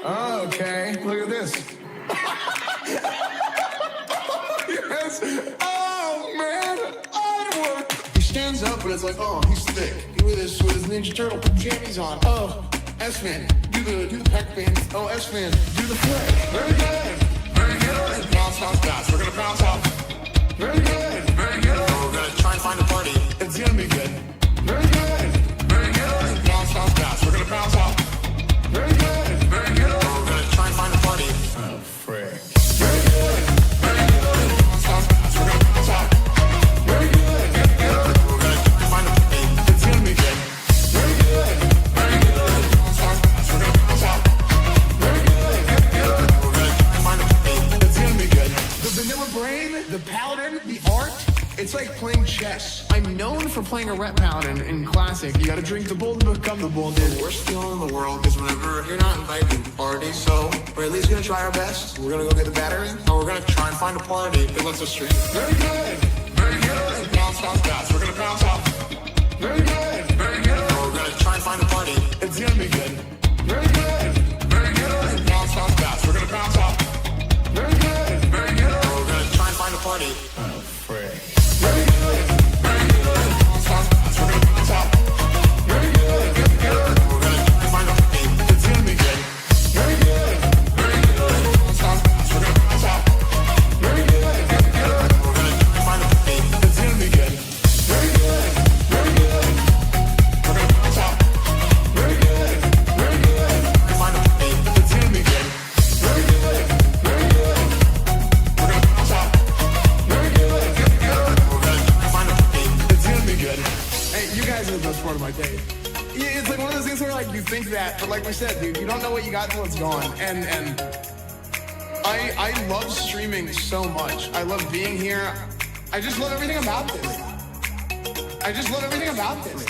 Okay, look at this. Yes. Oh, man. Artwork. He stands up, and it's like, oh, he's thick. With his Ninja Turtle jammies on. Oh, Esfand, do the peck band. Oh, Esfand, do the flick. Very good. Very good. Bounce, bounce, bounce. We're gonna bounce off. Very good. Very good. We're gonna try and find a party. It's gonna be good. Very good. Very good. Bounce, bounce, bounce. We're gonna bounce off. Very good. Very good. We're gonna try and find a party. Oh, frick. Very good. Very good. Bounce, bounce, bounce. We're gonna bounce off. Very good. Very good. We're gonna try and find a party. It's gonna be good. Very good. Very good. Bounce, bounce, bounce. We're gonna bounce off. Very good. Very good. We're gonna try and find a party. It's gonna be good. The vanilla brain, the paladin, the art. It's like playing chess. I'm known for playing a rep paladin in Classic. You gotta drink the bull to become the bull, dude. The worst feeling in the world is whenever you're not invited to the party. So we're at least gonna try our best. We're gonna go get the battery, and we're gonna try and find a party that lets us stream. Very good. Very good. Bounce, bounce, bounce. We're gonna bounce off. Very good. Very good. We're gonna try and find a party. It's gonna be good. Very good. Very good. Bounce, bounce, bounce. We're gonna bounce off. Very good. Very good. We're gonna try and find a party. Oh, frick. Very good, very good. Bounce, bounce, bounce. We're gonna bounce off. Very good, very good. We're gonna find a party. It's gonna be good. Very good, very good. Bounce, bounce, bounce. We're gonna bounce off. Very good, very good. We're gonna find a party. It's gonna be good. Very good, very good. We're gonna bounce off. Very good, very good. Find a party. It's gonna be good. Very good, very good. We're gonna bounce off. Very good, very good. Good. Hey, you guys are the best part of my day. Yeah, it's like one of those things where like you think that, but like we said, dude, you don't know what you got till it's gone. And I love streaming so much. I love being here. I just love everything about this. I just love everything about this.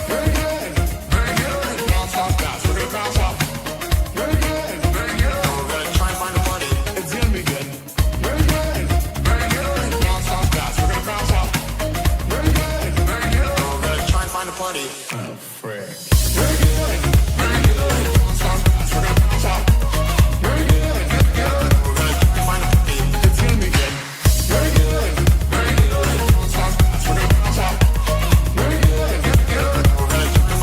Very good. Very good. Bounce off, bounce. We're gonna bounce off. Very good. Very good. We're gonna try and find a party. It's gonna be good. Very good. Very good. Bounce off, bounce. We're gonna bounce off. Find a party. Oh, frick. Very good. Very good. Bounce, bounce, bounce. We're gonna bounce off. Very good. Very good. We're gonna find a party. It's gonna be good. Very good. Very good. Bounce, bounce, bounce. We're gonna bounce off. Very good. Very good. We're gonna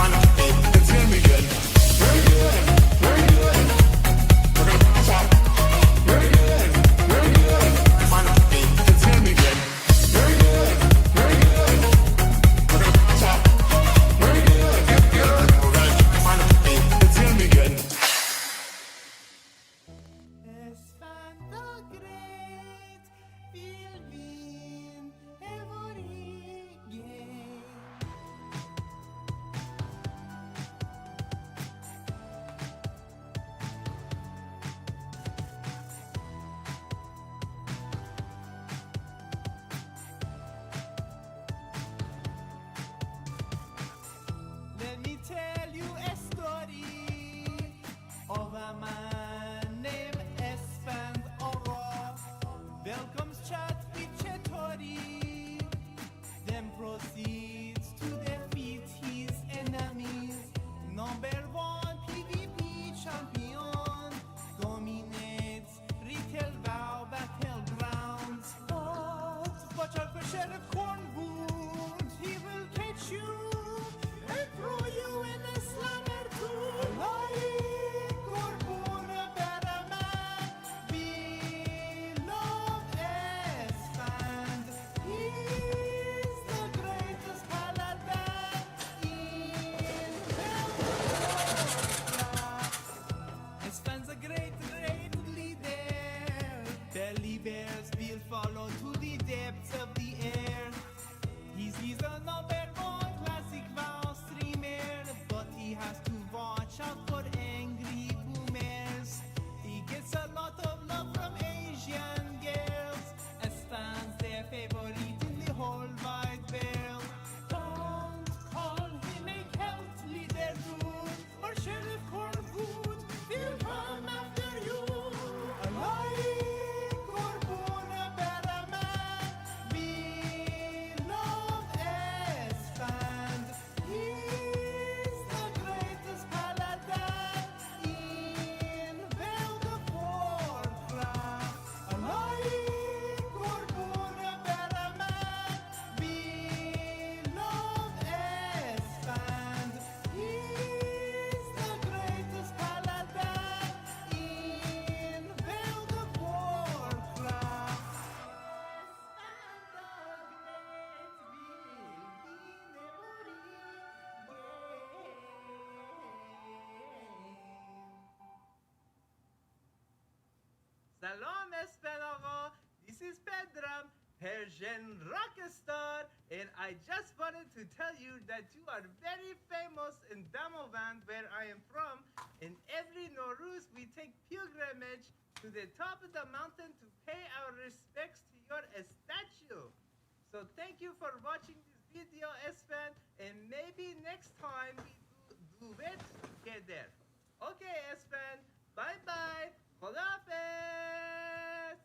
this is Pedram, Persian rock star, and I just wanted to tell you that you are very famous in Damavand, where I am from. And every Nowruz, we take pilgrimage to the top of the mountain to pay our respects to your statue. So thank you for watching this video, Esfand, and maybe next time we do it together. Okay, Esfand, bye-bye. Khodafez.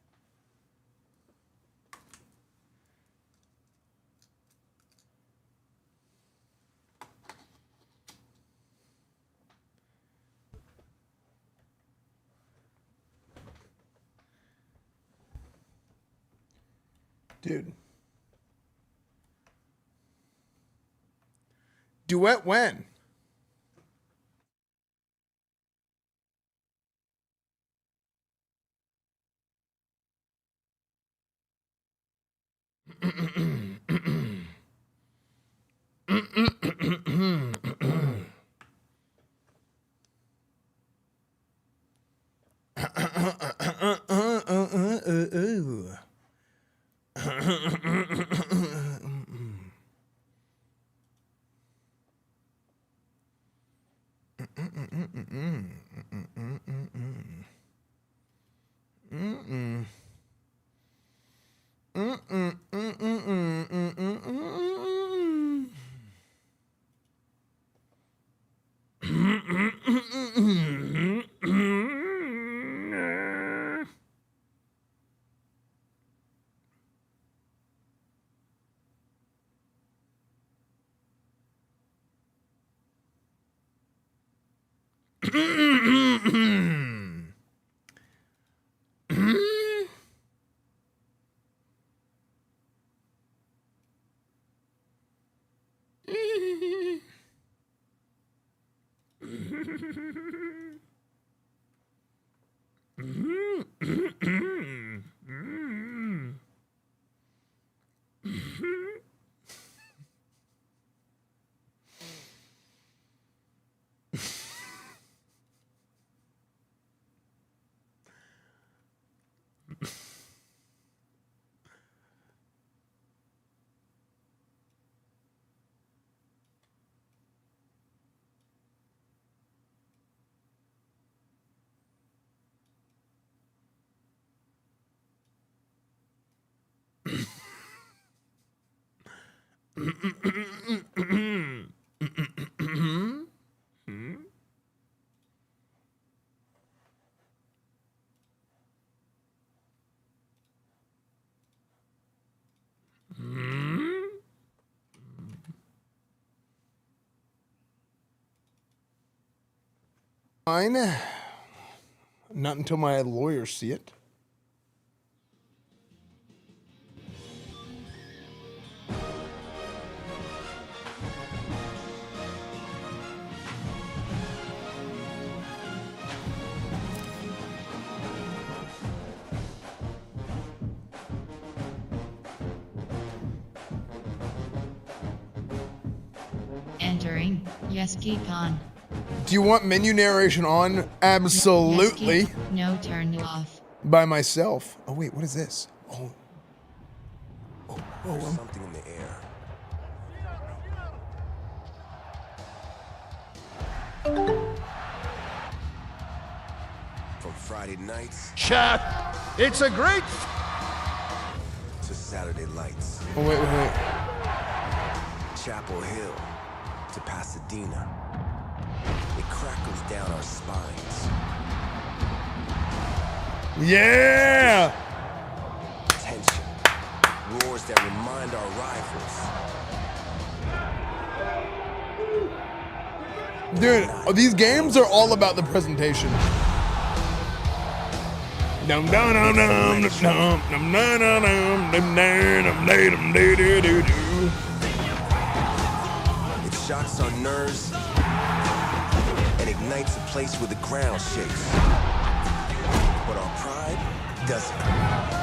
Dude. Duet when? Fine. Not until my lawyers see it. Entering Yeski Khan. Do you want menu narration on? Absolutely. Yeski, no, turned off. By myself. Oh wait, what is this? There's something in the air. From Friday nights Chat, it's a great to Saturday lights, Oh wait. Chapel Hill to Pasadena, it crackles down our spines. Yeah! Tension, roars that remind our rivals. Dude, these games are all about the presentation. Dum dum dum dum dum dum dum dum dum dum dum dum dum. It shocks our nerves and ignites a place where the ground shakes. But our pride doesn't.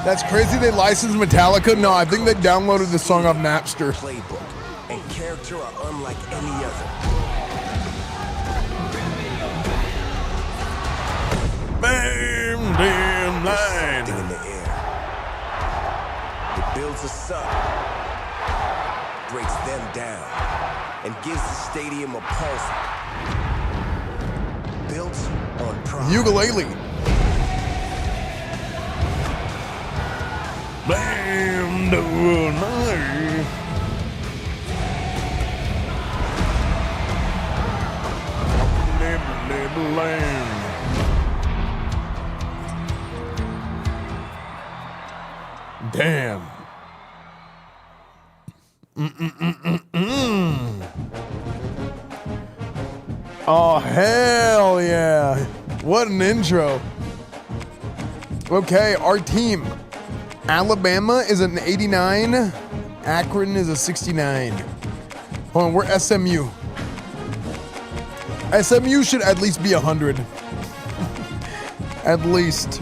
That's crazy they licensed Metallica? No, I think they downloaded the song off Napster. Playbook and character are unlike any other. Bam, damn line. Something in the air. a sub, breaks them down, and gives the stadium a pulse built on pride. Ukulele. Bam, do night. Damn. Oh, hell yeah. What an intro. Okay, our team. Alabama is an 89. Akron is a 69. Hold on, we're SMU. SMU should at least be 100. At least.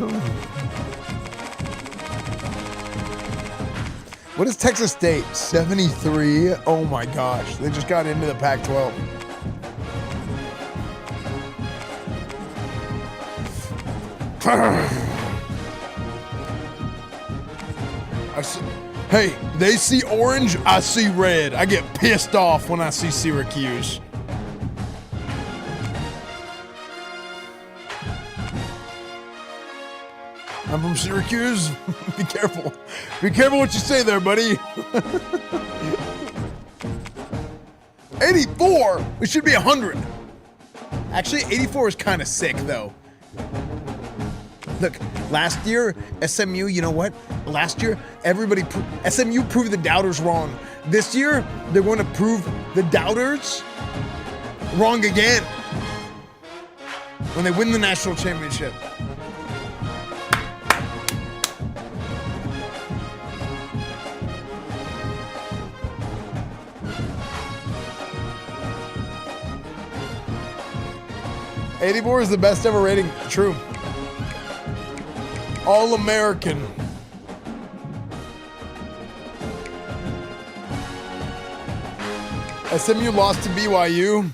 What is Texas State? 73? Oh my gosh. They just got into the Pac-12. Hey, they see orange, I see red. I get pissed off when I see Syracuse. I'm from Syracuse. Be careful. Be careful what you say there, buddy. 84? It should be 100. Actually, 84 is kind of sick, though. Look, last year, SMU, you know what? Last year, SMU proved the doubters wrong. This year, they're going to prove the doubters wrong again when they win the national championship. '84 is the best ever rating. True. All-American. SMU lost to BYU.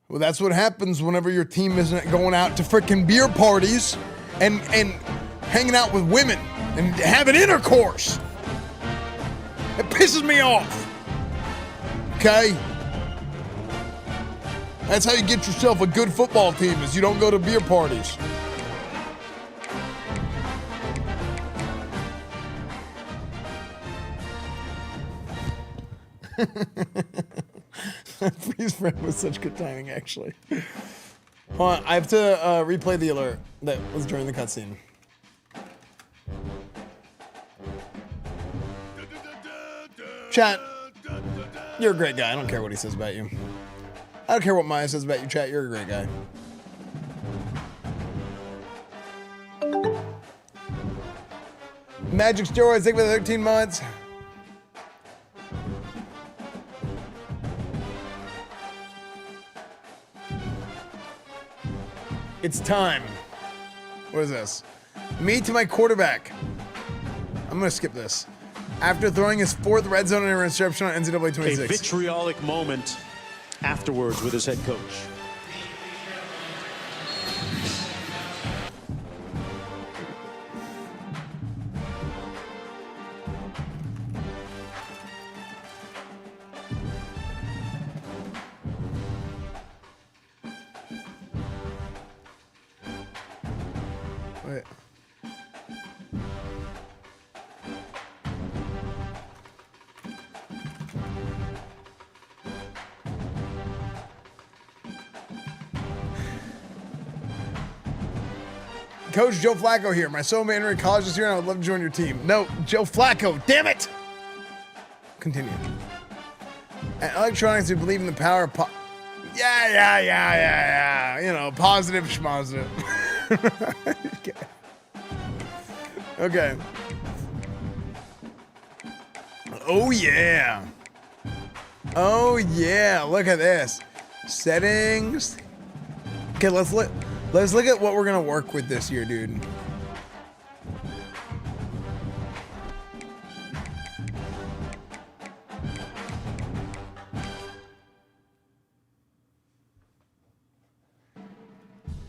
Well, that's what happens whenever your team isn't going out to frickin' beer parties and hanging out with women and having intercourse. It pisses me off. Okay? That's how you get yourself a good football team, is you don't go to beer parties. Freeze frame was such good timing, actually. Hold on, I have to replay the alert that was during the cutscene. Chat, you're a great guy. I don't care what he says about you. I don't care what Maya says about you, chat. You're a great guy. Magic steroids take me 13 months. It's time. What is this? Me to my quarterback. I'm gonna skip this. After throwing his 4th red zone interception on NCAA 26. A vitriolic moment afterwards with his head coach. Wait. Coach Joe Flacco here. My soulmate entering college this year, and I would love to join your team. No, Joe Flacco, damn it! Continue. At Electronics, we believe in the power of yeah. You know, positive schmositive. Okay. Oh yeah. Oh yeah. Look at this. Settings. Okay, let's look at what we're gonna work with this year, dude.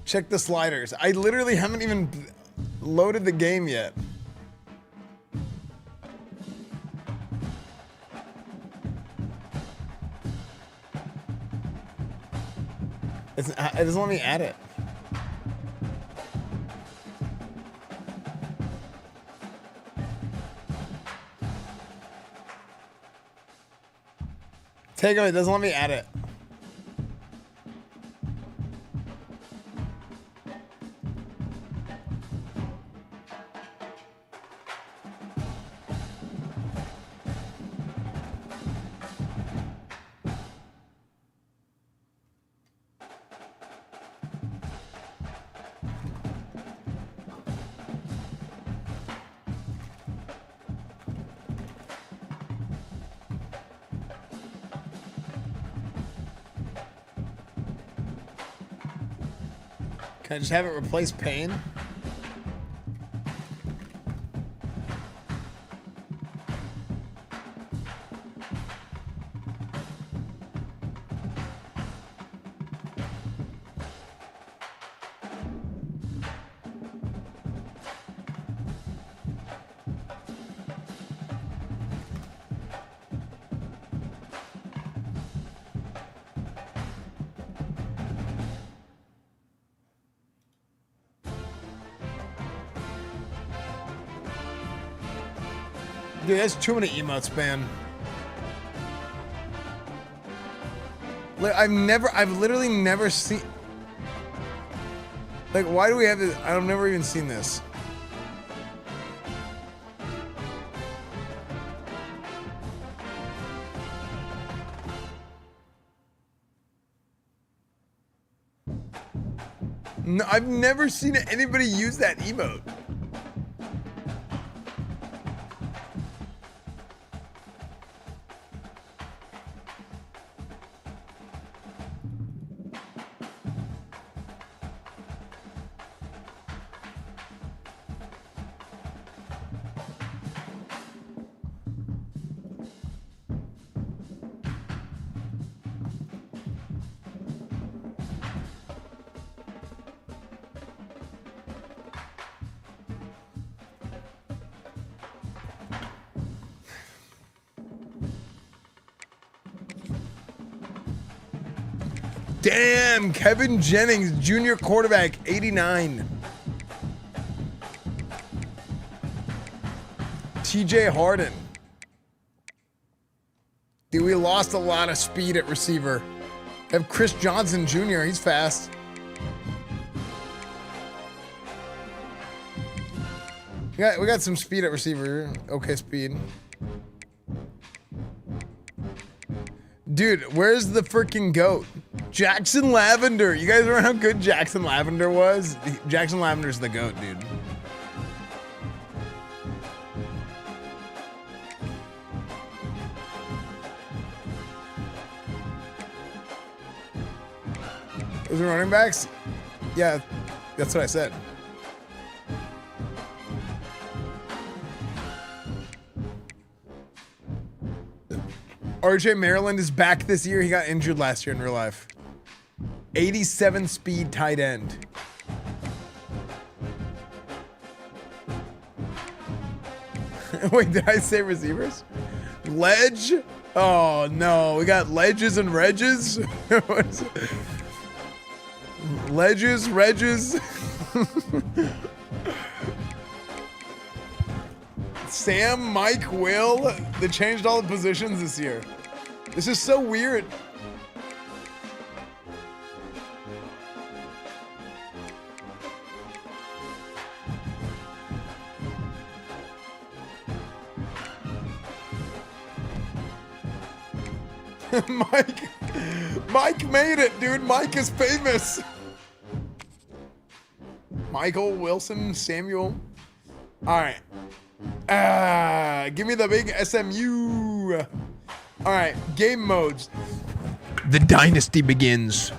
Check the sliders. I literally haven't even loaded the game yet. It doesn't let me add it. Take it doesn't let me add it. Can I just have it replace pain? Dude, that's too many emotes, man. I've literally never seen. Like, why do we have this? I've never even seen this. No, I've never seen anybody use that emote. Damn, Kevin Jennings, junior quarterback, 89. TJ Harden. Dude, we lost a lot of speed at receiver. We have Chris Johnson Jr., he's fast. We got some speed at receiver. Okay, speed. Dude, where's the freaking GOAT? Jackson Lavender. You guys remember how good Jackson Lavender was? Jackson Lavender's the GOAT, dude. Those are running backs? Yeah, that's what I said. RJ Maryland is back this year. He got injured last year in real life. 87 speed tight end. Wait, did I say receivers? Ledge? Oh no, we got ledges and reges. Ledges, reges. Sam, Mike, Will. They changed all the positions this year. This is so weird. Mike made it, dude. Mike is famous. Michael, Wilson, Samuel. All right. Give me the big SMU. All right, game modes. The Dynasty begins.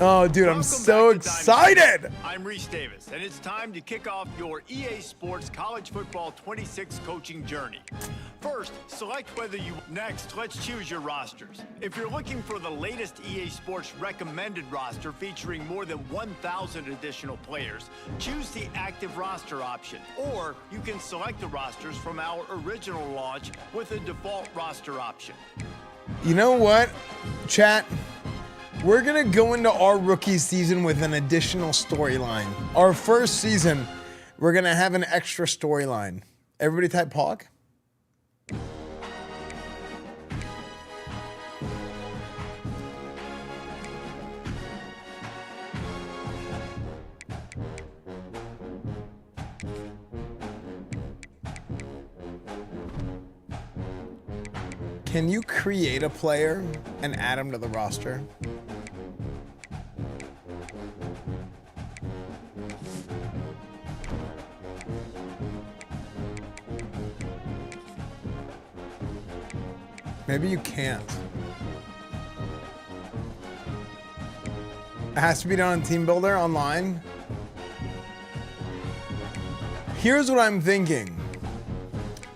Oh, dude, I'm Welcome so back to Dynasty. excited. I'm Reese Davis, and it's time to kick off your EA Sports College Football 26 coaching journey. First, select whether you... Next, let's choose your rosters. If you're looking for the latest EA Sports recommended roster featuring more than 1,000 additional players, choose the active roster option. Or you can select the rosters from our original launch with a default roster option. You know what, chat? We're gonna go into our rookie season with an additional storyline. Our first season, we're gonna have an extra storyline. Everybody type POG. Can you create a player and add him to the roster? Maybe you can't. It has to be done on Team Builder online. Here's what I'm thinking.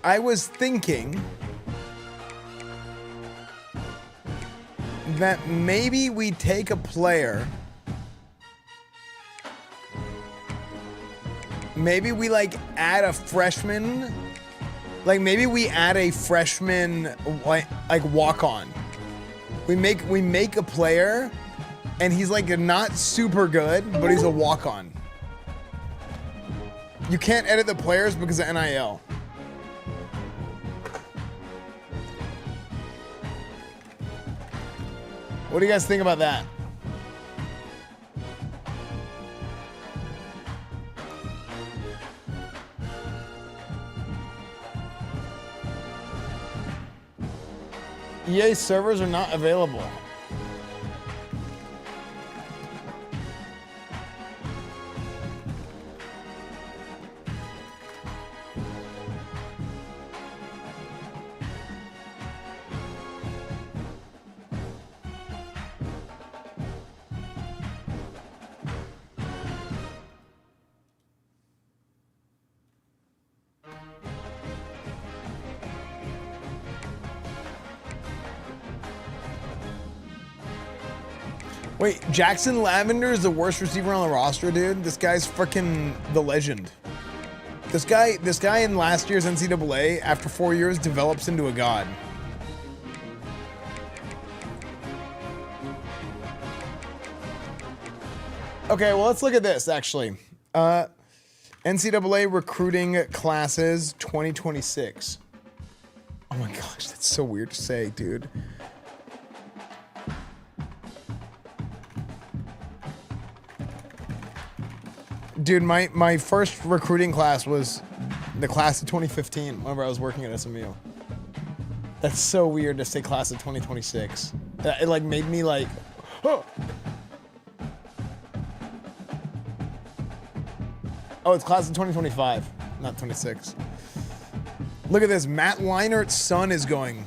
I was thinking that maybe we take a player. Maybe we like add a freshman. Like maybe we add a freshman like walk on. We make a player and he's like not super good, but he's a walk on. You can't edit the players because of NIL. What do you guys think about that? EA servers are not available. Wait, Jackson Lavender is the worst receiver on the roster, dude. This guy's freaking the legend. This guy in last year's NCAA, after 4 years, develops into a god. Okay, well, let's look at this, actually. NCAA recruiting classes 2026. Oh my gosh, that's so weird to say, dude. Dude, my first recruiting class was the class of 2015 whenever I was working at SMU. That's so weird to say class of 2026. It like made me like, oh. Oh, it's class of 2025, not 26. Look at this, Matt Leinert's son is going.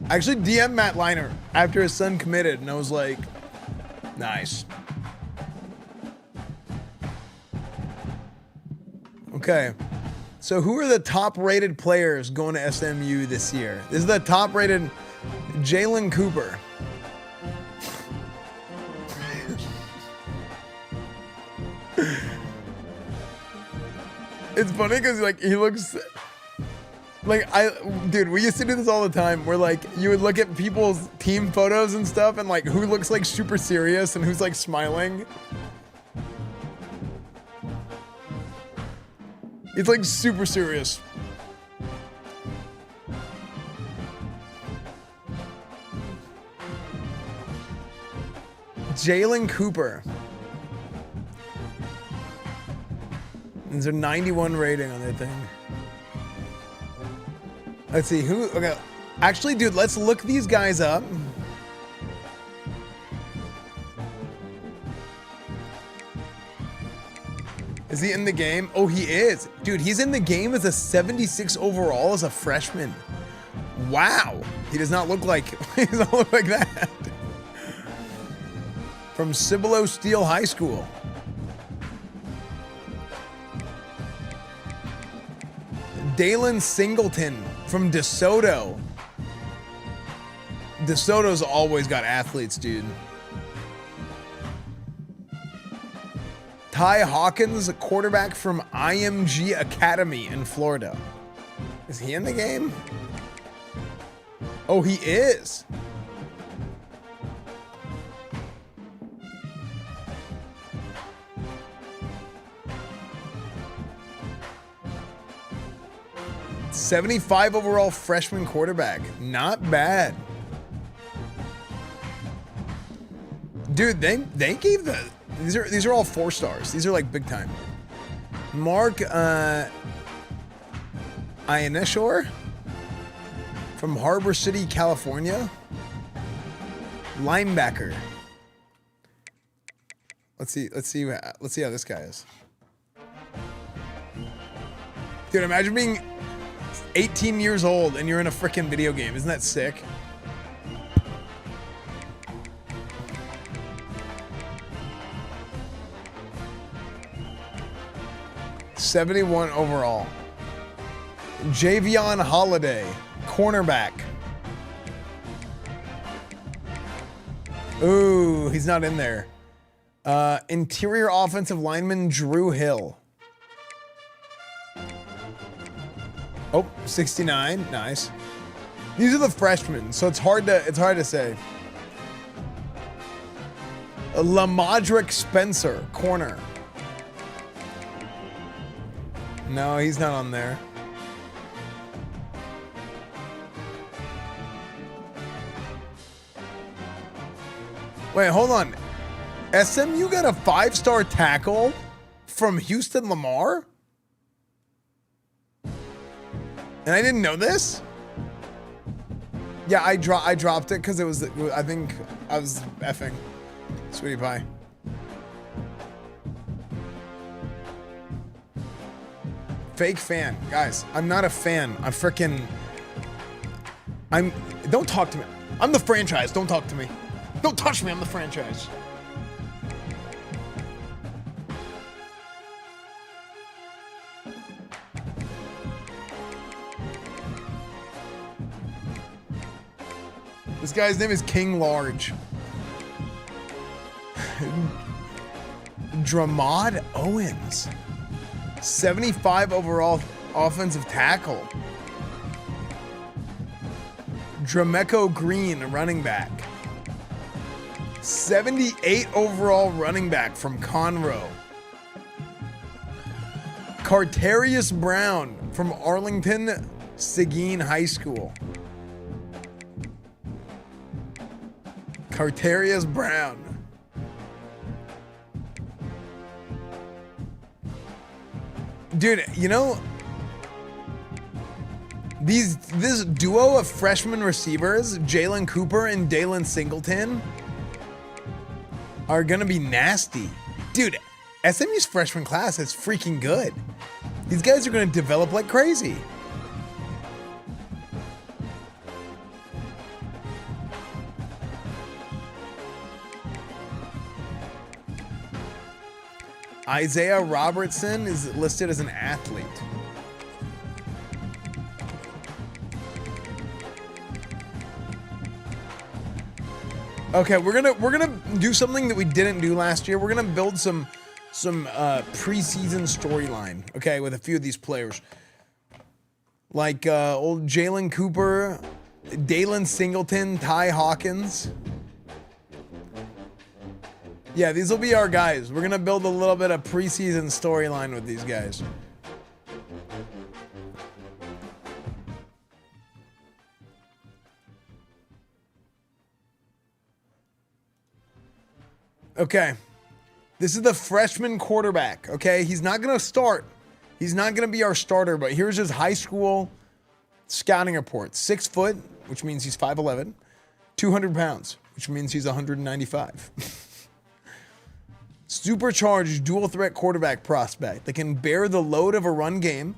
I actually DM'd Matt Leinart after his son committed, and I was like, nice. Okay, so who are the top-rated players going to SMU this year? This is the top-rated Jalen Cooper. It's funny because like he looks like dude, we used to do this all the time where like you would look at people's team photos and stuff and like who looks like super serious and who's like smiling. It's like super serious. Jalen Cooper. There's a 91 rating on their thing. Let's see who. Okay, actually, dude, let's look these guys up. Is he in the game? Oh, he is. Dude, he's in the game as a 76 overall as a freshman. Wow. He does not look like, he does not look like that. from Cibolo Steele High School. Dalen Singleton from DeSoto. DeSoto's always got athletes, dude. Ty Hawkins, a quarterback from IMG Academy in Florida. Is he in the game? Oh, he is. '75 overall freshman quarterback. Not bad. Dude, they gave the these are all 4 stars. These are like big time. Mark Ioneshore from Harbor City, California. Linebacker. Let's see how this guy is. Dude, imagine being 18 years old and you're in a freaking video game. Isn't that sick? '71 overall. Javion Holiday, cornerback. Ooh, he's not in there. Interior offensive lineman Drew Hill. Oh, 69, nice. These are the freshmen, so it's hard to say. Lamadrick Spencer, corner. No, he's not on there. Wait, hold on. SMU got a 5-star tackle from Houston Lamar? And I didn't know this? Yeah, I dropped it because I think I was effing. Sweetie pie. Fake fan. Guys, I'm not a fan. Don't talk to me. I'm the franchise. Don't talk to me. Don't touch me. I'm the franchise. This guy's name is King Large. Dramad Owens. 75 overall offensive tackle. Drameco Green, running back. 78 overall running back from Conroe. Carterius Brown from Arlington Seguin High School. Carterius Brown. Dude, you know, this duo of freshman receivers, Jalen Cooper and Dalen Singleton, are gonna be nasty. Dude, SMU's freshman class is freaking good. These guys are gonna develop like crazy. Isaiah Robertson is listed as an athlete. Okay, we're gonna do something that we didn't do last year. We're gonna build some preseason storyline. Okay, with a few of these players, like old Jalen Cooper, Dalen Singleton, Ty Hawkins. Yeah, these will be our guys. We're gonna build a little bit of preseason storyline with these guys. Okay, this is the freshman quarterback. Okay, he's not gonna start. He's not gonna be our starter, but here's his high school scouting report. 6 foot, which means he's 5'11", 200 pounds, which means he's 195. Supercharged dual threat quarterback prospect that can bear the load of a run game,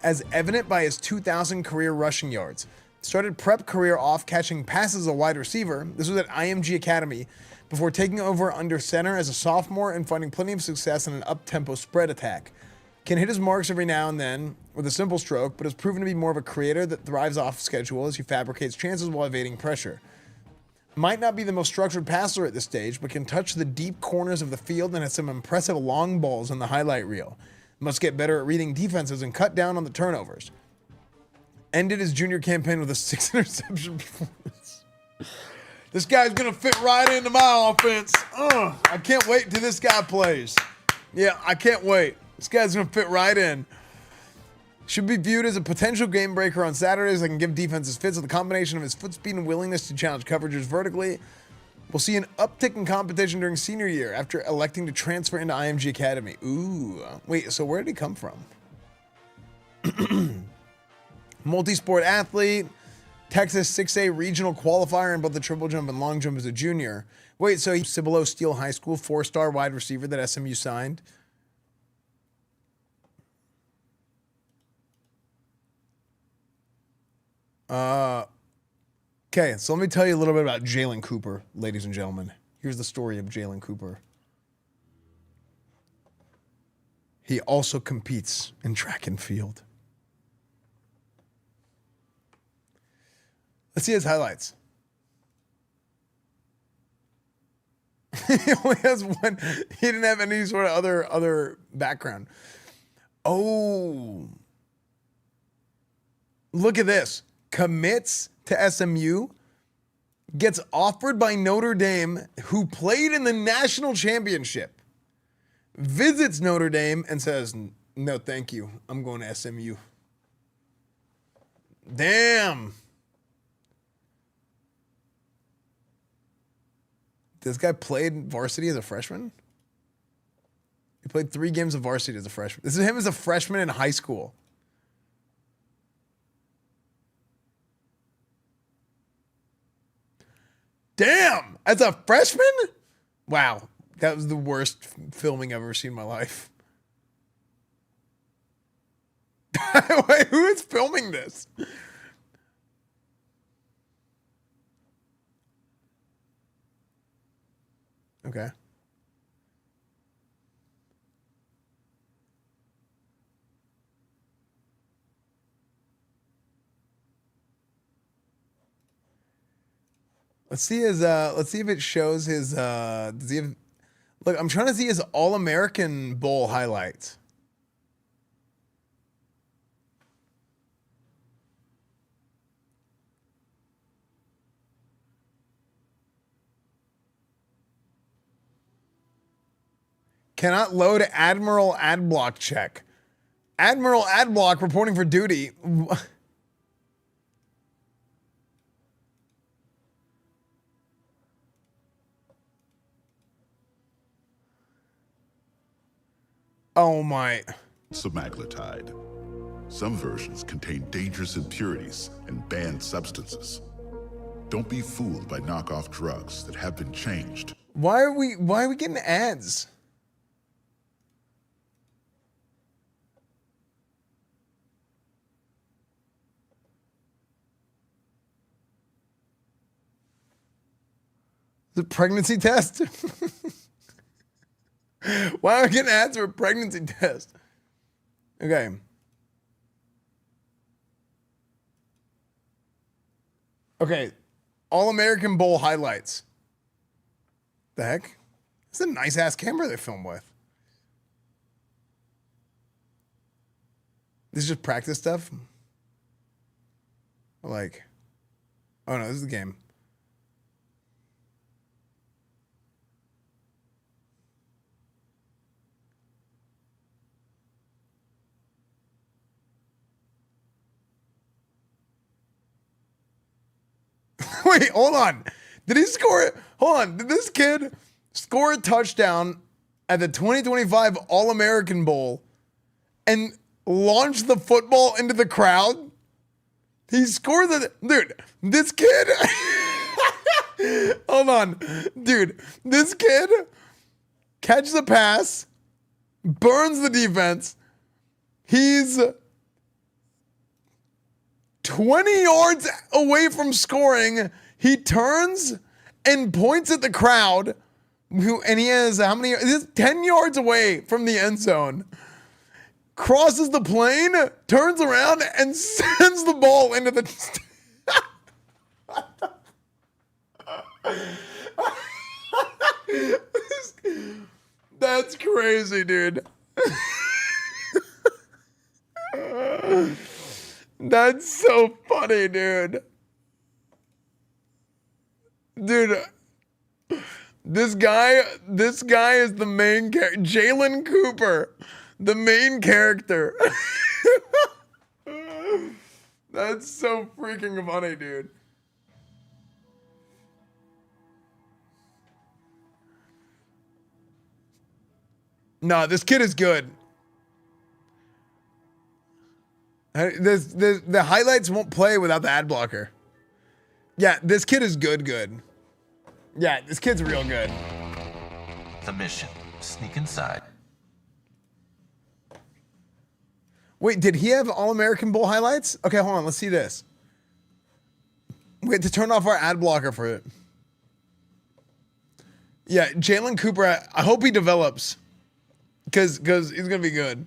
as evident by his 2,000 career rushing yards. Started prep career off catching passes as a wide receiver. This was at IMG Academy before taking over under center as a sophomore and finding plenty of success in an up-tempo spread attack. Can hit his marks every now and then with a simple stroke, but has proven to be more of a creator that thrives off schedule as he fabricates chances while evading pressure. Might not be the most structured passer at this stage, but can touch the deep corners of the field and has some impressive long balls in the highlight reel. Must get better at reading defenses and cut down on the turnovers. Ended his junior campaign with a 6 interception performance. This guy's gonna fit right into my offense. I can't wait till this guy plays. Yeah, I can't wait. This guy's gonna fit right in. Should be viewed as a potential game breaker on Saturdays that can give defenses fits with the combination of his foot speed and willingness to challenge coverages vertically. We'll see an uptick in competition during senior year after electing to transfer into IMG Academy. Ooh, wait, so where did he come from? Multi-sport athlete, Texas 6A regional qualifier in both the triple jump and long jump as a junior. Wait, so he's Cibolo Steele High School, 4-star wide receiver that SMU signed. Okay, so let me tell you a little bit about Jalen Cooper, ladies and gentlemen. Here's the story of Jalen Cooper. He also competes in track and field. Let's see his highlights. He only has one. He didn't have any sort of other background. Oh, look at this. Commits to SMU, gets offered by Notre Dame, who played in the national championship, visits Notre Dame and says, no, thank you. I'm going to SMU. Damn. This guy played varsity as a freshman? He played 3 games of varsity as a freshman. This is him as a freshman in high school. Damn, as a freshman? Wow, that was the worst filming I've ever seen in my life. Wait, who is filming this? Okay. Let's see his let's see if it shows his does he have, look, I'm trying to see his All-American Bowl highlights. Cannot load Admiral Adblock check. Admiral Adblock reporting for duty. Oh my. Semaglutide. Some versions contain dangerous impurities and banned substances. Don't be fooled by knockoff drugs that have been changed. Why are we getting ads? The pregnancy test? Why are we getting ads for a pregnancy test? Okay. Okay. All-American Bowl highlights. The heck? It's a nice-ass camera they film with. This is just practice stuff? Like, oh no, this is the game. Wait, hold on. Did he score? Hold on. Did this kid score a touchdown at the 2025 All-American Bowl and launch the football into the crowd? He scored the... Dude, this kid... Hold on. Dude, this kid catches a pass, burns the defense. He's 20 yards away from scoring, he turns and points at the crowd. And he has how many? He's 10 yards away from the end zone. Crosses the plane, turns around, and sends the ball into the. That's crazy, dude. That's so funny, dude. Dude, this guy is the main character. Jalen Cooper, the main character. That's so freaking funny, dude. No, this kid is good. The highlights won't play without the ad blocker. Yeah, this kid is good. Yeah, this kid's real good. The mission. Sneak inside. Wait, did he have All-American Bowl highlights? Okay, hold on. Let's see this. We had to turn off our ad blocker for it. Yeah, Jalen Cooper, I hope he develops. Because he's going to be good.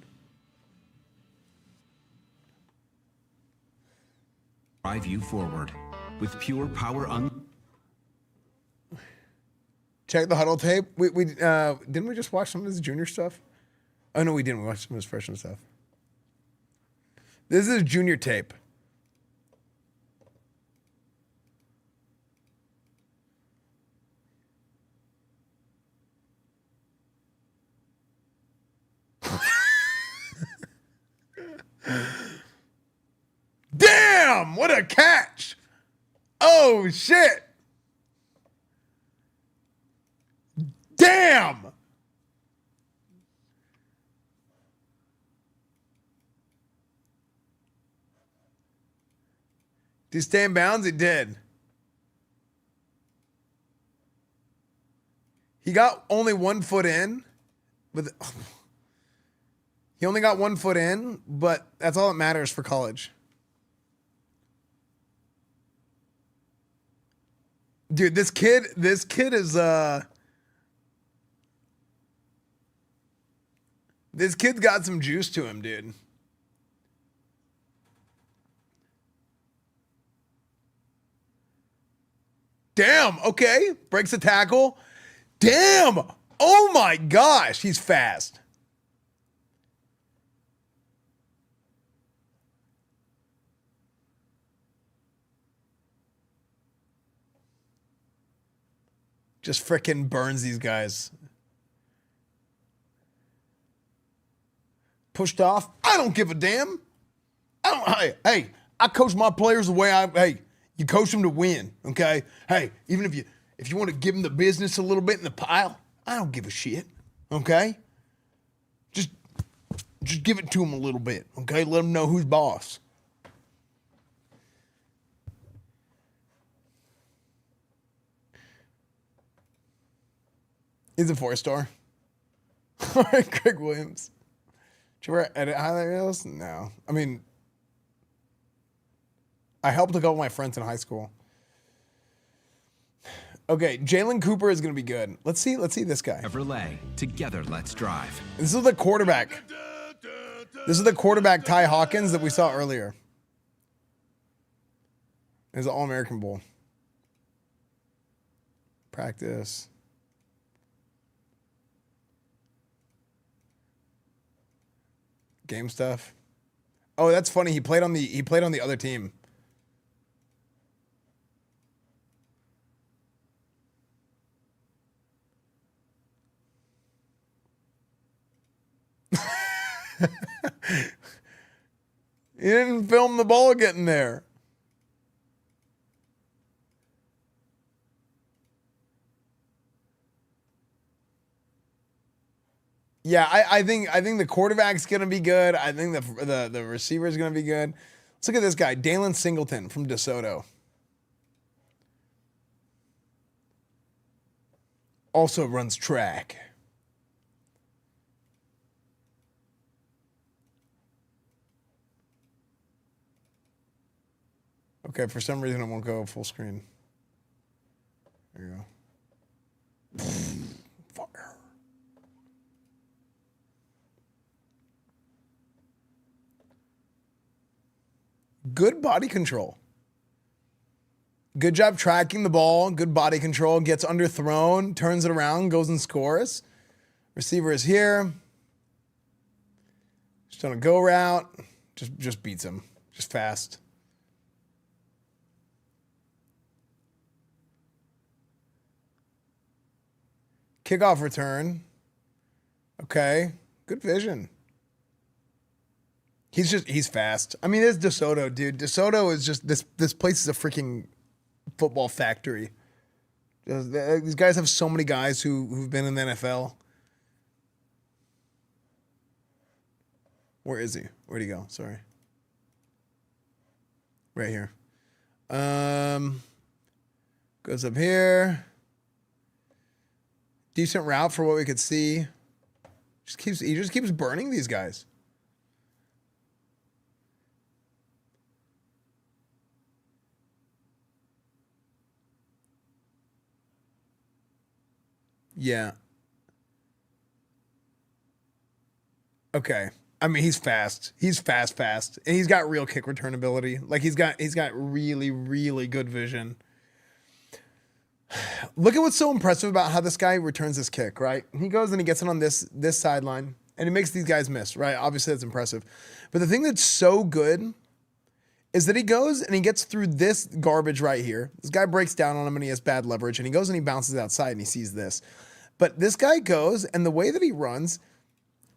Drive you forward with pure power. Check the huddle tape. We didn't we just watch some of his junior stuff? Oh no, we didn't. We watched some of his freshman stuff. This is junior tape. Damn! What a catch! Oh shit! Damn! Did he stay in bounds? He did. He got only 1 foot in. He only got 1 foot in, but that's all that matters for college. Dude, this kid is this kid's got some juice to him, dude. Damn, okay. Breaks a tackle. Damn. Oh my gosh, he's fast. Just frickin' burns these guys. Pushed off. I don't give a damn. Hey, I coach my players the way you coach them to win, okay? Hey, even if you want to give them the business a little bit in the pile, I don't give a shit, okay? Just give it to them a little bit, okay? Let them know who's boss. He's a 4-star. All right, Craig Williams. Did you ever edit highlight reels? No. I mean, I helped a couple of my friends in high school. Okay, Jalen Cooper is going to be good. Let's see this guy. Chevrolet. Together, let's drive. This is the quarterback. This is the quarterback, Ty Hawkins, that we saw earlier. It's an All-American Bowl. Practice. Game stuff. Oh, that's funny. He played on the other team. He didn't film the ball getting there. Yeah, I think the quarterback's gonna be good. I think the receiver's gonna be good. Let's look at this guy, Dalen Singleton from DeSoto. Also runs track. Okay, for some reason it won't go full screen. There you go. Fire. Good body control. Good job tracking the ball. Good body control. Gets underthrown, turns it around, goes and scores. Receiver is here. Just on a go route. Just beats him. Just fast. Kickoff return. Okay. Good vision. He's fast. I mean, it's DeSoto, dude. DeSoto is just this place is a freaking football factory. These guys have so many guys who've been in the NFL. Where is he? Where'd he go? Sorry. Right here. Goes up here. Decent route for what we could see. He just keeps burning these guys. Yeah. Okay. I mean, he's fast. He's fast. And he's got real kick return ability. Like he's got really, really good vision. Look at what's so impressive about how this guy returns his kick, right? He goes and he gets it on this sideline and he makes these guys miss, right? Obviously that's impressive. But the thing that's so good is that he goes and he gets through this garbage right here. This guy breaks down on him and he has bad leverage and he goes and he bounces outside and he sees this. But this guy goes and the way that he runs,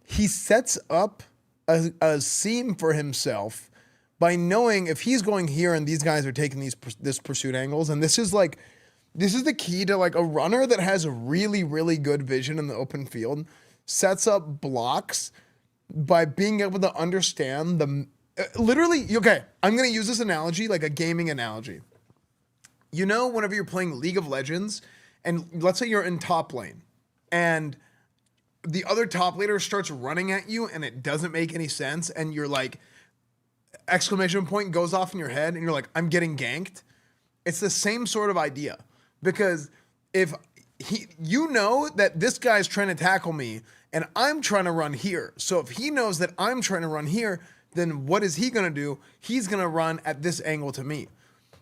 he sets up a seam for himself by knowing if he's going here and these guys are taking this pursuit angles. And this is the key to like a runner that has a really, really good vision in the open field, sets up blocks by being able to understand the literally, okay, I'm going to use this analogy, like a gaming analogy. You know, whenever you're playing League of Legends and let's say you're in top lane and the other top laner starts running at you and it doesn't make any sense and you're like, exclamation point goes off in your head and you're like, I'm getting ganked. It's the same sort of idea because if you know that this guy's trying to tackle me and I'm trying to run here. So if he knows that I'm trying to run here, then what is he going to do? He's going to run at this angle to me.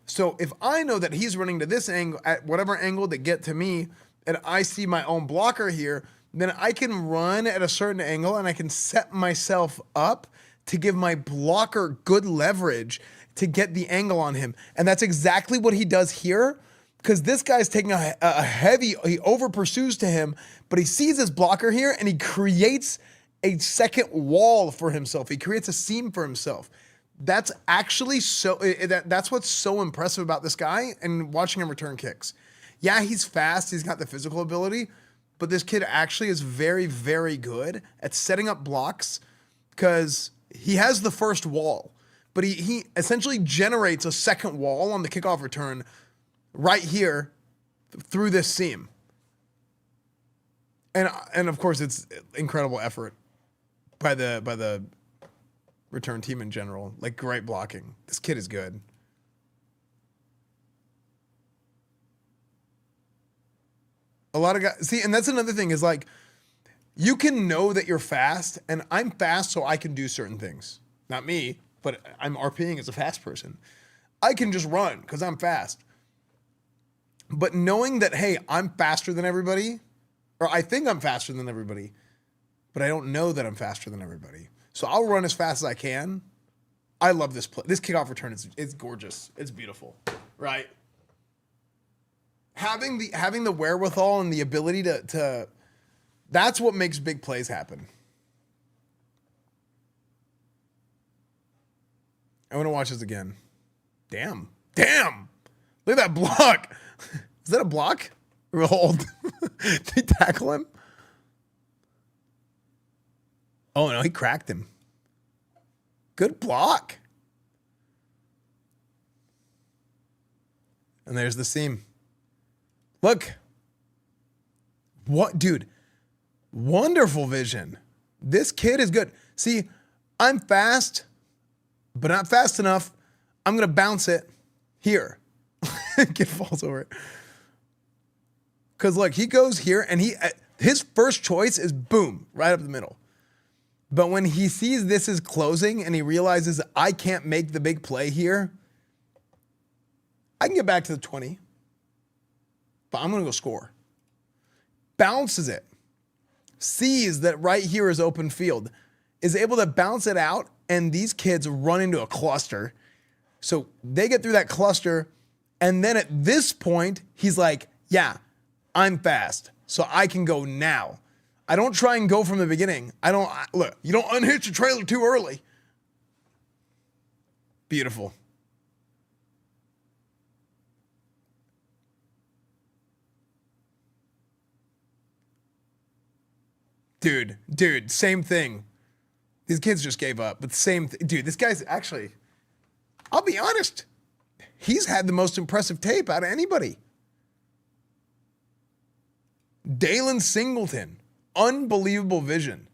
So if I know that he's running to this angle, at whatever angle to get to me, and I see my own blocker here, then I can run at a certain angle and I can set myself up to give my blocker good leverage to get the angle on him. And that's exactly what he does here because this guy's taking a heavy, he over pursues to him, but he sees his blocker here and he creates a second wall for himself. He creates a seam for himself. That's actually that's what's so impressive about this guy and watching him return kicks. Yeah, he's fast. He's got the physical ability, but this kid actually is very, very good at setting up blocks because he has the first wall, but he essentially generates a second wall on the kickoff return right here through this seam. And of course, it's incredible effort by the return team in general. Like, great blocking. This kid is good. A lot of guys, see, and that's another thing is like, you can know that you're fast, and I'm fast so I can do certain things. Not me, but I'm RPing as a fast person. I can just run because I'm fast. But knowing that, hey, I'm faster than everybody, or I think I'm faster than everybody, but I don't know that I'm faster than everybody. So I'll run as fast as I can. I love this play. This kickoff return is gorgeous. It's beautiful, right? Having the wherewithal and the ability to that's what makes big plays happen. I want to watch this again. Damn. Look at that block. Is that a block? Or a hold? Did he tackle him? Oh no, he cracked him. Good block. And there's the seam. Look. What, dude? Wonderful vision. This kid is good. See, I'm fast, but not fast enough. I'm going to bounce it. here. Kid falls over it. Because look, he goes here and his first choice is boom, right up the middle. But when he sees this is closing and he realizes I can't make the big play here, I can get back to the 20, but I'm going to go score. Bounces it. Sees that right here is open field. Is able to bounce it out, and these kids run into a cluster. So they get through that cluster, and then at this point, he's like, yeah, I'm fast, so I can go now. I don't try and go from the beginning. Look, you don't unhitch your trailer too early. Beautiful. Dude, same thing. These kids just gave up, but same thing. Dude, this guy's actually, I'll be honest, he's had the most impressive tape out of anybody. Dalen Singleton, unbelievable vision.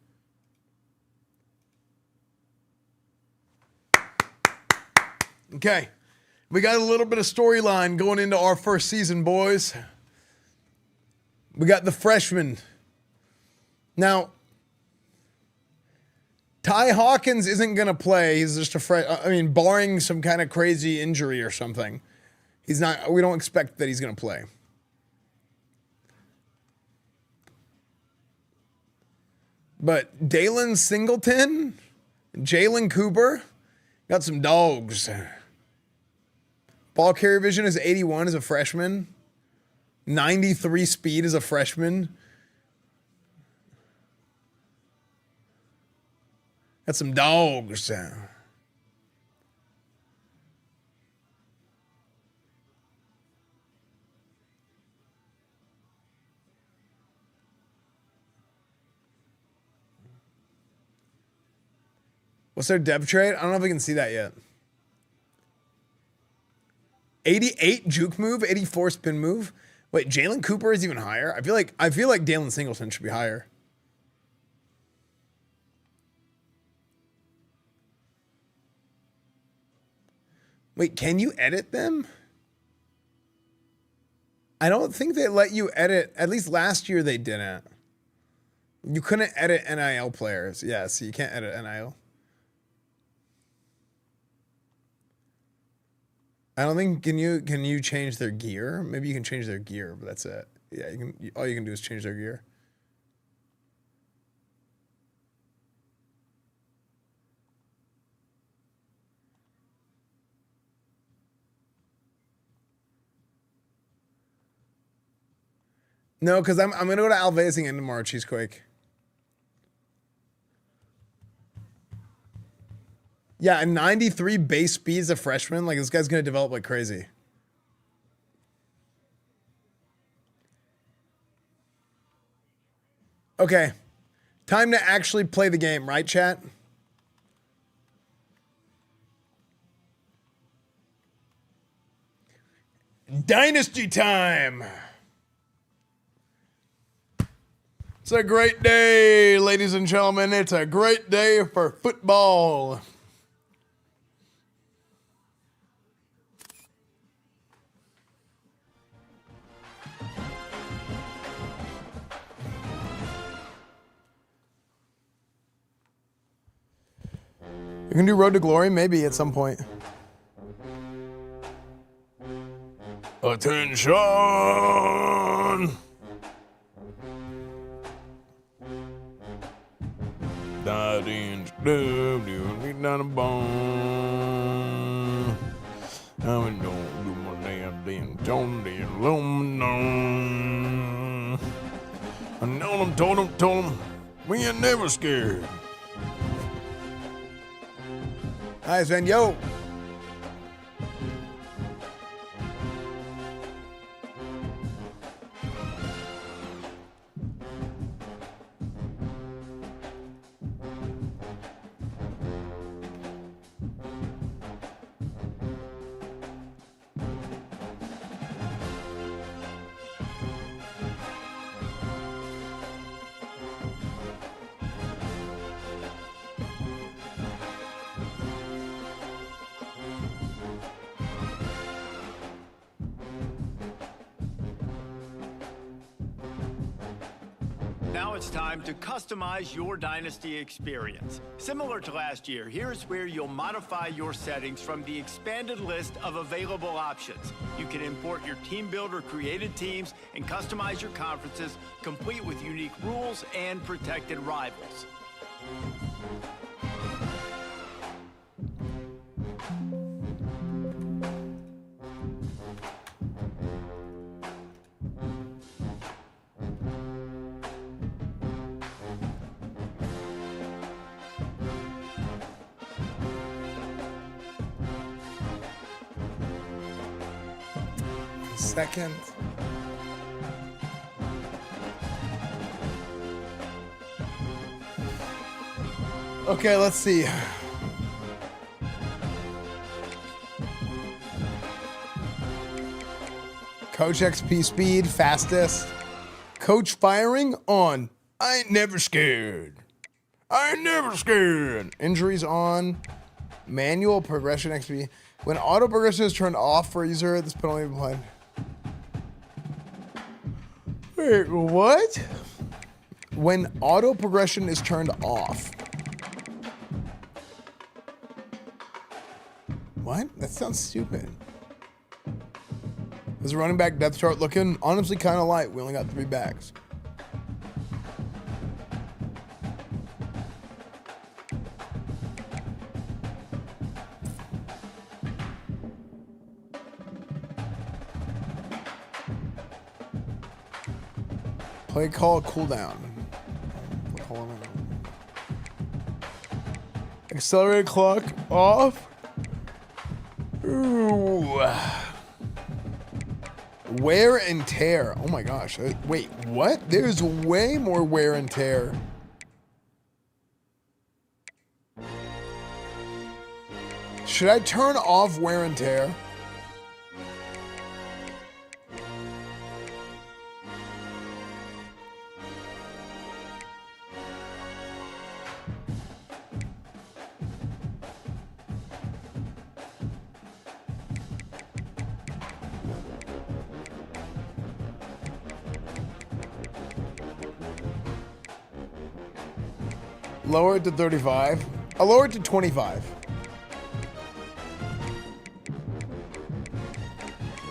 Okay, we got a little bit of storyline going into our first season, boys. We got the freshmen. Now, Ty Hawkins isn't going to play. He's just barring some kind of crazy injury or something. He's not, we don't expect that he's going to play. But Dalen Singleton, Jalen Cooper, got some dogs. Ball carrier vision is 81 as a freshman. 93 speed as a freshman. Got some dogs. What's their dev trade? I don't know if I can see that yet. 88 juke move, 84 spin move. Wait, Jalen Cooper is even higher? I feel like Dalen Singleton should be higher. Wait, can you edit them? I don't think they let you edit. At least last year they didn't. You couldn't edit NIL players. Yeah, so you can't edit NIL. I don't think, can you change their gear? Maybe you can change their gear, but that's it. Yeah, all you can do is change their gear. No, because I'm gonna go to Alvezing in tomorrow, Cheesequake. Yeah, a 93 base speed as a freshman. Like, this guy's gonna develop like crazy. Okay. Time to actually play the game, right, chat? Dynasty time! It's a great day, ladies and gentlemen. It's a great day for football. You can do Road to Glory, maybe at some point. Attention! Died in down a bone. I don't do my damn thing. Don't be aluminum. I know them, told them, we ain't never scared. Hi, Esfand, yo. Now it's time to customize your Dynasty experience. Similar to last year, here's where you'll modify your settings from the expanded list of available options. You can import your team builder created teams and customize your conferences, complete with unique rules and protected rivals. Second. Okay, let's see. Coach XP speed, fastest. Coach firing on. I ain't never scared. I ain't never scared. Injuries on. Manual progression XP. When auto progression is turned off for a user, this penalty applied. Wait, what? When auto progression is turned off. What? That sounds stupid. Is the running back depth chart looking honestly kind of light? We only got 3 backs. Play call cooldown. Accelerated clock off. Ooh. Wear and tear. Oh my gosh. Wait, what? There's way more wear and tear. Should I turn off wear and tear? Lower it to 35. I'll lower it to 25.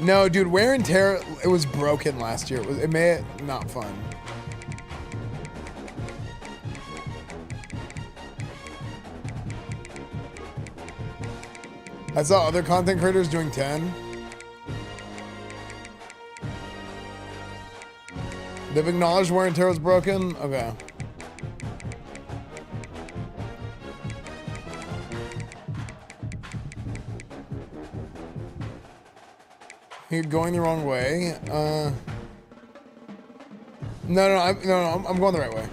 No, dude, wear and tear, it was broken last year. It made it not fun. I saw other content creators doing 10. They've acknowledged wear and tear was broken? Okay. You're going the wrong way. No, I'm going the right way.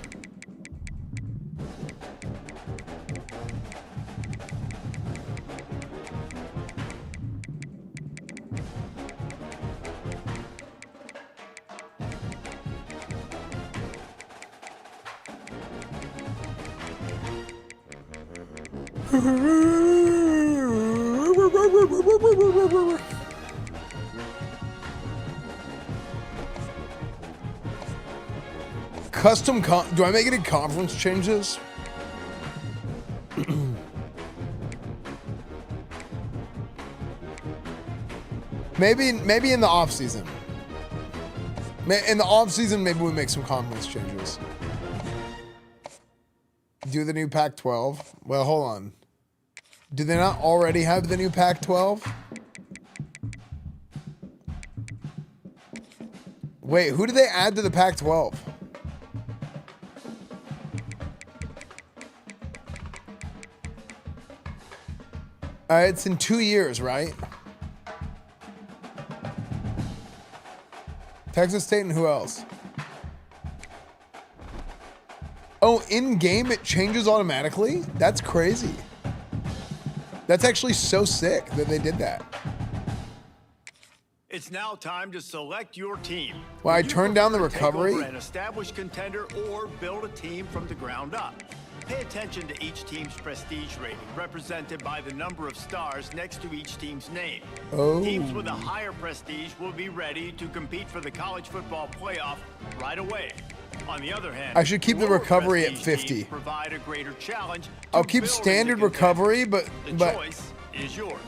Custom do I make any conference changes? maybe in the off season. In the off season, maybe we make some conference changes. Do the new Pac-12. Well, hold on. Do they not already have the new Pac-12? Wait, who did they add to the Pac-12? It's in 2 years, right? Texas State and who else? Oh, in-game it changes automatically? That's crazy. That's actually so sick that they did that. It's now time to select your team. Well, I turned down the recovery. Take over an established contender or build a team from the ground up. Pay attention to each team's prestige rating, represented by the number of stars next to each team's name. Oh. Teams with a higher prestige will be ready to compete for the college football playoff right away. On the other hand, I should keep the lower recovery at prestige 50. teams provide a greater challenge. I'll to keep build standard into contenders. recovery, but The choice is yours.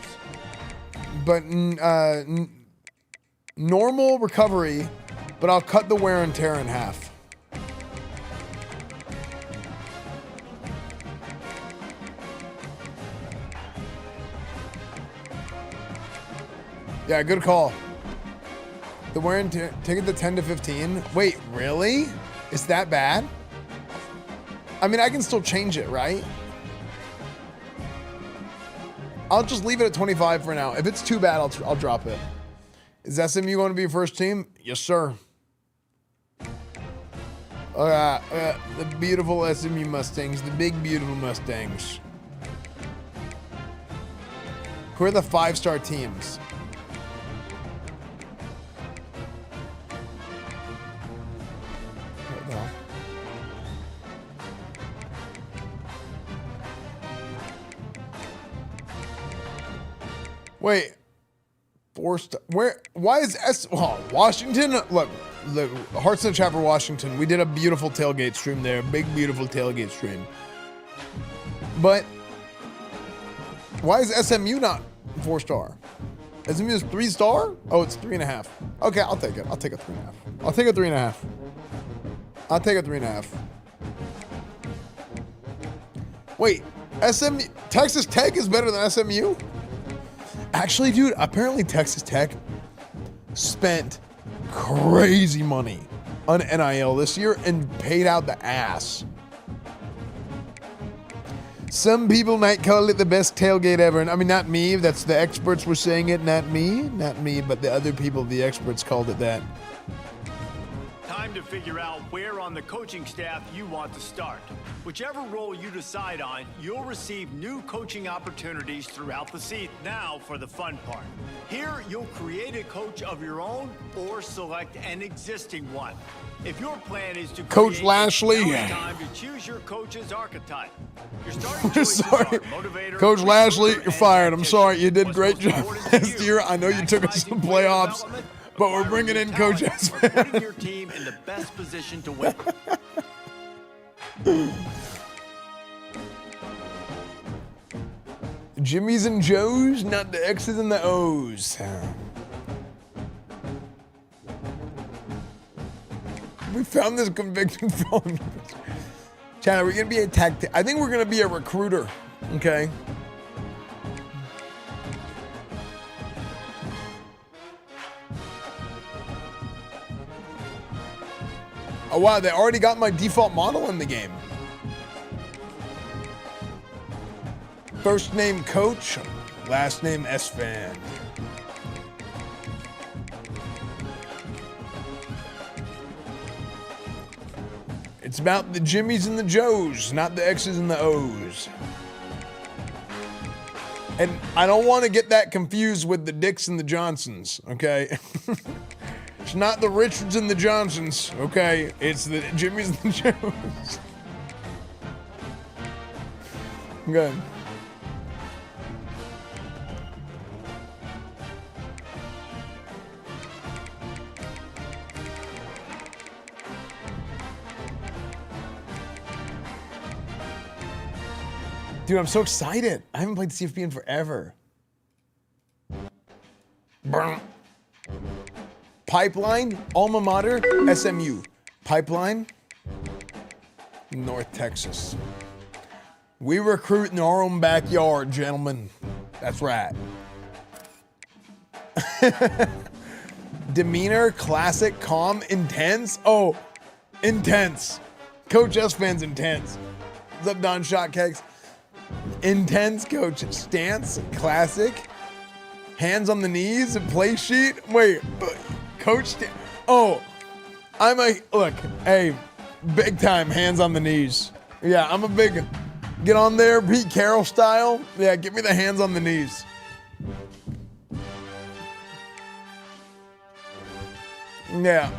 normal recovery, but I'll cut the wear and tear in half. Yeah, good call. The wear and tear, take it to 10 to 15. Wait, really? Is that bad? I mean, I can still change it, right? I'll just leave it at 25 for now. If it's too bad, I'll drop it. Is SMU going to be your first team? Yes, sir. The beautiful SMU Mustangs, the big, beautiful Mustangs. Who are the 5-star teams? What the hell? Wait. Where? Why is Washington? Look, Hearts in the Chat for Washington. We did a beautiful tailgate stream there. Big, beautiful tailgate stream. But why is SMU not 4-star? SMU is 3-star? Oh, it's 3.5. Okay, I'll take it. I'll take a 3.5. I'll take a 3.5. I'll take a 3.5. Wait, Texas Tech is better than SMU? Actually, dude, apparently Texas Tech spent crazy money on NIL this year and paid out the ass. Some people might call it the best tailgate ever. And I mean, not me. That's the experts were saying it, not me, but the other people, the experts called it that. Time to figure out where on the coaching staff you want to start. Whichever role you decide on, you'll receive new coaching opportunities throughout the season. Now for the fun part. Here, you'll create a coach of your own or select an existing one. If your plan is to Coach Lashley. now it's time to choose your coach's archetype. Your starting choices Sorry. are motivator, Coach Lashley, recruiter, you're and fired. I'm tactician. sorry. You did What's great most job important to last year. I know you took us to maximizing player playoffs, development, but we're acquiring bringing in new Coach talent, or Esfand. putting your team in the best position to win. Jimmy's and Joe's, not the X's and the O's. We found this convicting felon. Chad, are we gonna be a tactic? I think we're gonna be a recruiter. Okay. Oh wow, they already got my default model in the game. First name Coach, last name Esfand. It's about the Jimmys and the Joes, not the X's and the O's. And I don't want to get that confused with the Dicks and the Johnsons, okay? It's not the Richards and the Johnsons, okay? It's the Jimmys and the Joes. Okay. Dude, I'm so excited. I haven't played CFP in forever. Brr. Pipeline, alma mater, SMU. Pipeline, North Texas. We recruit in our own backyard, gentlemen. That's right. Demeanor, classic, calm, intense. Oh, intense. Coach Esfand's intense. What's up, Don Shotcakes? Intense, coach. Stance, classic. Hands on the knees, play sheet. Wait, coach. Oh, look, hey, big time hands on the knees. Yeah, I'm a big, get on there, Pete Carroll style. Yeah, give me the hands on the knees. Yeah.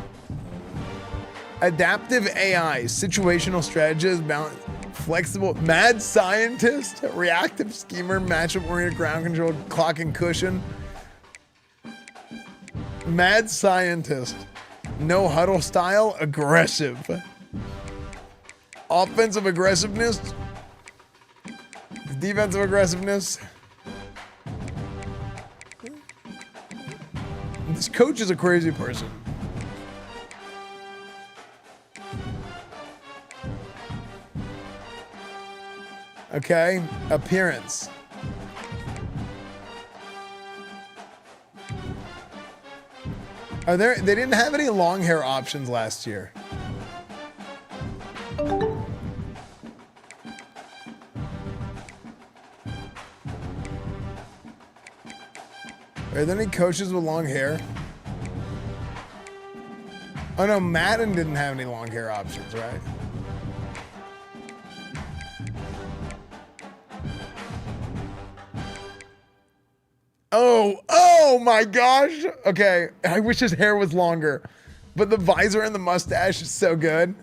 Adaptive AI, situational strategist, balance. Flexible, mad scientist, reactive schemer, matchup-oriented ground control, clock and cushion. Mad scientist, no huddle style, aggressive. Offensive aggressiveness. Defensive aggressiveness. This coach is a crazy person. Okay, appearance. They didn't have any long hair options last year. Are there any coaches with long hair? Oh no, Madden didn't have any long hair options, right? Oh my gosh. Okay, I wish his hair was longer, but the visor and the mustache is so good.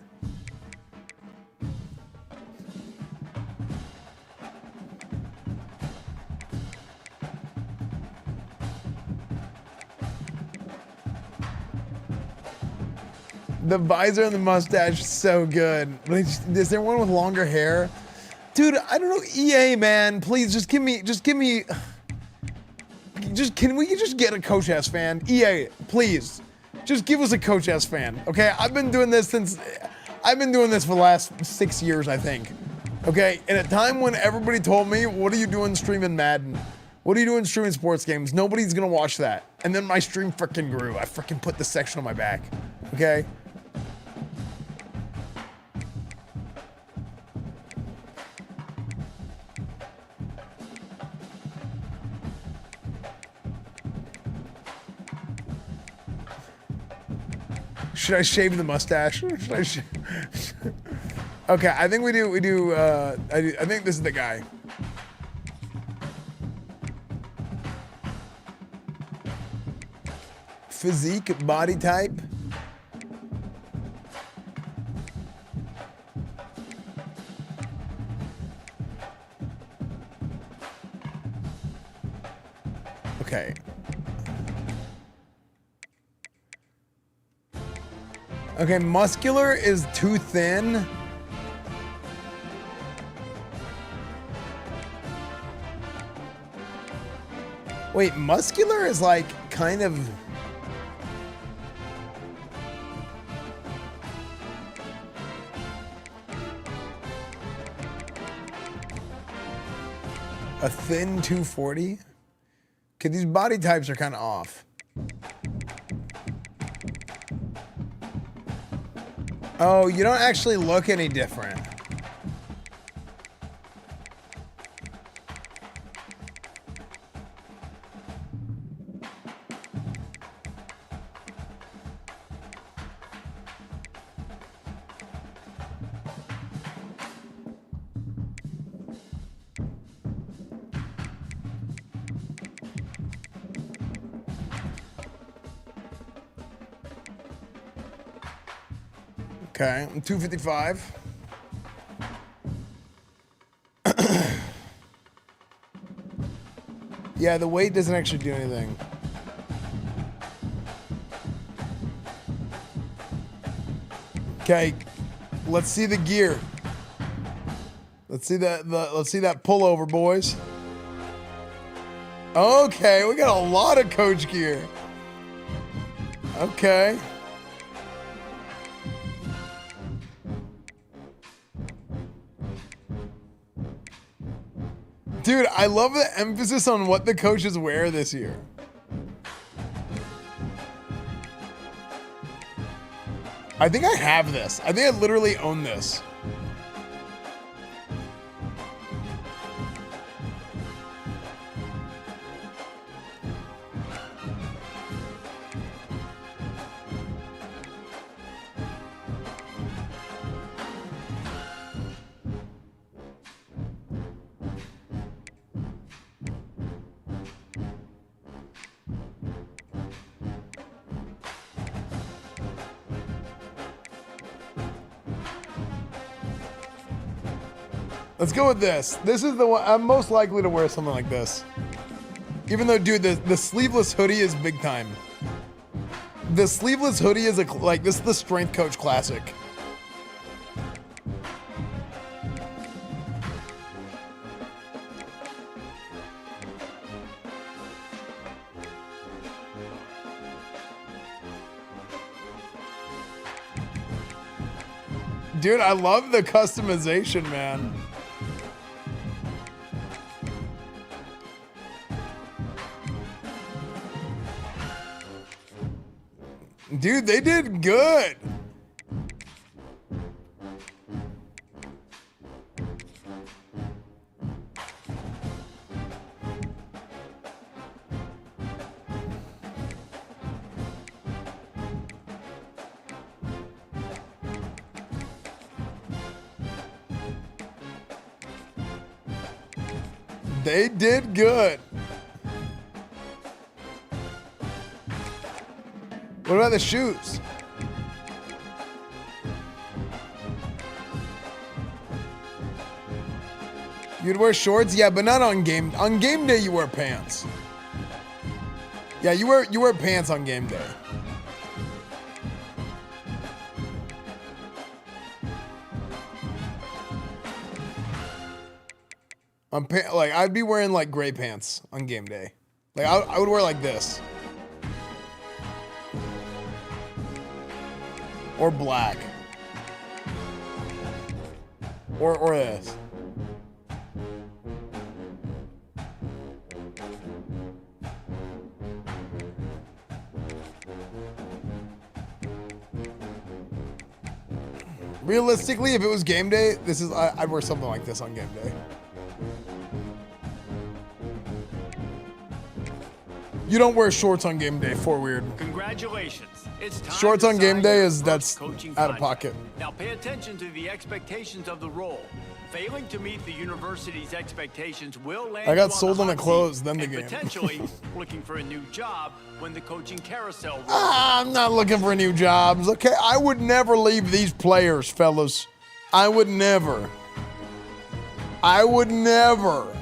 The visor and the mustache is so good. Is there one with longer hair? Dude, I don't know. EA, man, please can we just get a Coach Esfand? EA, please. Just give us a Coach Esfand, okay? I've been doing this for the last 6 years, I think. Okay, and at a time when everybody told me, what are you doing streaming Madden? What are you doing streaming sports games? Nobody's gonna watch that. And then my stream freaking grew. I freaking put this section on my back, okay? Should I shave the mustache? Should I Okay, I think I think this is the guy. Physique, body type. Okay. Okay, muscular is too thin. Wait, muscular is like kind of... a thin 240? Okay, these body types are kind of off. Oh, you don't actually look any different. Okay, I'm 255. Yeah, the weight doesn't actually do anything. Okay, let's see the gear. Let's see that. Let's see that pullover, boys. Okay, we got a lot of coach gear. Okay. Dude, I love the emphasis on what the coaches wear this year. I think I have this. I think I literally own this. Let's go with this. This is the one I'm most likely to wear something like this. Even though, dude, the sleeveless hoodie is big time. The sleeveless hoodie is this is the Strength Coach Classic. Dude, I love the customization, man. Dude, they did good. They did good. What about the shoes? You'd wear shorts? Yeah, but not on game. On game day, you wear pants. Yeah, you wear pants on game day. Like I'd be wearing like gray pants on game day. Like I would wear like this. Or black. Or this. Realistically, if it was game day, I'd wear something like this on game day. You don't wear shorts on game day, for weird. Congratulations. It's time Shorts to on game sign day your is first that's coaching out of contract. pocket. Now pay attention to the expectations of the role. Failing to meet the university's expectations will land I got you sold on the the hot clothes, seat then the and game. potentially looking for a new job when the coaching carousel rolls. I'm not looking for new jobs, okay? I would never leave these players, fellas. I would never. I would never.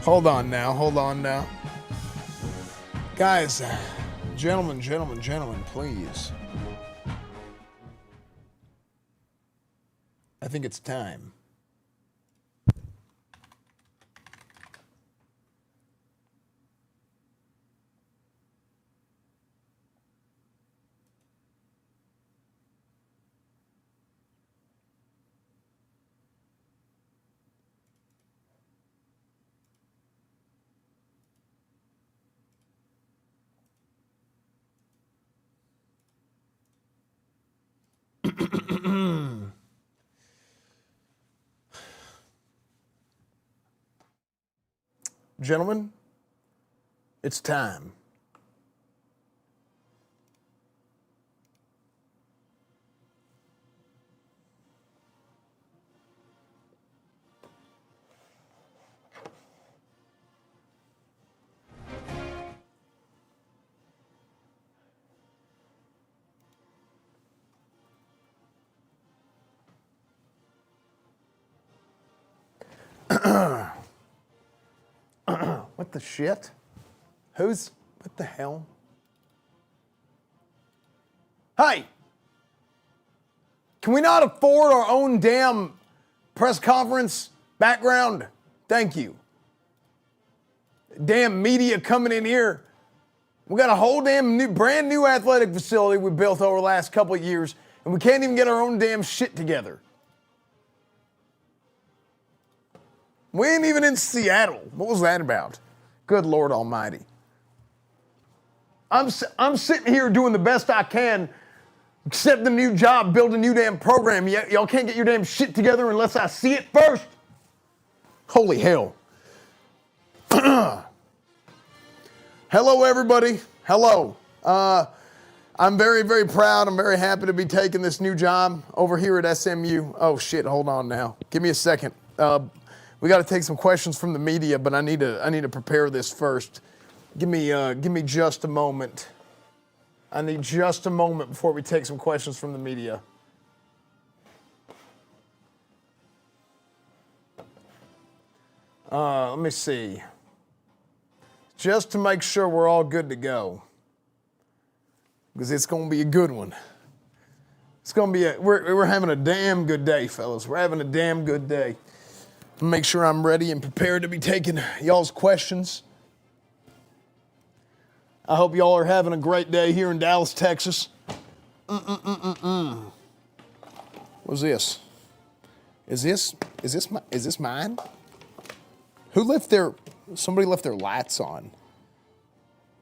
Hold on now. Guys, gentlemen, please. I think it's time. Gentlemen, it's time. What the shit? What the hell? Hey! Can we not afford our own damn press conference background? Thank you. Damn media coming in here. We got a whole damn brand new athletic facility we built over the last couple of years, and we can't even get our own damn shit together. We ain't even in Seattle. What was that about? Good Lord Almighty. I'm sitting here doing the best I can, accept the new job, build a new damn program. Y'all can't get your damn shit together unless I see it first. Holy hell. Hello, everybody. Hello. I'm very, very proud. I'm very happy to be taking this new job over here at SMU. Oh, shit. Hold on now. Give me a second. We got to take some questions from the media, but I need to prepare this first. Give me just a moment. I need just a moment before we take some questions from the media. Let me see. Just to make sure we're all good to go, because it's going to be a good one. It's going to be we're having a damn good day, fellas. We're having a damn good day. Make sure I'm ready and prepared to be taking y'all's questions. I hope y'all are having a great day here in Dallas, Texas. What's this? Is this mine? Somebody left their lights on.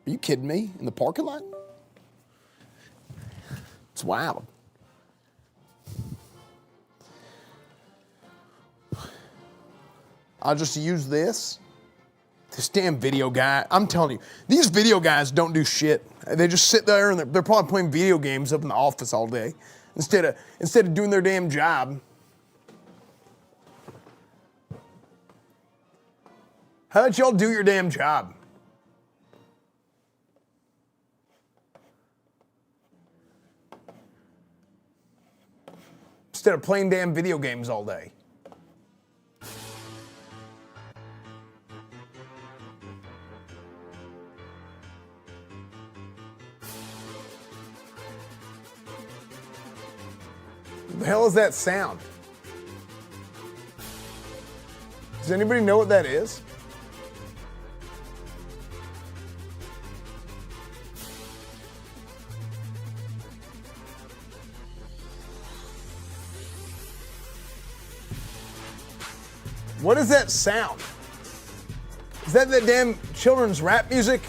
Are you kidding me? In the parking lot? It's wild. I'll just use this. This damn video guy, I'm telling you, these video guys don't do shit. They just sit there and they're probably playing video games up in the office all day instead of doing their damn job. How about y'all do your damn job? Instead of playing damn video games all day. What the hell is that sound? Does anybody know what that is? What is that sound? Is that damn children's rap music?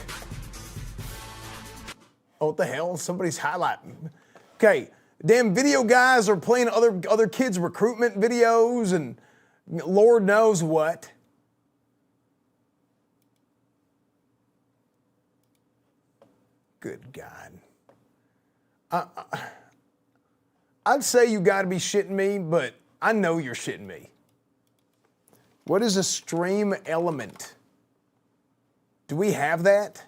Oh, what the hell? Somebody's highlighting. Okay, damn video guys are playing other kids' recruitment videos and Lord knows what. Good God. I'd say you gotta be shitting me, but I know you're shitting me. What is a stream element? Do we have that?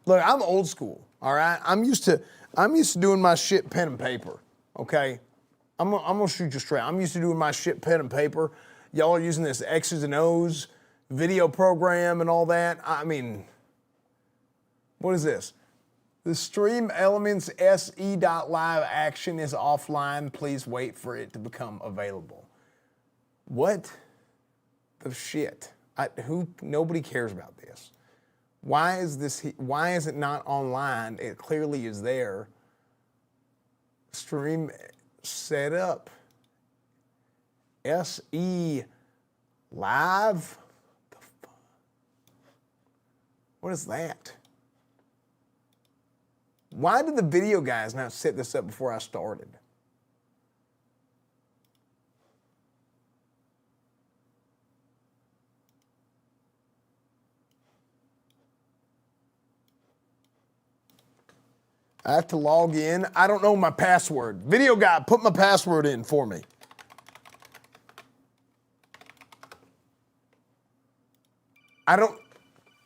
Look, I'm old school, all right? I'm used to doing my shit pen and paper, okay? I'm gonna shoot you straight. I'm used to doing my shit pen and paper. Y'all are using this X's and O's video program and all that. I mean, what is this? The stream elements se.live action is offline. Please wait for it to become available. What the shit? Nobody cares about this. Why is it not online? It clearly is there. Stream setup. SE live? What is that? Why did the video guys not set this up before I started? I have to log in. I don't know my password. Video guy, put my password in for me.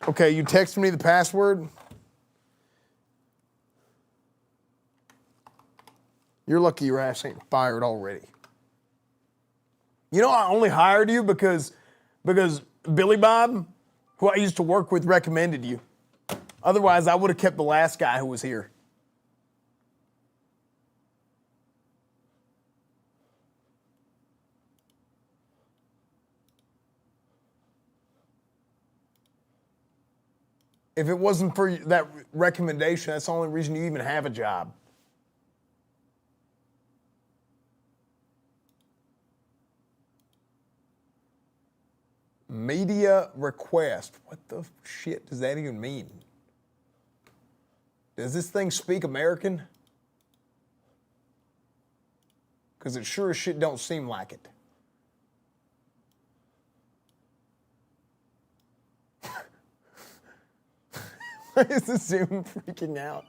Okay, you text me the password. You're lucky your ass ain't fired already. You know, I only hired you because Billy Bob, who I used to work with, recommended you. Otherwise, I would have kept the last guy who was here. If it wasn't for that recommendation, that's the only reason you even have a job. Media request. What the shit does that even mean? Does this thing speak American? Because it sure as shit don't seem like it. Why is the Zoom freaking out?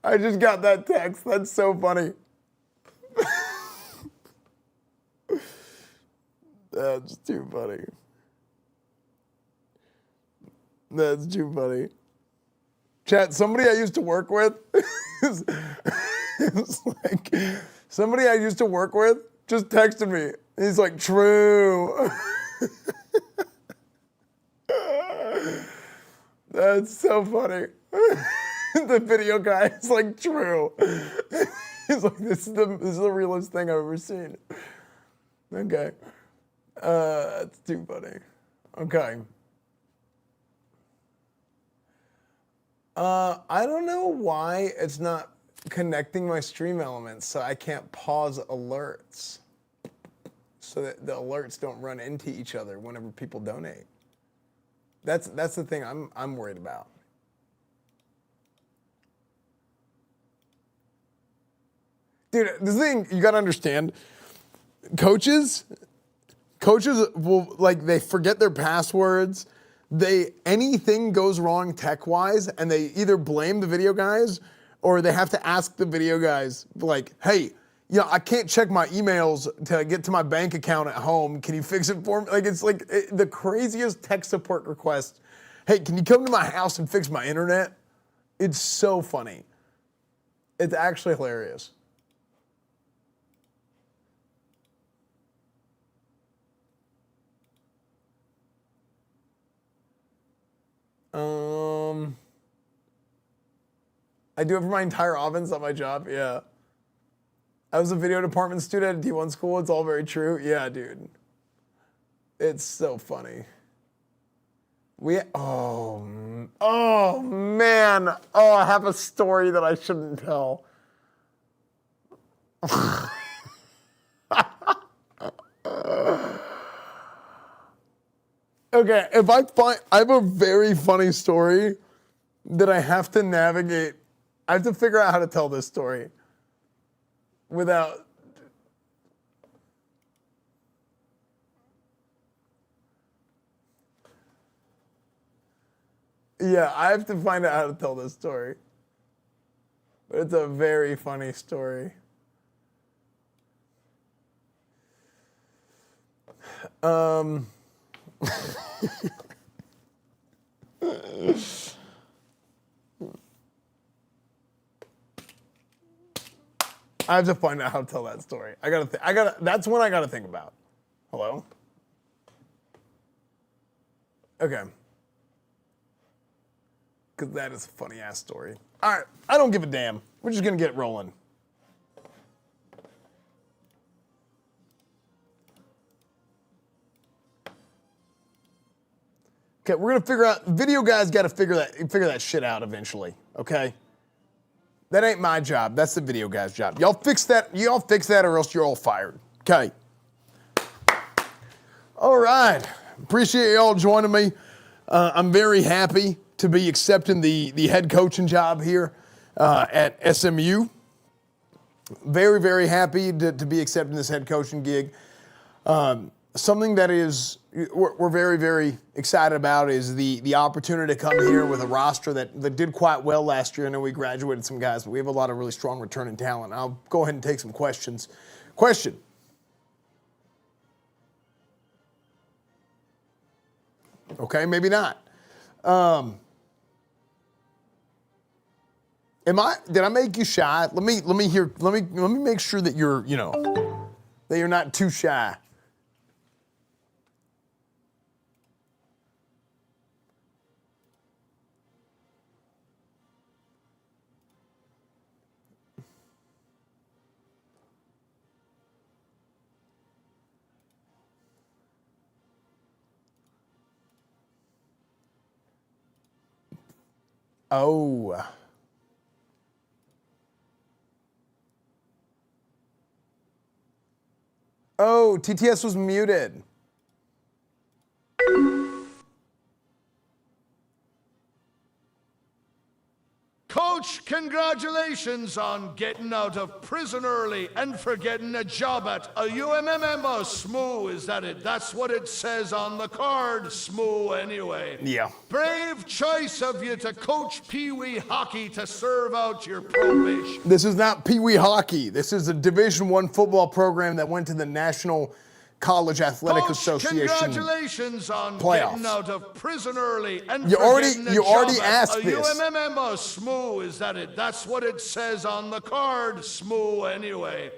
I just got that text. That's so funny. That's too funny. That's too funny. Chat, somebody I used to work with, it's like, somebody I used to work with just texted me. He's like, true. That's so funny. The video guy is like, true. He's like, this is the realest thing I've ever seen. Okay. That's too funny. Okay. I don't know why it's not connecting my stream elements so I can't pause alerts. So that the alerts don't run into each other whenever people donate. That's the thing I'm worried about. Dude, the thing you gotta understand, coaches will, like, they forget their passwords. Anything goes wrong tech-wise, and they either blame the video guys or they have to ask the video guys, like, hey, you know, I can't check my emails to get to my bank account at home. Can you fix it for me? Like, it's like the craziest tech support request. Hey, can you come to my house and fix my internet? It's so funny. It's actually hilarious. I do it for my entire offense on my job, yeah. I was a video department student at D1 school. It's all very true. Yeah, dude. It's so funny. Oh, man. Oh, I have a story that I shouldn't tell. Okay, I have a very funny story that I have to navigate. I have to figure out how to tell this story without. Yeah, I have to find out how to tell this story. But it's a very funny story. I have to find out how to tell that story. That's one I gotta think about. Hello? Okay. Because that is a funny ass story. All right, I don't give a damn. We're just gonna get it rolling. Okay, we're gonna figure out. Video guys got to figure that shit out eventually. Okay. That ain't my job. That's the video guy's job. Y'all fix that, or else you're all fired. Okay. All right. Appreciate y'all joining me. I'm very happy to be accepting the head coaching job here at SMU. Very, very happy to be accepting this head coaching gig. Something that we're very, very excited about is the opportunity to come here with a roster that did quite well last year. I know we graduated some guys, but we have a lot of really strong returning talent. I'll go ahead and take some questions. Question. Okay, maybe not. Did I make you shy? Let me make sure that you're not too shy. Oh. Oh, TTS was muted. Coach, congratulations on getting out of prison early and for getting a job at a UMMM. SMU, is that it? That's what it says on the card, SMU anyway. Yeah. Brave choice of you to coach Pee Wee hockey to serve out your probation. This is not Pee Wee hockey. This is a Division I football program that went to the National College Athletic Association congratulations on playoffs. Getting out of prison early and you for already getting a job asked at a this. UMMM. SMU, is that it? That's what it says on the card, SMU anyway.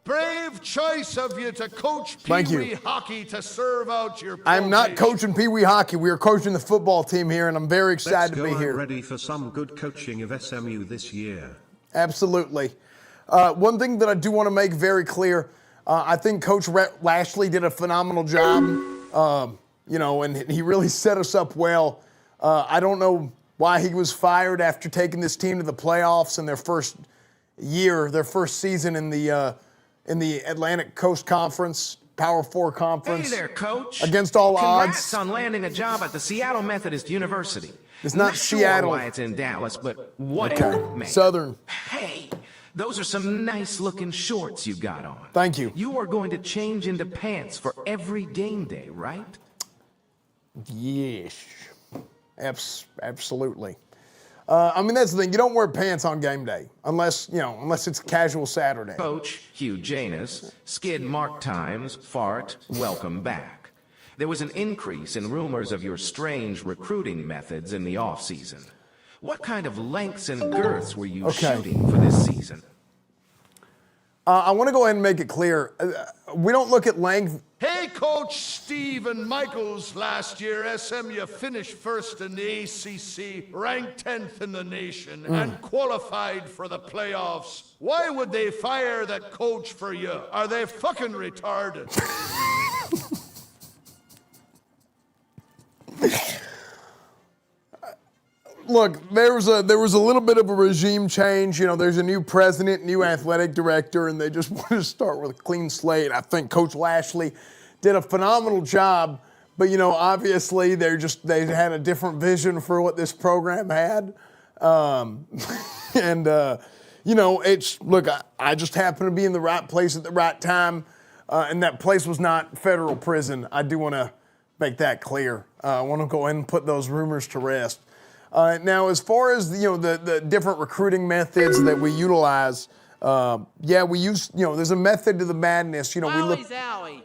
Brave choice of you to coach Thank you. Pee Wee hockey to serve out your I'm not probation. coaching Pee Wee hockey. We are coaching the football team here, and I'm very Let's excited go. to be I'm here. ready for some good coaching of SMU this year. Absolutely. One thing that I do want to make very clear, I think Coach Lashley did a phenomenal job, and he really set us up well. I don't know why he was fired after taking this team to the playoffs in their first season in the Atlantic Coast Conference, Power 4 Conference. Hey there, Coach. Against all Congrats odds. on landing a job at the Seattle Methodist University. It's not Seattle. Sure why it's in Dallas, but whatever, Okay. man. Southern. Hey, those are some nice-looking shorts you got on. Thank you. You are going to change into pants for every game day, right? Yes. Absolutely. That's the thing. You don't wear pants on game day unless it's a casual Saturday. Coach Hugh Janus, skid mark times, fart, welcome back. There was an increase in rumors of your strange recruiting methods in the off-season. What kind of lengths and girths were you shooting for this season? I want to go ahead and make it clear. We don't look at length. Hey, Coach Stephen Michaels. Last year, SMU finished first in the ACC, ranked 10th in the nation, and qualified for the playoffs. Why would they fire that coach for you? Are they fucking retarded? Look, there was a little bit of a regime change. There's a new president, new athletic director, and they just wanted to start with a clean slate. I think Coach Lashley did a phenomenal job, but obviously they had a different vision for what this program had, I just happened to be in the right place at the right time, and that place was not federal prison. I do want to make that clear. I want to go ahead and put those rumors to rest. Now, as far as the different recruiting methods that we utilize, we use there's a method to the madness. Zowie.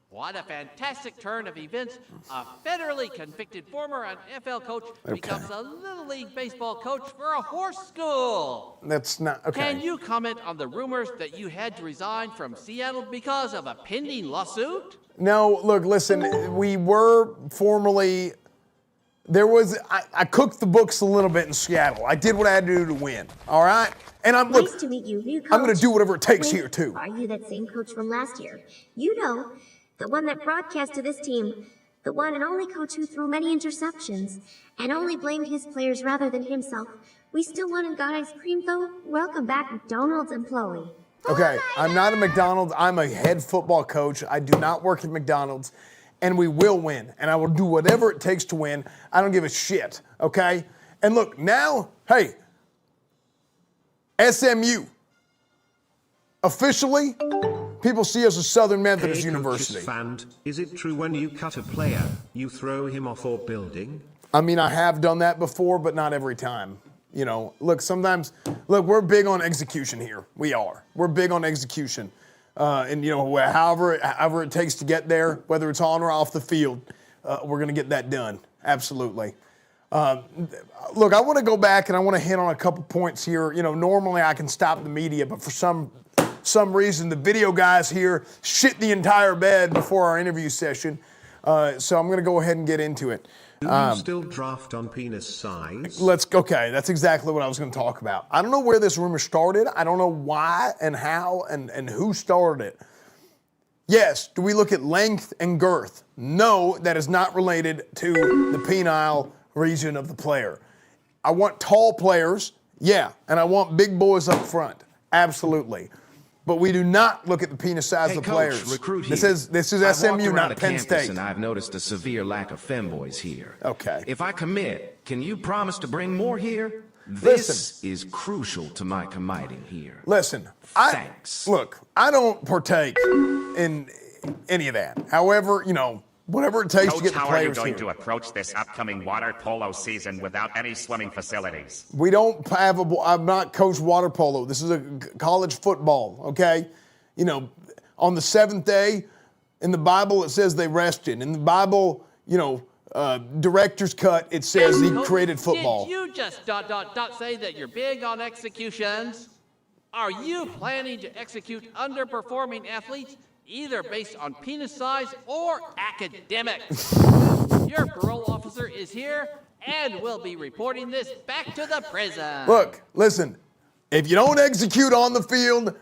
What a fantastic turn of events. A federally convicted former NFL coach becomes a Little League baseball coach for a horse school. That's not okay. Can you comment on the rumors that you had to resign from Seattle because of a pending lawsuit? No, look, listen, we were formerly. I cooked the books a little bit in Seattle. I did what I had to do to win. All right? And Nice to meet you, new coach. I'm going to do whatever it takes Wait, here, too. Are you that same coach from last year? The one that broadcast to this team, the one and only coach who threw many interceptions and only blamed his players rather than himself. We still won and got ice cream, though? Welcome back, McDonald's employee. Okay, I'm not a McDonald's. I'm a head football coach. I do not work at McDonald's, and we will win, and I will do whatever it takes to win. I don't give a shit, okay? And look, now, hey, SMU, officially, people see us as Southern Methodist University. Esfand, is it true when you cut a player, you throw him off our building? I have done that before, but not every time. Look, we're big on execution here. We are. We're big on execution. However it takes to get there, whether it's on or off the field, we're going to get that done. Absolutely. Look, I want to go back and I want to hit on a couple points here. Normally I can stop the media, but for some reason the video guys here shit the entire bed before our interview session. So I'm going to go ahead and get into it. Do you still draft on penis size? Okay, that's exactly what I was going to talk about. I don't know where this rumor started. I don't know why and how and who started it. Yes, do we look at length and girth? No, that is not related to the penile region of the player. I want tall players, yeah, and I want big boys up front, absolutely. But we do not look at the penis size of the players. Recruit this here. is I've SMU, walked around not the Penn campus State. And I've noticed a severe lack of femboys here. Okay. If I commit, can you promise to bring more here? This is crucial to my committing here. Listen, Thanks. I don't partake in any of that. However, whatever it takes to get the players here. How are you going to approach this upcoming water polo season without any swimming facilities? We don't have I've not coached water polo. This is a college football, okay? On the seventh day, in the Bible, it says they rested. In the Bible, director's cut, it says he created football. Did you just ... say that you're big on executions? Are you planning to execute underperforming athletes, either based on penis size or academics? Your parole officer is here and will be reporting this back to the prison. Look, listen, if you don't execute on the field,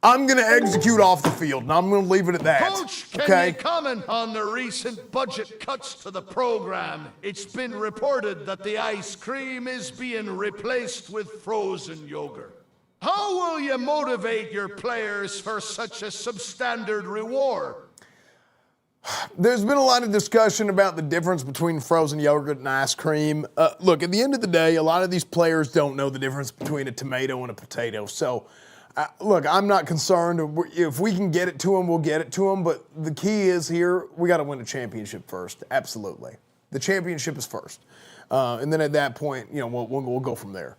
I'm going to execute off the field, and I'm going to leave it at that. Coach, can you comment on the recent budget cuts to the program? It's been reported that the ice cream is being replaced with frozen yogurt. How will you motivate your players for such a substandard reward? There's been a lot of discussion about the difference between frozen yogurt and ice cream. Look, at the end of the day, a lot of these players don't know the difference between a tomato and a potato. So, look, I'm not concerned. If we can get it to them, we'll get it to them. But the key is here, we got to win a championship first. Absolutely. The championship is first. And then at that point, we'll go from there.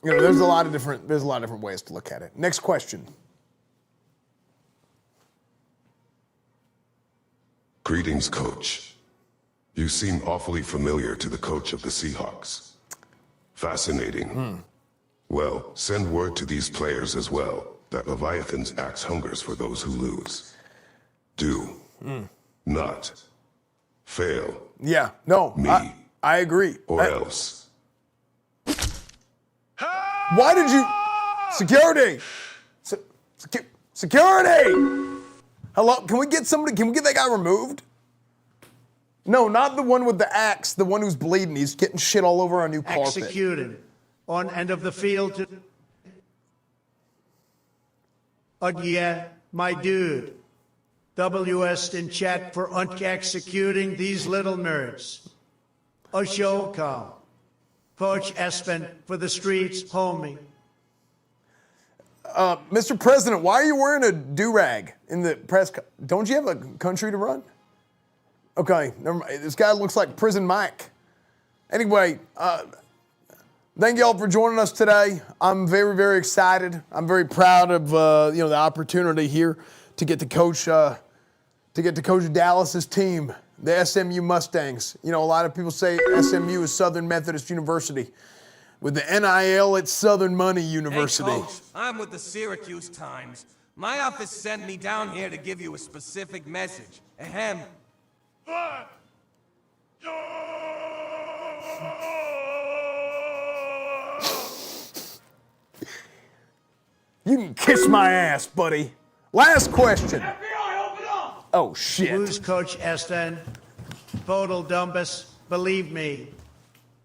There's a lot of different ways to look at it. Next question. Greetings, Coach. You seem awfully familiar to the coach of the Seahawks. Fascinating. Well, send word to these players as well that Leviathan's axe hungers for those who lose. Do not fail. Yeah, no, me. I agree. Or else. Why did you... Security! Security! Hello, can we get that guy removed? No, not the one with the axe, the one who's bleeding. He's getting shit all over our new carpet. Executed on end of the field. Yeah, my dude. WS in chat for executing these little nerds. A show call. Coach Esfand for the streets, homie. Mr. President, why are you wearing a do-rag in the press? Don't you have a country to run? Okay, never mind. This guy looks like Prison Mike. Anyway, thank you all for joining us today. I'm very, very excited. I'm very proud of the opportunity here to get to coach Dallas's team, the SMU Mustangs. A lot of people say SMU is Southern Methodist University. With the NIL, it's Southern Money University. Hey, Coach, I'm with the Syracuse Times. My office sent me down here to give you a specific message. Ahem. You can kiss my ass, buddy. Last question. FBI, open up! Oh, shit. Who's Coach Esfand? Total dumbus, believe me.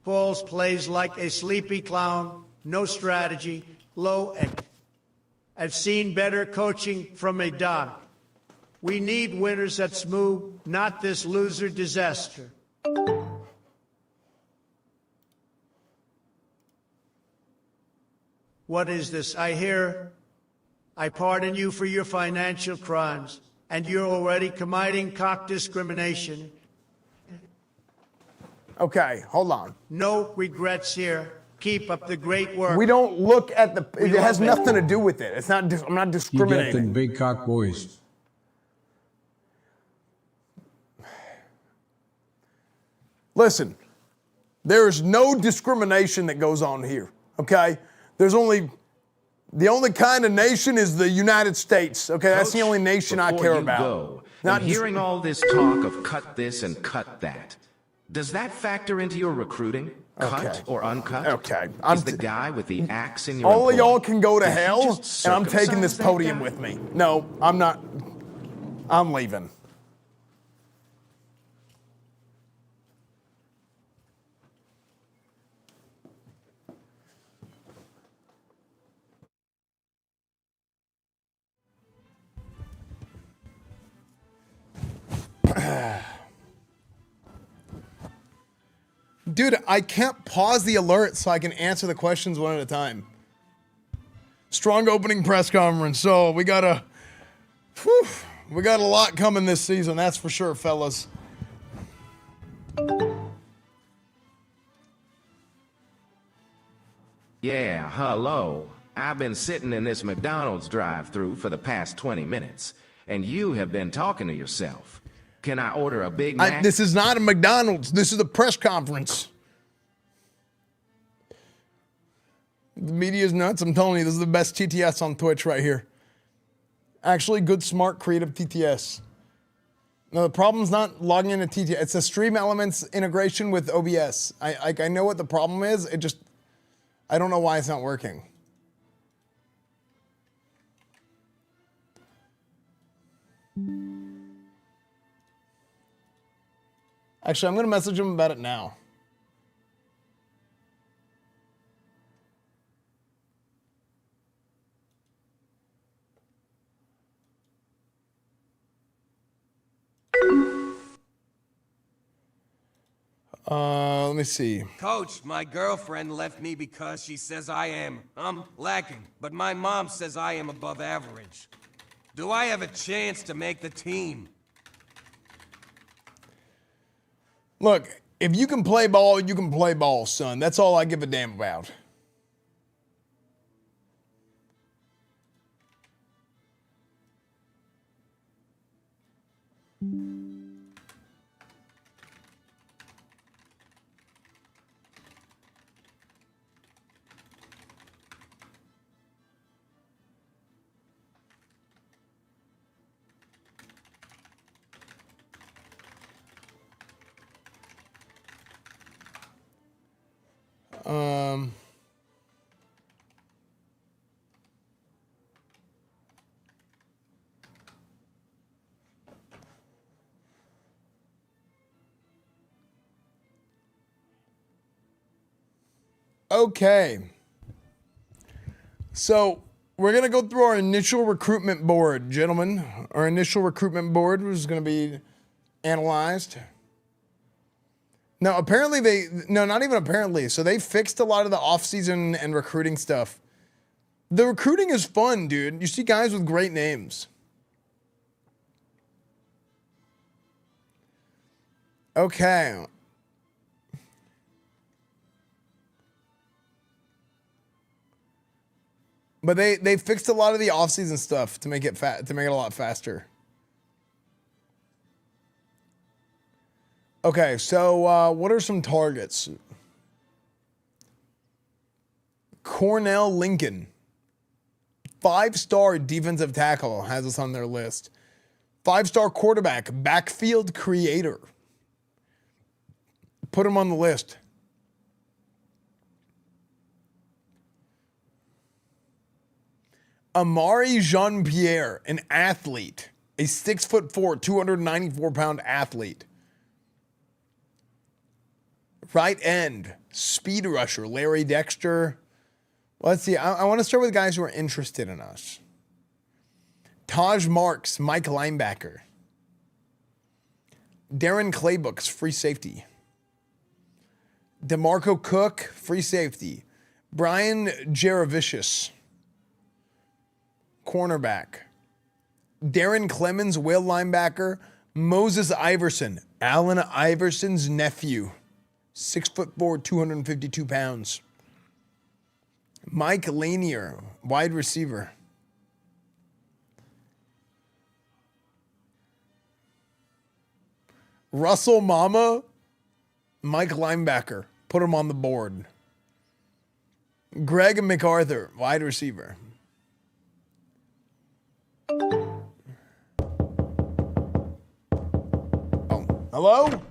Falls plays like a sleepy clown, no strategy, low end. I've seen better coaching from a doc. We need winners at SMU, not this loser disaster. What is this? I hear, I pardon you for your financial crimes, and you're already committing cock discrimination. Okay, hold on. No regrets here. Keep up the great work. We don't look at the... It has nothing to do with it. It's not. I'm not discriminating. You get them big cock boys. Listen, there is no discrimination that goes on here, okay? The only kind of nation is the United States, okay? That's the only nation I care about. Go, not hearing all this talk of cut this and cut that, does that factor into your recruiting? Cut or uncut? Okay. Is the guy with the axe in your All of employ? y'all can go to hell, just and I'm taking this circumcise that podium guy? with me. No, I'm not. I'm leaving. Dude, I can't pause the alert so I can answer the questions one at a time. Strong opening press conference. So we got a lot coming this season, that's for sure, fellas. Yeah, hello. I've been sitting in this McDonald's drive-thru for the past 20 minutes, and you have been talking to yourself. Can I order a Big Mac? This is not a McDonald's. This is a press conference. The media is nuts. I'm telling you, this is the best TTS on Twitch right here. Actually, good, smart, creative TTS. No, the problem's not logging into TTS. It's a Stream Elements integration with OBS. I know what the problem is. I don't know why it's not working. Actually, I'm going to message him about it now. Let me see. Coach, my girlfriend left me because she says I'm lacking, but my mom says I am above average. Do I have a chance to make the team? Look, if you can play ball, you can play ball, son. That's all I give a damn about. Okay. So we're going to go through our initial recruitment board, gentlemen. Our initial recruitment board was going to be analyzed. Now, apparently not even apparently. So they fixed a lot of the off-season and recruiting stuff. The recruiting is fun, dude. You see guys with great names. Okay. But they fixed a lot of the off-season stuff to make it a lot faster. Okay, so what are some targets? Cornell Lincoln, 5-star defensive tackle, has us on their list. 5-star quarterback, backfield creator. Put him on the list. Amari Jean-Pierre, an athlete, a 6'4", 294-pound athlete. Right end, speed rusher, Larry Dexter. Well, let's see. I want to start with guys who are interested in us. Taj Marks, Mike linebacker. Darren Claybooks, free safety. DeMarco Cook, free safety. Brian Jaravicius, cornerback. Darren Clemens, will linebacker. Moses Iverson, Allen Iverson's nephew. 6'4", 252 pounds. Mike Lanier, wide receiver. Russell Mama, Mike linebacker. Put him on the board. Greg MacArthur, wide receiver. Oh, hello?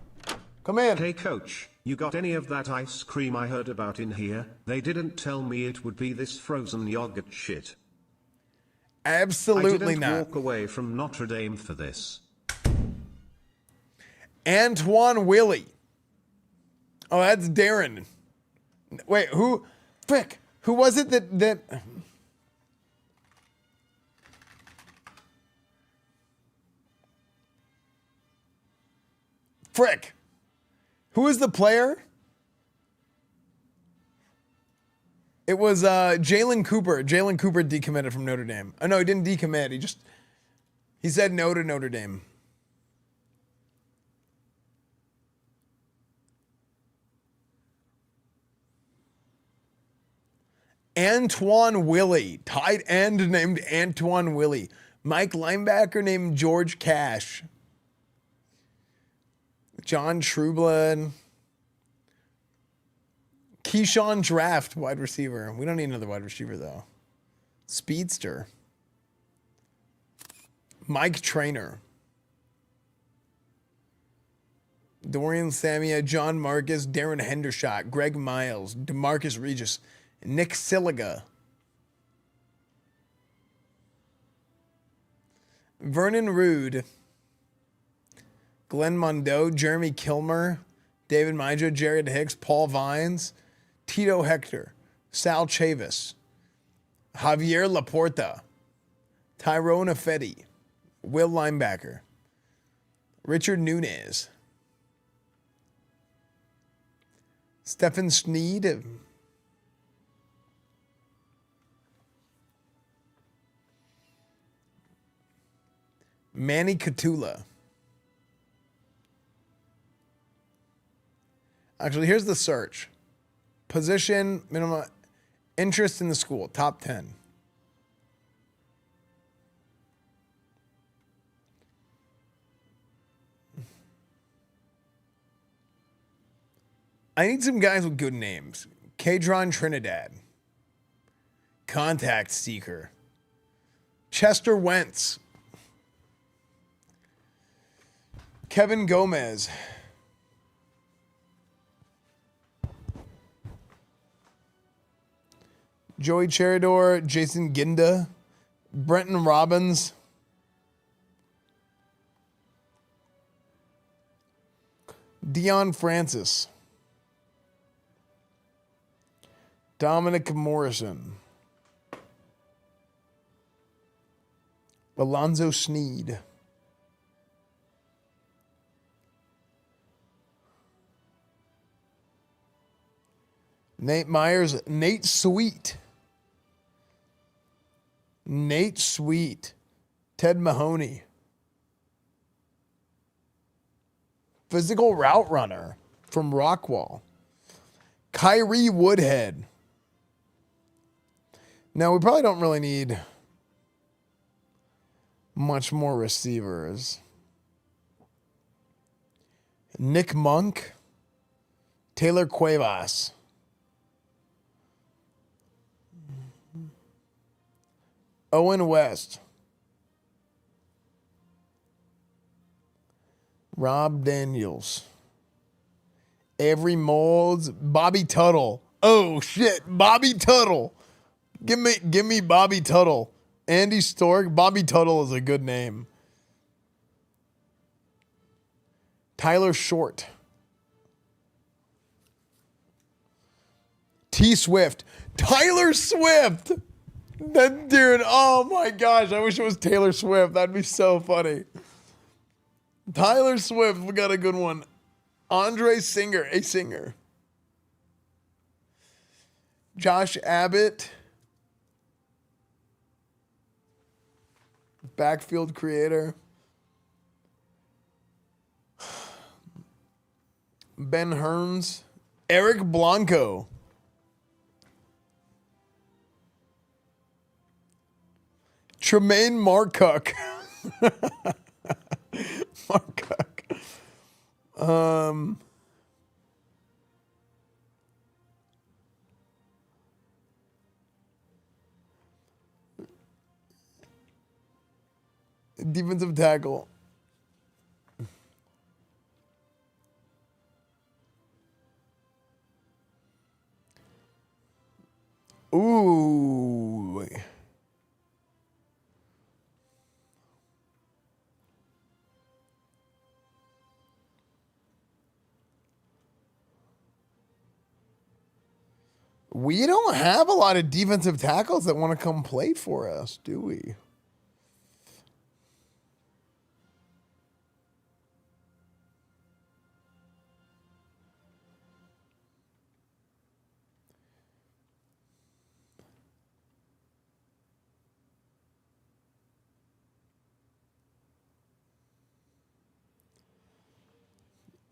Come in. Hey coach, you got any of that ice cream I heard about in here? They didn't tell me it would be this frozen yogurt shit. Absolutely I didn't not. walk away from Notre Dame for this. Antoine Willie. Oh, that's Darren. Wait, who? Frick. Who was it that... Frick. Who is the player? It was Jalen Cooper. Jalen Cooper decommitted from Notre Dame. Oh, no, he didn't decommit. He said no to Notre Dame. Antoine Willie. Tight end named Antoine Willie. Mike linebacker named George Cash. John Trueblood. Keyshawn Draft, wide receiver. We don't need another wide receiver, though. Speedster. Mike Trainer. Dorian Samia, John Marcus, Darren Hendershot, Greg Miles, DeMarcus Regis, Nick Siliga. Vernon Rude. Glenn Mondo, Jeremy Kilmer, David Maidra, Jared Hicks, Paul Vines, Tito Hector, Sal Chavis, Javier Laporta, Tyrone Affetti, Will Linebacker, Richard Nunez, Stephen Sneed, Manny Catula. Actually, here's the search. Position, minimum, interest in the school, top 10. I need some guys with good names. Kadron Trinidad. Contact Seeker. Chester Wentz. Kevin Gomez. Joey Cheridor, Jason Ginda, Brenton Robbins, Deion Francis, Dominic Morrison, Alonzo Sneed, Nate Myers, Nate Sweet, Ted Mahoney, physical route runner from Rockwall, Kyrie Woodhead. Now, we probably don't really need much more receivers. Nick Monk, Taylor Cuevas, Owen West, Rob Daniels, Avery Molds, Bobby Tuttle. Oh shit, Bobby Tuttle. Give me Bobby Tuttle. Andy Stork, Bobby Tuttle is a good name. Tyler Short. T Swift. Tyler Swift. That dude, oh my gosh, I wish it was Taylor Swift. That'd be so funny. Tyler Swift, we got a good one. Andre Singer, a singer. Josh Abbott. Backfield creator. Ben Hearns. Eric Blanco. Tremaine Marcock. Marcock. Defensive tackle. Ooh. We don't have a lot of defensive tackles that want to come play for us, do we?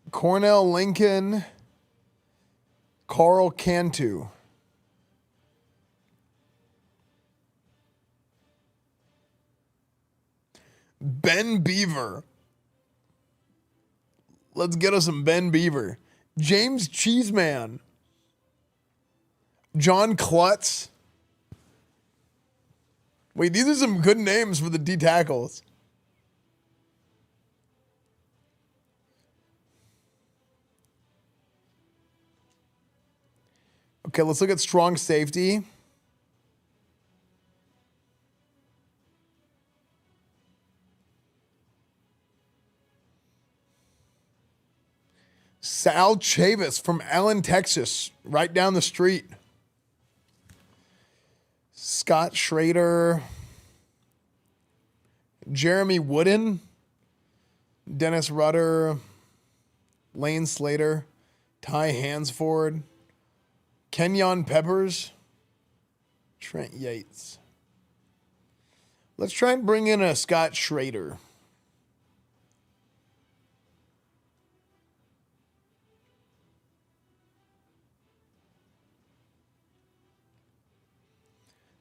Cornell Lincoln, Carl Cantu. Ben Beaver. Let's get us some Ben Beaver. James Cheeseman. John Klutz. Wait, these are some good names for the D tackles. Okay, let's look at strong safety. Sal Chavis from Allen, Texas, right down the street. Scott Schrader. Jeremy Wooden. Dennis Rudder. Lane Slater. Ty Hansford. Kenyon Peppers. Trent Yates. Let's try and bring in a Scott Schrader.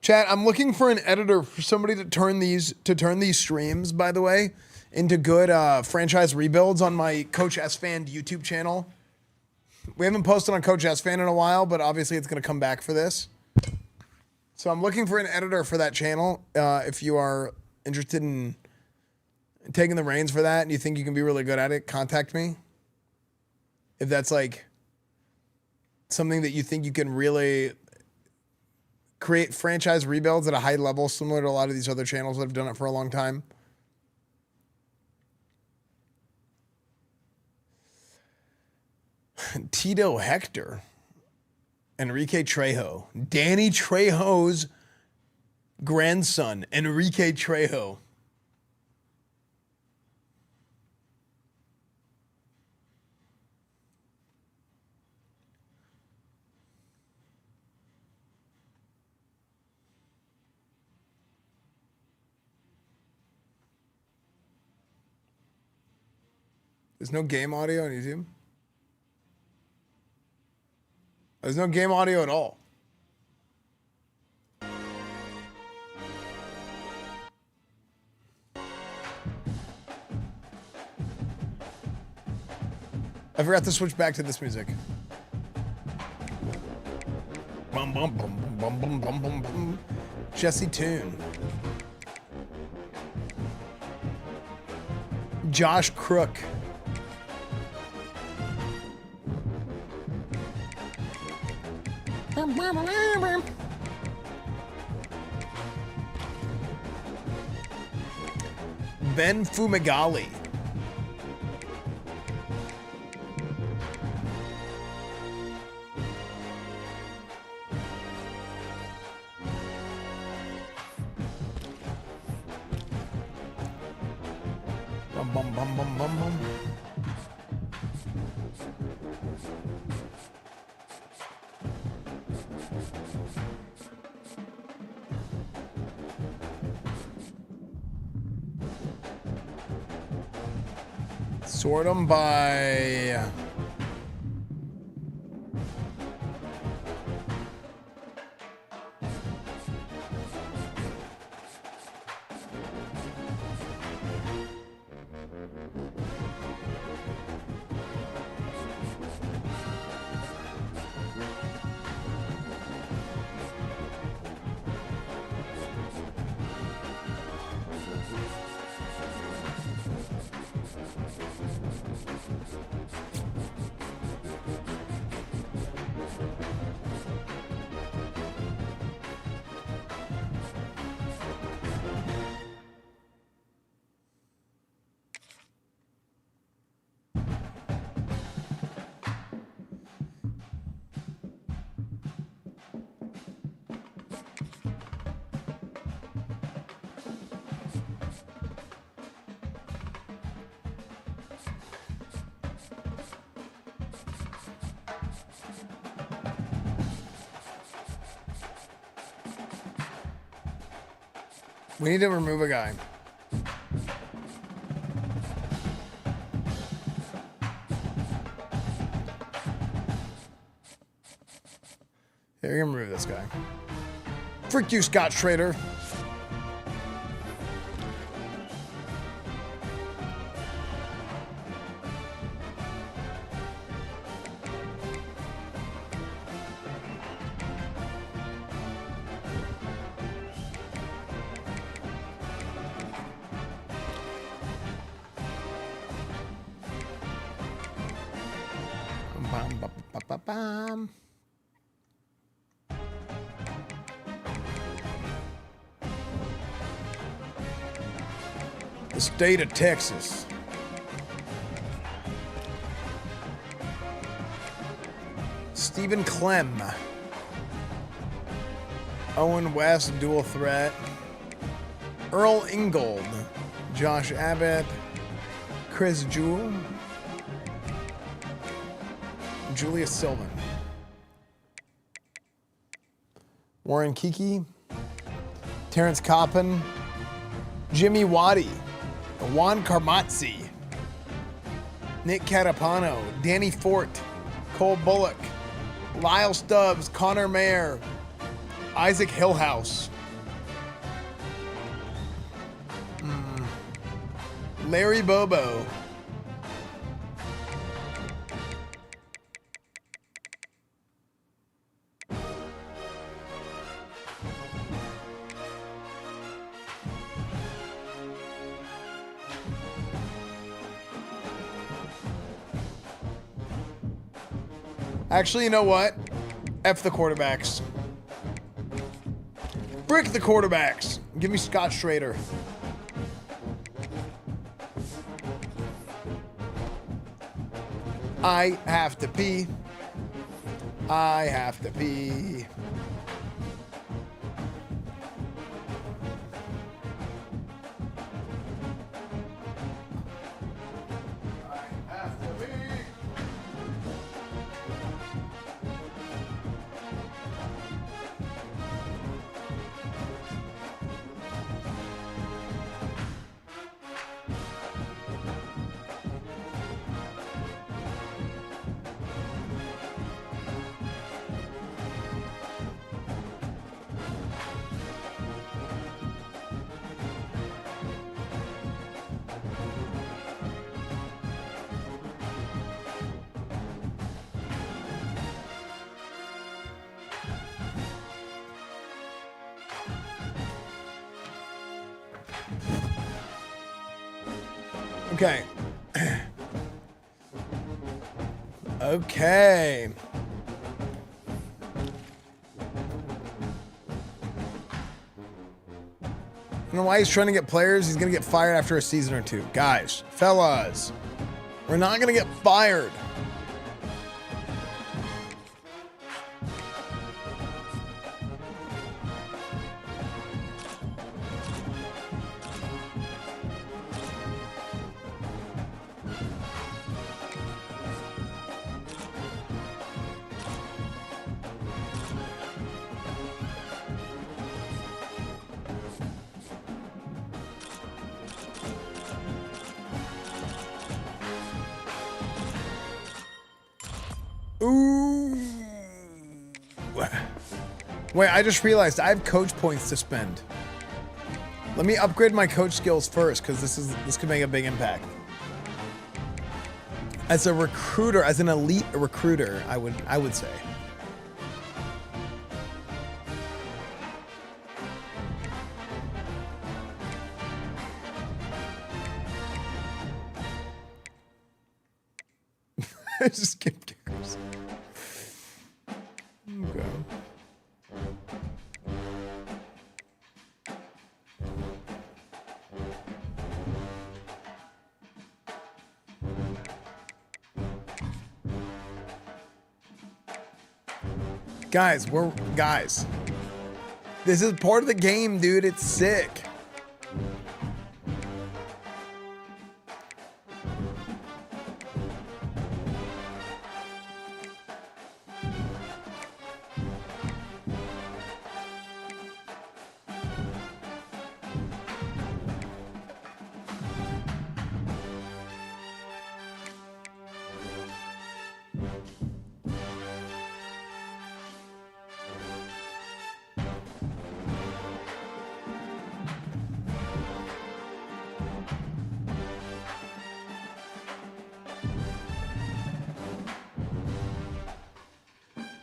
Chat, I'm looking for an editor, for somebody to turn these streams, by the way, into good franchise rebuilds on my Coach Esfand YouTube channel. We haven't posted on Coach Esfand in a while, but obviously it's going to come back for this. So I'm looking for an editor for that channel. If you are interested in taking the reins for that and you think you can be really good at it, contact me. If that's like something that you think you can really create franchise rebuilds at a high level, similar to a lot of these other channels that have done it for a long time. Tito Hector. Enrique Trejo. Danny Trejo's grandson, Enrique Trejo. There's no game audio on YouTube? There's no game audio at all. I forgot to switch back to this music. Bum, bum, bum, bum, bum, bum, bum, bum. Jesse Toon. Josh Crook. Ben Fumagalli. Bum, bum, bum, bum, bum, bum. Sort them by we need to remove a guy. Here, you're gonna remove this guy. Frick you, Scott Schrader. Bum, bum, bum, bum, bum. The state of Texas. Stephen Clem. Owen West, dual threat. Earl Ingold. Josh Abbott. Chris Jewell. Julius Sylvan. Warren Kiki. Terrence Coppin. Jimmy Waddy. Juan Carmazzi. Nick Catapano. Danny Fort. Cole Bullock. Lyle Stubbs. Connor Mayer. Isaac Hillhouse. Larry Bobo. Actually, you know what? F the quarterbacks. Brick the quarterbacks. Give me Scott Schrader. I have to pee. I have to pee. Okay. Okay. I don't know why he's trying to get players. He's going to get fired after a season or two. Guys, fellas, we're not going to get fired. Ooh. Wait, I just realized I have coach points to spend. Let me upgrade my coach skills first, because this could make a big impact. As a recruiter, as an elite recruiter, I would say. I just skipped kickers. Okay. Guys. This is part of the game, dude. It's sick.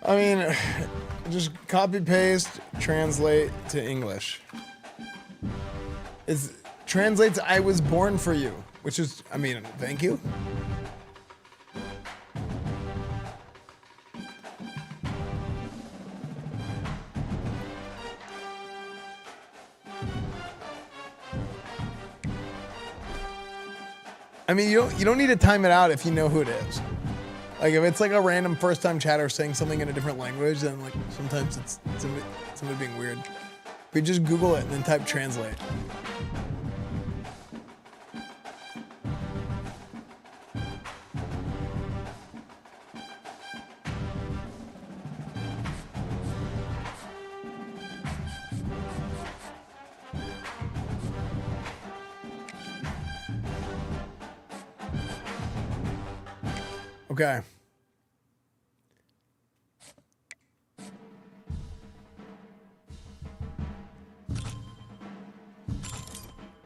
I mean, just copy paste, translate to English. It translates I was born for you, which is, I mean, thank you. I mean, you don't need to time it out if you know who it is. Like if it's like a random first time chatter saying something in a different language, then like sometimes it's somebody being weird. But you just Google it and then type translate. Okay.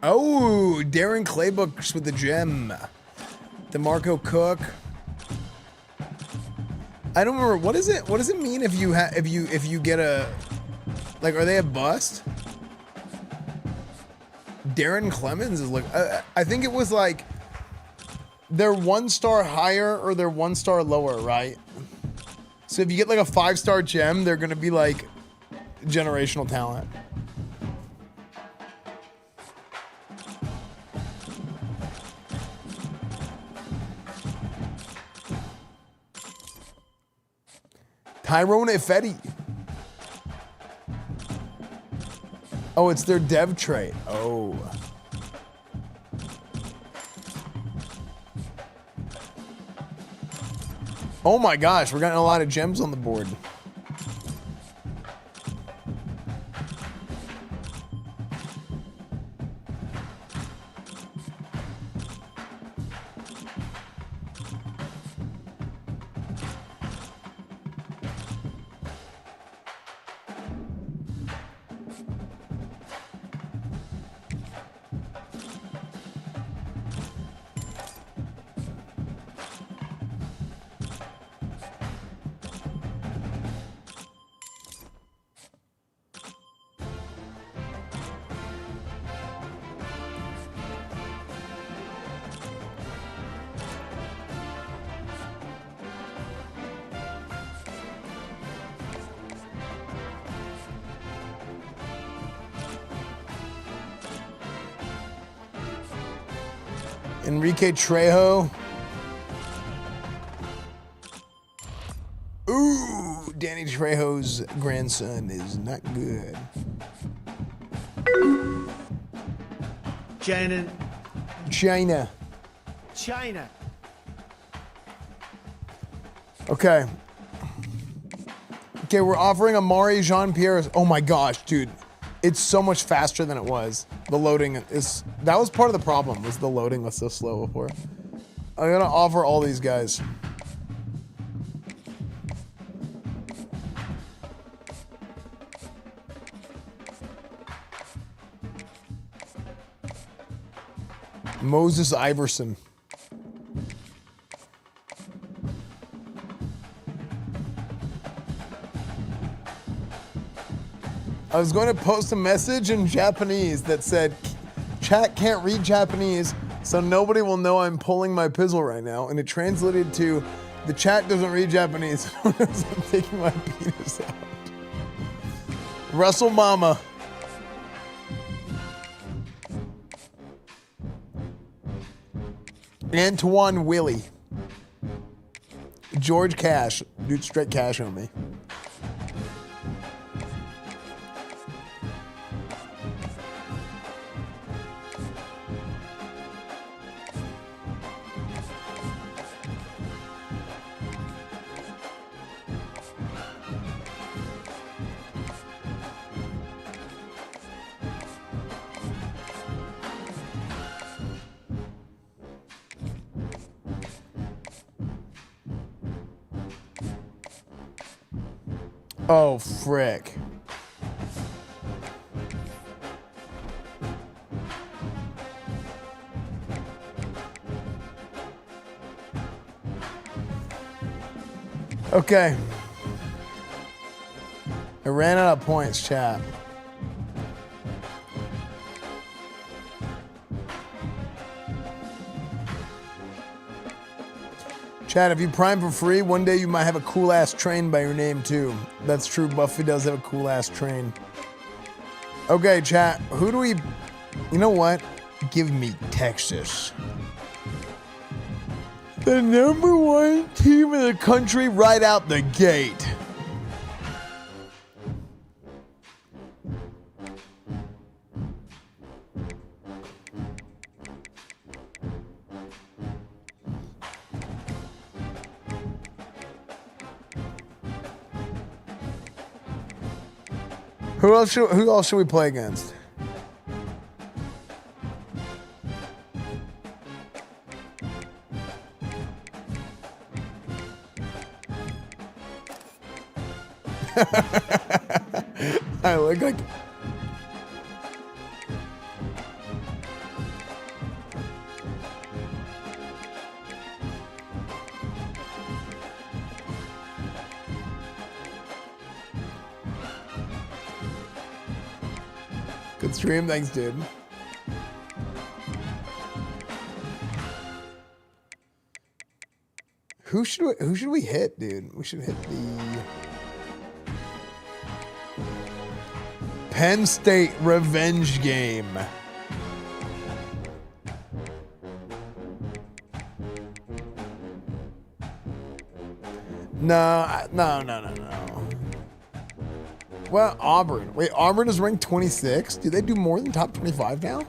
Oh, Darren Claybooks with the gem. DeMarco Cook. I don't remember. What is it? What does it mean if you get a, like, are they a bust? Darren Clemens is like, I think it was like they're 1 star higher or they're 1 star lower, right? So if you get like a 5-star gem, they're gonna be like generational talent. Tyrone Ifedi. Oh, it's their dev trait. Oh. Oh my gosh, we're getting a lot of gems on the board. Enrique Trejo. Ooh, Danny Trejo's grandson is not good. China. Okay. Okay, we're offering Amari Jean-Pierre. Oh my gosh, dude. It's so much faster than it was. The loading is, that was part of the problem, was the loading was so slow before. I'm gonna offer all these guys. Moses Iverson. I was going to post a message in Japanese that said, chat can't read Japanese, so nobody will know I'm pulling my pizzle right now. And it translated to, the chat doesn't read Japanese, so I'm taking my penis out. Russell Mama. Antoine Willie. George Cash. Dude, straight cash on me. Oh, frick. Okay. I ran out of points, chat. Chad, if you prime for free, one day you might have a cool-ass train by your name, too. That's true, Buffy does have a cool-ass train. Okay, chat, who do we... You know what? Give me Texas. The #1 team in the country right out the gate. Who else should we play against? I look like good stream, thanks, dude. Who should we hit, dude? We should hit the Penn State revenge game. No. Well, Auburn. Wait, Auburn is ranked 26? Do they do more than top 25 now?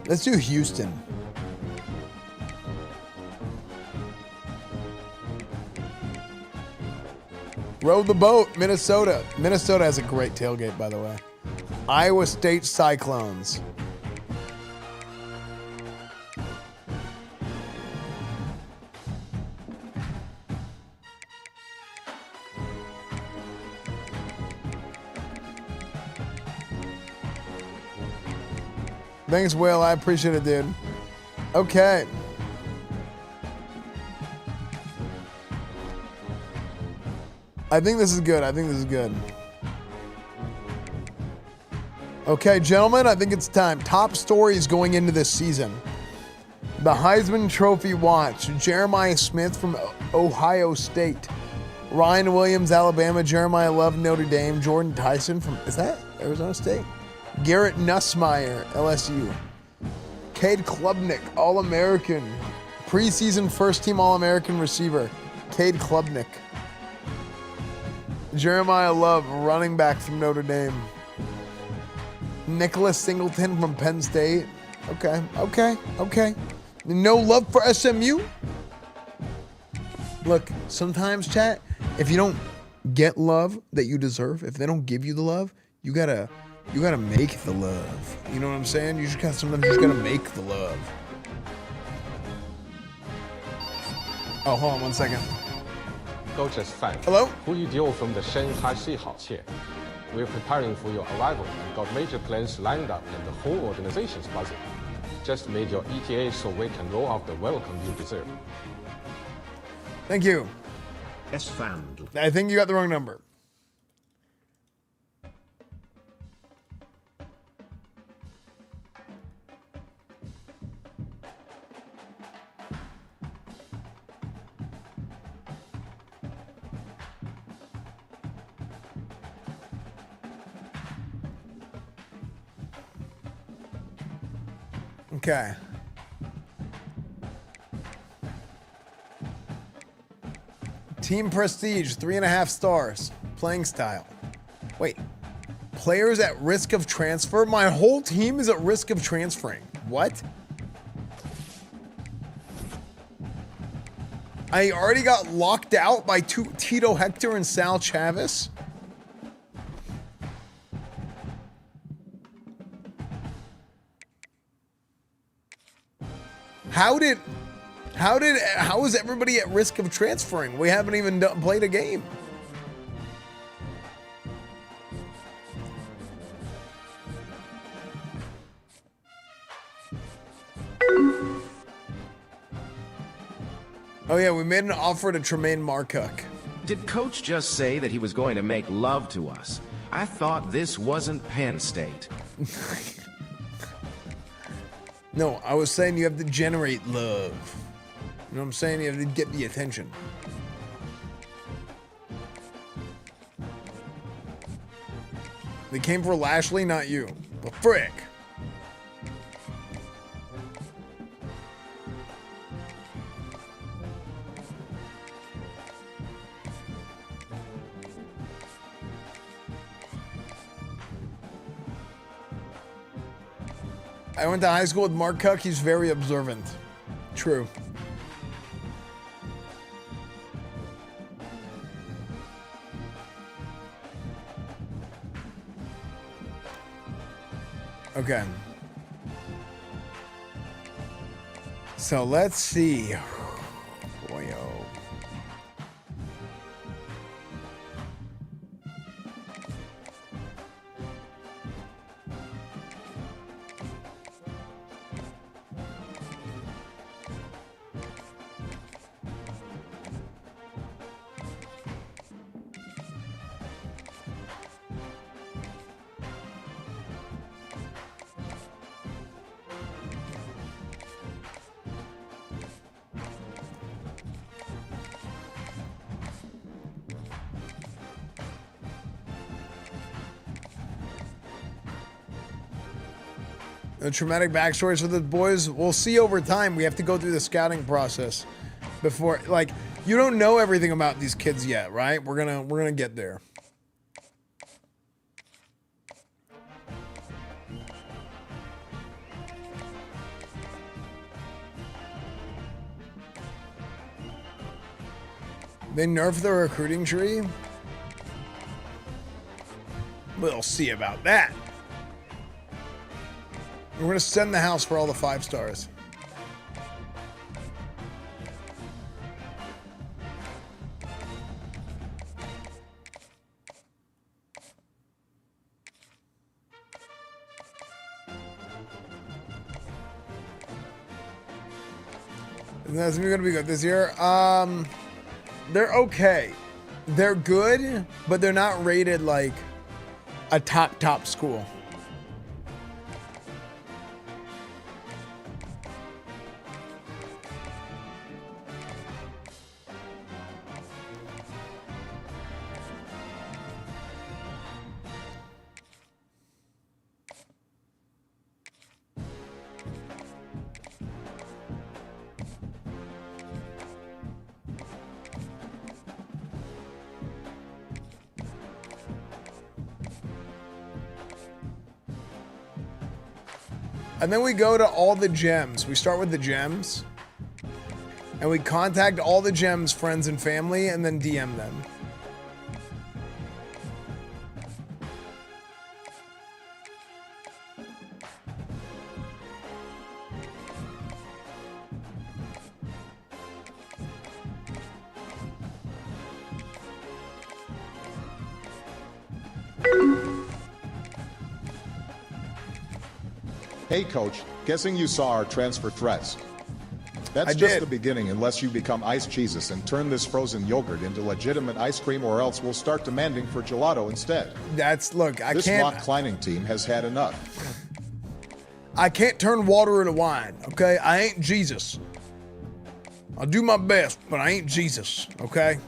Let's do Houston. Row the boat, Minnesota. Minnesota has a great tailgate, by the way. Iowa State Cyclones. Thanks, Will. I appreciate it, dude. Okay. I think this is good. Okay, gentlemen, I think it's time. Top stories going into this season. The Heisman Trophy watch. Jeremiah Smith from Ohio State. Ryan Williams, Alabama. Jeremiah Love, Notre Dame. Jordan Tyson from, is that Arizona State? Garrett Nussmeier, LSU. Cade Klubnik, All-American. Preseason first-team All-American receiver. Cade Klubnik. Jeremiah Love, running back from Notre Dame. Nicholas Singleton from Penn State. Okay. No love for SMU? Look, sometimes, chat, if you don't get love that you deserve, if they don't give you the love, you gotta make the love. You know what I'm saying? Sometimes you just gotta make the love. Oh, hold on 1 second. Coach Esfand. Hello? Who you deal from the Shanghai Seahawks here. We're preparing for your arrival and got major plans lined up and the whole organization's buzzing. Just made your ETA so we can roll out the welcome you deserve. Thank you. Esfand. I think you got the wrong number. Okay. Team prestige, 3.5 stars. Playing style. Wait. Players at risk of transfer? My whole team is at risk of transferring. What? I already got locked out by Tito Hector and Sal Chavis? How is everybody at risk of transferring? We haven't even played a game. Oh yeah, we made an offer to Tremaine Marcook. Did Coach just say that he was going to make love to us? I thought this wasn't Penn State. No, I was saying you have to generate love. You know what I'm saying? You have to get the attention. They came for Lashley, not you. The frick. I went to high school with Mark Cuck. He's very observant. True. Okay. So let's see. Boy, oh. The traumatic backstories for the boys, we'll see over time. We have to go through the scouting process before, like, you don't know everything about these kids yet, right? We're gonna get there. They nerfed the recruiting tree? We'll see about that. We're gonna send the house for all the 5 stars. That's gonna be good this year. They're okay. They're good, but they're not rated like a top school. And then we go to all the gems. We start with the gems. And we contact all the gems, friends and family, and then DM them. Hey coach, guessing you saw our transfer threats. That's I just did. the beginning unless you become Ice Jesus and turn this frozen yogurt into legitimate ice cream, or else we'll start demanding for gelato instead. Look, I this can't. mock climbing team has had enough. I can't turn water into wine, okay? I ain't Jesus. I'll do my best, but I ain't Jesus, okay?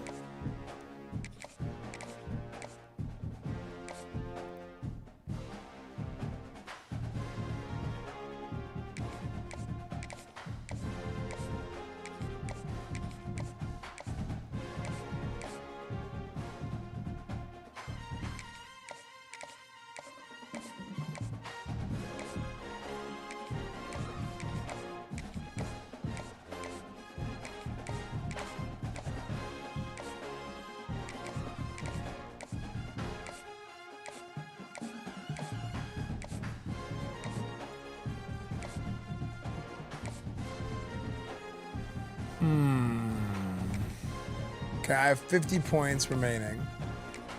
Okay, I have 50 points remaining.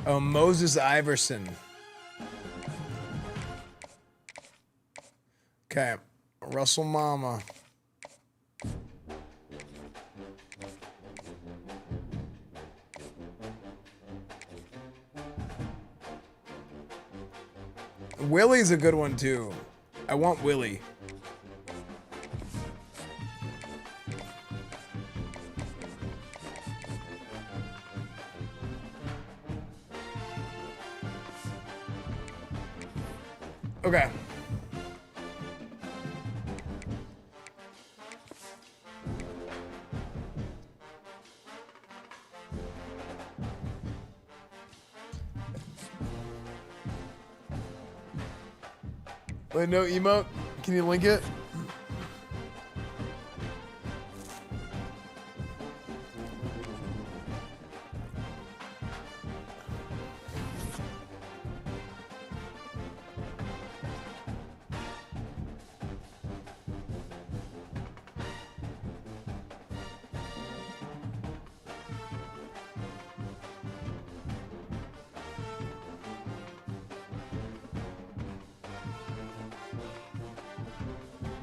Oh, Moses Iverson. Okay, Russell Mama. Willie's a good one too. I want Willie. Okay. Wait, no emote? Can you link it?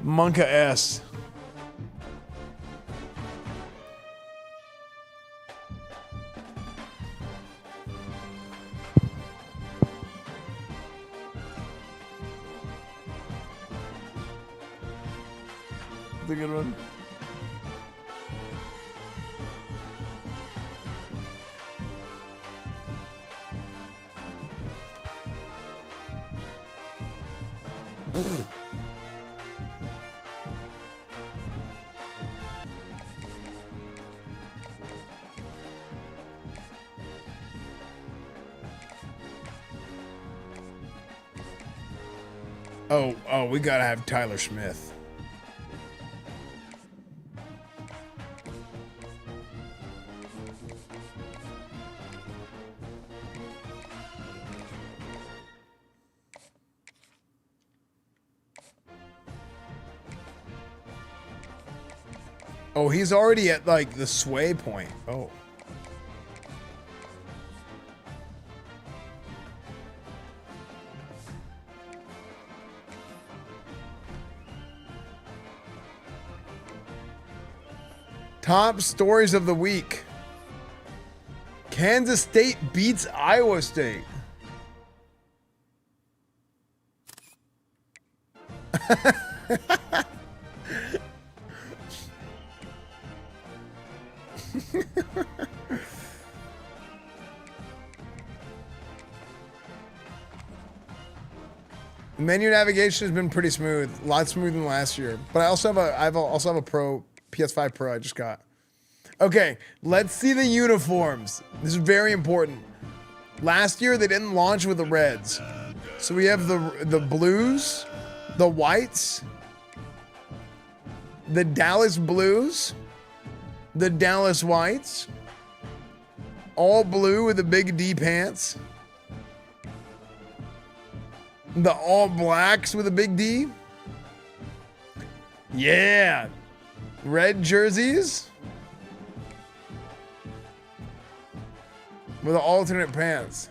Monka S. The good one. Oh, we gotta have Tyler Smith. Oh, he's already at like the sway point. Oh. Top stories of the week. Kansas State beats Iowa State. Menu navigation has been pretty smooth, a lot smoother than last year. But I also have a Pro PS5 Pro I just got. Okay, let's see the uniforms. This is very important. Last year they didn't launch with the reds, so we have the blues, the whites, the Dallas blues, the Dallas whites, all blue with the big D pants. The all blacks with a big D. Yeah. Red jerseys. With the alternate pants.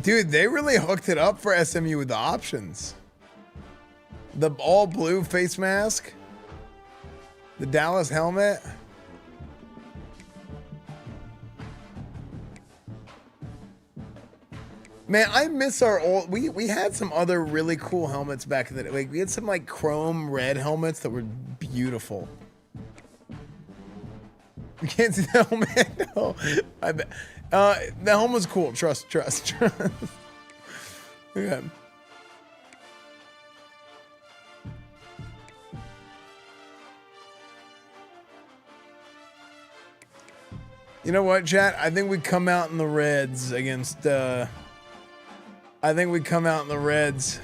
Dude, they really hooked it up for SMU with the options. The all blue face mask. The Dallas helmet. Man, I miss our old, we had some other really cool helmets back in the day. Like we had some like chrome red helmets that were beautiful. You can't see the helmet. No, I bet. The helmet was cool. Trust. Okay. You know what, chat? I think we come out in the reds against, I think we come out in the reds.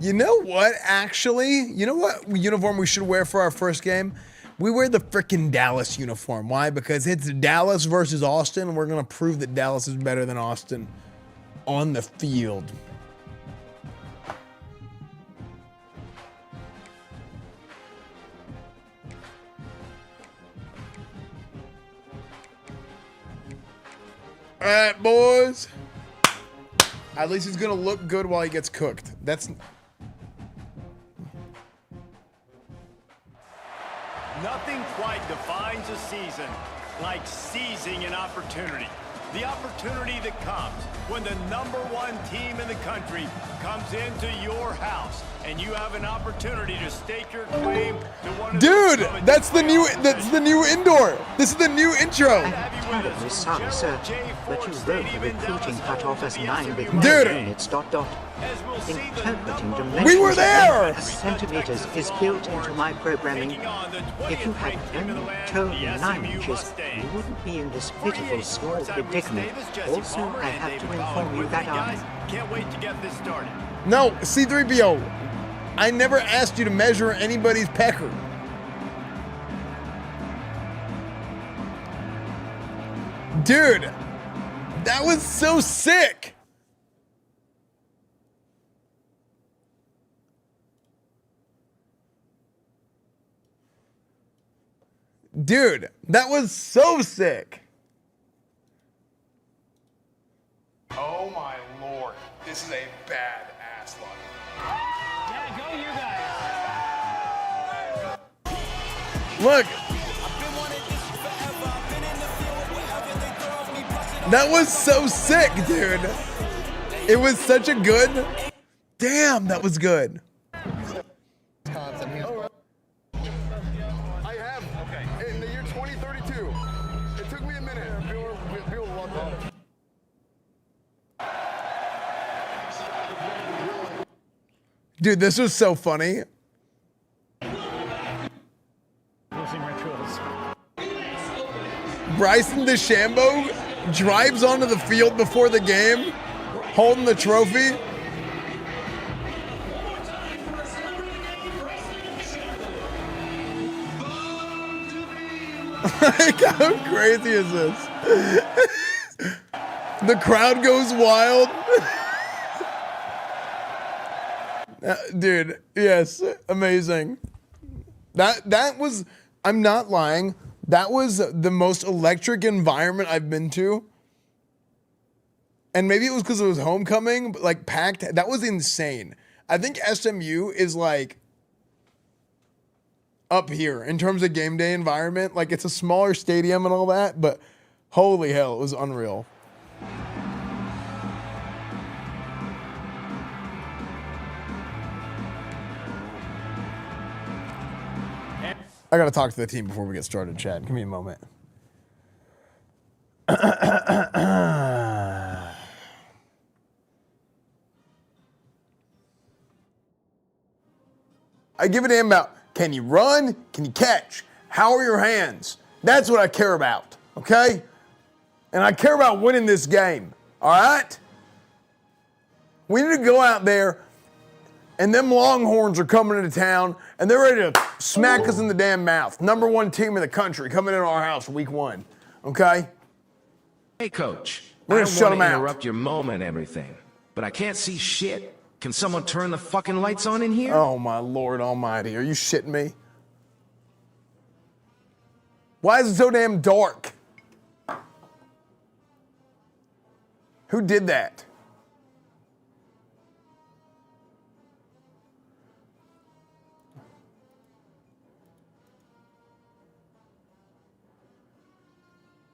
You know what, actually? You know what uniform we should wear for our first game? We wear the frickin' Dallas uniform. Why? Because it's Dallas versus Austin, and we're going to prove that Dallas is better than Austin on the field. All right, boys. At least he's going to look good while he gets cooked. That's... Nothing quite defines a season like seizing an opportunity. The opportunity that comes when the #1 team in the country comes into your house and you have an opportunity to stake your claim to one of Dude, that's the new indoor. This is the new intro. Terribly sorry, sir, but you wrote the recruiting cutoff as 9 with Dude. 9 units ... Interpreting dimensions We were there! as centimeters is built into my programming. If you had only told me 9 inches, you wouldn't be in this pitiful small predicament. Also, I have to inform you that Can't wait to get this started. No, C3PO. I never asked you to measure anybody's pecker. Dude, that was so sick. Dude, that was so sick. Oh my lord, this is a badass line. Yeah, go you guys. Look. That was so sick, dude. It was such a good... Damn, that was good. I have. Okay. In the year 2032. It took me a minute. Build one up. Dude, this was so funny. Bryson DeChambeau drives onto the field before the game, holding the trophy. Like, how crazy is this? The crowd goes wild. Dude, yes, amazing. That was, I'm not lying, that was the most electric environment I've been to. And maybe it was because it was homecoming, but like packed. That was insane. I think SMU is like up here in terms of game day environment. Like, it's a smaller stadium and all that, but holy hell, it was unreal. I gotta talk to the team before we get started, Chad. Give me a moment. I give a damn about, can you run? Can you catch? How are your hands? That's what I care about, okay? And I care about winning this game, all right? We need to go out there, and them Longhorns are coming into town, and they're ready to smack us in the damn mouth. #1 team in the country coming into our house week 1, okay? Hey, Coach. We're I gonna don't shut want to 'em out. interrupt your moment and everything, but I can't see shit. Can someone turn the fucking lights on in here? Oh, my Lord almighty. Are you shitting me? Why is it so damn dark? Who did that?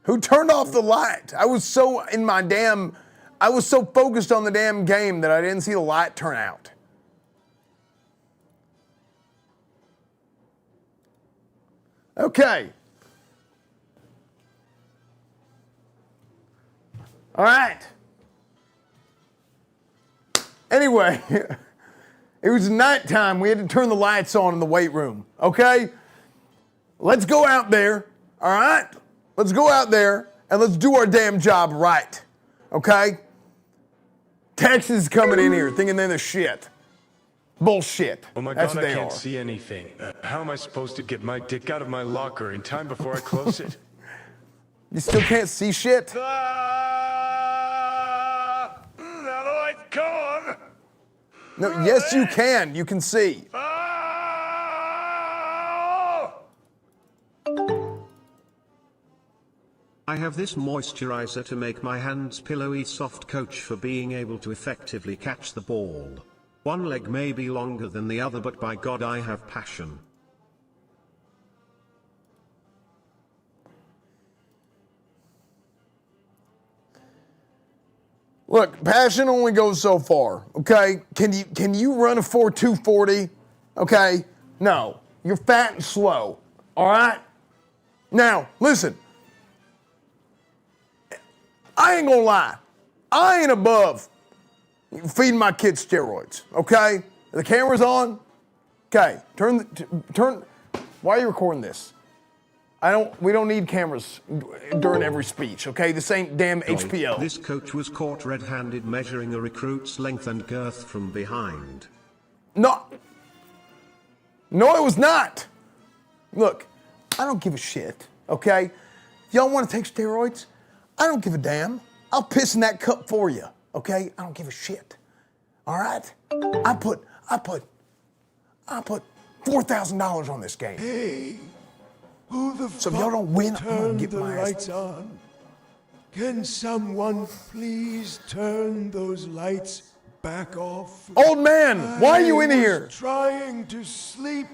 Who turned off the light? I was so focused on the damn game that I didn't see the light turn out. Okay. All right. Anyway, it was nighttime. We had to turn the lights on in the weight room, okay? Let's go out there, all right? Let's go out there and let's do our damn job right, okay? Texas is coming in here thinking they're the shit. Bullshit. Oh my That's God, what I they can't are. see anything. How am I supposed to get my dick out of my locker in time before I close it? You still can't see shit? Now the light's gone. No, yes, you can. You can see. I have this moisturizer to make my hands pillowy soft, coach, for being able to effectively catch the ball. One leg may be longer than the other, but by God I have passion. Look, passion only goes so far, okay? Can you run a 4.240? Okay? No. You're fat and slow. All right? Now, listen. I ain't gonna lie. I ain't above feeding my kids steroids, okay? The camera's on. Okay, turn. Why are you recording this? We don't need cameras during every speech, okay? This ain't damn HBO. This coach was caught red-handed measuring a recruit's length and girth from behind. No, it was not. Look, I don't give a shit, okay? If y'all want to take steroids, I don't give a damn. I'll piss in that cup for you, okay? I don't give a shit. All right? I put $4,000 on this game. Hey, who the So if y'all don't win, I'm gonna turned get the my ass. lights on? Can someone please turn those lights back off? Old man, why are you in I was here? Trying to sleep.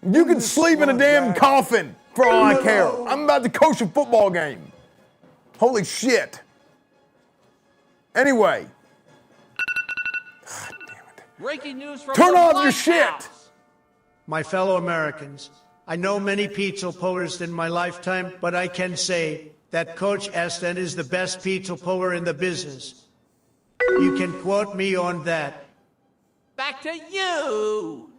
You can sleep in a damn coffin for all I care. Hello? I'm about to coach a football game. Holy shit. Anyway, Breaking news from turn the off your White shit. House. My fellow Americans, I know many pizza pullers in my lifetime, but I can say that Coach Esfand is the best pizza puller in the business. You can quote me on that. Back to you.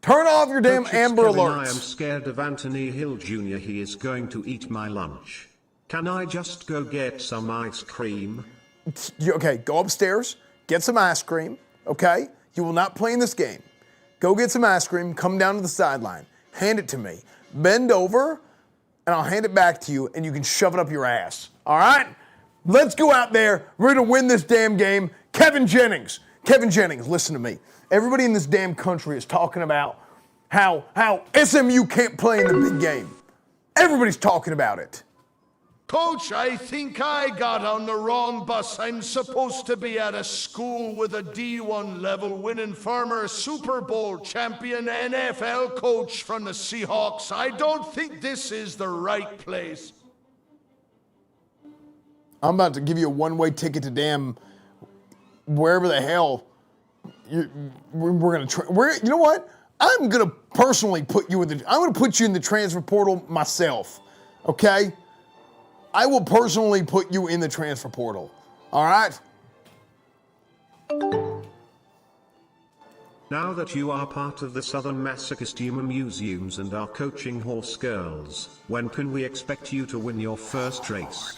Turn off your damn Coach, it's Amber Kevin, I am Alerts. scared of Anthony Hill Jr. He is going to eat my lunch. Can I just go get some ice cream? Okay, go upstairs, get some ice cream, okay? You will not play in this game. Go get some ice cream, come down to the sideline, hand it to me, bend over, and I'll hand it back to you, and you can shove it up your ass, all right? Let's go out there. We're going to win this damn game. Kevin Jennings, listen to me. Everybody in this damn country is talking about how SMU can't play in the big game. Everybody's talking about it. Coach, I think I got on the wrong bus. I'm supposed to be at a school with a D1 level winning former Super Bowl champion NFL coach from the Seahawks. I don't think this is the right place. I'm about to give you a one-way ticket to damn wherever the hell we're gonna. You know what? I'm gonna personally put you in the. I'm gonna put you in the transfer portal myself. Okay? I will personally put you in the transfer portal. All right? Now that you are part of the Southern Masochist Human Museums and are coaching horse girls, when can we expect you to win your first race?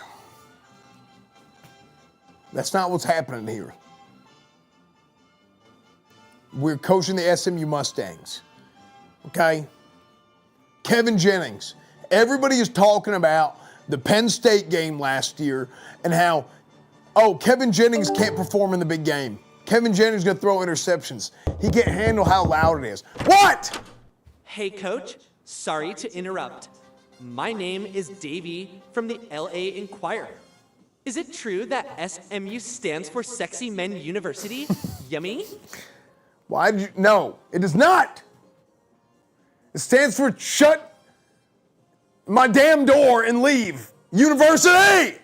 That's not what's happening here. We're coaching the SMU Mustangs. Okay? Kevin Jennings. Everybody is talking about the Penn State game last year and how, Kevin Jennings can't perform in the big game. Kevin Jennings is going to throw interceptions. He can't handle how loud it is. What? Hey, Coach. Sorry to interrupt. My name is Davey from the LA Inquirer. Is it true that SMU stands for Sexy Men University? Yummy? Why did you? No, it does not. It stands for shut my damn door and leave. University!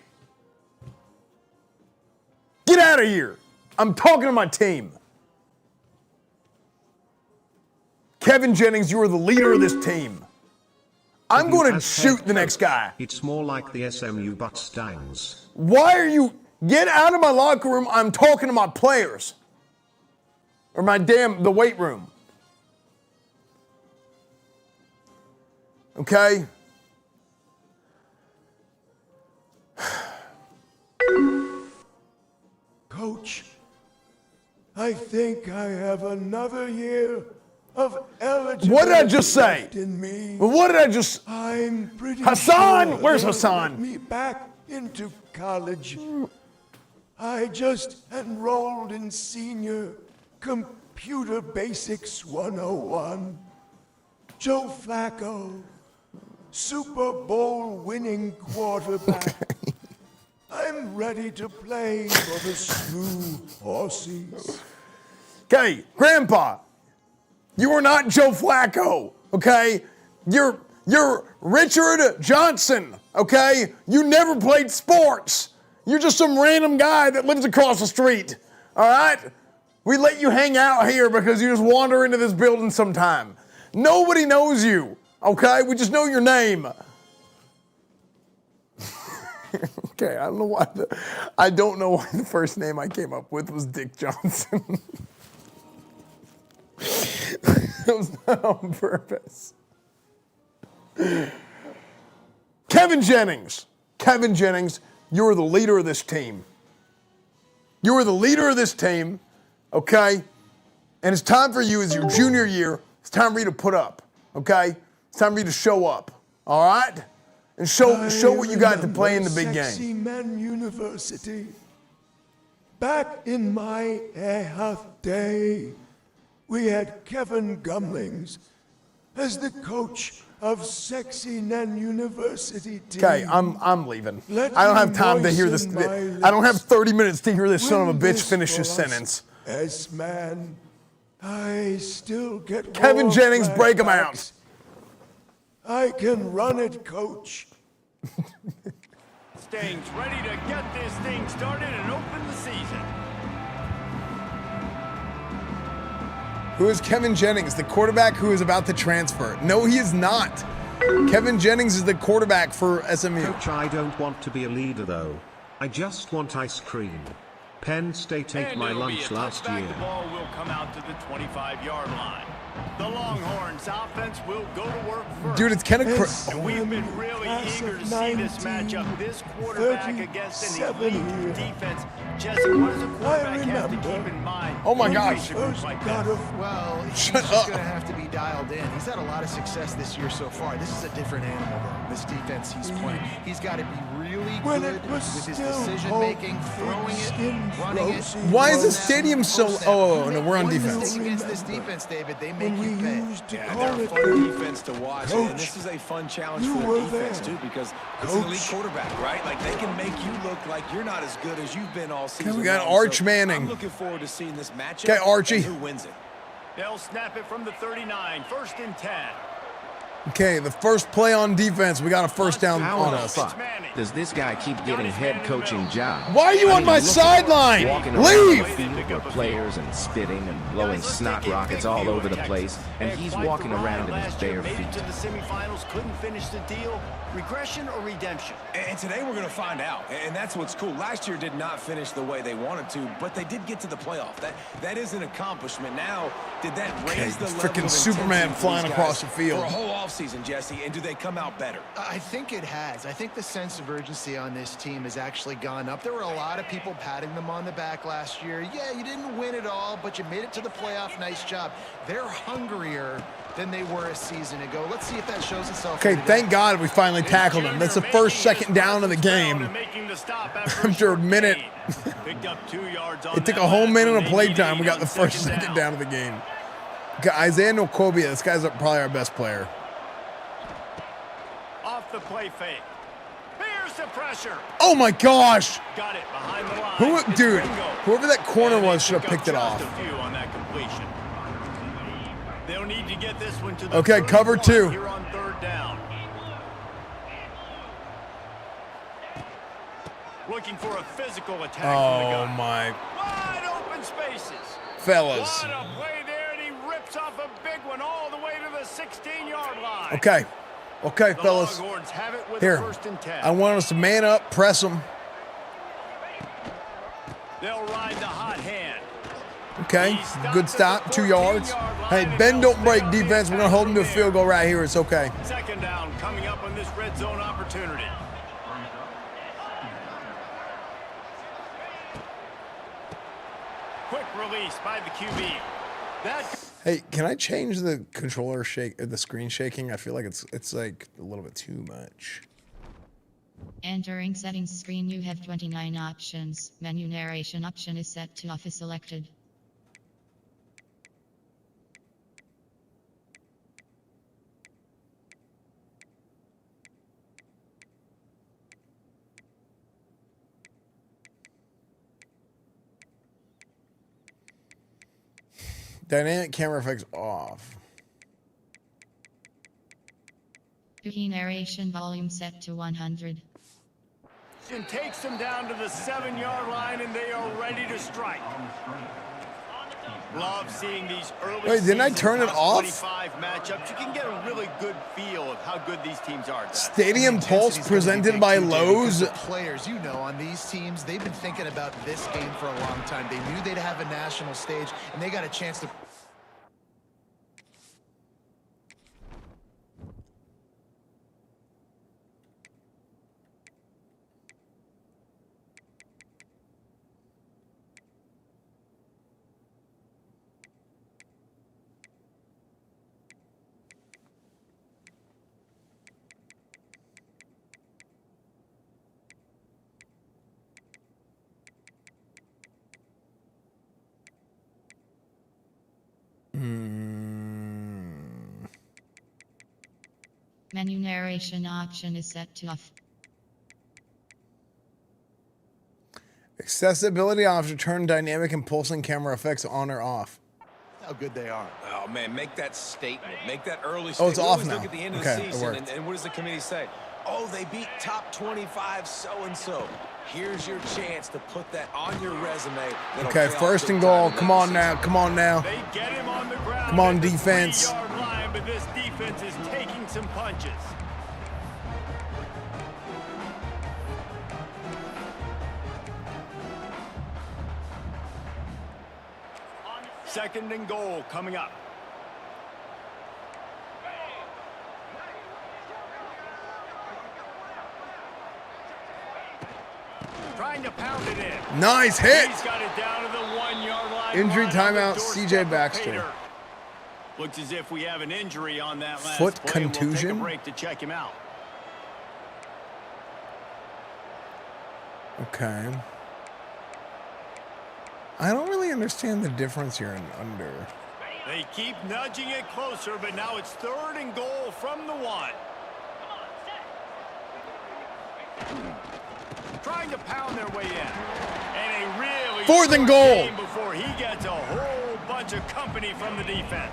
Get out of here. I'm talking to my team. Kevin Jennings, you are the leader of this team. I'm going to shoot the next guy. It's more like the SMU butt stangs. Why are you... Get out of my locker room. I'm talking to my players. Or the weight room. Okay? Coach, I think I have another year of eligibility. What did I just say? left in me. What did I just... I'm pretty Hassan! sure Where's they'll Hassan? let me back into college. I just enrolled in senior Computer Basics 101. Joe Flacco, Super Bowl winning quarterback. I'm ready to play for the SMU Horses. Okay, Grandpa, you are not Joe Flacco, okay? You're Richard Johnson, okay? You never played sports. You're just some random guy that lives across the street, all right? We let you hang out here because you just wander into this building sometime. Nobody knows you, okay? We just know your name. Okay, I don't know why the first name I came up with was Dick Johnson. It was not on purpose. Kevin Jennings, you're the leader of this team. You are the leader of this team, okay? And it's time for you, as your junior year, it's time for you to put up, okay? It's time for you to show up, all right? And show what you got to play in the big Sexy game. Men University. Back in my day, we had Kevin Gumlings as the coach of Sexy Men University team. Okay, I'm leaving. Let I don't have me time to hear this. moisten my I don't have 30 minutes to hear this son of a Win bitch this finish his for us, sentence. S-Man, I still get Kevin more Jennings, break him out. flashbacks. I can run it, coach. Stings ready to get this thing started and open the season. Who is Kevin Jennings, the quarterback who is about to transfer? No, he is not. Kevin Jennings is the quarterback for SMU. Coach, I don't want to be a leader though. I just want ice cream. Penn State ate my lunch last year. The ball will come out to the 25-yard line. The Longhorns offense will go to work first. Dude, it's kind of And we've been really eager to see this matchup. This quarterback against an elite defense. Jesse, what does a quarterback have to keep in mind? Oh my gosh. Well, he's Shut just up. going to have to be dialed in. He's had a lot of success this year so far. This is a different animal, though, this defense he's playing. He's got to be really good with his decision-making, throwing it, running it. Why is the stadium so... Oh, no, we're on defense. Against this defense, David, they make you pay. Yeah, they're a fun defense to watch, and this is a fun challenge for the defense, too, because it's an elite quarterback, right? Like, they can make you look like you're not as good as you've been all season. Okay, we got long. Arch So Manning. I'm looking forward to seeing this matchup. Okay, Archie. And who wins it. They'll snap it from the 39, 1st and 10. Okay, the first play on defense, we got a first down How on the us. fuck does this guy keep getting head coaching jobs? Why are you on my sideline? Walking around Leave! the field where players and spitting and blowing snot rockets all over the place, and he's walking around in his bare Made it feet. to the semifinals, couldn't finish the deal. Regression or redemption? And today we're going to find out, and that's what's cool. Last year did not finish the way they wanted to, but they did get to the playoff. That is an accomplishment. Now, did that raise the level freaking of Superman intensity for flying these across guys the field. for a whole offseason, Jesse, and do they come out better? I think it has. I think the sense of urgency on this team has actually gone up. There were a lot of people patting them on the back last year. Yeah, you didn't win it all, but you made it to the playoff. Nice job. They're hungrier than they were a season ago. Let's see if that shows itself. Okay, thank God we finally tackled him. That's the first second down of the game. After a minute. It took a whole minute of playtime. We got the first second down of the game. Okay, Isaiah Nokobia, this guy's probably our best player. Off the play fake. Here's the pressure. Oh my gosh! Got it behind the line. Dude, whoever that corner was should have picked it off. Just a few on that completion. They'll need to get this one to the Okay, cover 2. Here on 3rd down. Looking for a physical attack from the Oh guy. my. Wide open spaces. Fellas. What a play there, and he rips off a big one all the way to the 16-yard line. Okay. Okay, The fellas. Longhorns have it with Here. 1st and 10. I want us to man up, press them. They'll ride the hot hand. Okay, good stop, 2 yards. Hey, bend don't break defense. We're gonna hold them to a field goal right here. It's okay. 2nd down coming up on this red zone opportunity. Quick release by the QB. That Hey, can I change the controller the screen shaking? I feel like it's like a little bit too much. Entering settings screen, you have 29 options. Menu narration option is set to off is selected. Dynamic camera effects off. Key narration volume set to 100. and takes them down to the 7-yard line, and they are ready to strike. Love seeing these early. Wait, didn't I turn it off? 25 matchups. You can get a really good feel of how good these teams are. Stadium Pulse presented by Lowe's. The players, you know, on these teams, they've been thinking about this game for a long time. They knew they'd have a national stage, and they got a chance to. Menu narration option is set to off. Accessibility option, turn dynamic and pulsing camera effects on or off. How good they are. Oh, man, make that statement. Make that early Oh, it's statement. We off always now. Look at the end Okay, of the it season, worked. and what does the committee say? Oh, they beat top 25 so-and-so. Here's your chance to put that on your resume. That'll Okay, pay off first big and time goal. in Come the on now. Come on now. They get him on the ground. Come on, at the defense. 3-yard line, but this defense is taking some punches. Second and goal coming up. Trying to pound it in. Nice hit. He's got it down to the 1-yard line. Injury right on the timeout, doorstep CJ of Baxter. Pater. Looks as if we have an injury on that last Foot play. We'll take a contusion? break to check him out. Okay. I don't really understand the difference here in under. They keep nudging it closer, but now it's third and goal from the 1. Trying to pound their way in. And a really Fourth and short goal. game before he gets a whole bunch of company from the defense.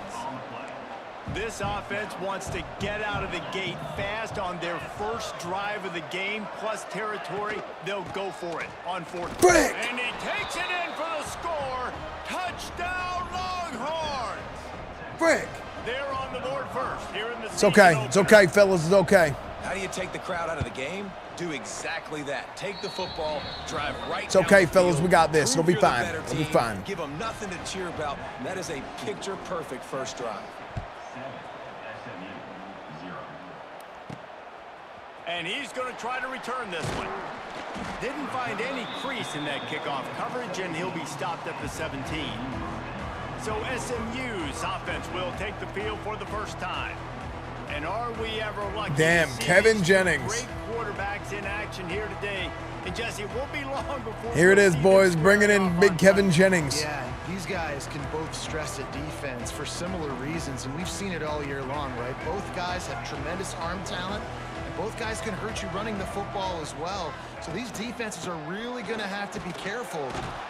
This offense wants to get out of the gate fast on their first drive of the game, plus territory. They'll go for it on fourth. Brick. And he takes it in for the score. Touchdown, Longhorns. Frick. They're on the board first here in the It's okay. It's okay, fellas. It's okay. How do you take the crowd out of the game? Do exactly that. Take the football, drive right It's down okay, the fellas. field, We got this. It'll prove be you're the fine. better It'll be team, fine. Give them nothing to cheer about. And that is a picture-perfect first drive. And he's going to try to return this one. Didn't find any crease in that kickoff coverage, and he'll be stopped at the 17. So SMU's offense will take the field for the first time. And are we ever lucky Damn, to see Kevin these Jennings. great quarterbacks in action here today? And Jesse, it won't be long before Here it we'll is, see boys. them Bringing squaring in off big on Kevin Sunday. Jennings. Yeah, these guys can both stress at defense for similar reasons, and we've seen it all year long, right? Both guys have tremendous arm talent, and both guys can hurt you running the football as well. So these defenses are really going to have to be careful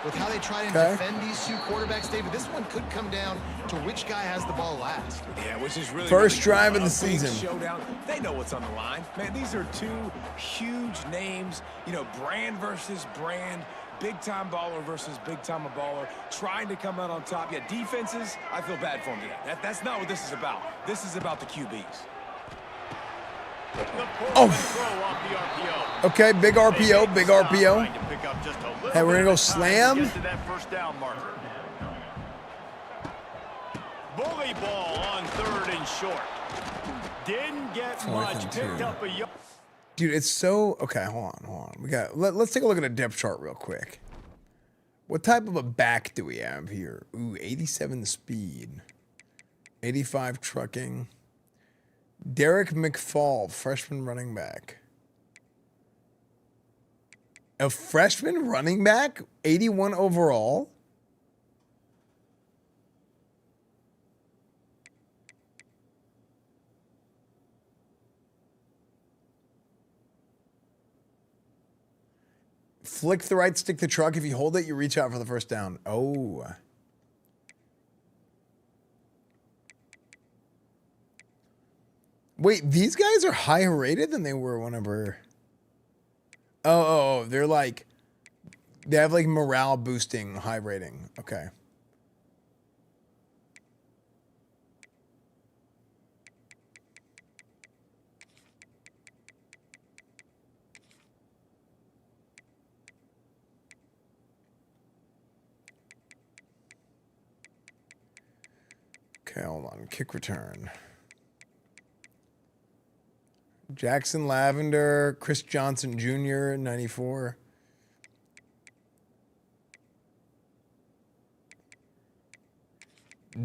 with how they try to defend these two quarterbacks, David. This one could come down to which guy has the ball last. Yeah, which is really First really drive cool. of the A big season. Showdown. They know what's on the line. Man, these are two huge names. You know, brand versus brand. Big-time baller versus big-time baller. Trying to come out on top. Yeah, defenses, I feel bad for them today. That's not what this is about. This is about the QBs. Oh. Okay, big RPO, big RPO. Hey, we're gonna go slam. Get to that first down marker. Bully ball on third and short. Didn't get Fourth much. and Picked two. up a yard. Dude, it's so okay. Hold on. We got. Let's take a look at a depth chart real quick. What type of a back do we have here? Ooh, 87 speed. 85 trucking. Derek McFall, freshman running back. A freshman running back? 81 overall? Flick the right stick to truck. If you hold it, you reach out for the first down. Oh. Wait, these guys are higher rated than they were whenever. Oh, they're like, they have like morale boosting high rating. Okay. Okay, hold on. Kick return. Jackson Lavender, Chris Johnson Jr., 94.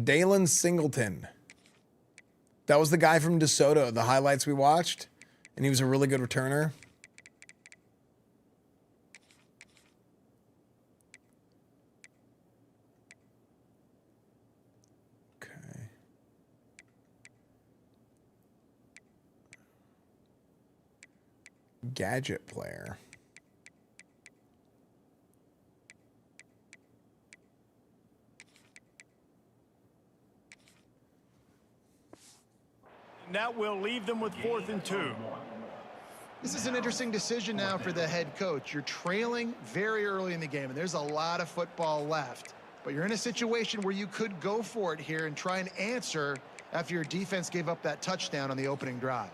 Dalen Singleton. That was the guy from DeSoto, the highlights we watched, and he was a really good returner. Gadget player. That will leave them with 4th and 2. This is an interesting decision now for the head coach. You're trailing very early in the game, and there's a lot of football left. But you're in a situation where you could go for it here and try and answer after your defense gave up that touchdown on the opening drive.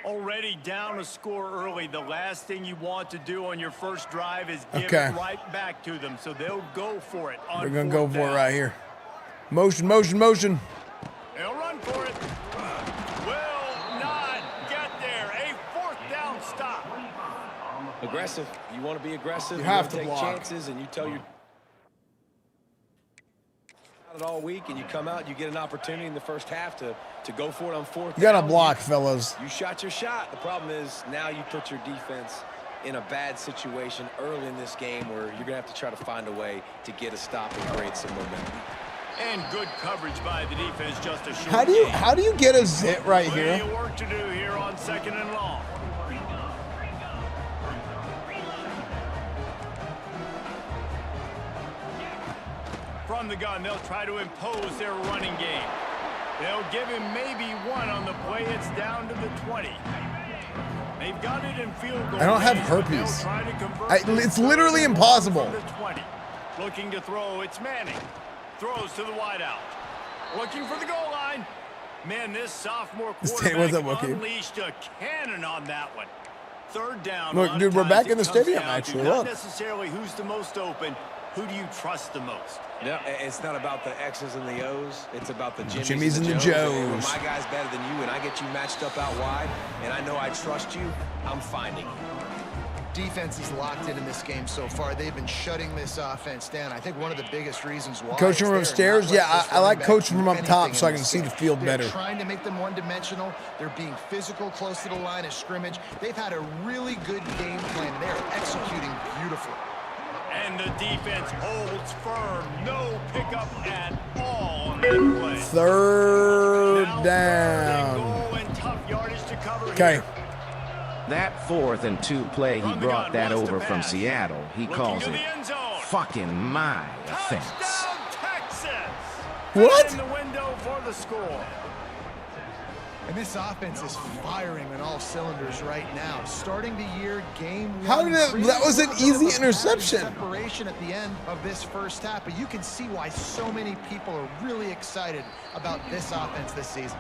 Already down a score early. The last thing you want to do on your first drive is give Okay. it right back to them. So they'll go for it. They're going to go for it right here. Motion, motion, motion. They'll run for it. Will not get there. A 4th down stop. Aggressive. You want to be aggressive. You have to take block. chances, and you tell your it all week, and you come out, you get an opportunity in the first half to go for it on 4th You got to down. block, fellas. You shot your shot. The problem is now you put your defense in a bad situation early in this game where you're going to have to try to find a way to get a stop and create some momentum. And good coverage by the defense, just a short How do you get a zit right Plenty here? of work to do here on 2nd and long. From the gun, they'll try to impose their running game. They'll give him maybe one on the play. It's down to the 20. They've got it in field goal. I don't have range, but they'll herpes. try to convert this It's literally impossible. from the 20. Looking to throw, it's Manning. Throws to the wideout. Looking for the goal line. Man, this sophomore What's quarterback up, Wookie? unleashed a cannon on that one. 3rd down. Look, a lot dude, of we're times back it in the comes stadium, down to actually, Not look. necessarily who's the most open. Who do you trust the most? No, it's not about the X's and the O's. It's about the Jimmys and the And Joes. when my guy's better than you, and I get you matched up out wide, and I know I trust you, I'm finding you. Defense is locked in this game so far. They've been shutting this offense down. I think one of the biggest reasons why. Coaching is from they're upstairs? not Yeah, letting this I like running back coaching do from up top anything so I in can this see game. the field They're better. trying to make them one-dimensional. They're being physical close to the line of scrimmage. They've had a really good game plan. They're executing beautifully. And the defense holds firm. No pickup at all on that play. 3rd down. Goal and tough yardage to cover Okay. here. That 4th and 2 play, he brought that over from Seattle. He calls it fucking my offense. Touchdown, Texas! What? In the window for the score. And this offense is firing on all cylinders right now. Starting the year, game one. How did it? That was an easy interception. Separation at the end of this first half, but you can see why so many people are really excited about this offense this season.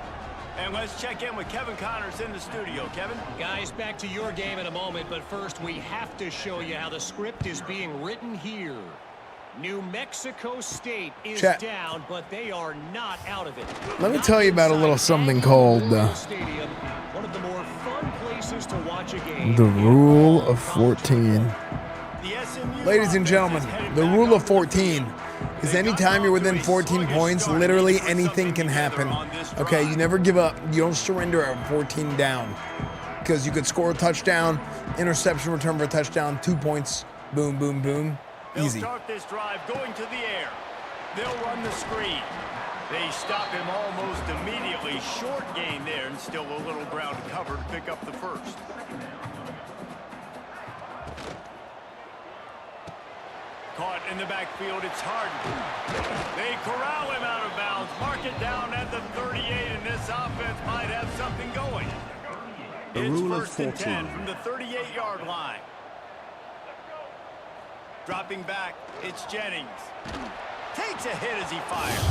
And let's check in with Kevin Connors in the studio. Kevin? Guys, back to your game in a moment, but first we have to show you how the script is being written here. New Mexico State is Chat. down, but they are not out of it. Let me tell you about a little something called Stadium, one of the more fun places to watch a game. the Rule of 14. Ladies and gentlemen, the Rule of 14 is anytime you're within 14 points, literally anything can happen. Okay, you never give up. You don't surrender at 14 down. Because you could score a touchdown, interception, return for a touchdown, 2 points, boom, boom, boom. Easy. They'll start this drive going to the air. They'll run the screen. They stop him almost immediately. Short gain there and still a little ground cover to pick up the first. Caught in the backfield, it's Harden. They corral him out of bounds. Mark it down at the 38, and this offense might have something going. The It's Rule of first and 14. 10 from the 38-yard line. Dropping back, it's Jennings. Takes a hit as he fires.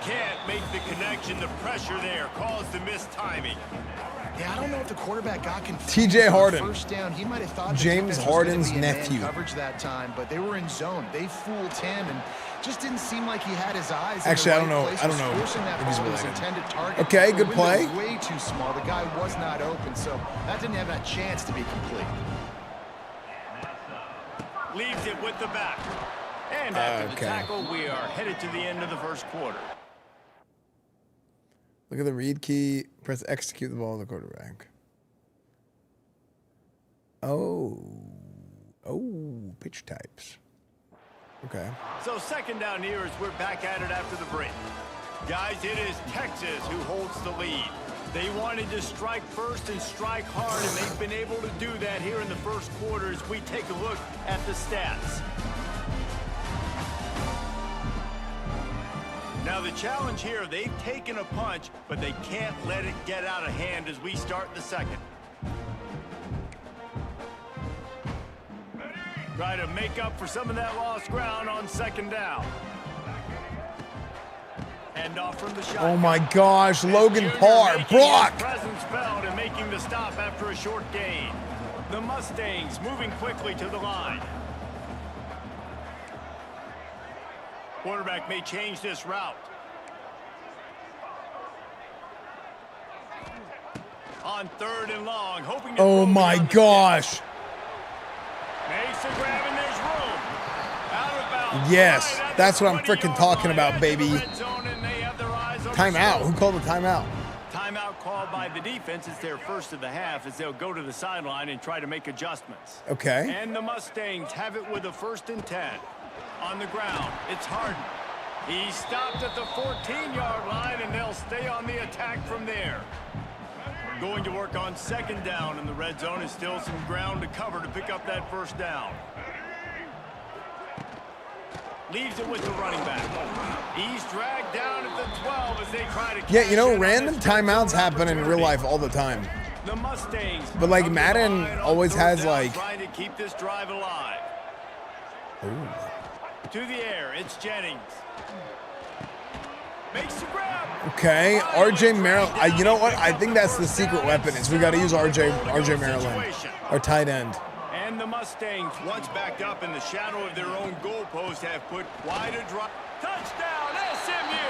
Can't make the connection. The pressure there caused the missed timing. Yeah, I don't know if the quarterback got confused. TJ Harden. First down, he might have thought James the defense was gonna Harden's be in man nephew. coverage that time, but they were in zone. They fooled him and just didn't seem like he had his eyes. Actually, I in the don't right know. place. I don't know Forcing that if he's ball to his related. intended target. Okay, The good window play. was way too small. The guy was not open, so that didn't have that chance to be complete. Leaves it with the back. And after the Okay. tackle, we are headed to the end of the first quarter. Look at the read key. Press execute the ball to the quarterback. Oh, pitch types. Okay. So second down here as we're back at it after the break. Guys, it is Texas who holds the lead. They wanted to strike first and strike hard, and they've been able to do that here in the first quarter as we take a look at the stats. Now the challenge here, they've taken a punch, but they can't let it get out of hand as we start the second. Try to make up for some of that lost ground on second down. And off from the shot. Oh my gosh, Logan Parr, block. Presence felt and making the stop after a short gain. The Mustangs moving quickly to the line. Quarterback may change this route. On third and long, hoping to Oh my gosh. makes a grab and there's room. Out of bounds. Yes, that's what I'm freaking talking about, baby. Timeout. Who called the timeout? Timeout called by the defense. It's their first of the half as they'll go to the sideline and try to make adjustments. Okay. And the Mustangs have it with a 1st and 10. On the ground, it's Harden. He stopped at the 14-yard line, and they'll stay on the attack from there. Going to work on second down, and the red zone is still some ground to cover to pick up that first down. Leaves it with the running back. He's dragged down at the 12 as they try to. Yeah, you know, random timeouts happen in real life all the time. The Mustangs. But like Madden always has like. Trying to keep this drive alive. Ooh. To the air, it's Jennings. Makes the grab. Okay, RJ Maryland. You know what? I think that's the secret weapon. Is we got to use RJ Maryland, our tight end. And the Mustangs, once backed up in the shadow of their own goalpost, have put quite a drop. Touchdown, SMU!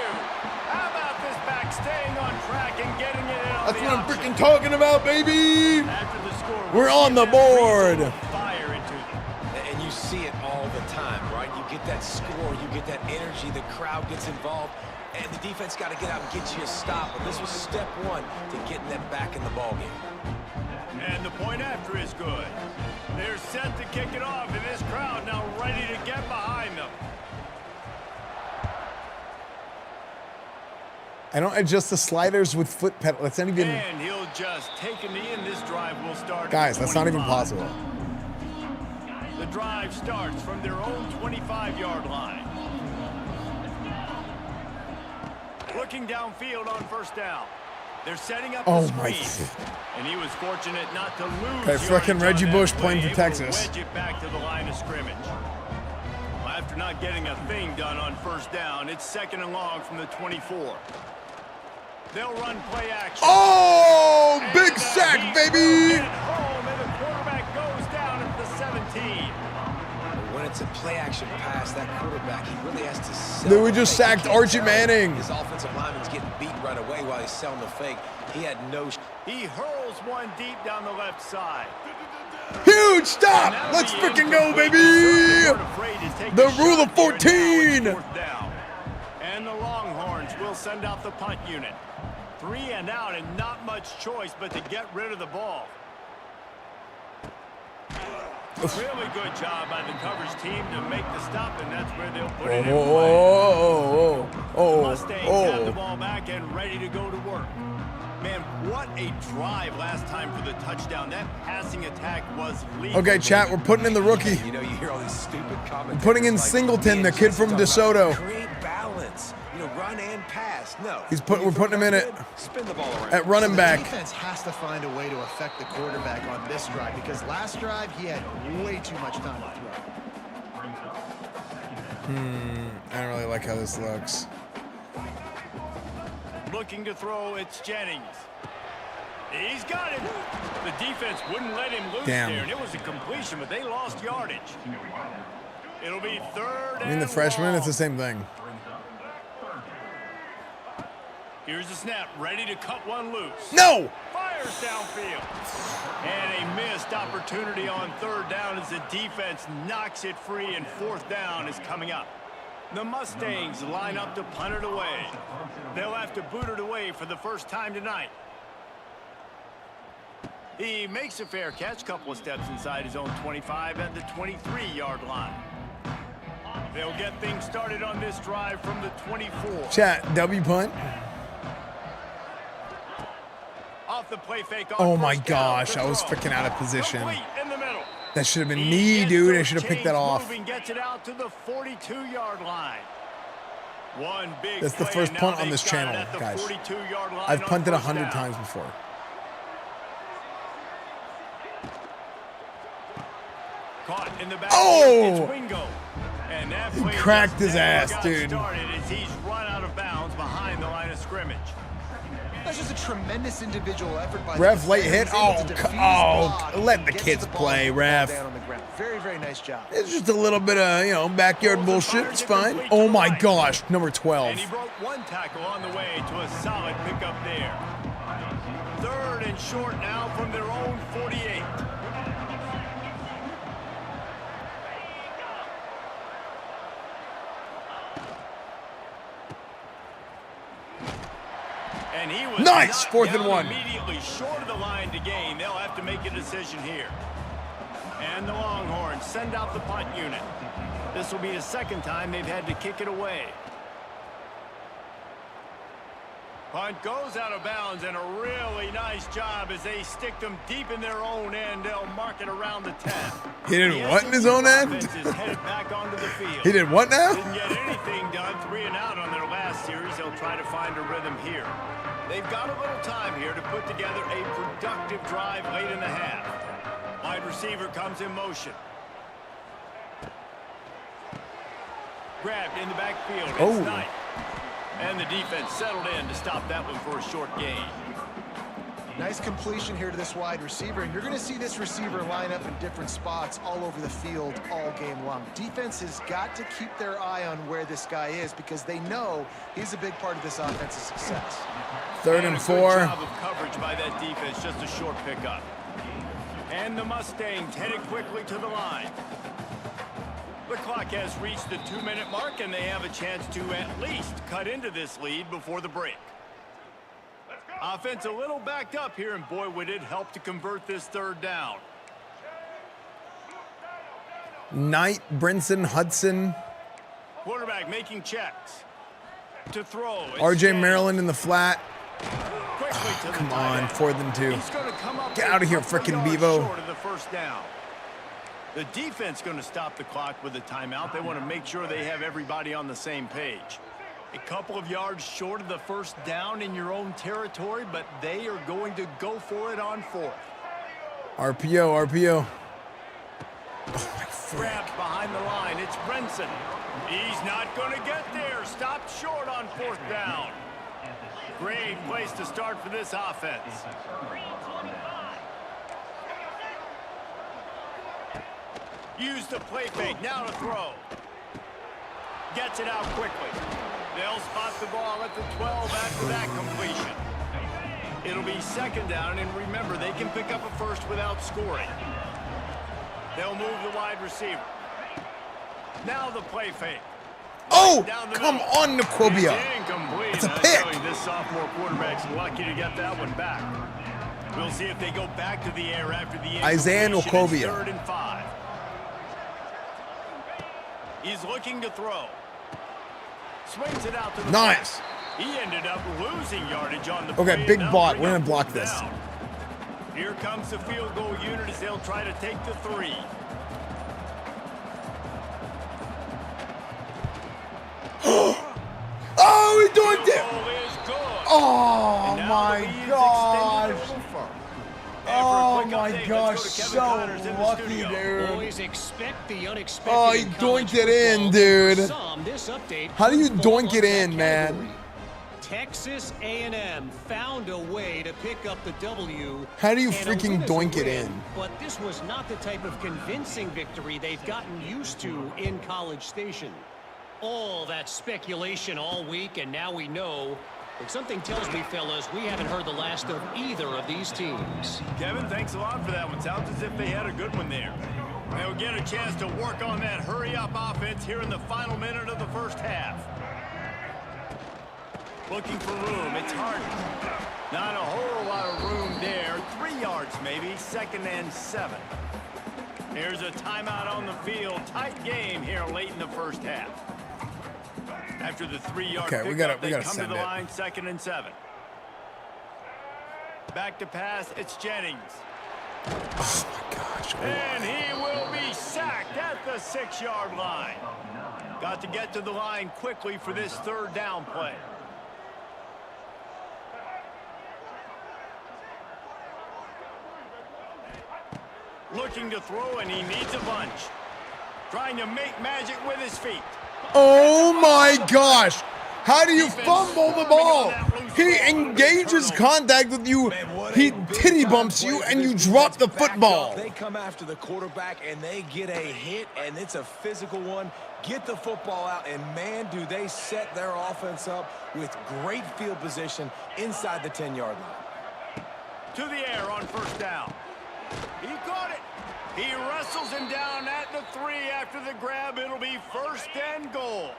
How about this back staying on track and getting it in on That's the what I'm option? freaking talking about, baby. After the score, We're on the board. Fire into them. And you see it all the time, right? You get that score, you get that energy, the crowd gets involved, and the defense got to get out and get you a stop. And this was step one to getting them back in the ballgame. And the point after is good. They're set to kick it off, and this crowd now ready to get behind them. I don't adjust the sliders with foot pedal. That's not even. And he'll just take a knee, and this drive will start. Guys, that's not even 25. possible. The drive starts from their own 25-yard line. Looking downfield on first down. They're setting up Oh the my. screen. And he was fortunate not to lose. Okay, frickin' yardage Reggie on that Bush play, playing for able to Texas. wedge it back to the line of scrimmage. Well, after not getting a thing done on first down, it's second and long from the 24. They'll run play action. Oh, big sack, baby! Home, and the quarterback goes down at the 17. When it's a play-action pass, that quarterback, he really has to sell. Then we just sacked Archie Manning. His offensive lineman's getting beat right away while he's selling the fake. He had no... He hurls one deep down the left side. Huge stop! Let's freaking go, baby! The rule of 14! And the Longhorns will send out the punt unit. 3 and out and not much choice but to get rid of the ball. Really good job by the coverage team to make the stop, and that's where they'll put it in play. Mustangs have the ball back and ready to go to work. Man, what a drive last time for the touchdown. That passing attack was lethal. Okay, chat, we're putting in the rookie. You know, you hear all these stupid comments. We're putting in Singleton, the kid from DeSoto. Create balance. You know, run and pass. No. We're putting him in it. Spin the ball around. At running back. The defense has to find a way to affect the quarterback on this drive because last drive he had way too much time to throw. I don't really like how this looks. Looking to throw, it's Jennings. He's got it. The defense wouldn't let him loose there, and it was a completion, but they lost yardage. It'll be third and The freshman, it's the same thing. Here's the snap, ready to cut one loose. No! Fires downfield. And a missed opportunity on third down as the defense knocks it free, and fourth down is coming up. The Mustangs line up to punt it away. They'll have to boot it away for the first time tonight. He makes a fair catch, couple of steps inside his own 25 at the 23-yard line. They'll get things started on this drive from the 24. Chat, W punt. Off the play fake on Oh my gosh, I was freaking out of position. in the middle. That should have been me, dude. I should have picked that off. Gets it out to the 42-yard line. One big That's the first punt on this channel, guys. I've punted 100 times before. Caught in the back. Oh! And that He cracked his ass, dude. As he's run out of bounds behind the line of scrimmage. That's just a tremendous individual effort by Ref, the late hit. Let the kids play, ref. Very, very nice job. It's just a little bit of, backyard bullshit. It's fine. Oh my gosh, number 12. And he broke one tackle on the way to a solid pickup there. Third and short now from their own 48. And he was nice, 4th and 1. Immediately short of the line to gain. They'll have to make a decision here. And the Longhorns send out the punt unit. This will be the second time they've had to kick it away. Punt goes out of bounds, and a really nice job as they stick them deep in their own end. They'll mark it around the 10. He did what in his own end? He did what now? Didn't get anything done. 3 and out on their last series. They'll try to find a rhythm here. They've got a little time here to put together a productive drive late in the half. Wide receiver comes in motion. Grabbed in the backfield. It's Knight. And the defense settled in to stop that one for a short gain. Nice completion here to this wide receiver, and you're going to see this receiver line up in different spots all over the field all game long. Defense has got to keep their eye on where this guy is because they know he's a big part of this offense's success. 3rd and 4. Good job of coverage by that defense, just a short pickup. And the Mustangs headed quickly to the line. The clock has reached the 2-minute mark, and they have a chance to at least cut into this lead before the break. Offense a little backed up here, and boy, would it help to convert this third down. Knight, Brinson, Hudson. Quarterback making checks. To throw. RJ Maryland in the flat. Oh, come on, 4th and 2. Get out of here, frickin' Bevo. Short of the first down. The defense going to stop the clock with a timeout. They want to make sure they have everybody on the same page. A couple of yards short of the first down in your own territory, but they are going to go for it on 4th. RPO. Oh, my frick. Grabbed behind the line. It's Brinson. He's not going to get there. Stopped short on 4th down. Great place to start for this offense. Use the play fake. Now to throw. Gets it out quickly. They'll spot the ball at the 12 after that completion. It'll be second down, and remember, they can pick up a first without scoring. They'll move the wide receiver. Now the play fake. Oh, come on, Nakwobia. It's a pick. This sophomore quarterback's lucky to get that one back. We'll see if they go back to the air after the Isaiah Nakwobia. 3rd and 5. He's looking to throw. Swings it out to the nice. back. He ended up losing yardage on the okay, play, big bot. We're gonna block this. Down. Here comes the field goal unit as they'll try to take the 3. Oh, he doing it! Oh my gosh! Oh my gosh, so lucky, dude. Always expect the unexpected. Oh, he doinked it in, dude. How do you doink it in, man? Texas A&M found a way to pick up the W. How do you freaking doink it in? But this was not the type of convincing victory they've gotten used to in College Station. All that speculation all week, and now we know. But something tells me, fellas, we haven't heard the last of either of these teams. Kevin, thanks a lot for that one. Sounds as if they had a good one there. They'll get a chance to work on that hurry-up offense here in the final minute of the first half. Looking for room. It's hard. Not a whole lot of room there. 3 yards maybe. 2nd and 7. Here's a timeout on the field. Tight game here late in the first half. After the 3-yard pickup, they come to the line, 2nd and 7. Back to pass, it's Jennings. Oh my gosh. And he will be sacked at the 6-yard line. Got to get to the line quickly for this 3rd down play. Looking to throw, and he needs a bunch. Trying to make magic with his feet. Oh my gosh! How do you fumble the ball? He engages contact with you, he titty bumps you, and you drop the football. They come after the quarterback, and they get a hit, and it's a physical one. Get the football out, and man, do they set their offense up with great field position inside the 10-yard line. To the air on 1st down. He caught it. He wrestles him down at the 3 after the grab. It'll be 1st and goal.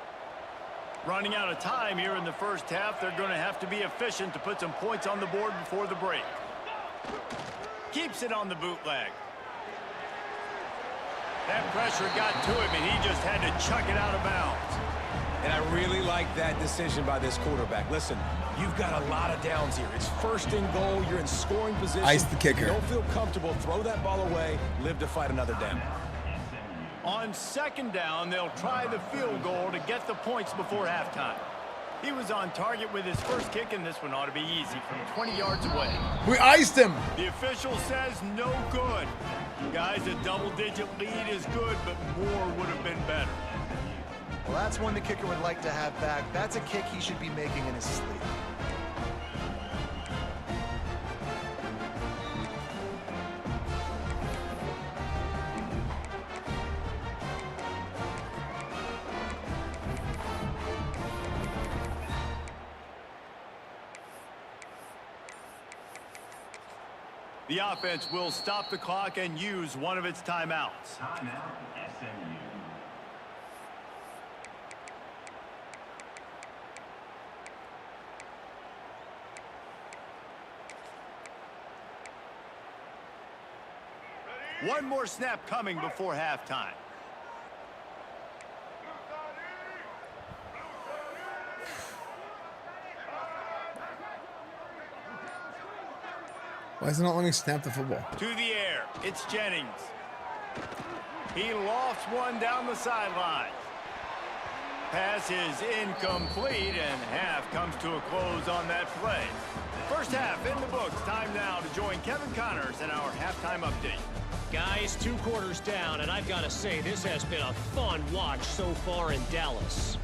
Running out of time here in the first half. They're going to have to be efficient to put some points on the board before the break. Keeps it on the bootleg. That pressure got to him, and he just had to chuck it out of bounds. And I really like that decision by this quarterback. Listen, you've got a lot of downs here. It's 1st and goal. You're in scoring position. Ice the kicker. Don't feel comfortable. Throw that ball away. Live to fight another down. On 2nd down, they'll try the field goal to get the points before halftime. He was on target with his first kick, and this one ought to be easy from 20 yards away. We iced him. The official says no good. Guys, a double-digit lead is good, but more would have been better. Well, that's one the kicker would like to have back. That's a kick he should be making in his sleep. The offense will stop the clock and use one of its timeouts. Timeout, SMU. One more snap coming before halftime. Why is it not letting me snap the football? To the air, it's Jennings. He lofts one down the sideline. Pass is incomplete, and half comes to a close on that play. First half in the books. Time now to join Kevin Connors in our halftime update. Guys, 2 quarters down, and I've got to say, this has been a fun watch so far in Dallas.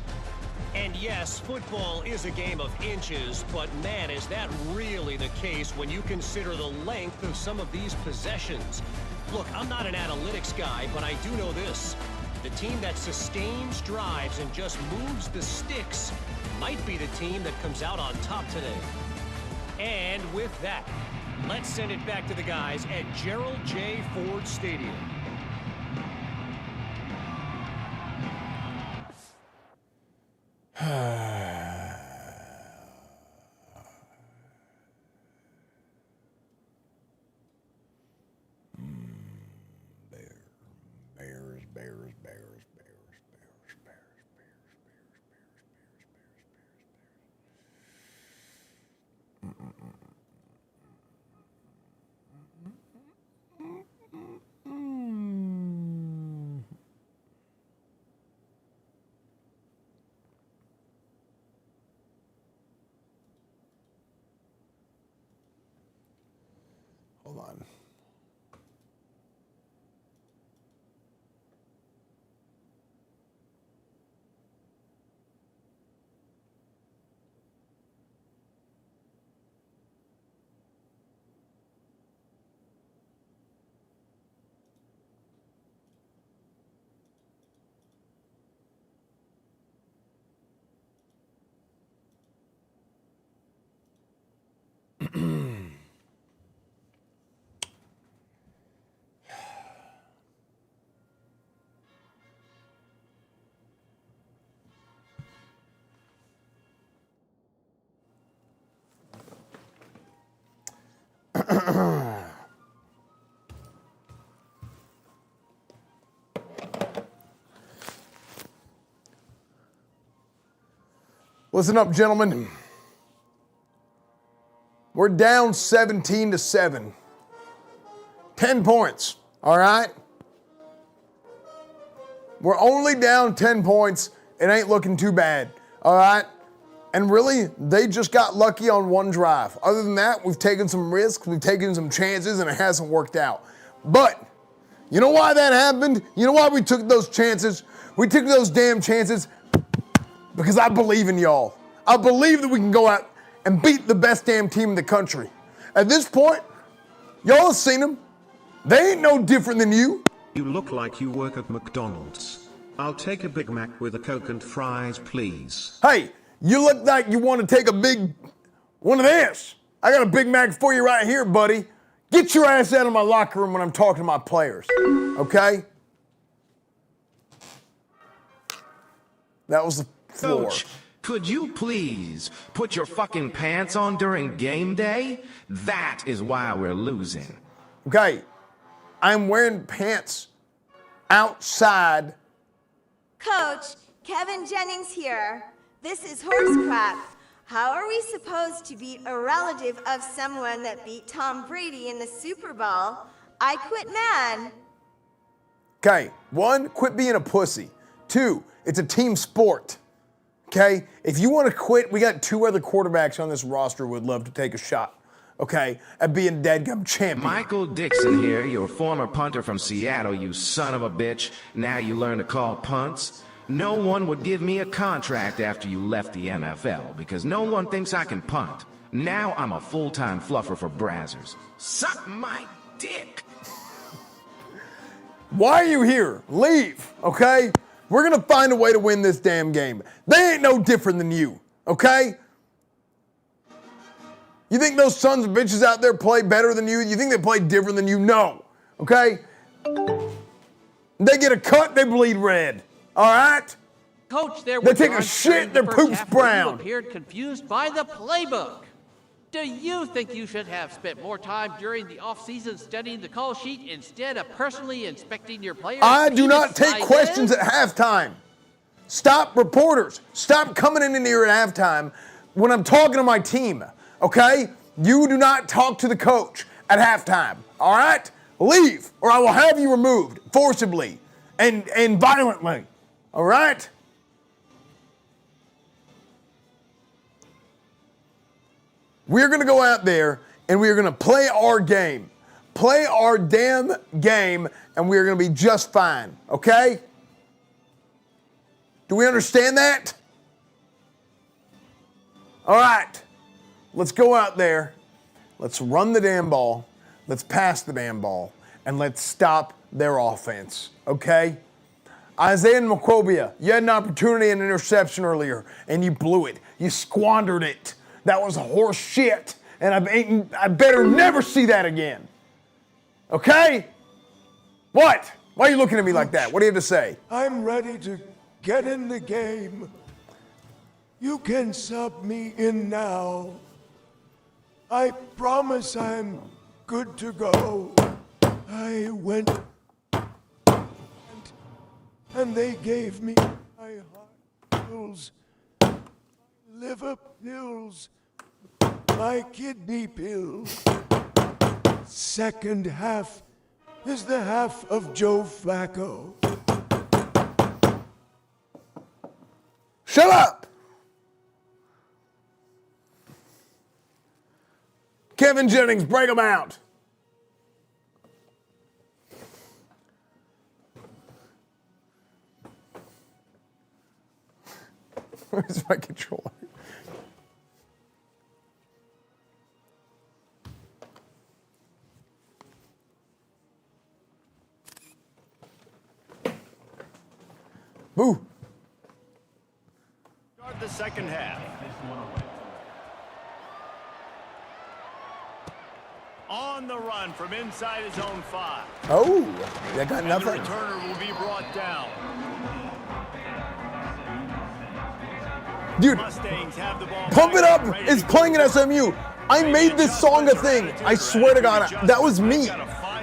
And yes, football is a game of inches, but man, is that really the case when you consider the length of some of these possessions. Look, I'm not an analytics guy, but I do know this. The team that sustains drives and just moves the sticks might be the team that comes out on top today. And with that, let's send it back to the guys at Gerald J. Ford Stadium. Hold on. Listen up, gentlemen. We're down 17-7. 10 points, all right? We're only down 10 points. It ain't looking too bad, all right? And really, they just got lucky on one drive. Other than that, we've taken some risks, we've taken some chances, and it hasn't worked out. But you know why that happened? You know why we took those chances? We took those damn chances because I believe in y'all. I believe that we can go out and beat the best damn team in the country. At this point, y'all have seen them. They ain't no different than you. You look like you work at McDonald's. I'll take a Big Mac with a Coke and fries, please. Hey, you look like you want to take a big one of this. I got a Big Mac for you right here, buddy. Get your ass out of my locker room when I'm talking to my players, okay? That was the floor. Coach, could you please put your fucking pants on during game day? That is why we're losing. Okay, I'm wearing pants outside. Coach, Kevin Jennings here. This is horse crap. How are we supposed to beat a relative of someone that beat Tom Brady in the Super Bowl? I quit, man. Okay, 1, quit being a pussy. 2, it's a team sport. Okay, if you want to quit, we got 2 other quarterbacks on this roster who would love to take a shot, okay, at being dadgum champion. Michael Dixon here, your former punter from Seattle, you son of a bitch. Now you learn to call punts. No one would give me a contract after you left the NFL because no one thinks I can punt. Now I'm a full-time fluffer for Brazzers. Suck my dick. Why are you here? Leave, okay? We're going to find a way to win this damn game. They ain't no different than you, okay? You think those sons of bitches out there play better than you? You think they play different than you? No, okay? They get a cut, they bleed red. All right? Coach, there They was take a shit, their poops brown. You appeared confused by the playbook. Do you think you should have spent more time during the offseason studying the call sheet instead of personally inspecting your players? I do not take questions at halftime. Stop, reporters. Stop coming in here at halftime when I'm talking to my team, okay? You do not talk to the coach at halftime, all right? Leave, or I will have you removed forcibly and violently, all right? We're going to go out there and we're going to play our game. Play our damn game and we're going to be just fine, okay? Do we understand that? All right. Let's go out there. Let's run the damn ball. Let's pass the damn ball. and let's stop their offense, okay? Isaiah Macrobia, you had an opportunity and an interception earlier, and you blew it. You squandered it. That was horse shit, and I better never see that again. Okay? What? Why are you looking at me like that? What do you have to say? I'm ready to get in the game. You can sub me in now. I promise I'm good to go. I went and they gave me my heart pills, liver pills, my kidney pills. Second half is the half of Joe Flacco. Shut up! Kevin Jennings, break him out. Where's my controller? Boo. Start the second half. On the run from inside his own 5. Oh, that got nothing. And the returner will be brought down. Dude, Mustangs have the ball. Pump It Up is playing at SMU. I made this song a thing. I swear to God, that was me.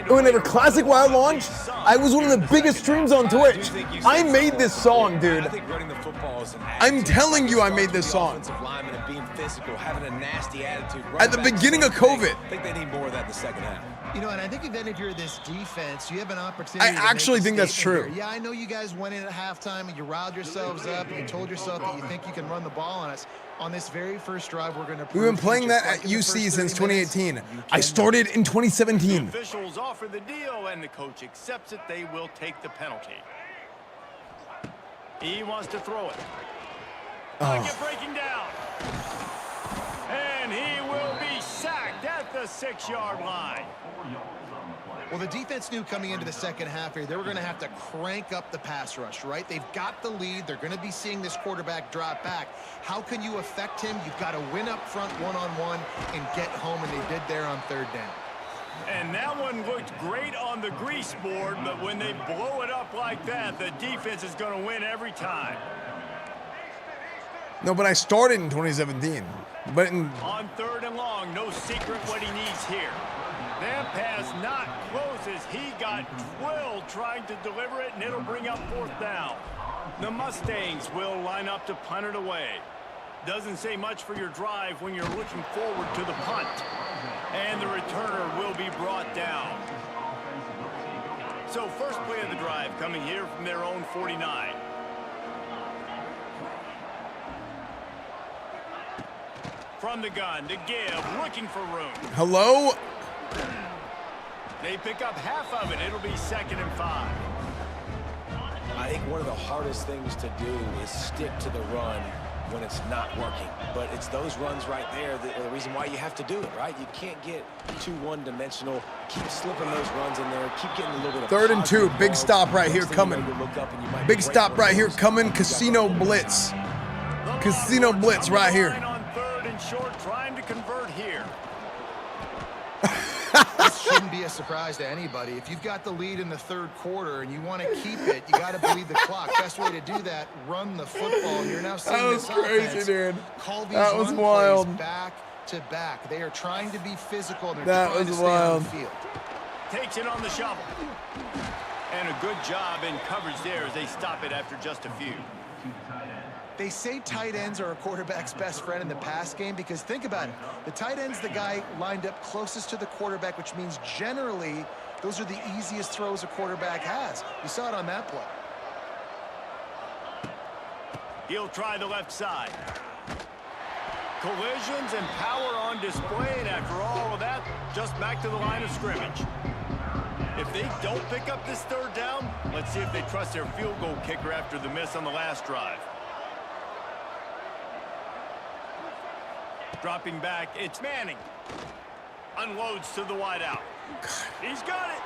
Whenever Classic WoW launched, I was one of the biggest streams on Twitch. I made this song, dude. I think running the football is an I'm telling you, I made this song. lineman and being physical, having a nasty attitude. At the beginning of COVID. I think they need more of that in the second half. You know, and I think if you're this defense, you have an opportunity. I actually think that's true. Yeah, I know you guys went in at halftime and you riled yourselves up and you told yourself that you think you can run the ball on us. On this very first drive, we're going to. We've been playing that at UC since 2018. I started in 2017. Officials offer the deal, and the coach accepts it. They will take the penalty. He wants to throw it. Pocket breaking down. And he will be sacked at the 6-yard line. Well, the defense knew coming into the second half here, they were going to have to crank up the pass rush, right? They've got the lead. They're going to be seeing this quarterback drop back. How can you affect him? You've got to win up front one-on-one and get home, and they did there on third down. And that one looked great on the grease board, but when they blow it up like that, the defense is going to win every time. No, but I started in 2017. But On third and long, no secret what he needs here. That pass not close as he got drilled trying to deliver it, and it'll bring up fourth down. The Mustangs will line up to punt it away. Doesn't say much for your drive when you're looking forward to the punt. And the returner will be brought down. So first play of the drive coming here from their own 49. From the gun to give, looking for room. Hello? They pick up half of it. It'll be 2nd and 5. I think one of the hardest things to do is stick to the run when it's not working. But it's those runs right there that are the reason why you have to do it, right? You can't get too one-dimensional. Keep slipping those runs in there. Keep getting a little bit of 3rd and 2. Big stop right here coming. Big stop right here coming. Casino blitz. Casino blitz right here. On 3rd and short, trying to convert here. This shouldn't be a surprise to anybody. If you've got the lead in the third quarter and you want to keep it, you got to bleed the clock. Best way to do that, run the football. And you're now seeing That was crazy, dude. Call these That was run wild. plays back to back. They are trying to be physical. And they're That trying was to stay wild. on the field. Takes it on the shovel. And a good job in coverage there as they stop it after just a few. They say tight ends are a quarterback's best friend in the pass game because think about it. The tight end's the guy lined up closest to the quarterback, which means generally those are the easiest throws a quarterback has. You saw it on that play. He'll try the left side. Collisions and power on display, and after all of that, just back to the line of scrimmage. If they don't pick up this third down, let's see if they trust their field goal kicker after the miss on the last drive. Dropping back, it's Manning. Unloads to the wideout. He's got it.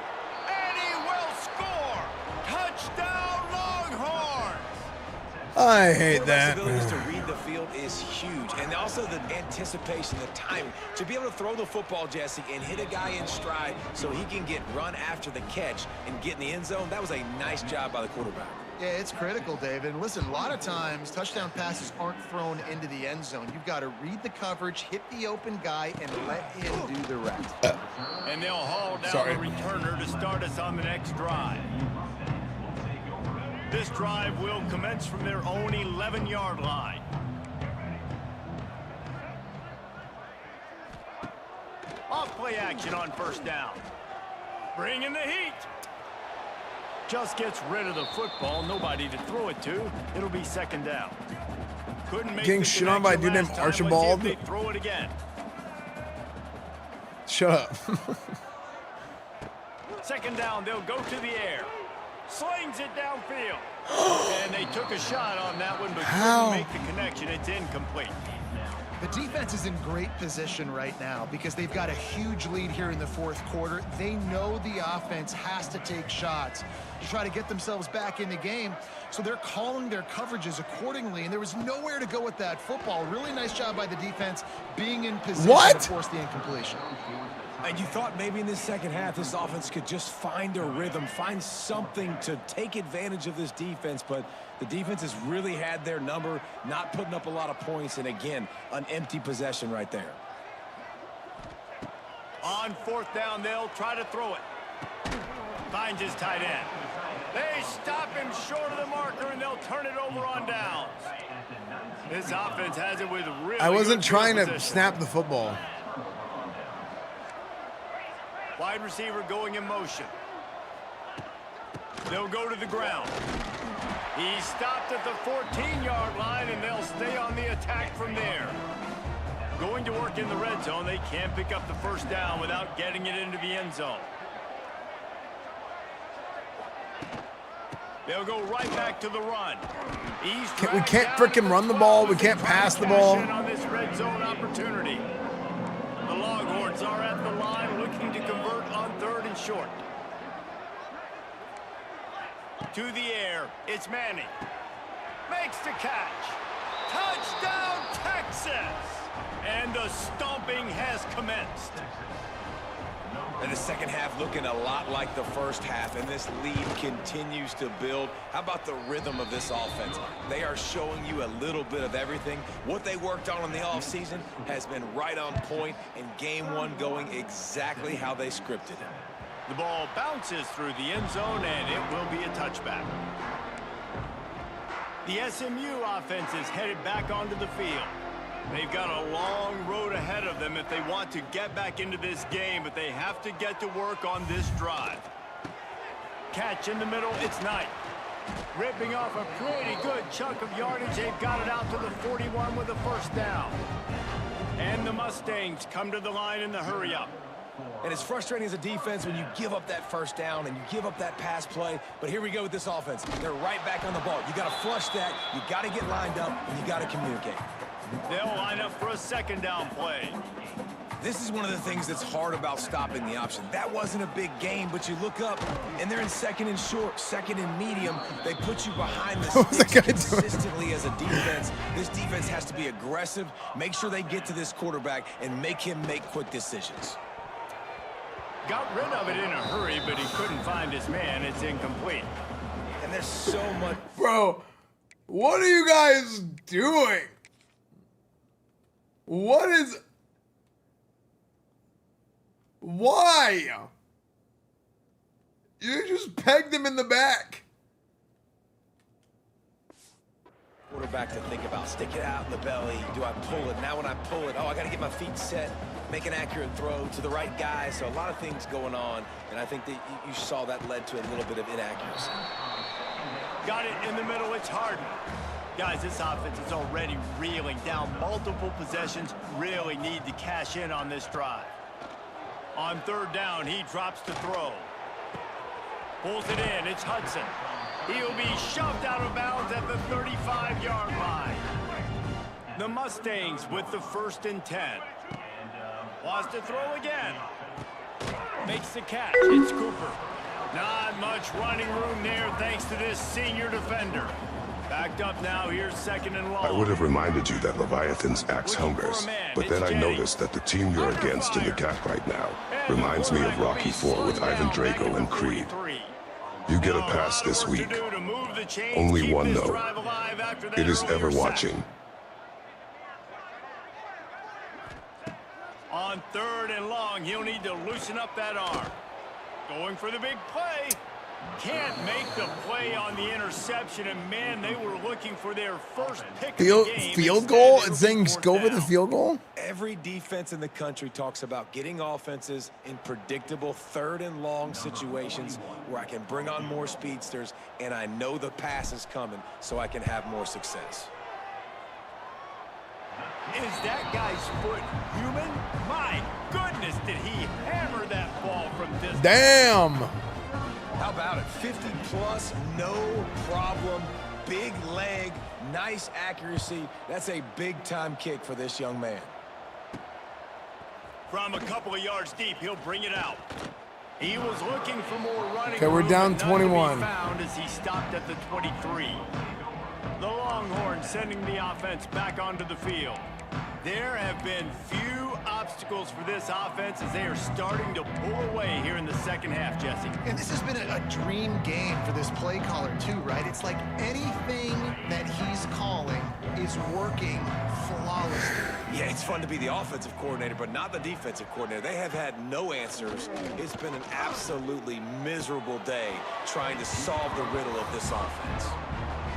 I hate that. Abilities to read the field is huge, and also the anticipation, the timing. To be able to throw the football, Jesse, and hit a guy in stride so he can get run after the catch and get in the end zone, that was a nice job by the quarterback. Yeah, it's critical, David. And listen, a lot of times, touchdown passes aren't thrown into the end zone. You've got to read the coverage, hit the open guy, and let him do the rest. And they'll haul down the returner to start us on the next drive. This drive will commence from their own 11-yard line. Off play action on first down. Bring in the heat. Just gets rid of the football. Nobody to throw it to. It'll be second down. Couldn't make Getting shit on by a dude named Archibald. They throw it again. Shut up. Second down, they'll go to the air. Slings it downfield. And they took a shot on that one, but couldn't make the connection. It's incomplete. The defense is in great position right now because they've got a huge lead here in the fourth quarter. They know the offense has to take shots to try to get themselves back in the game. So they're calling their coverages accordingly, and there was nowhere to go with that football. Really nice job by the defense being in position to force the incompletion. And you thought maybe in this second half this offense could just find a rhythm, find something to take advantage of this defense, but the defense has really had their number, not putting up a lot of points, and again, an empty possession right there. On fourth down, they'll try to throw it. Finds his tight end. They stop him short of the marker, and they'll turn it over on downs. This offense has it with really I wasn't good trying to position. snap the football. Wide receiver going in motion. They'll go to the ground. He stopped at the 14-yard line, and they'll stay on the attack from there. Going to work in the red zone, they can't pick up the first down without getting it into the end zone. They'll go right back to the run. We can't freaking run the ball. We can't pass the ball. On this red zone opportunity. The Longhorns are at the line looking to convert on third and short. To the air, it's Manning. Makes the catch. Touchdown, Texas! And the stomping has commenced. And the second half looking a lot like the first half, and this lead continues to build. How about the rhythm of this offense? They are showing you a little bit of everything. What they worked on in the offseason has been right on point, and game one going exactly how they scripted it. The ball bounces through the end zone, and it will be a touchback. The SMU offense is headed back onto the field. They've got a long road ahead of them if they want to get back into this game, but they have to get to work on this drive. Catch in the middle, it's Knight. Ripping off a pretty good chunk of yardage. They've got it out to the 41 with a first down. And the Mustangs come to the line in the hurry-up. And it's frustrating as a defense when you give up that first down and you give up that pass play. But here we go with this offense. They're right back on the ball. You got to flush that. You got to get lined up, and you got to communicate. They'll line up for a second down play. This is one of the things that's hard about stopping the option. That wasn't a big game, but you look up, and they're in second and short, second and medium. They put you behind the sticks consistently as a defense. This defense has to be aggressive, make sure they get to this quarterback, and make him make quick decisions. Got rid of it in a hurry, but he couldn't find his man. It's incomplete. And there's so much... Bro, what are you guys doing? What is... Why? You just pegged him in the back. Quarterback to think about. Stick it out in the belly. Do I pull it? Now when I pull it, oh, I got to get my feet set, make an accurate throw to the right guy. So a lot of things going on, and I think that you saw that led to a little bit of inaccuracy. Got it in the middle. It's Harden. Guys, this offense is already reeling down multiple possessions. Really need to cash in on this drive. On third down, he drops to throw. Pulls it in. It's Hudson. He'll be shoved out of bounds at the 35-yard line. The Mustangs with the 1st and 10. Wants to throw again. Makes the catch. It's Cooper. Not much running room there thanks to this senior defender. Backed up now, here's 2nd and long. I would have reminded you that Leviathan's axe hungers, but then I noticed that the team you're against in the gap right now reminds me of Rocky IV with Ivan Drago and Creed. You get a pass this week. Only one though. It is ever watching. On 3rd and long, he'll need to loosen up that arm. Going for the big play. Can't make the play on the interception, and man, they were looking for their first pick of the game. Field goal? It's saying go for the field goal? Every defense in the country talks about getting offenses in predictable 3rd and long situations where I can bring on more speedsters, and I know the pass is coming, so I can have more success. Is that guy's foot human? My goodness, did he hammer that ball from distance? Damn! How about it? 50 plus, no problem. Big leg, nice accuracy. That's a big-time kick for this young man. From a couple of yards deep, he'll bring it out. He was looking for more running. Okay, we're down 21. Found as he stopped at the 23. The Longhorns sending the offense back onto the field. There have been few obstacles for this offense as they are starting to pull away here in the 2nd half, Jesse. And this has been a dream game for this play caller too, right? It's like anything that he's calling is working flawlessly. Yeah, it's fun to be the offensive coordinator, but not the defensive coordinator. They have had no answers. It's been an absolutely miserable day trying to solve the riddle of this offense.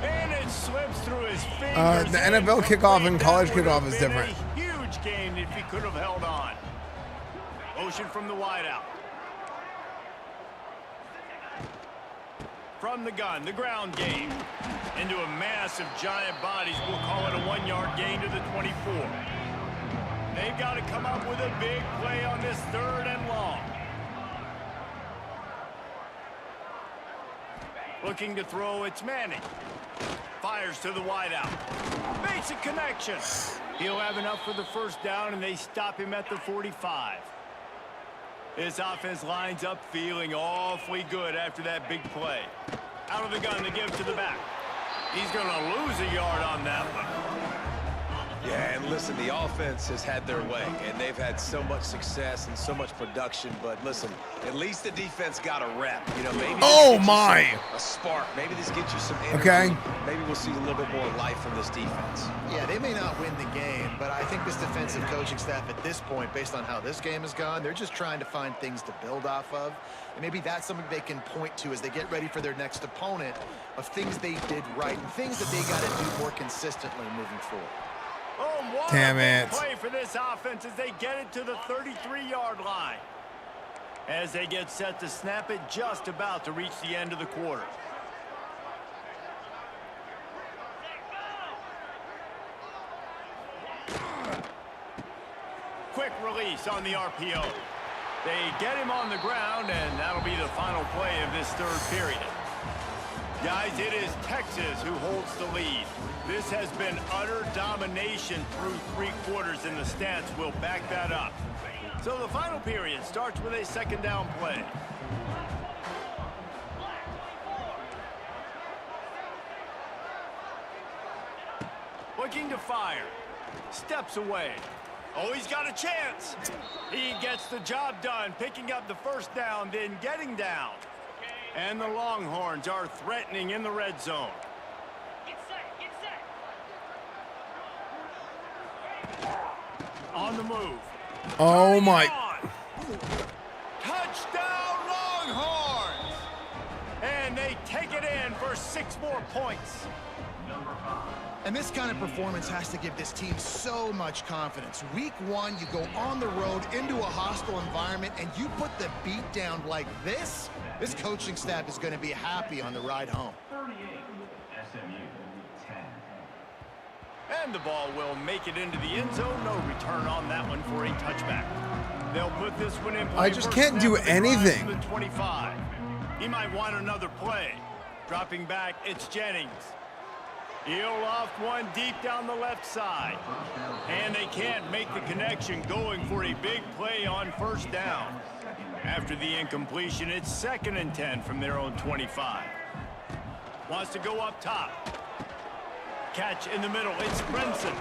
And it slips through his fingers. The NFL kickoff and college kickoff is different. A huge game if he could have held on. Motion from the wideout. From the gun, the ground game. Into a massive giant bodies. We'll call it a 1-yard gain to the 24. They've got to come up with a big play on this 3rd and long. Looking to throw, it's Manning. Fires to the wideout. Basic connection. He'll have enough for the 1st down, and they stop him at the 45. This offense lines up feeling awfully good after that big play. Out of the gun, they give it to the back. He's going to lose a yard on that one. Yeah, and listen, the offense has had their way, and they've had so much success and so much production. But listen, at least the defense got a rep. You know, maybe a spark. Maybe this gets you some energy. Okay. Maybe we'll see a little bit more life from this defense. Yeah, they may not win the game, but I think this defensive coaching staff at this point, based on how this game has gone, they're just trying to find things to build off of. And maybe that's something they can point to as they get ready for their next opponent of things they did right and things that they got to do more consistently moving forward. Oh, damn it. Play for this offense as they get it to the 33-yard line. As they get set to snap it, just about to reach the end of the quarter. Quick release on the RPO. They get him on the ground, and that'll be the final play of this 3rd period. Guys, it is Texas who holds the lead. This has been utter domination through 3 quarters, and the stats will back that up. So the final period starts with a 2nd down play. Looking to fire. Steps away. Oh, he's got a chance. He gets the job done, picking up the 1st down, then getting down. And the Longhorns are threatening in the red zone. Get set. On the move. Oh my. Touchdown Longhorns. And they take it in for 6 more points. And this kind of performance has to give this team so much confidence. Week 1, you go on the road into a hostile environment and you put the beat down like this coaching staff is going to be happy on the ride home. 38, SMU, 10. And the ball will make it into the end zone. No return on that one for a touchback. They'll put this one in play. I just can't do anything. The 25. He might want another play. Dropping back, it's Jennings. He'll loft one deep down the left side. And they can't make the connection, going for a big play on 1st down. After the incompletion, it's 2nd and 10 from their own 25. Wants to go up top. catch in the middle. It's Brinson.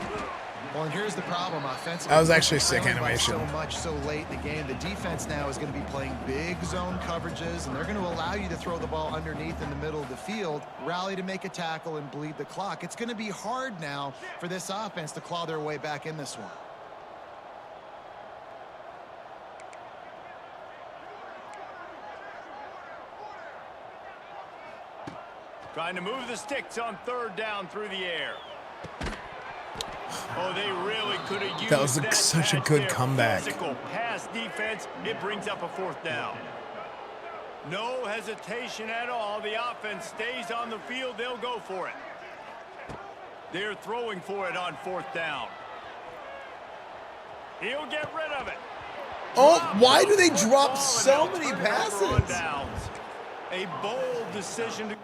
Well, and here's the problem offensively. That was actually sick Trailing by animation. So much so late in the game. The defense now is going to be playing big zone coverages, and they're going to allow you to throw the ball underneath in the middle of the field, rally to make a tackle, and bleed the clock. It's going to be hard now for this offense to claw their way back in this one. Trying to move the sticks on 3rd down through the air. Oh, they really could have used That was such a good there. comeback. Physical pass defense. It brings up a 4th down. No hesitation at all. The offense stays on the field. They'll go for it. They're throwing for it on 4th down. He'll get rid of it. Oh, why do they drop so many passes? A bold decision to...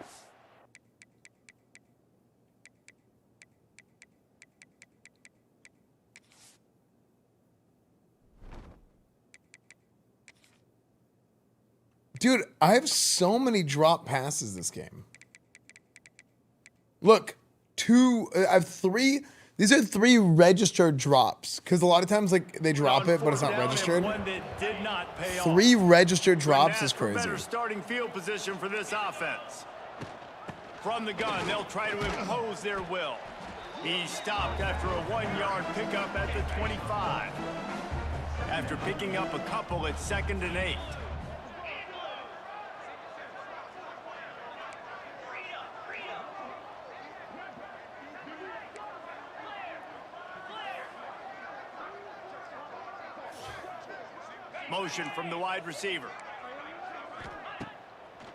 Dude, I have so many drop passes this game. Look, I have 3. These are 3 registered drops. Because a lot of times, like, they drop it, but it's not registered. 3 registered drops is crazy. Better starting field position for this offense. From the gun, they'll try to impose their will. He stopped after a 1-yard pickup at the 25. After picking up a couple at 2nd and 8. Motion from the wide receiver.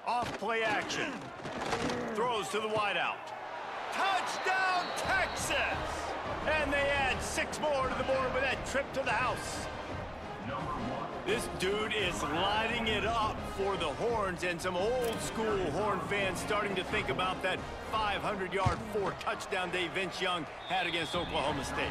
Off play action. Throws to the wideout. Touchdown, Texas! And they add 6 more to the board with that trip to the house. This dude is lighting it up for the Horns, and some old school Horn fans starting to think about that 500-yard 4-touchdown day Vince Young had against Oklahoma State.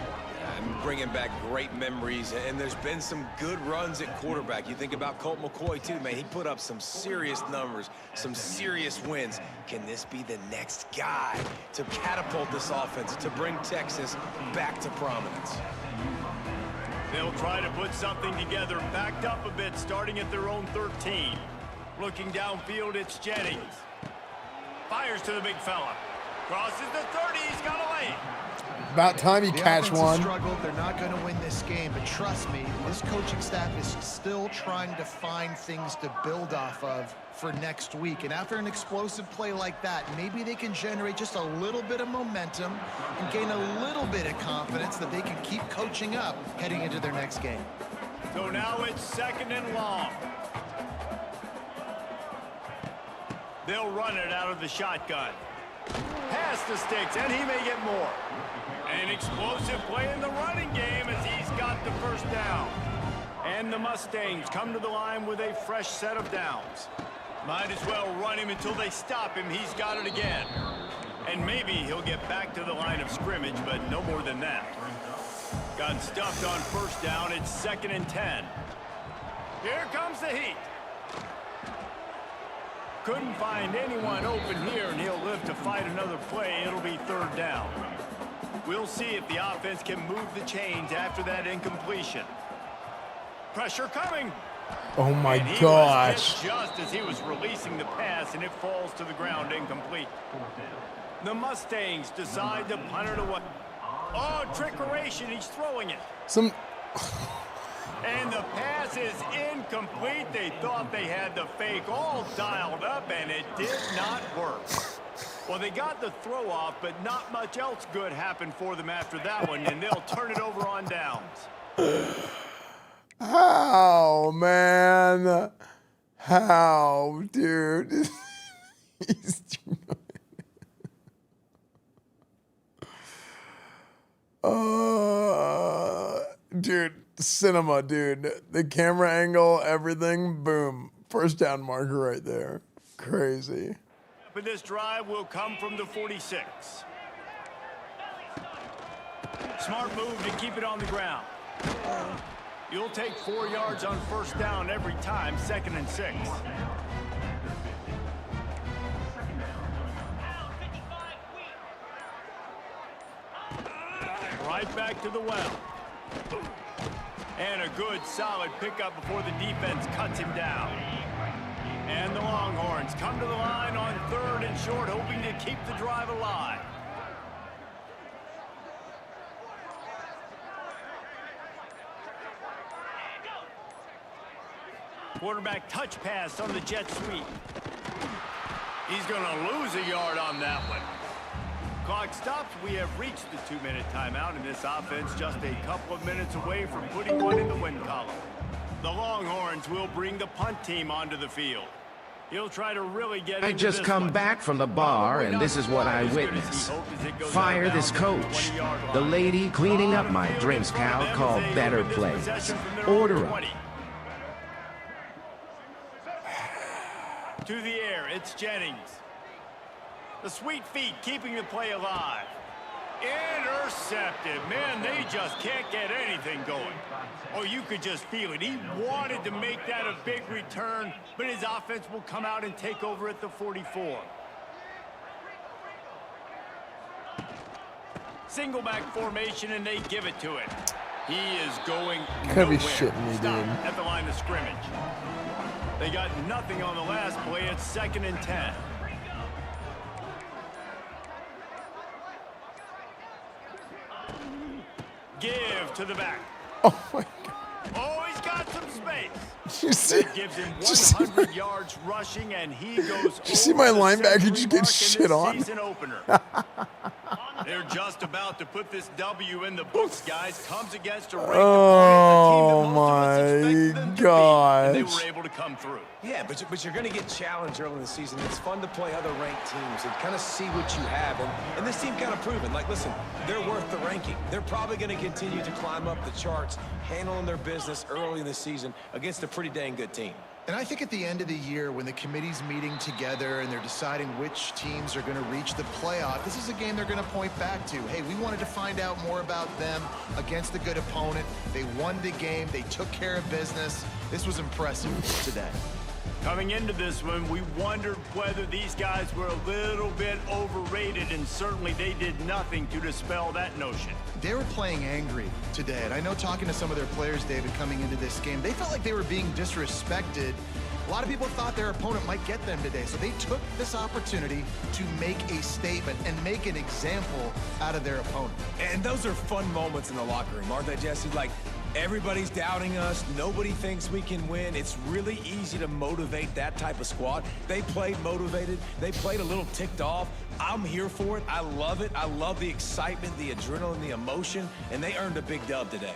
I'm bringing back great memories, and there's been some good runs at quarterback. You think about Colt McCoy, too, man. He put up some serious numbers, some serious wins. Can this be the next guy to catapult this offense, to bring Texas back to prominence? They'll try to put something together, backed up a bit, starting at their own 13. Looking downfield, it's Jennings. Fires to the big fella. Crosses the 30, he's got a lane. About time you catch one. Struggled. They're not going to win this game, but trust me, this coaching staff is still trying to find things to build off of for next week. And after an explosive play like that, maybe they can generate just a little bit of momentum and gain a little bit of confidence that they can keep coaching up heading into their next game. So now it's 2nd and long. They'll run it out of the shotgun. Pass the sticks, and he may get more. An explosive play in the running game as he's got the 1st down. And the Mustangs come to the line with a fresh set of downs. Might as well run him until they stop him. He's got it again. And maybe he'll get back to the line of scrimmage, but no more than that. Got stuffed on 1st down. It's 2nd and 10. Here comes the heat. Couldn't find anyone open here, and he'll live to fight another play. It'll be 3rd down. We'll see if the offense can move the chains after that incompletion. Pressure coming. Oh my And he gosh. was hit just as he was releasing the pass, and it falls to the ground incomplete. The Mustangs decide to punt it away. Oh, trickeration. He's throwing it. And the pass is incomplete. They thought they had the fake all dialed up, and it did not work. Well, they got the throw off, but not much else good happened for them after that one, and they'll turn it over on downs. How, man? How, dude? He's dude, cinema, dude. The camera angle, everything, boom. 1st down marker right there. Crazy. But this drive will come from the 46. Smart move to keep it on the ground. You'll take 4 yards on 1st down every time, 2nd and 6. right back to the well. And a good, solid pickup before the defense cuts him down. And the Longhorns come to the line on 3rd and short, hoping to keep the drive alive. Quarterback touch pass on the jet sweep. He's going to lose a yard on that one. Clock stops. We have reached the 2-minute timeout, and this offense just a couple of minutes away from putting one in the win column. The Longhorns will bring the punt team onto the field. He'll try to really get I just come back from the bar, and this is what I witness. Fire this coach. The lady cleaning up my drinks cow called Better Plays. Order up. To the air, it's Jennings. The sweet feet keeping the play alive. Intercepted. Man, they just can't get anything going. Oh, you could just feel it. He wanted to make that a big return, but his offense will come out and take over at the 44. Single back formation, and they give it to it. He is going Gotta be nowhere. shitting me, Stop dude. at the line of scrimmage. They got nothing on the last play. It's 2nd and 10. Give to the back. Oh my God. Oh, he's got some space. You see? That gives him 100 yards rushing, and he goes. Did you see my linebacker just get shit on? Season opener. They're just about to put this W in the books, guys. Comes against a ranked Oh opponent, a team that most of us my expected them to beat, gosh. and they were able to come through. Yeah, but you're going to get challenged early in the season. It's fun to play other ranked teams and kind of see what you have. And this team kind of proven, like, listen, they're worth the ranking. They're probably going to continue to climb up the charts, handling their business early in the season against a pretty dang good team. And I think at the end of the year, when the committee's meeting together and they're deciding which teams are going to reach the playoff, this is a game they're going to point back to. Hey, we wanted to find out more about them against a good opponent. They won the game. They took care of business. This was impressive today. Coming into this one, we wondered whether these guys were a little bit overrated, and certainly they did nothing to dispel that notion. They were playing angry today, and I know talking to some of their players, David, coming into this game, they felt like they were being disrespected. A lot of people thought their opponent might get them today, so they took this opportunity to make a statement and make an example out of their opponent. And those are fun moments in the locker room, aren't they, Jesse? Like, everybody's doubting us. Nobody thinks we can win. It's really easy to motivate that type of squad. They played motivated. They played a little ticked off. I'm here for it. I love it. I love the excitement, the adrenaline, the emotion, and they earned a big dub today.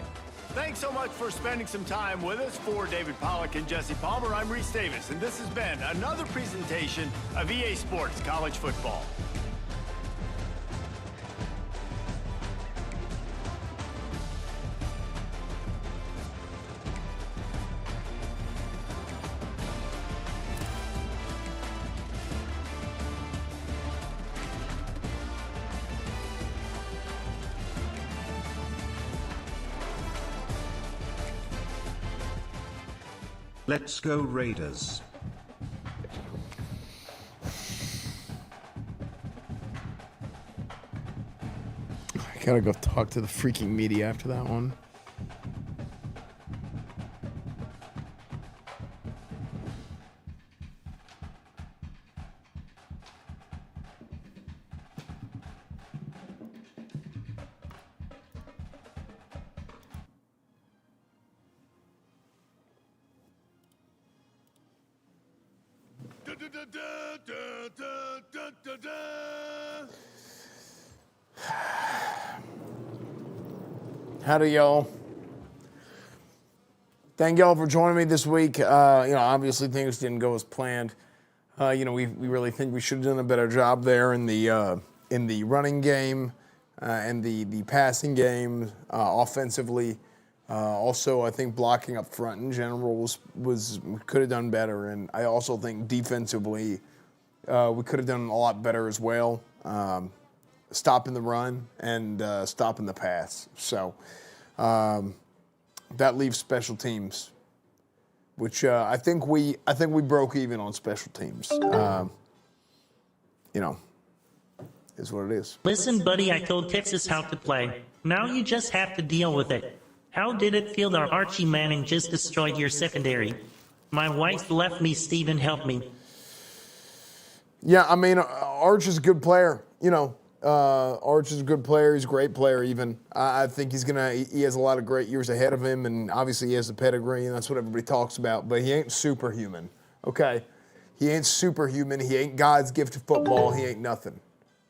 Thanks so much for spending some time with us. For David Pollack and Jesse Palmer, I'm Reese Davis, and this has been another presentation of EA Sports College Football. Let's go Raiders. I gotta go talk to the freaking media after that one. Howdy, y'all. Thank y'all for joining me this week. Obviously things didn't go as planned. We really think we should have done a better job there in the running game and the passing game offensively. Also, I think blocking up front in general was we could have done better, and I also think defensively we could have done a lot better as well. Stopping the run and stopping the pass. So that leaves special teams, which I think we broke even on special teams. Is what it is. Listen, buddy, I told Texas how to play. Now you just have to deal with it. How did it feel that Archie Manning just destroyed your secondary? My wife left me, Steven, help me. Yeah, I mean, Arch is a good player. You know, Arch is a good player. He's a great player even. I think he has a lot of great years ahead of him, and obviously he has the pedigree, and that's what everybody talks about, but he ain't superhuman, okay? He ain't superhuman. He ain't God's gift to football. He ain't nothing.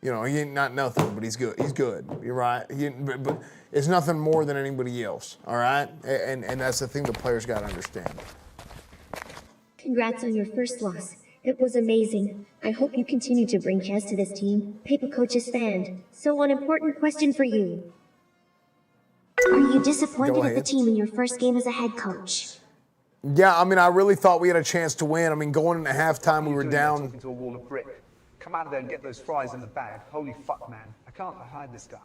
You know, he ain't not nothing, but he's good. He's good. You're right. But it's nothing more than anybody else, all right? And that's the thing the players got to understand. Congrats on your first loss. It was amazing. I hope you continue to bring chess to this team. Paper Coach Esfand. So one important question for you. Are you disappointed at the team in your first game as a head coach? Yeah, I mean, I really thought we had a chance to win. I mean, going into halftime, we were down. Talking to a wall of brick. Come out of there and get those fries in the bag. Holy fuck, man. I can't hide this guy.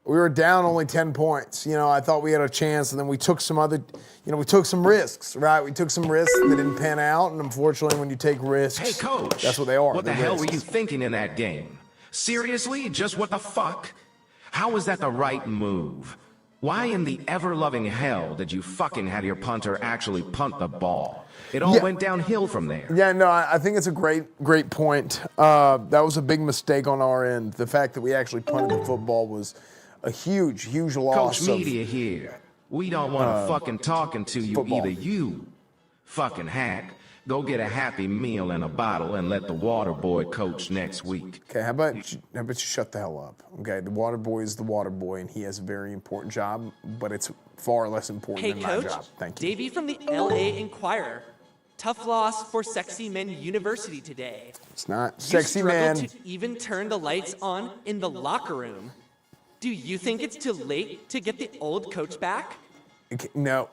We were down only 10 points. You know, I thought we had a chance, and then we took some other, we took some risks, right? We took some risks that didn't pan out, and unfortunately, when you take risks, Hey, Coach. that's what they are. What the They're hell risks. were you thinking in that game? Seriously? Just what the fuck? How was that the right move? Why in the ever-loving hell did you fucking have your punter actually punt the ball? It all went downhill from there. Yeah, no, I think it's a great point. That was a big mistake on our end. The fact that we actually punted the football was a huge loss. Coach Media here. We don't want to fucking talking to you football. either. You fucking hack. Go get a Happy Meal and a bottle and let the water boy coach next week. Okay, how about you shut the hell up? Okay, the water boy is the water boy, and he has a very important job, but it's far less important Hey, than Coach. my job. Thank you. Davey from the LA Inquirer. Tough loss for Sexy Men University today. It's not You sexy struggled man. to even turn the lights on in the locker room. Do you think it's too late to get the old coach back? Okay, no,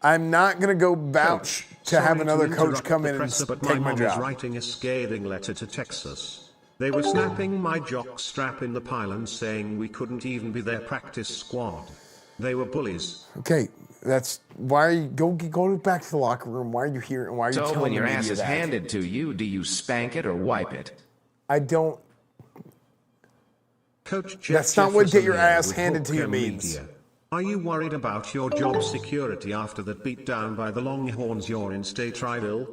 I'm not going to go vouch to have another coach come in and But take my my mom is job. writing a scathing letter to Texas. They were snapping my jock strap in the pylon, saying we couldn't even be their practice squad. They were bullies. Okay, that's why are you go back to the locker room? Why are you here? And why are you So telling when the your media ass is that? handed to you, do you spank it or wipe it? I don't. Coach That's not what get your Jefferson ass with handed to you Hawk means. Media. Are you worried about your job security after that beatdown by the Longhorns you're in state rival?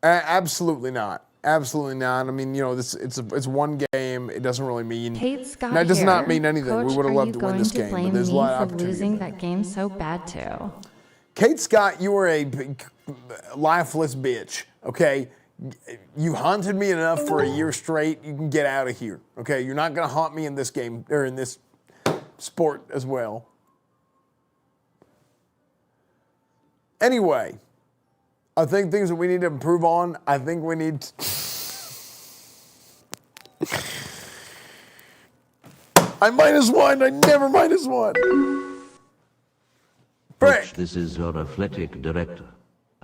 Absolutely not. Absolutely not. I mean, it's one game. It doesn't really mean. Kate Scott That does here. not mean anything. Coach, We would have are loved you to win going this to game, but blame there's a me lot of for opportunity. losing that game so bad too? Kate Scott, you were a lifeless bitch. Okay, you haunted me enough for a year straight. You can get out of here. Okay, you're not gonna haunt me in this game or in this sport as well. Anyway, I think things that we need to improve on. I think we need. I -1. I never -1. Coach, this is your athletic director.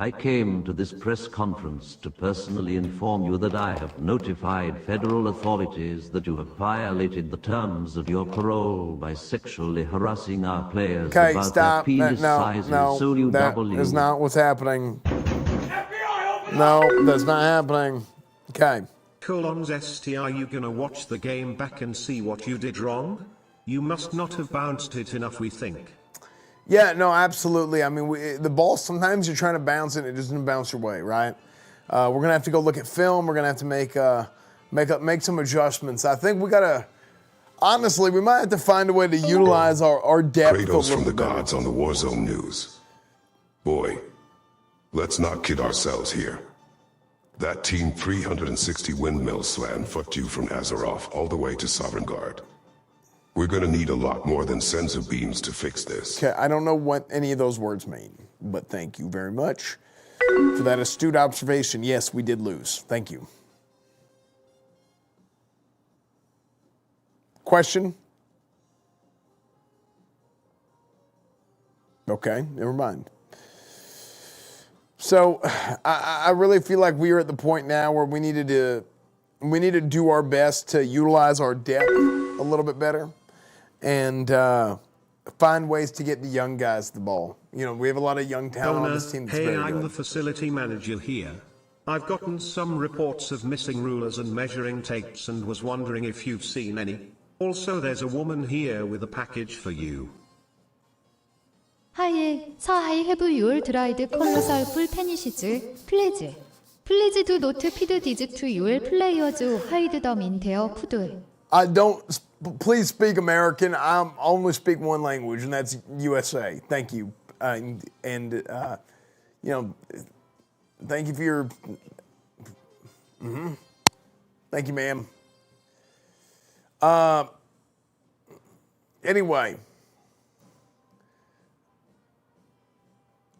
I came to this press conference to personally inform you that I have notified federal authorities that you have violated the terms of your parole by sexually harassing our players Okay, about stop. their penis sizes. So you that double is not what's happening. No, that's not happening. Okay. Colons ST, are you gonna watch the game back and see what you did wrong? You must not have bounced it enough, we think. Yeah, no, absolutely. I mean, the ball, sometimes you're trying to bounce it, it doesn't bounce your way, right? We're going to have to go look at film. We're going to have to make some adjustments. I think we got to, honestly, we might have to find a way to utilize our depth. Kratos from the gods on the Warzone News. Boy, let's not kid ourselves here. That Team 360 windmill slam fucked you from Azeroth all the way to Sovereign Guard. We're gonna need a lot more than senzu beans to fix this. Okay, I don't know what any of those words mean, but thank you very much for that astute observation. Yes, we did lose. Thank you. Question? Okay, never mind. So I really feel like we are at the point now where we need to do our best to utilize our depth a little bit better and find ways to get the young guys the ball. You know, we have a lot of young talent on this team that's hey, very I'm good. the facility manager here. I've gotten some reports of missing rulers and measuring tapes and was wondering if you've seen any. Also, there's a woman here with a package for you. Hi, so I have your dried colossal penishes, please. Please do not feed these to your players, hide them in their food. I don't, please speak American. I only speak one language, and that's USA. Thank you. You know, thank you for your, thank you, ma'am. Anyway,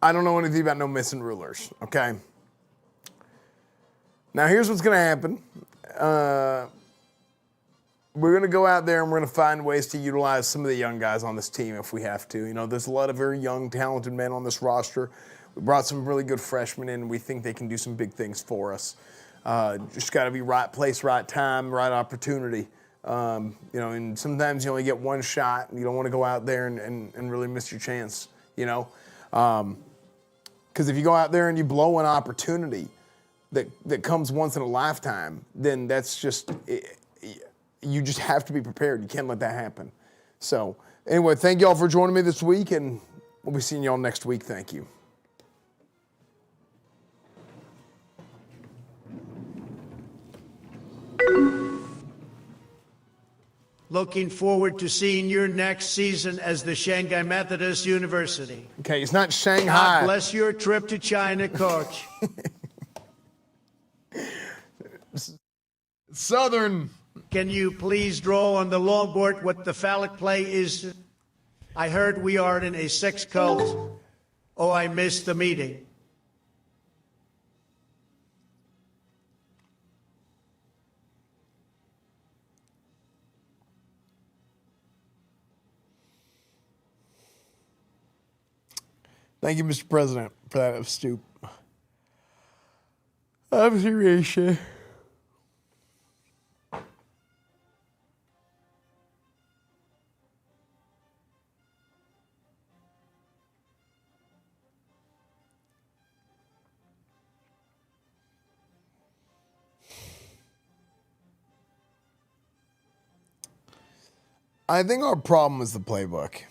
I don't know anything about no missing rulers, okay? Now, here's what's going to happen. We're going to go out there and we're going to find ways to utilize some of the young guys on this team if we have to. You know, there's a lot of very young, talented men on this roster. We brought some really good freshmen in, and we think they can do some big things for us. Just got to be right place, right time, right opportunity. You know, and sometimes you only get one shot, and you don't want to go out there and really miss your chance, you know. Because if you go out there and you blow an opportunity that comes once in a lifetime, then that's just, you just have to be prepared. You can't let that happen. So anyway, thank y'all for joining me this week, and we'll be seeing y'all next week. Thank you. Looking forward to seeing your next season as the Shanghai Methodist University. Okay, it's not Shanghai. God bless your trip to China, Coach. Southern. Can you please draw on the longboard what the phallic play is? I heard we are in a sex cult. Oh, I missed the meeting. Thank you, Mr. President, for that astute observation. I think our problem is the playbook.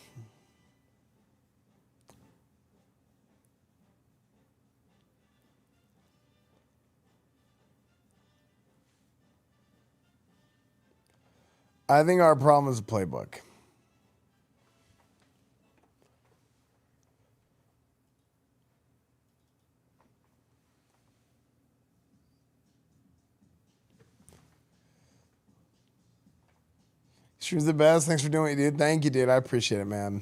I think our problem is the playbook. Sure, the best. Thanks for doing what you did. Thank you, dude. I appreciate it, man.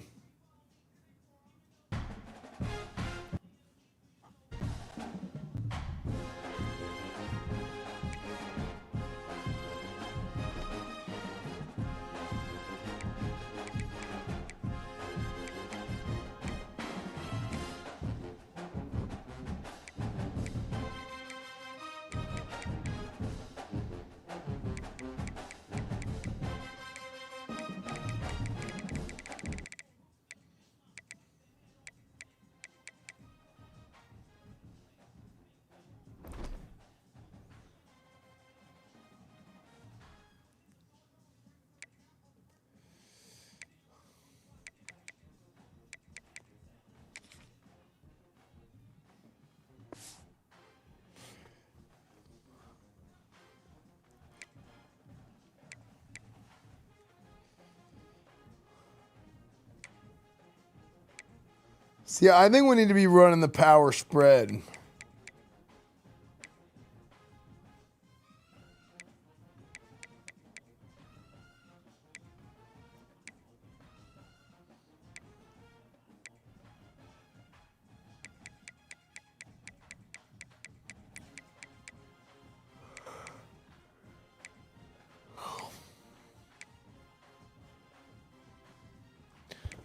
See, I think we need to be running the power spread.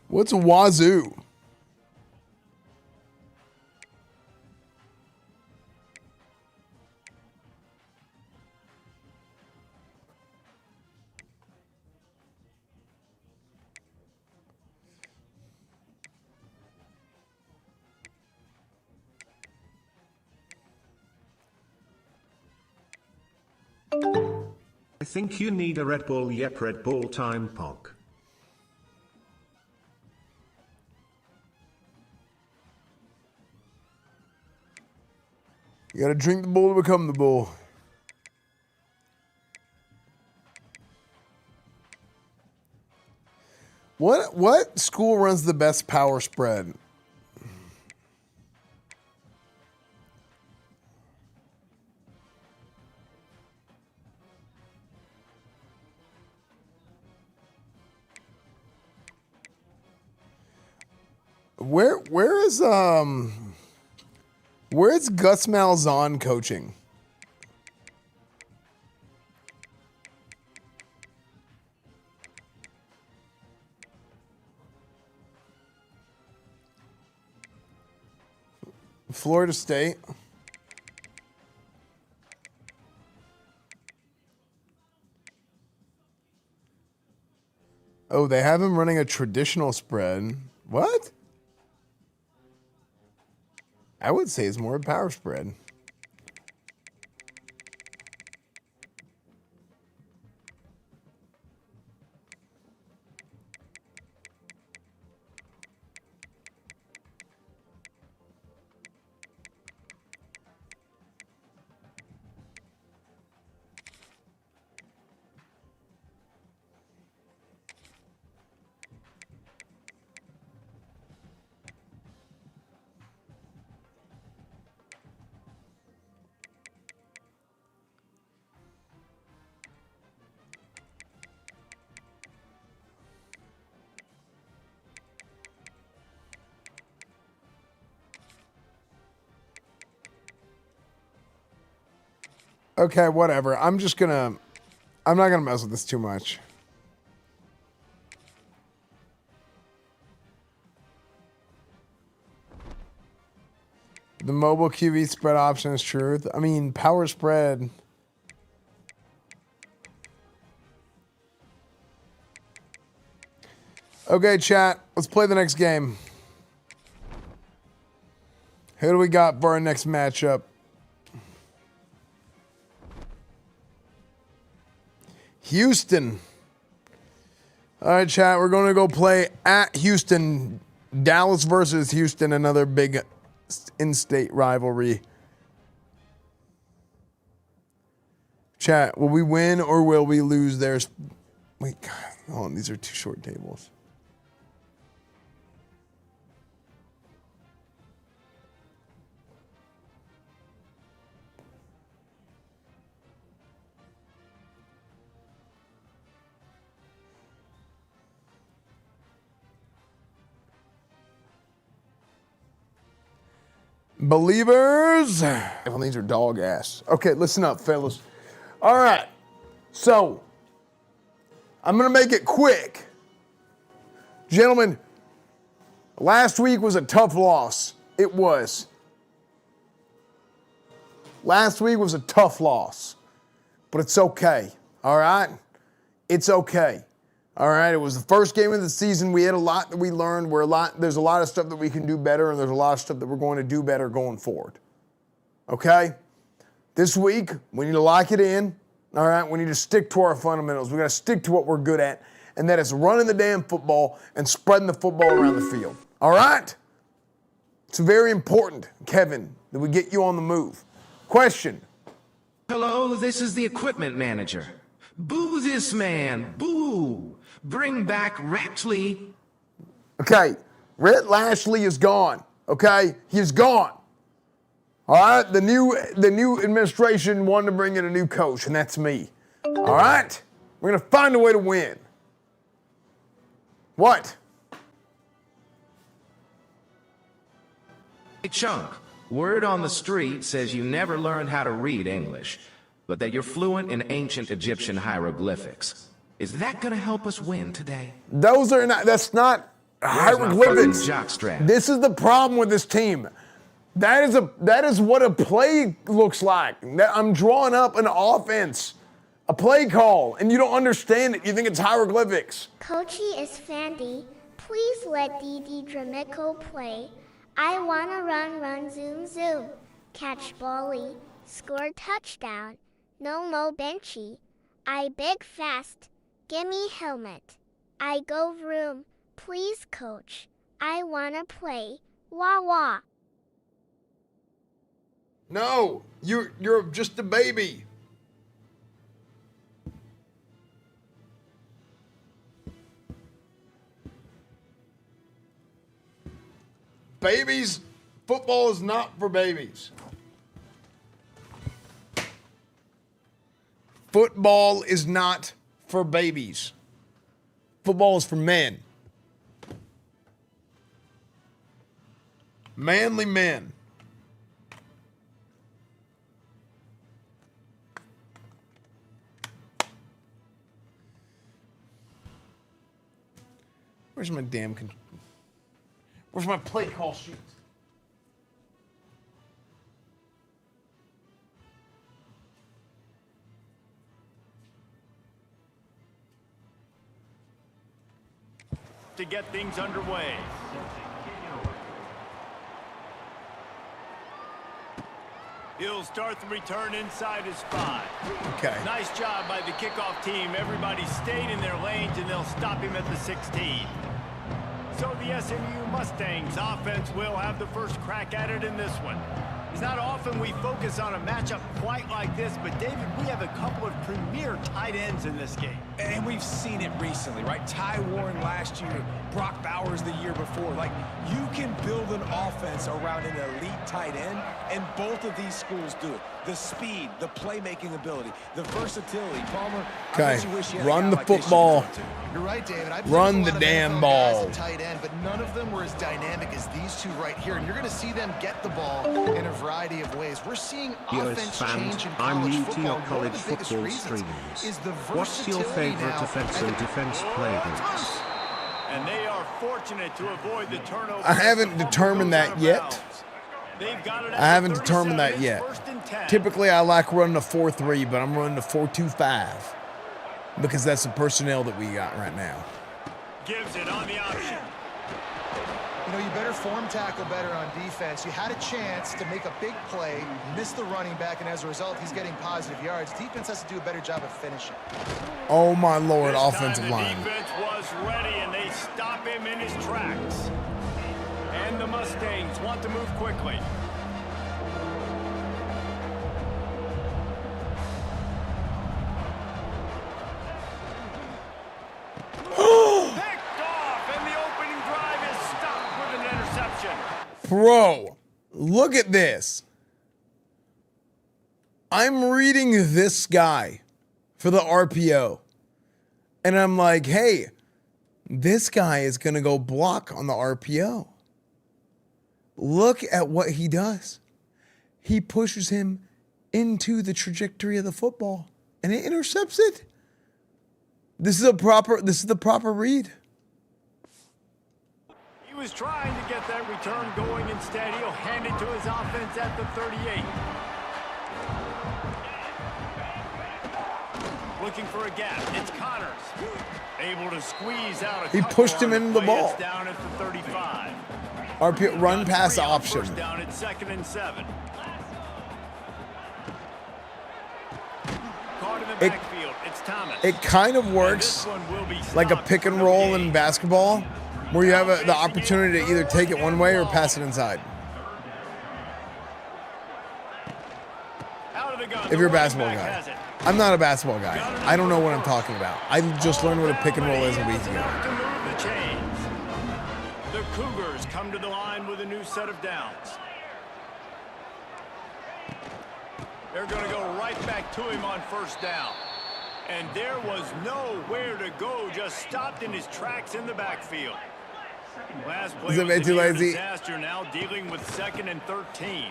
What's a wazoo? I think you need a Red Bull. Yep, Red Bull time pog. You gotta drink the bull to become the bull. What school runs the best power spread? Where's Gus Malzahn coaching? Florida State. Oh, they have him running a traditional spread. What? I would say it's more a power spread. Okay, whatever. I'm not gonna mess with this too much. The mobile QB spread option is truth. I mean, power spread. Okay, chat. Let's play the next game. Who do we got for our next matchup? Houston. All right, chat. We're going to go play at Houston. Dallas versus Houston, another big in-state rivalry. Chat, will we win or will we lose there? Wait, God, hold on. These are two short tables. Believers. Well, these are dog ass. Okay, listen up, fellas. All right. So, I'm going to make it quick. Gentlemen, last week was a tough loss. It was. Last week was a tough loss. But it's okay. All right? It's okay. All right, it was the first game of the season. We had a lot that we learned. There's a lot of stuff that we can do better, and there's a lot of stuff that we're going to do better going forward. Okay? This week, we need to lock it in. All right? We need to stick to our fundamentals. We got to stick to what we're good at, and that is running the damn football and spreading the football around the field. All right? It's very important, Kevin, that we get you on the move. Question. Hello, this is the equipment manager. Boo this man, boo. Bring back Ratley. Okay, Rhett Lashley is gone. Okay, he is gone. All right, the new administration wanted to bring in a new coach, and that's me. All right, we're gonna find a way to win. What? Hey, Chunk, word on the street says you never learned how to read English, but that you're fluent in ancient Egyptian hieroglyphics. Is that gonna help us win today? That's not hieroglyphics. This is the problem with this team. That is what a play looks like. I'm drawing up an offense, a play call, and you don't understand it. You think it's hieroglyphics. Coachy Esfand, please let Didi Dramico play. I wanna run, zoom, zoom. Catch bally, score touchdown. No benchy. I big fast. Gimme helmet. I go vroom. Please coach. I wanna play. Wah wah. No, you're just a baby. Babies, football is not for babies. Football is not for babies. Football is for men. Manly men. Where's my damn where's my play call sheet? To get things underway. He'll start the return inside his 5. Okay. Nice job by the kickoff team. Everybody stayed in their lanes, and they'll stop him at the 16. So the SMU Mustangs offense will have the first crack at it in this one. It's not often we focus on a matchup quite like this, but David, we have a couple of premier tight ends in this game. And we've seen it recently, right? Ty Warren last year, Brock Bowers the year before. Like, you can build an offense around an elite tight end, and both of these schools do it. The speed, the playmaking ability, the versatility. Palmer, okay, I bet you wish you had a run guy the like this football. You're right, David. I Run the damn ball. Tight end, but none of them were as dynamic as these two right here. And you're going to see them get the ball in a variety of ways. We're seeing offense change in I'm college new football. to your One of college the biggest football reasons streams. is the What's your versatility favorite now offensive defense playbook? And they are fortunate to avoid the turnover. I haven't determined that yet. I haven't determined that yet. Typically, I like running a 4-3, but I'm running a 4-2-5 because that's the personnel that we got right now. Gives it on the option. You know, you better form tackle better on defense. You had a chance to make a big play, miss the running back, and as a result, he's getting positive yards. Defense has to do a better job of finishing. Oh, my Lord, This offensive time the line. defense was ready, and they stop him in his tracks. And the Mustangs want to move quickly. Picked off, and the opening drive is stopped with an interception. Bro, look at this. I'm reading this guy for the RPO, and I'm like, hey, this guy is going to go block on the RPO. Look at what he does. He pushes him into the trajectory of the football, and it intercepts it. This is the proper read. He was trying to get that return going. Instead, he'll hand it to his offense at the 38. Looking for a gap. It's Connors. Able to squeeze out a He couple pushed him on into the play. ball. It's down at the 35. RPO run pass option. First down at 2nd and 7. Caught in the backfield. It's Thomas. It kind of works like a pick and roll in basketball, where you have the opportunity to either take it one way or pass it inside. If you're a basketball guy. I'm not a basketball guy. I don't know what I'm talking about. I just learned what a pick and roll is a week ago. To move the chains. The Cougars come to the line with a new set of downs. They're going to go right back to him on first down. And there was nowhere to go, just stopped in his tracks in the backfield. Last play Is it was way too a lazy? disaster, now dealing with 2nd and 13.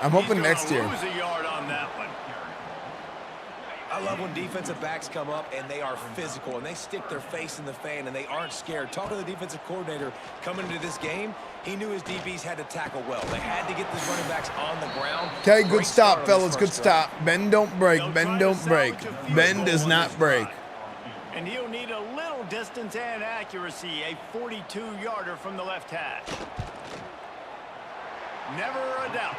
I'm hoping next year. Lose a yard on that one. I love when defensive backs come up and they are physical and they stick their face in the fan and they aren't scared. Talk to the defensive coordinator coming into this game. He knew his DBs had to tackle well. They had to get these running backs on the ground. Okay, good Great stop, start on fellas. this Good first drive. stop. Bend don't break. Bend don't break. Bend does not break. And he'll need a little distance and accuracy. A 42-yarder from the left hash. Never a doubt.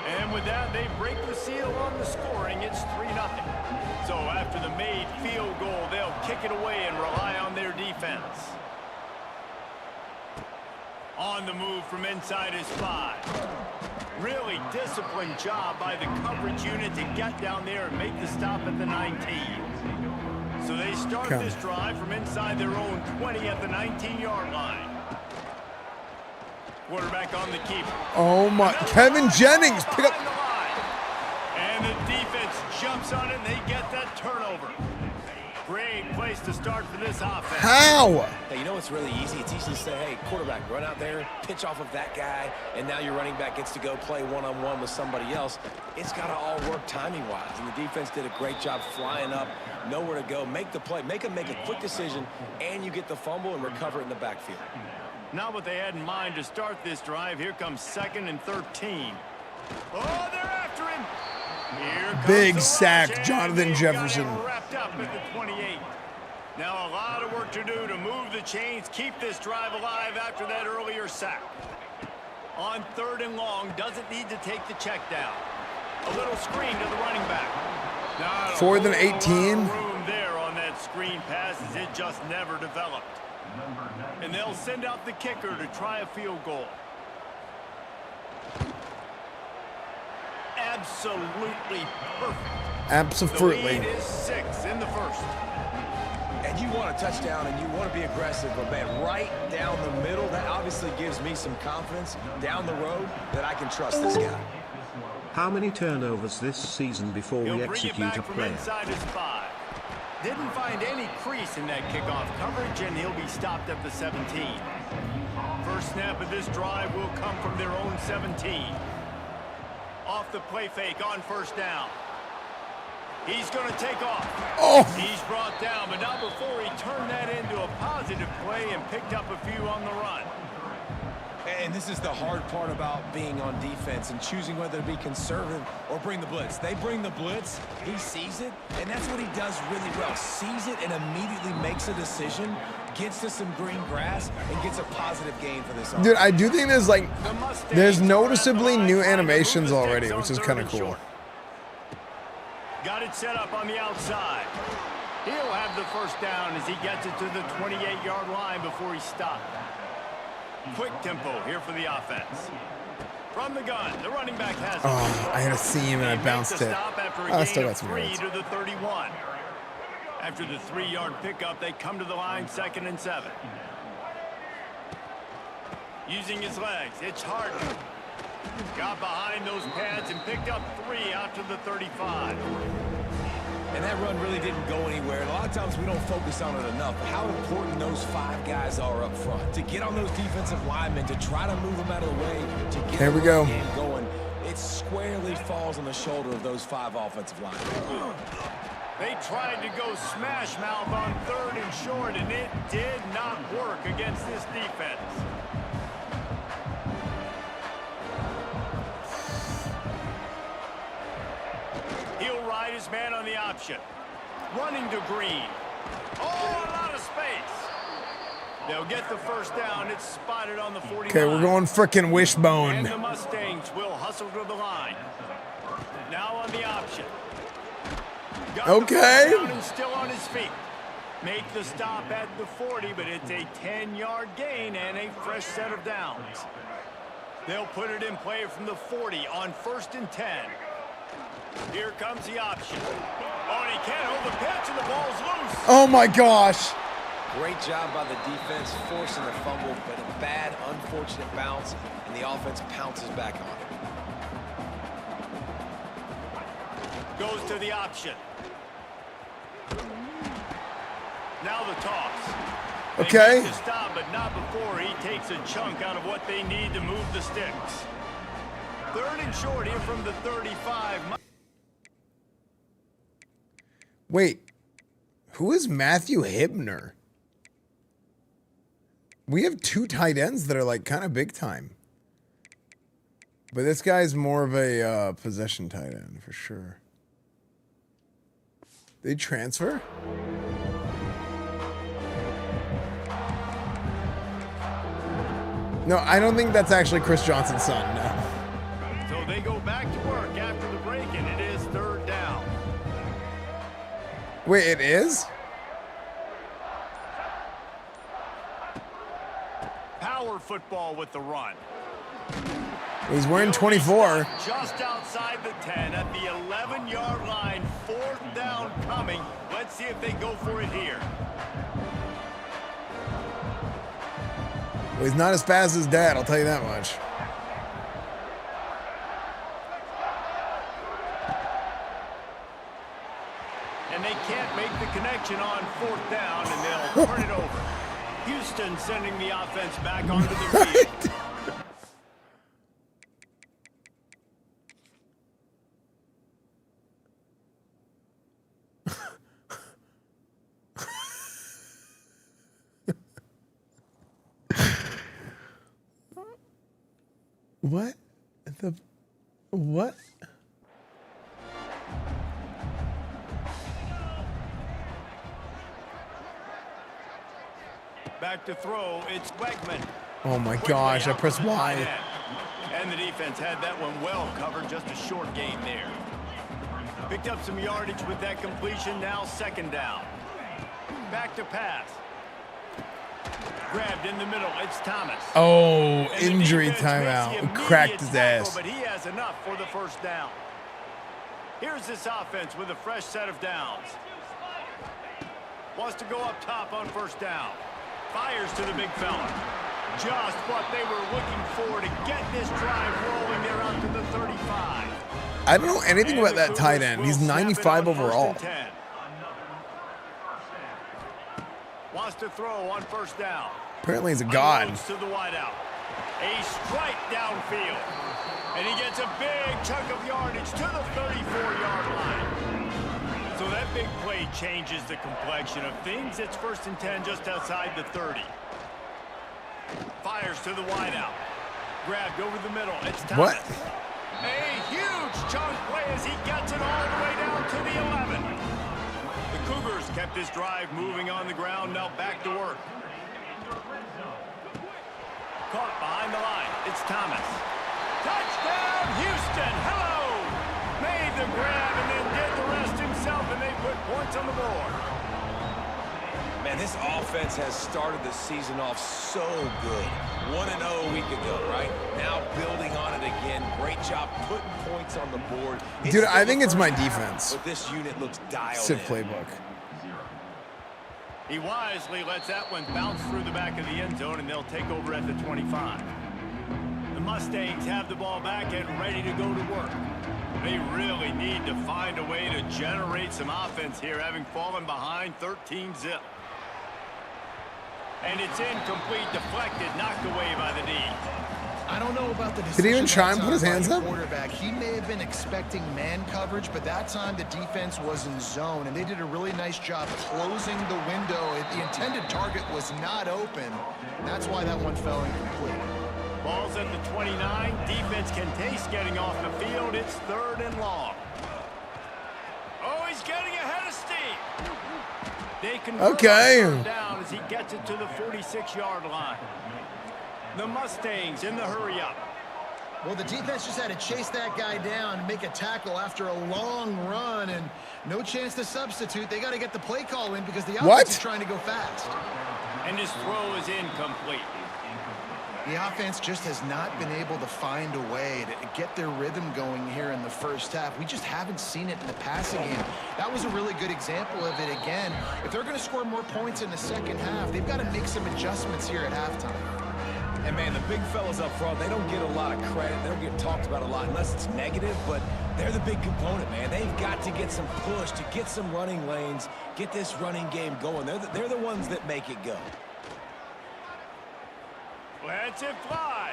And with that, they break the seal on the scoring. It's 3-0. So after the made field goal, they'll kick it away and rely on their defense. On the move from inside his 5. Really disciplined job by the coverage unit to get down there and make the stop at the 19. So they start this drive from inside their own 20 at the 19-yard line. Quarterback on the keeper. Oh my, Kevin Jennings pick up. And the defense jumps on it and they get that turnover. Great place to start for this offense. How? Hey, you know what's really easy? It's easy to say, hey, quarterback, run out there, pitch off of that guy, and now your running back gets to go play one-on-one with somebody else. It's got to all work timing-wise, and the defense did a great job flying up, nowhere to go, make the play, make a quick decision, and you get the fumble and recover it in the backfield. Not what they had in mind to start this drive. Here comes 2nd and 13. Oh, they're after him. Big sack, Jonathan Jefferson. Wrapped up at the 28. Now a lot of work to do to move the chains, keep this drive alive after that earlier sack. On 3rd and long, doesn't need to take the check down. A little screen to the running back. 4th and 18. Room there on that screen pass as it just never developed. And they'll send out the kicker to try a field goal. Absolutely perfect. Absolutely. The lead is 6 in the first. And you want a touchdown and you want to be aggressive, but man, right down the middle, that obviously gives me some confidence down the road that I can trust this guy. How many turnovers this season before we execute a player? Inside his 5. Didn't find any crease in that kickoff coverage, and he'll be stopped at the 17. First snap of this drive will come from their own 17. Off the play fake on 1st down. He's going to take off. Oh. He's brought down, but not before he turned that into a positive play and picked up a few on the run. And this is the hard part about being on defense and choosing whether to be conservative or bring the blitz. They bring the blitz, he sees it, and that's what he does really well. Sees it and immediately makes a decision, gets to some green grass, and gets a positive gain for this offense. Dude, I do think there's noticeably new animations already, which is kind of cool. Got it set up on the outside. He'll have the 1st down as he gets it to the 28-yard line before he stopped. Quick tempo here for the offense. From the gun, the running back has it. Oh, I had a seam and I bounced it. I still got some 3 yards. to the 31. After the 3-yard pickup, they come to the line 2nd and 7. Using his legs, it's Harden. Got behind those pads and picked up 3 out to the 35. And that run really didn't go anywhere. And a lot of times we don't focus on it enough. But how important those 5 guys are up front. To get on those defensive linemen, to try to move them out of the way, to get Here we go. the game going. It squarely falls on the shoulder of those 5 offensive linemen. They tried to go smash mouth on 3rd and short, and it did not work against this defense. He'll ride his man on the option. Running to Green. Oh, a lot of space. They'll get the 1st down. It's spotted on the 49. Okay, we're going frickin' wishbone. And the Mustangs will hustle to the line. Now on the option. Got Okay. the 1st down and still on his feet. Make the stop at the 40, but it's a 10-yard gain and a fresh set of downs. They'll put it in play from the 40 on 1st and 10. Here comes the option. Oh, and he can't hold the pitch, and the ball's loose. Oh my gosh. Great job by the defense, forcing the fumble, but a bad, unfortunate bounce, and the offense pounces back on it. Goes to the option. Now the toss. Okay. They make the stop, but not before he takes a chunk out of what they need to move the sticks. 3rd and short here from the 35. Wait, who is Matthew Hibner? We have 2 tight ends that are like kind of big time. But this guy's more of a possession tight end for sure. They transfer? No, I don't think that's actually Chris Johnson's son, no. So they go back Wait, it is? Power football with the run. He's wearing 24. Just outside the 10 at the 11-yard line. 4th down coming. Let's see if they go for it here. Well, he's not as fast as Dad, I'll tell you that much. And they can't make the connection on 4th down, and they'll turn it over. Houston sending the offense back onto the field. What? What? Back to throw, it's Wegman. Oh my gosh, I pressed Y. And the defense had that one well covered, just a short gain there. Picked up some yardage with that completion, now 2nd down. Back to pass. Grabbed in the middle, it's Thomas. Oh, injury timeout. Cracked his ass. But he has enough for the 1st down. Here's this offense with a fresh set of downs. Wants to go up top on 1st down. Fires to the big fella. Just what they were looking for to get this drive rolling there out to the 35. I don't know anything about that tight end. He's 95 overall. Wants to throw on 1st down. Apparently he's a god. To the wideout. A strike downfield. And he gets a big chunk of yardage to the 34-yard line. So that big play changes the complexion of things. It's 1st and 10 just outside the 30. Fires to the wideout. Grabbed over the middle. It's Thomas. What? A huge chunk play as he gets it all the way down to the 11. The Cougars kept this drive moving on the ground. Now back to work. Caught behind the line. It's Thomas. Touchdown, Houston. Hello. Made the grab and then did the rest himself, and they put points on the board. Man, this offense has started the season off so good. 1-0 a week ago, right? Now building on it again. Great job putting points on the board. Dude, I think it's my defense. But this unit looks dialed Civ in. playbook. He wisely lets that one bounce through the back of the end zone, and they'll take over at the 25. The Mustangs have the ball back and ready to go to work. They really need to find a way to generate some offense here, having fallen behind 13-0. And it's incomplete, deflected, knocked away by the D. I don't know about the Did he even try and put his hands up? Quarterback. He may have been expecting man coverage, but that time the defense was in zone, and they did a really nice job closing the window. The intended target was not open. That's why that one fell incomplete. Ball's at the 29. Defense can taste getting off the field. It's 3rd and long. Oh, he's getting ahead of steam. They convert down as he gets it to the 46-yard line. The Mustangs in the hurry up. Well, the defense just had to chase that guy down and make a tackle after a long run, and no chance to substitute. They got to get the play call in because the offense is trying to go fast. And his throw is incomplete. The offense just has not been able to find a way to get their rhythm going here in the 1st half. We just haven't seen it in the passing game. That was a really good example of it again. If they're going to score more points in the 2nd half, they've got to make some adjustments here at halftime. And man, the big fellas up front, they don't get a lot of credit. They don't get talked about a lot unless it's negative, but they're the big component, man. They've got to get some push, to get some running lanes, get this running game going. They're the ones that make it go. Lets it fly.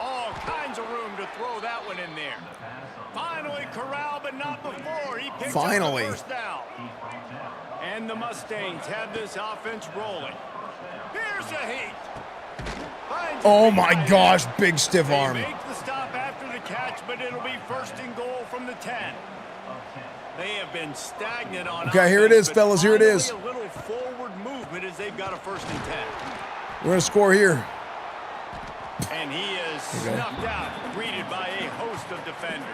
All kinds of room to throw that one in there. Finally corralled, but not before. He picks up the 1st down. And the Mustangs have this offense rolling. Here's a heat. Oh my gosh, big stiff arm. They make the stop after the catch, but it'll be 1st and goal from the 10. They have been stagnant on Okay, here it is, fellas. Here it is. A little forward movement as they've got a 1st and 10. We're going to score here. And he is snuffed out, greeted by a host of defenders.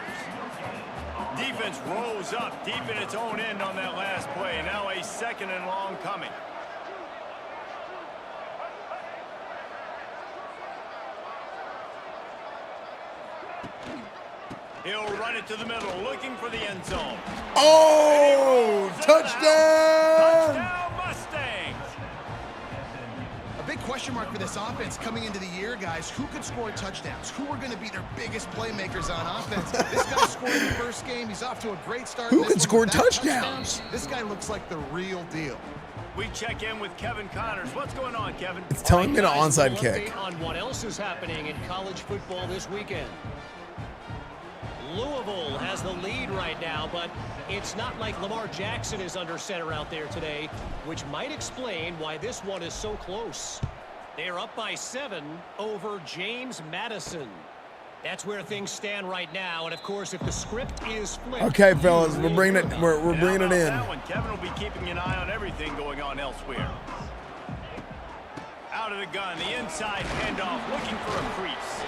Defense rolls up deep in its own end on that last play. Now a 2nd and long coming. He'll run it to the middle, looking for the end zone. Oh, touchdown! Touchdown, Mustangs! A big question mark for this offense coming into the year, guys. Who could score touchdowns? Who are going to be their biggest playmakers on offense? This guy scored in the first game. He's off to a great start. Who could score touchdowns? This guy looks like the real deal. We check in with Kevin Connors. What's going on, Kevin? It's telling me an onside kick. On what else is happening in college football this weekend. Louisville has the lead right now, but it's not like Lamar Jackson is under center out there today, which might explain why this one is so close. They're up by 7 over James Madison. That's where things stand right now, and of course, if the script is flipped. Okay, fellas, we're bringing it. We're bringing it in. That one, Kevin will be keeping an eye on everything going on elsewhere. Out of the gun, the inside handoff, looking for a crease.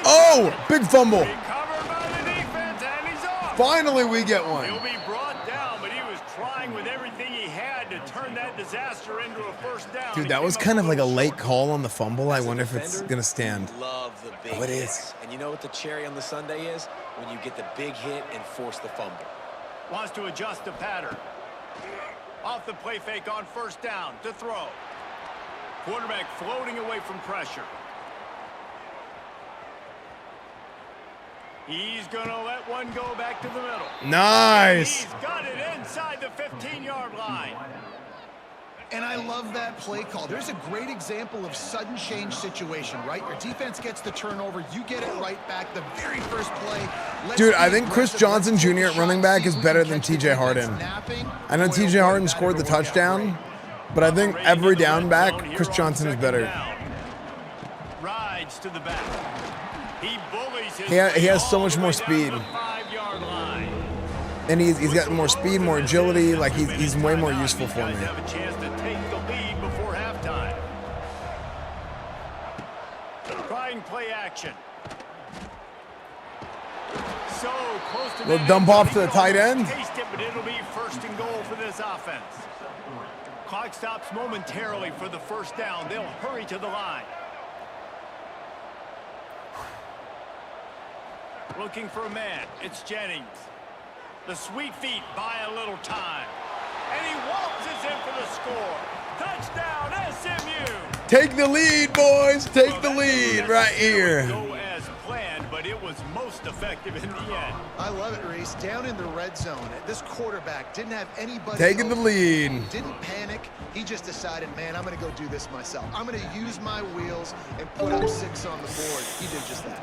Oh, big fumble. Covered by the defense, and he's off. Finally, we get one. He'll be brought down, but he was trying with everything he had to turn that disaster into a first down. Dude, that was kind of like a late call on the fumble. I wonder if it's gonna stand. Love the big Oh, it hits. is. And you know what the cherry on the sundae is? When you get the big hit and force the fumble. Wants to adjust the pattern. Off the play fake on first down to throw. Quarterback floating away from pressure. He's going to let one go back to the middle. Nice. He's got it inside the 15-yard line. And I love that play call. There's a great example of sudden change situation, right? Your defense gets the turnover. You get it right back the very first play. Dude, I think Chris Johnson Jr. at running back is better than TJ Harden. I know TJ Harden scored the touchdown, but I think every down back, Chris Johnson is better. Rides to the back. He bullies his He has so much more speed. And he's got more speed, more agility. Like he's way more useful for me. Have a chance to take the lead before halftime. Trying play action. So close to Little dump off to the tight end. Taste it, but it'll be 1st and goal for this offense. Clock stops momentarily for the first down. They'll hurry to the line. Looking for a man. It's Jennings. The sweet feet buy a little time. And he waltzes in for the score. Touchdown, SMU. Take the lead, boys. Take the lead right here. Go as planned, but it was most effective in the end. I love it, Reese. Down in the red zone, this quarterback didn't have anybody. Taking the lead. Didn't panic. He just decided, man, I'm going to go do this myself. I'm going to use my wheels and put up 6 on the board. He did just that.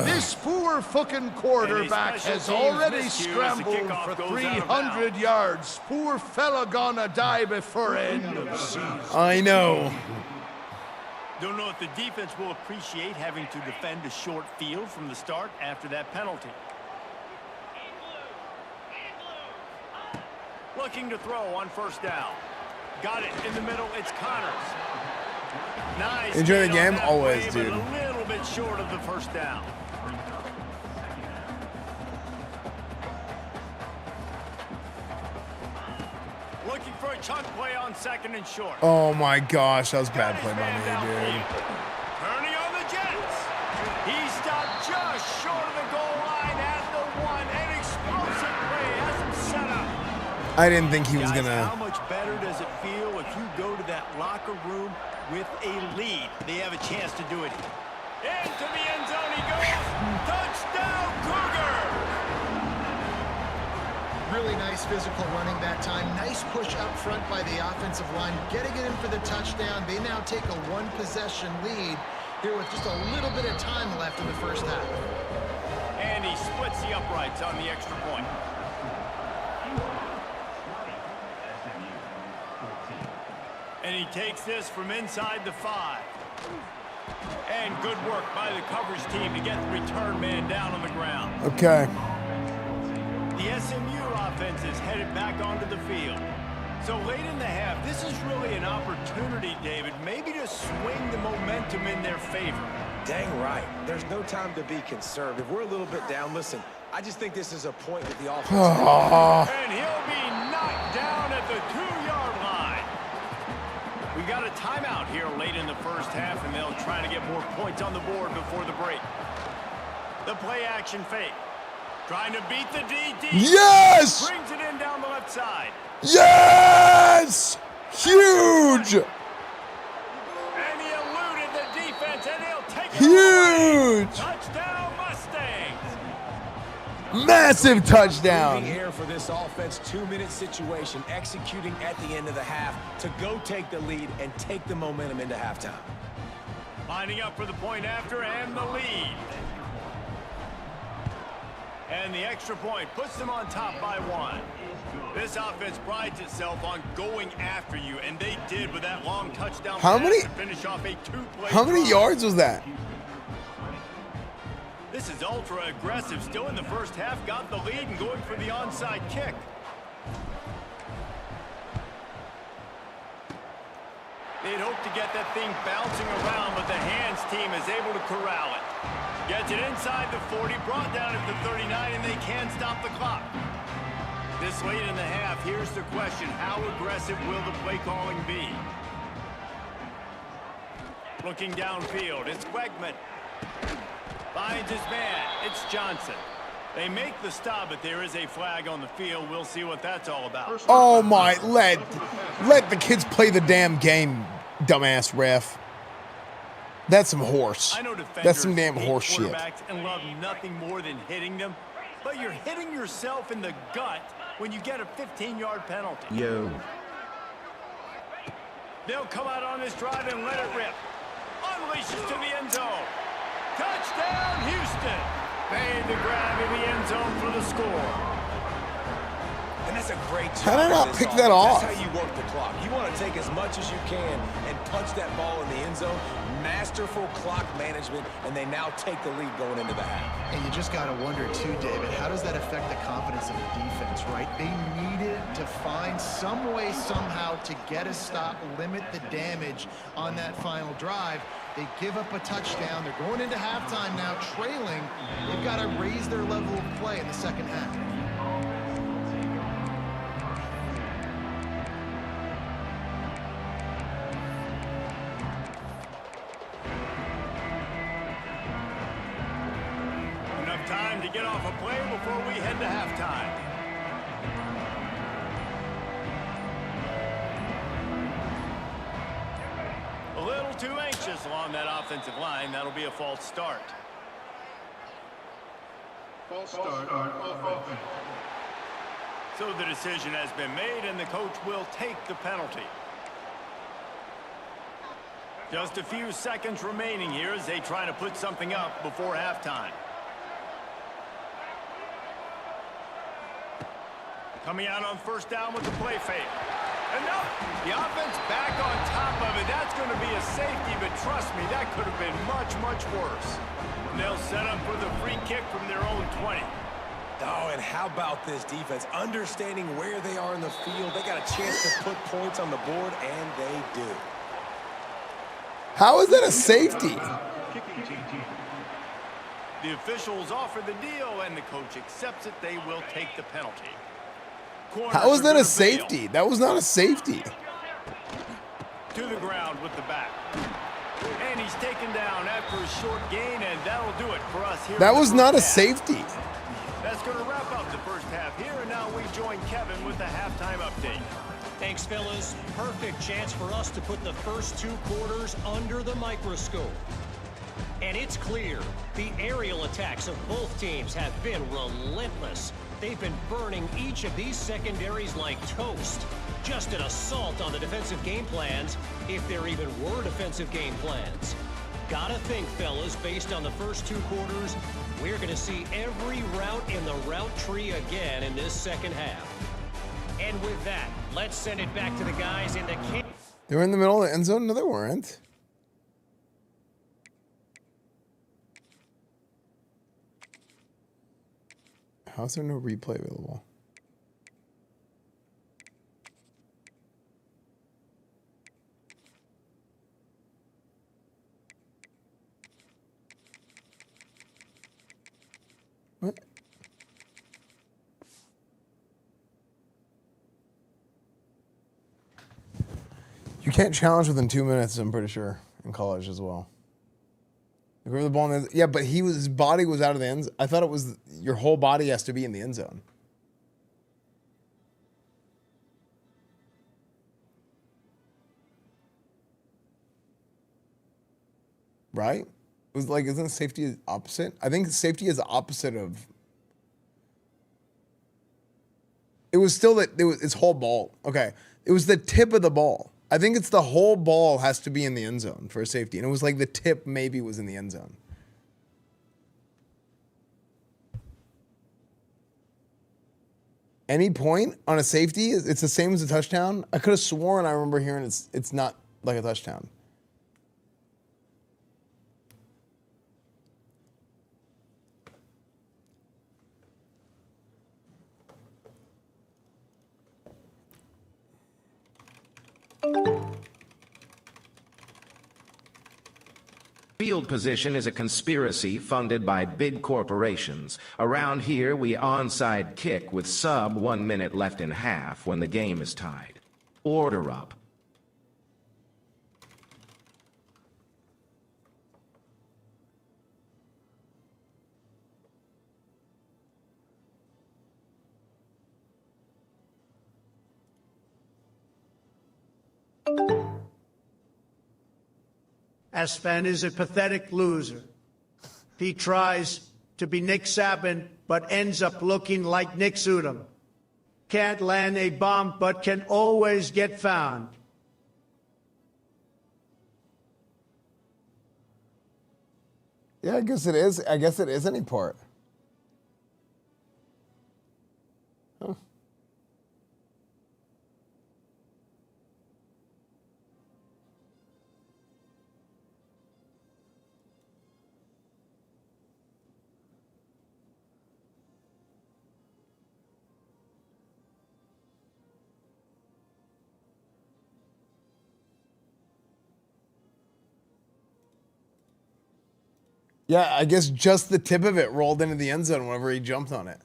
This poor fucking quarterback has already scrambled for 300 yards. Poor fella gonna die before end of season. I know. Don't know if the defense will appreciate having to defend a short field from the start after that penalty. Looking to throw on first down. Got it in the middle. It's Connors. Nice. Enjoy the game always, play, dude. But a little bit short of the first down. Looking for a chunk play on 2nd and short. Oh my gosh, that was bad play by me, dude. Turning on the Jets. He stopped just short of the goal line at the 1. An explosive play has him set up. I didn't think he was Guys, gonna. how much better does it feel if you go to that locker room with a lead? They have a chance to do it. Into the end zone he goes. Touchdown, Cougar! Really nice physical running that time. Nice push up front by the offensive line. Getting it in for the touchdown. They now take a 1-possession lead here with just a little bit of time left in the first half. And he splits the uprights on the extra point. And he takes this from inside the 5. And good work by the coverage team to get the return man down on the ground. Okay. The SMU offense is headed back onto the field. So late in the half, this is really an opportunity, David, maybe to swing the momentum in their favor. Dang right. There's no time to be conservative. We're a little bit down. Listen, I just think this is a point that the offense... And he'll be knocked down at the 2-yard line. We've got a timeout here late in the first half, and they'll try to get more points on the board before the break. The play action fake. Trying to beat the DD. Yes! Brings it in down the left side. Yes! Huge! And he eluded the defense, and he'll take it Huge! away. Touchdown, Mustangs! Massive touchdown! Moving here for this offense, 2-minute situation, executing at the end of the half to go take the lead and take the momentum into halftime. Lining up for the point after and the lead. And the extra point puts them on top by 1. This offense prides itself on going after you, and they did with that long touchdown How pass many- to finish off a 2-play How many drive. yards was that? This is ultra aggressive. Still in the first half, got the lead and going for the onside kick. They'd hoped to get that thing bouncing around, but the hands team is able to corral it. Gets it inside the 40, brought down at the 39, and they can't stop the clock. This late in the half, here's the question. How aggressive will the play calling be? Looking downfield, it's Wegman. Finds his man, it's Johnson. They make the stop, but there is a flag on the field. We'll see what that's all about. Oh my, let the kids play the damn game, dumbass ref. That's some horse. I know defenders That's some damn hate horse shit. quarterbacks and love nothing more than hitting them, but you're hitting yourself in the gut when you get a 15-yard penalty. Yo. They'll come out on this drive and let it rip. Unleashes to the end zone. Touchdown, Houston. Made the grab in the end zone for the score. And that's a great job. How did I not of this pick offense. that off? That's how you work the clock. You want to take as much as you can and punch that ball in the end zone. Masterful clock management, and they now take the lead going into the half. And you just got to wonder, too, David, how does that affect the confidence of the defense, right? They needed to find some way, somehow, to get a stop, limit the damage on that final drive. They give up a touchdown. They're going into halftime now, trailing. They've got to raise their level of play in the second half. Enough time to get off a play before we head to halftime. A little too anxious along that offensive line. That'll be a false start. False start on offense. So the decision has been made, and the coach will take the penalty. Just a few seconds remaining here as they try to put something up before halftime. Coming out on first down with the play fake. And no, the offense back on top of it. That's going to be a safety, but trust me, that could have been much, much worse. And they'll set up for the free kick from their own 20. Oh, and how about this defense? Understanding where they are in the field. They got a chance to put points on the board, and they do. How is that a safety? The officials offer the deal, and the coach accepts it. They will take the penalty. How is that a safety? That was not a safety. To the ground with the back. And he's taken down after a short gain, and that'll do it for us here. That was not a safety. That's going to wrap up the first half here, and now we join Kevin with the halftime update. Thanks, fellas. Perfect chance for us to put the first 2 quarters under the microscope. And it's clear, the aerial attacks of both teams have been relentless. They've been burning each of these secondaries like toast. Just an assault on the defensive game plans, if there even were defensive game plans. Gotta think, fellas, based on the first 2 quarters, we're gonna see every route in the route tree again in this second half. And with that, let's send it back to the guys in the camp. They were in the middle of the end zone? No, they weren't. How's there no replay available? What? can't challenge within 2 minutes, I'm pretty sure, in college as well. Grab the ball in the, yeah, but his body was out of the end. I thought it was your whole body has to be in the end zone. Right? It was like, isn't safety opposite? I think safety is the opposite of. It was still that it's whole ball. Okay. It was the tip of the ball. I think it's the whole ball has to be in the end zone for a safety. And it was like the tip maybe was in the end zone. Any point on a safety, it's the same as a touchdown. I could have sworn I remember hearing it's not like a touchdown. Field position is a conspiracy funded by big corporations. Around here, we onside kick with sub 1 minute left in half when the game is tied. Order up. Esfand is a pathetic loser. He tries to be Nick Saban, but ends up looking like Nick Sudom. Can't land a bomb, but can always get found. Yeah, I guess it is. I guess it is any part. Huh. Yeah, I guess just the tip of it rolled into the end zone whenever he jumped on it.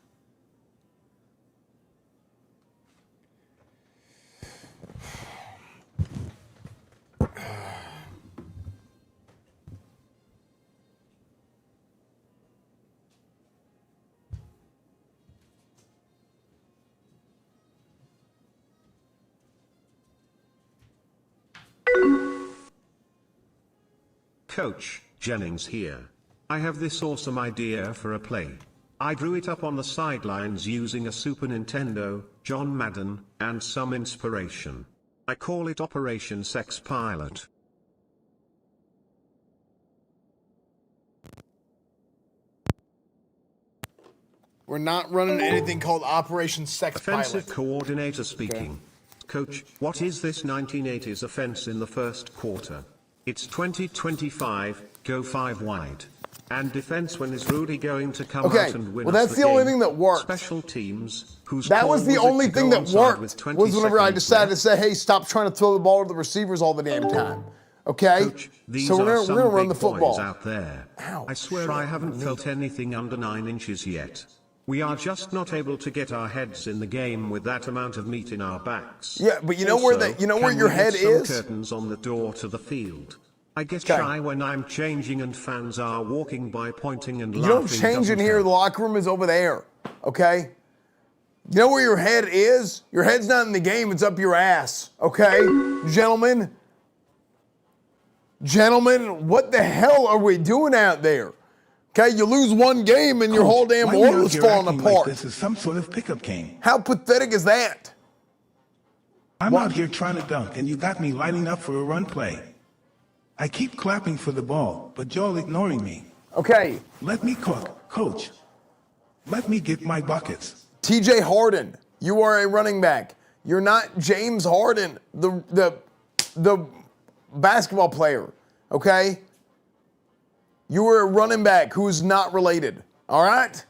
Coach Jennings here. I have this awesome idea for a play. I drew it up on the sidelines using a Super Nintendo, John Madden, and some inspiration. I call it Operation Sex Pilot. We're not running anything called Operation Sex Pilot. Offensive coordinator speaking. Okay. Coach, what is this 1980s offense in the first quarter? It's 2025, go 5 wide. And defense, when is Rudy going to come out and win? Well, that's the only thing that worked. Special teams, whose that was the only thing that worked. Was whenever I decided to say, "Hey, stop trying to throw the ball to the receivers all the damn time." Okay, Coach, so we're gonna run the football out there. Ow, I swear I haven't felt anything under 9 inches yet. We are just not able to get our heads in the game with that amount of meat in our backs. Yeah, but you know where your head is. Curtains on the door to the field. I get shy when I'm changing and fans are walking by pointing and laughing. You don't change in here. The locker room is over there. Okay? You know where your head is? Your head's not in the game. It's up your ass. Okay? Gentlemen? Gentlemen, what the hell are we doing out there? Okay, you lose one game and your whole damn world is falling apart. Like this is some sort of pickup game. How pathetic is that? I'm out here trying to dunk, and you got me lining up for a run play. I keep clapping for the ball, but y'all ignoring me. Okay. Let me cook, coach. Let me get my buckets. TJ Harden, you are a running back. You're not James Harden, the basketball player, okay? You are a running back who is not related, all right?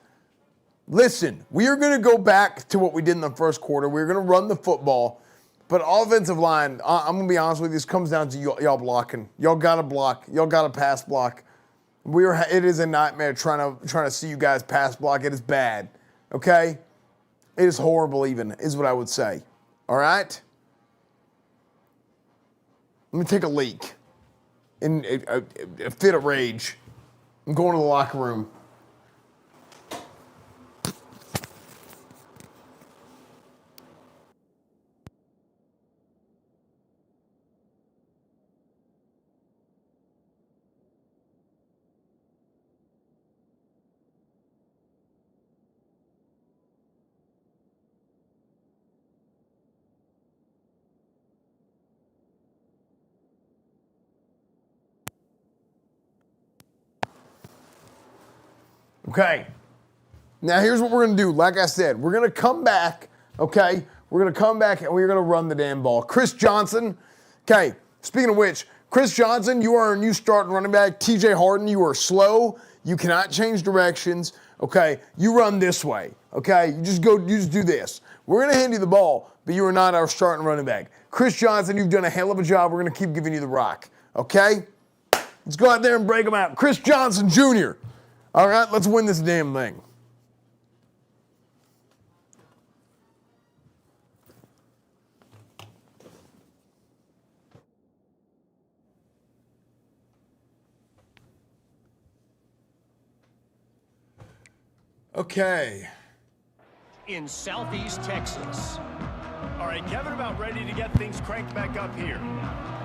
Listen, we are going to go back to what we did in the first quarter. We're going to run the football. But offensive line, I'm going to be honest with you, this comes down to y'all blocking. Y'all got to block. Y'all got to pass block. It is a nightmare trying to see you guys pass block. It is bad, okay? It is horrible even, is what I would say, all right? Let me take a leak. In a fit of rage. I'm going to the locker room. Okay. Now here's what we're going to do. Like I said, we're going to come back, okay? We're going to come back and we're going to run the damn ball. Chris Johnson, okay, speaking of which, Chris Johnson, you are a new starting running back. TJ Harden, you are slow. You cannot change directions, okay? You run this way, okay? You just do this. We're going to hand you the ball, but you are not our starting running back. Chris Johnson, you've done a hell of a job. We're going to keep giving you the rock, okay? Let's go out there and break them out. Chris Johnson Jr., all right, let's win this damn thing. Okay. In Southeast Texas. All right, Kevin, about ready to get things cranked back up here.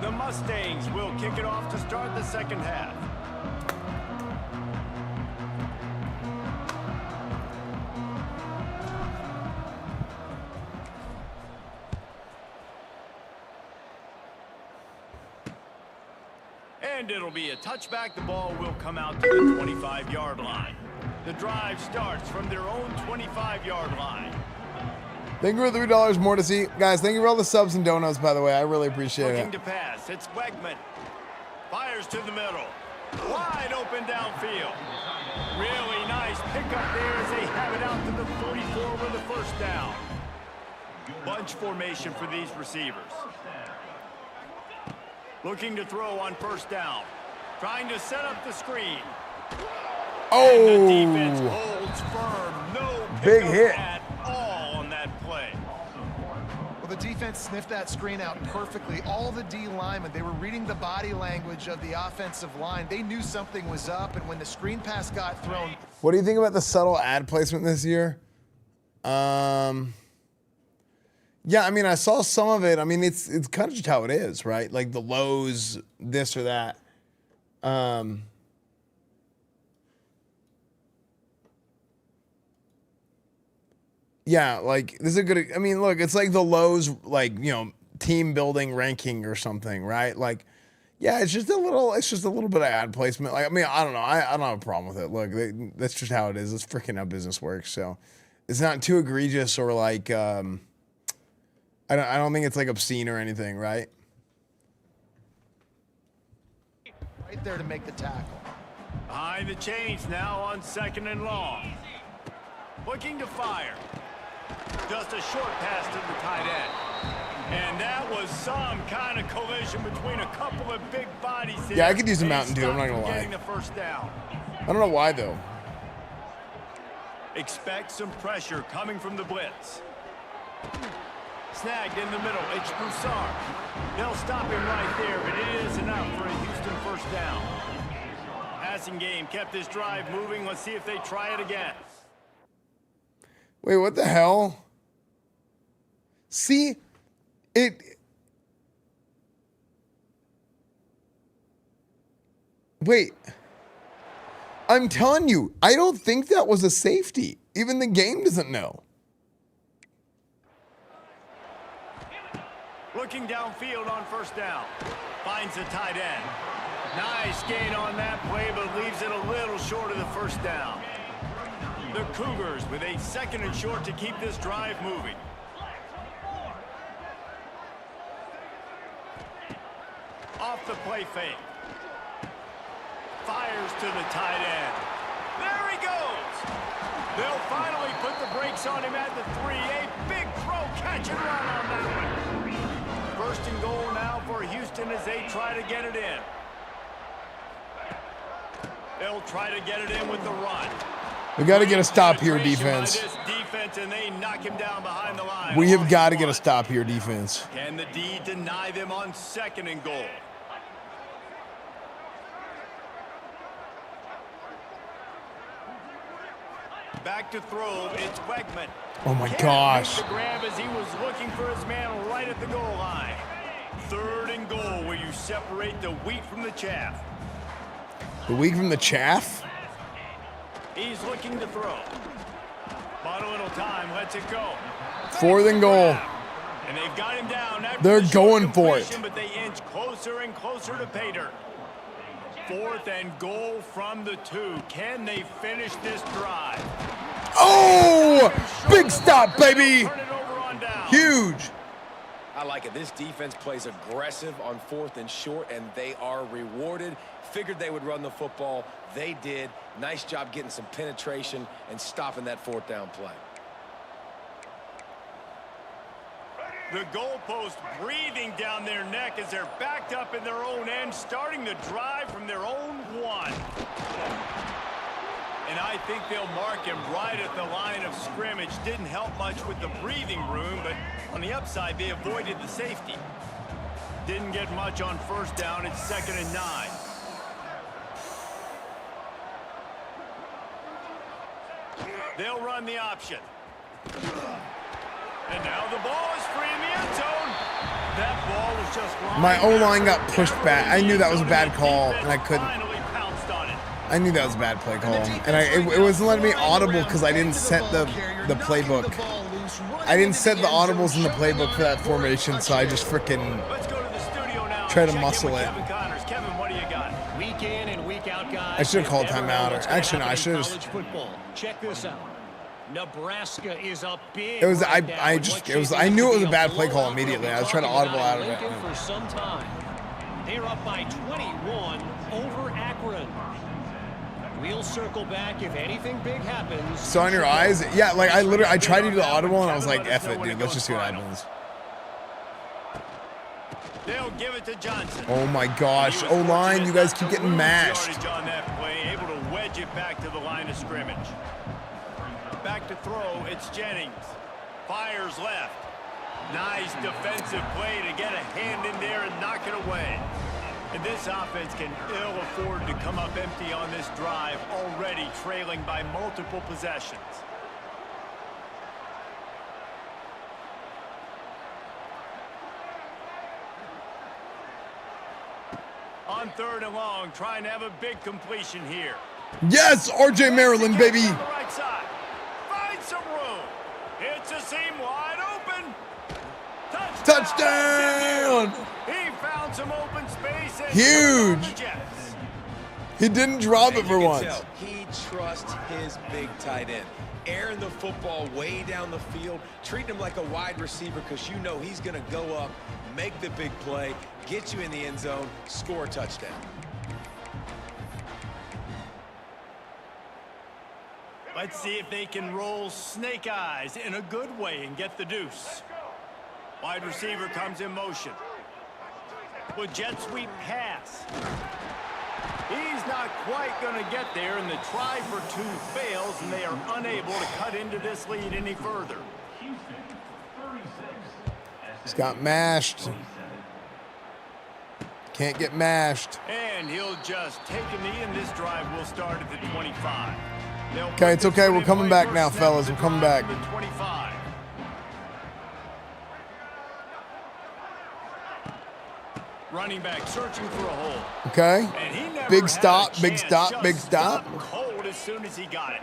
The Mustangs will kick it off to start the second half. And it'll be a touchback. The ball will come out to the 25-yard line. The drive starts from their own 25-yard line. Thank you for the $3 more to see. Guys, thank you for all the subs and donuts, by the way. I really appreciate Looking it. to pass. It's Wegman. Fires to the middle. Wide open downfield. Really nice pickup there as they have it out to the 44 with the first down. Bunch formation for these receivers. Looking to throw on first down. Trying to set up the screen. Oh! And the defense holds firm. No big pickup hit at all on that play. Well, the defense sniffed that screen out perfectly. All the D linemen, they were reading the body language of the offensive line. They knew something was up, and when the screen pass got thrown. What do you think about the subtle ad placement this year? Yeah, I mean, I saw some of it. I mean, it's kind of just how it is, right? Like the lows, this or that. Yeah, like this is a good. I mean, look, it's like the lows, like team building ranking or something, right? Like, yeah, it's just a little bit of ad placement. Like, I mean, I don't know. I don't have a problem with it. Look, that's just how it is. It's freaking how business works. So, it's not too egregious or like. I don't think it's like obscene or anything, right? Right there to make the tackle. Behind the chains now on 2nd and long. Looking to fire. Just a short pass to the tight end. And that was some kind of collision between a couple of big bodies there. Yeah, I could use a Mountain Dew, I'm not going to lie. Getting the first down. I don't know why, though. Expect some pressure coming from the blitz. Snagged in the middle, it's Broussard. They'll stop him right there, but it is enough for a Houston first down. Passing game kept this drive moving. Let's see if they try it again. Wait, what the hell? See, it... Wait. I'm telling you, I don't think that was a safety. Even the game doesn't know. Looking downfield on first down. Finds the tight end. Nice gain on that play, but leaves it a little short of the first down. The Cougars with a 2nd and short to keep this drive moving. Off the play fake. Fires to the tight end. There he goes. They'll finally put the brakes on him at the 3. A big throw, catch and run on that one. 1st and goal now for Houston as they try to get it in. They'll try to get it in with the run. We got to get a stop here, defense. We have got to get a stop here, defense. Can the D deny them on 2nd and goal? Back to throw, it's Wegman. Oh my gosh. The grab as he was looking for his man right at the goal line. 3rd and goal, where you separate the wheat from the chaff. The wheat from the chaff? He's looking to throw. Bought a little time, lets it go. 4th and goal. And they've got him down. They're going for it. But they inch closer and closer to pay dirt. 4th and goal from the 2. Can they finish this drive? Oh! Big stop, baby! Huge. I like it. This defense plays aggressive on 4th and short, and they are rewarded. Figured they would run the football. They did. Nice job getting some penetration and stopping that 4th down play. The goalpost breathing down their neck as they're backed up in their own end, starting the drive from their own 1. And I think they'll mark him right at the line of scrimmage. Didn't help much with the breathing room, but on the upside, they avoided the safety. Didn't get much on 1st down. It's 2nd and 9. They'll run the option. And now the ball is free in the end zone. That ball was just wrong. My O-line got pushed back. I knew that was a bad call, and I couldn't. I knew that was a bad play call, and it wasn't letting me audible because I didn't set the playbook. I didn't set the audibles in the playbook for that formation, so I just freaking try to muscle it. Week in and week out, guys. I should have called timeout. Or actually, no, I should have. Check this out. Nebraska is up big. It was I knew it was a bad play call immediately. I was trying to audible out of it. For some time. They're up by 21 over Akron. We'll circle back if anything big happens. So on your eyes, yeah, like I tried to do the audible and I was like, F it, dude. Let's just see what happens. They'll give it to Johnson. Oh my gosh, O-line, you guys keep getting mashed. On that play, able to wedge it back to the line of scrimmage. Back to throw, it's Jennings. Fires left. Nice defensive play to get a hand in there and knock it away. And this offense can ill afford to come up empty on this drive, already trailing by multiple possessions. On 3rd and long, trying to have a big completion here. Yes, RJ Maryland, baby. On the right side. Find some room. It's a seam wide open. Touchdown! He found some open space. And huge. He didn't drop it for once. He trusts his big tight end. Airing the football way down the field, treating him like a wide receiver because you know he's going to go up, make the big play, get you in the end zone, score a touchdown. Let's see if they can roll snake eyes in a good way and get the deuce. Wide receiver comes in motion. With jet sweep pass. He's not quite going to get there, and the try for 2 fails, and they are unable to cut into this lead any further. He's got mashed. Can't get mashed. And he'll just take a knee, and this drive will start at the 25. Okay, it's okay. We're coming back now, fellas. We're coming back. 25. Running back searching for a hole. Okay. And he never Big stop, had a big chance, stop, just big stop. stopped cold as soon as he got it.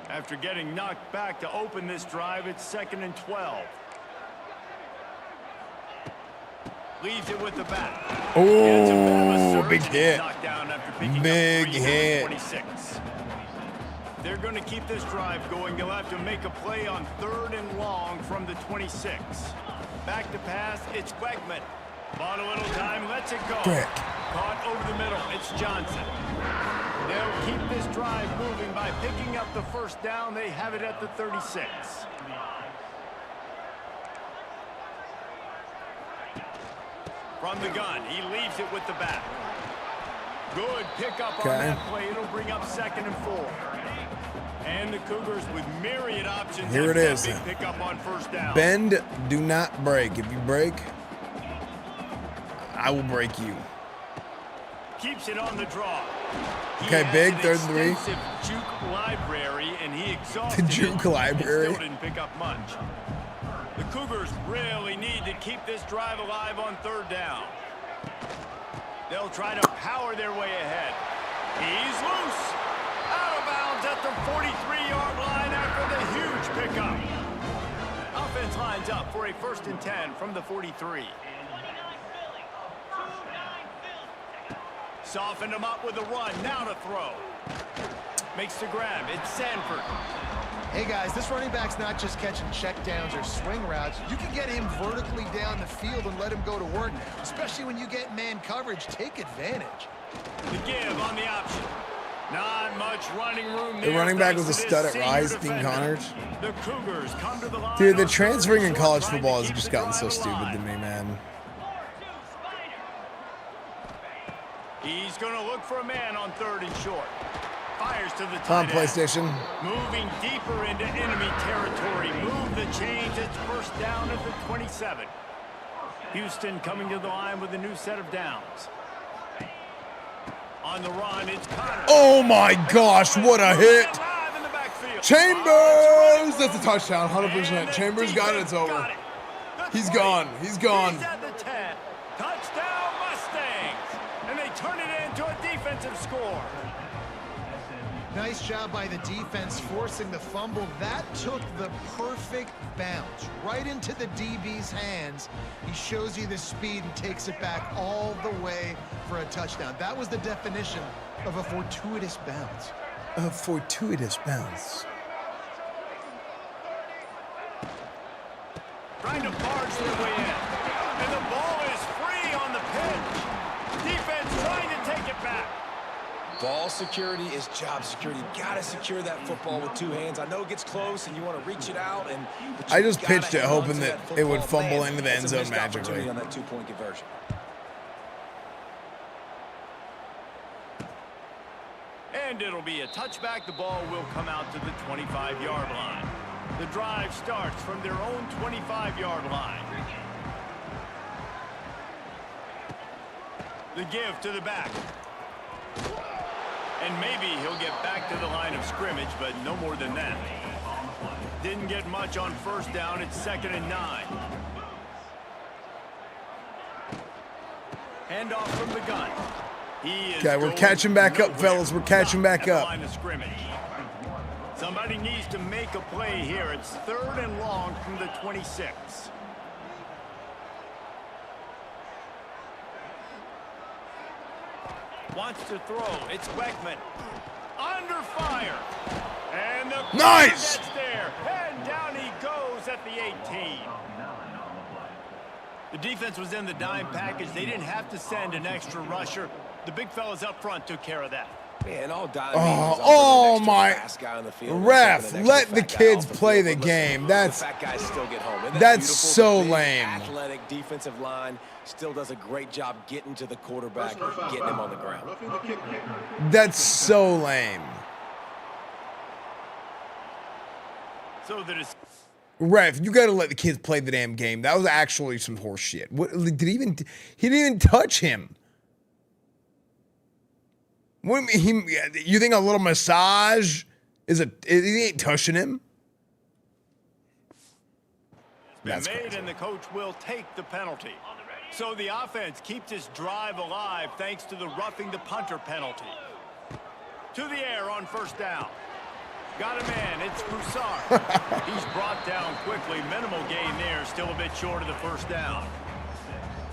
After getting knocked back to open this drive, it's 2nd and 12. Leaves it with the back. Oh, big hit. Big hit. 26. They're going to keep this drive going. They'll have to make a play on 3rd and long from the 26. Back to pass, it's Wegman. Bought a little time, lets it go. Frick. Caught over the middle, it's Johnson. They'll keep this drive moving by picking up the 1st down. They have it at the 36. From the gun, he leaves it with the back. Good pickup on that play. It'll bring up 2nd and 4. And the Cougars with myriad options. Here it is. Big pickup on first down. Bend, do not break. If you break, I will break you. Keeps it on the draw. Okay, big, 3rd and 3. Juke library, and he exhausted The juke library. Still didn't pick up much. The Cougars really need to keep this drive alive on 3rd down. They'll try to power their way ahead. He's loose. Out of bounds at the 43-yard line after the huge pickup. Offense lines up for a 1st and 10 from the 43. Softened him up with a run. Now to throw. Makes the grab. It's Sanford. Hey guys, this running back's not just catching checkdowns or swing routes. You can get him vertically down the field and let him go to work, especially when you get man coverage. Take advantage. The give on the option. Not much running room there. The running back was a stud at Rise, Dean Connors. Dude, the transferring in college football has just gotten so stupid to me, man. He's going to look for a man on 3rd and short. Fires to the Come on, tight end. PlayStation. Moving deeper into enemy territory. Move the chains. It's 1st down at the 27. Houston coming to the line with a new set of downs. On the run, it's Connor. Oh my gosh, what a hit. Chambers! That's a touchdown, 100%. Chambers got it, it's over. He's gone, he's gone. He's at the 10. Touchdown Mustangs. And they turn it into a defensive score. Nice job by the defense forcing the fumble. That took the perfect bounce right into the DB's hands. He shows you the speed and takes it back all the way for a touchdown. That was the definition of a fortuitous bounce. A fortuitous bounce. Trying to barge their way in. And the ball is free on the pitch. Defense trying to take it back. Ball security is job security. You gotta secure that football with 2 hands. I know it gets close and you want to reach it out. But I just pitched it hoping that it would fumble into the end zone magically. On that 2-point conversion. And it'll be a touchback. The ball will come out to the 25-yard line. The drive starts from their own 25-yard line. The give to the back. And maybe he'll get back to the line of scrimmage, but no more than that. Didn't get much on 1st down. It's 2nd and 9. Handoff from the gun. Okay, we're catching back up, fellas. We're catching back up. Line of scrimmage. Somebody needs to make a play here. It's 3rd and long from the 26. Wants to throw. It's Beckman. Under fire. And the nice gets there. And down he goes at the 18. The defense was in the dime package. They didn't have to send an extra rusher. The big fellas up front took care of that. Man, all oh my ref, let the kids play the game. That's so lame. Athletic defensive line still does a great job getting to the quarterback, getting him on the ground. That's so lame. So that is ref, you gotta let the kids play the damn game. That was actually some horse shit. What did he didn't even touch him. What do you mean? You think a little massage he ain't touching him? That's been made, crazy. And the coach will take the penalty. So the offense keeps this drive alive thanks to the roughing the punter penalty. To the air on 1st down. Got a man. It's Broussard. He's brought down quickly. Minimal gain there. Still a bit short of the 1st down.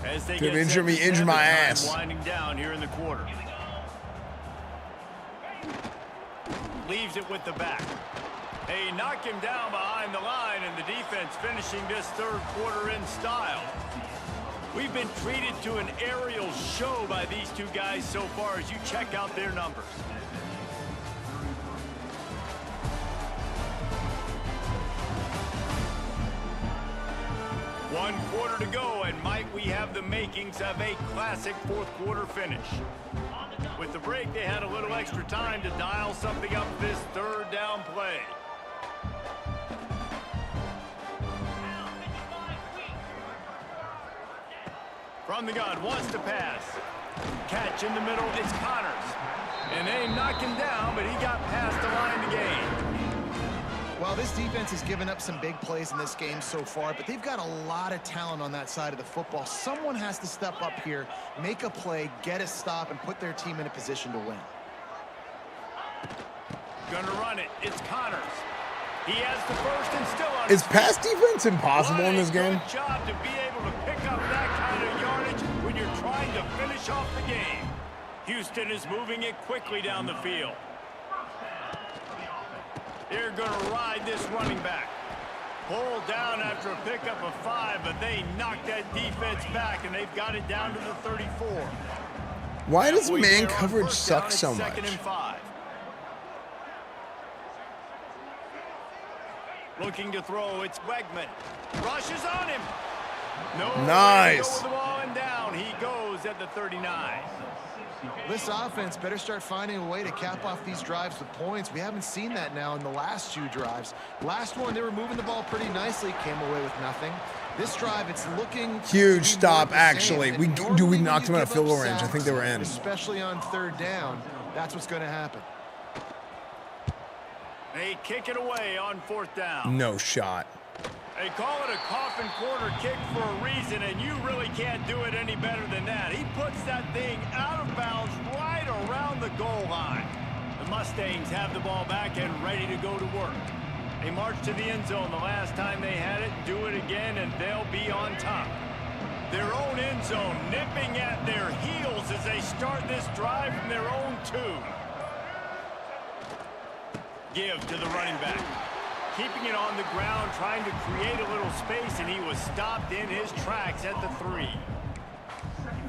As they get injure my ass. Winding down here in the quarter. Leaves it with the back. They knock him down behind the line, and the defense finishing this 3rd quarter in style. We've been treated to an aerial show by these two guys so far as you check out their numbers. One quarter to go, and might we have the makings of a classic 4th quarter finish. With the break, they had a little extra time to dial something up this third down play. From the gun, wants to pass. Catch in the middle, it's Connors. And they knocked him down, but he got past the line to gain. Well, this defense has given up some big plays in this game so far, but they've got a lot of talent on that side of the football. Someone has to step up here, make a play, get a stop, and put their team in a position to win. Gonna run it. It's Connors. He has the first and still on. Is pass defense impossible in this game? Good job to be able to pick up that kind of yardage when you're trying to finish off the game. Houston is moving it quickly down the field. They're going to ride this running back. Pulled down after a pickup of 5, but they knocked that defense back, and they've got it down to the 34. Why does man coverage suck so much? 2nd and 5. Looking to throw, it's Wegman. Rushes on him. No. Nice. Over the ball and down. He goes at the 39. This offense better start finding a way to cap off these drives with points. We haven't seen that now in the last 2 drives. Last one, they were moving the ball pretty nicely, came away with nothing. This drive, it's looking huge stop. Actually, we knocked them out of field goal range. I think they were in. Especially on 3rd down, that's what's going to happen. They kick it away on 4th down. No shot. They call it a coffin corner kick for a reason, and you really can't do it any better than that. He puts that thing out of bounds right around the goal line. The Mustangs have the ball back and ready to go to work. They march to the end zone the last time they had it, do it again, and they'll be on top. Their own end zone nipping at their heels as they start this drive from their own 2. Give to the running back. Keeping it on the ground, trying to create a little space, and he was stopped in his tracks at the 3.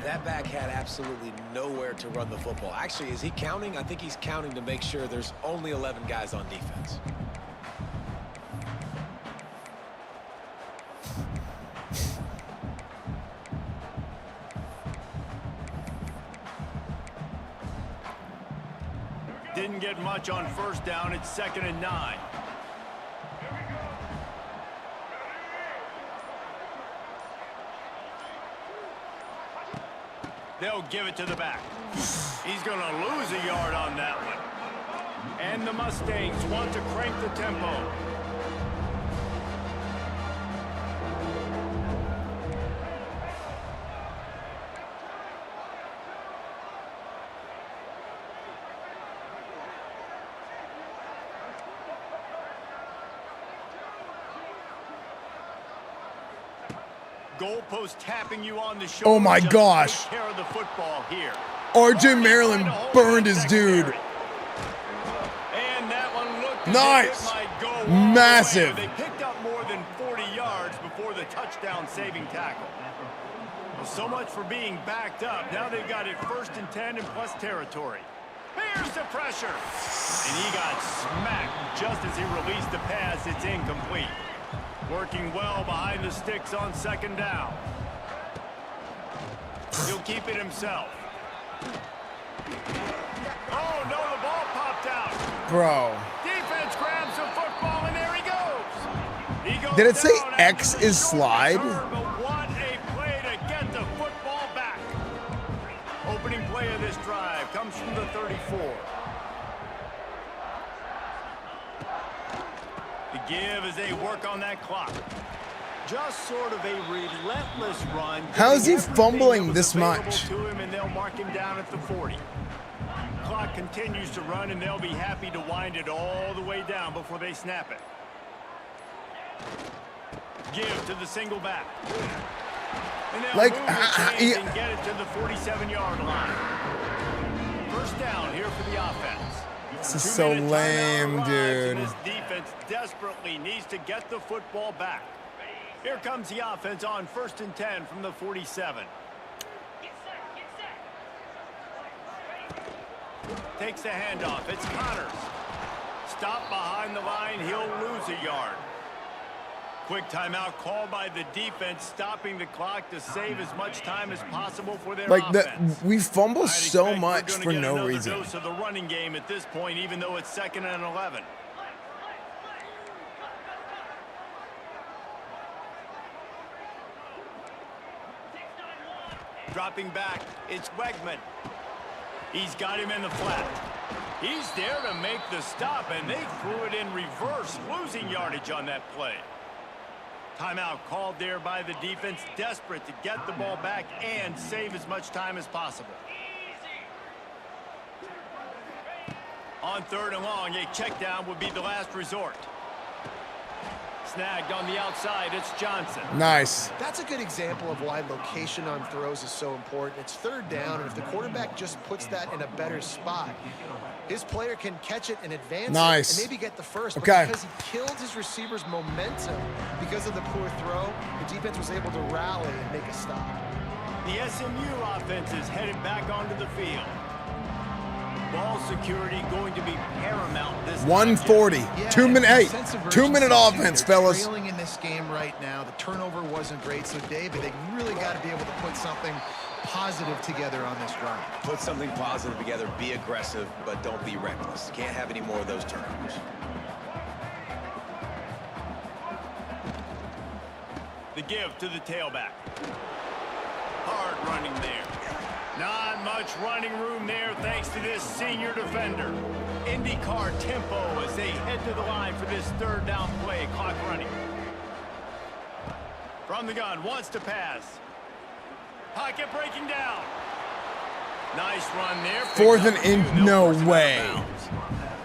That back had absolutely nowhere to run the football. Actually, is he counting? I think he's counting to make sure there's only 11 guys on defense. Didn't get much on 1st down. It's 2nd and 9. They'll give it to the back. He's going to lose a yard on that one. And the Mustangs want to crank the tempo. Goalpost tapping you on the shoulder. Oh my gosh. Take care of the football here. RJ Maryland burned his dude. And that one looked nice. Massive. They picked up more than 40 yards before the touchdown saving tackle. Well, so much for being backed up. Now they've got it 1st and 10 and plus territory. Here's the pressure. And he got smacked just as he released the pass. It's incomplete. Working well behind the sticks on 2nd down. He'll keep it himself. Oh, no, the ball popped out. Bro. Defense grabs the football, and there he goes. Did it say X is slide? But what a play to get the football back. Opening play of this drive comes from the 34. The give as they work on that clock. Just sort of a relentless run. How is he fumbling this much? To him, and they'll mark him down at the 40. Clock continues to run, and they'll be happy to wind it all the way down before they snap it. Give to the single back. And they'll move the chains and get it to the 47-yard line. 1st down here for the offense. This is so lame, dude. This defense desperately needs to get the football back. Here comes the offense on 1st and 10 from the 47. Takes the handoff. It's Connors. Stop behind the line. He'll lose a yard. quick timeout called by the defense, stopping the clock to save as much time as possible for their offense. We fumble so I'd expect much we're gonna for get no another reason. dose of the running game at this point, even though it's 2nd and 11. Dropping back, it's Wegman. He's got him in the flat. He's there to make the stop, and they threw it in reverse, losing yardage on that play. Timeout called there by the defense, desperate to get the ball back and save as much time as possible. On 3rd and long, a check down would be the last resort. Snagged on the outside, it's Johnson. Nice. That's a good example of why location on throws is so important. It's 3rd down, and if the quarterback just puts that in a better spot, his player can catch it and advance Nice. it and maybe get the first. Okay. But because he killed his receiver's momentum because of the poor throw, the defense was able to rally and make a stop. The SMU offense is headed back onto the field. Ball security going to be paramount this 140. time. 2 minute. Hey, 2-minute offense, They're fellas. trailing in this game right now. The turnover wasn't great, so David, they really got to be able to put something positive together on this drive. Put something positive together, be aggressive, but don't be reckless. Can't have any more of those turnovers. The give to the tailback. Hard running there. Not much running room there thanks to this senior defender. IndyCar tempo as they head to the line for this 3rd down play. Clock running. From the gun, wants to pass. Pocket breaking down. Nice run there. 4th and in, no way.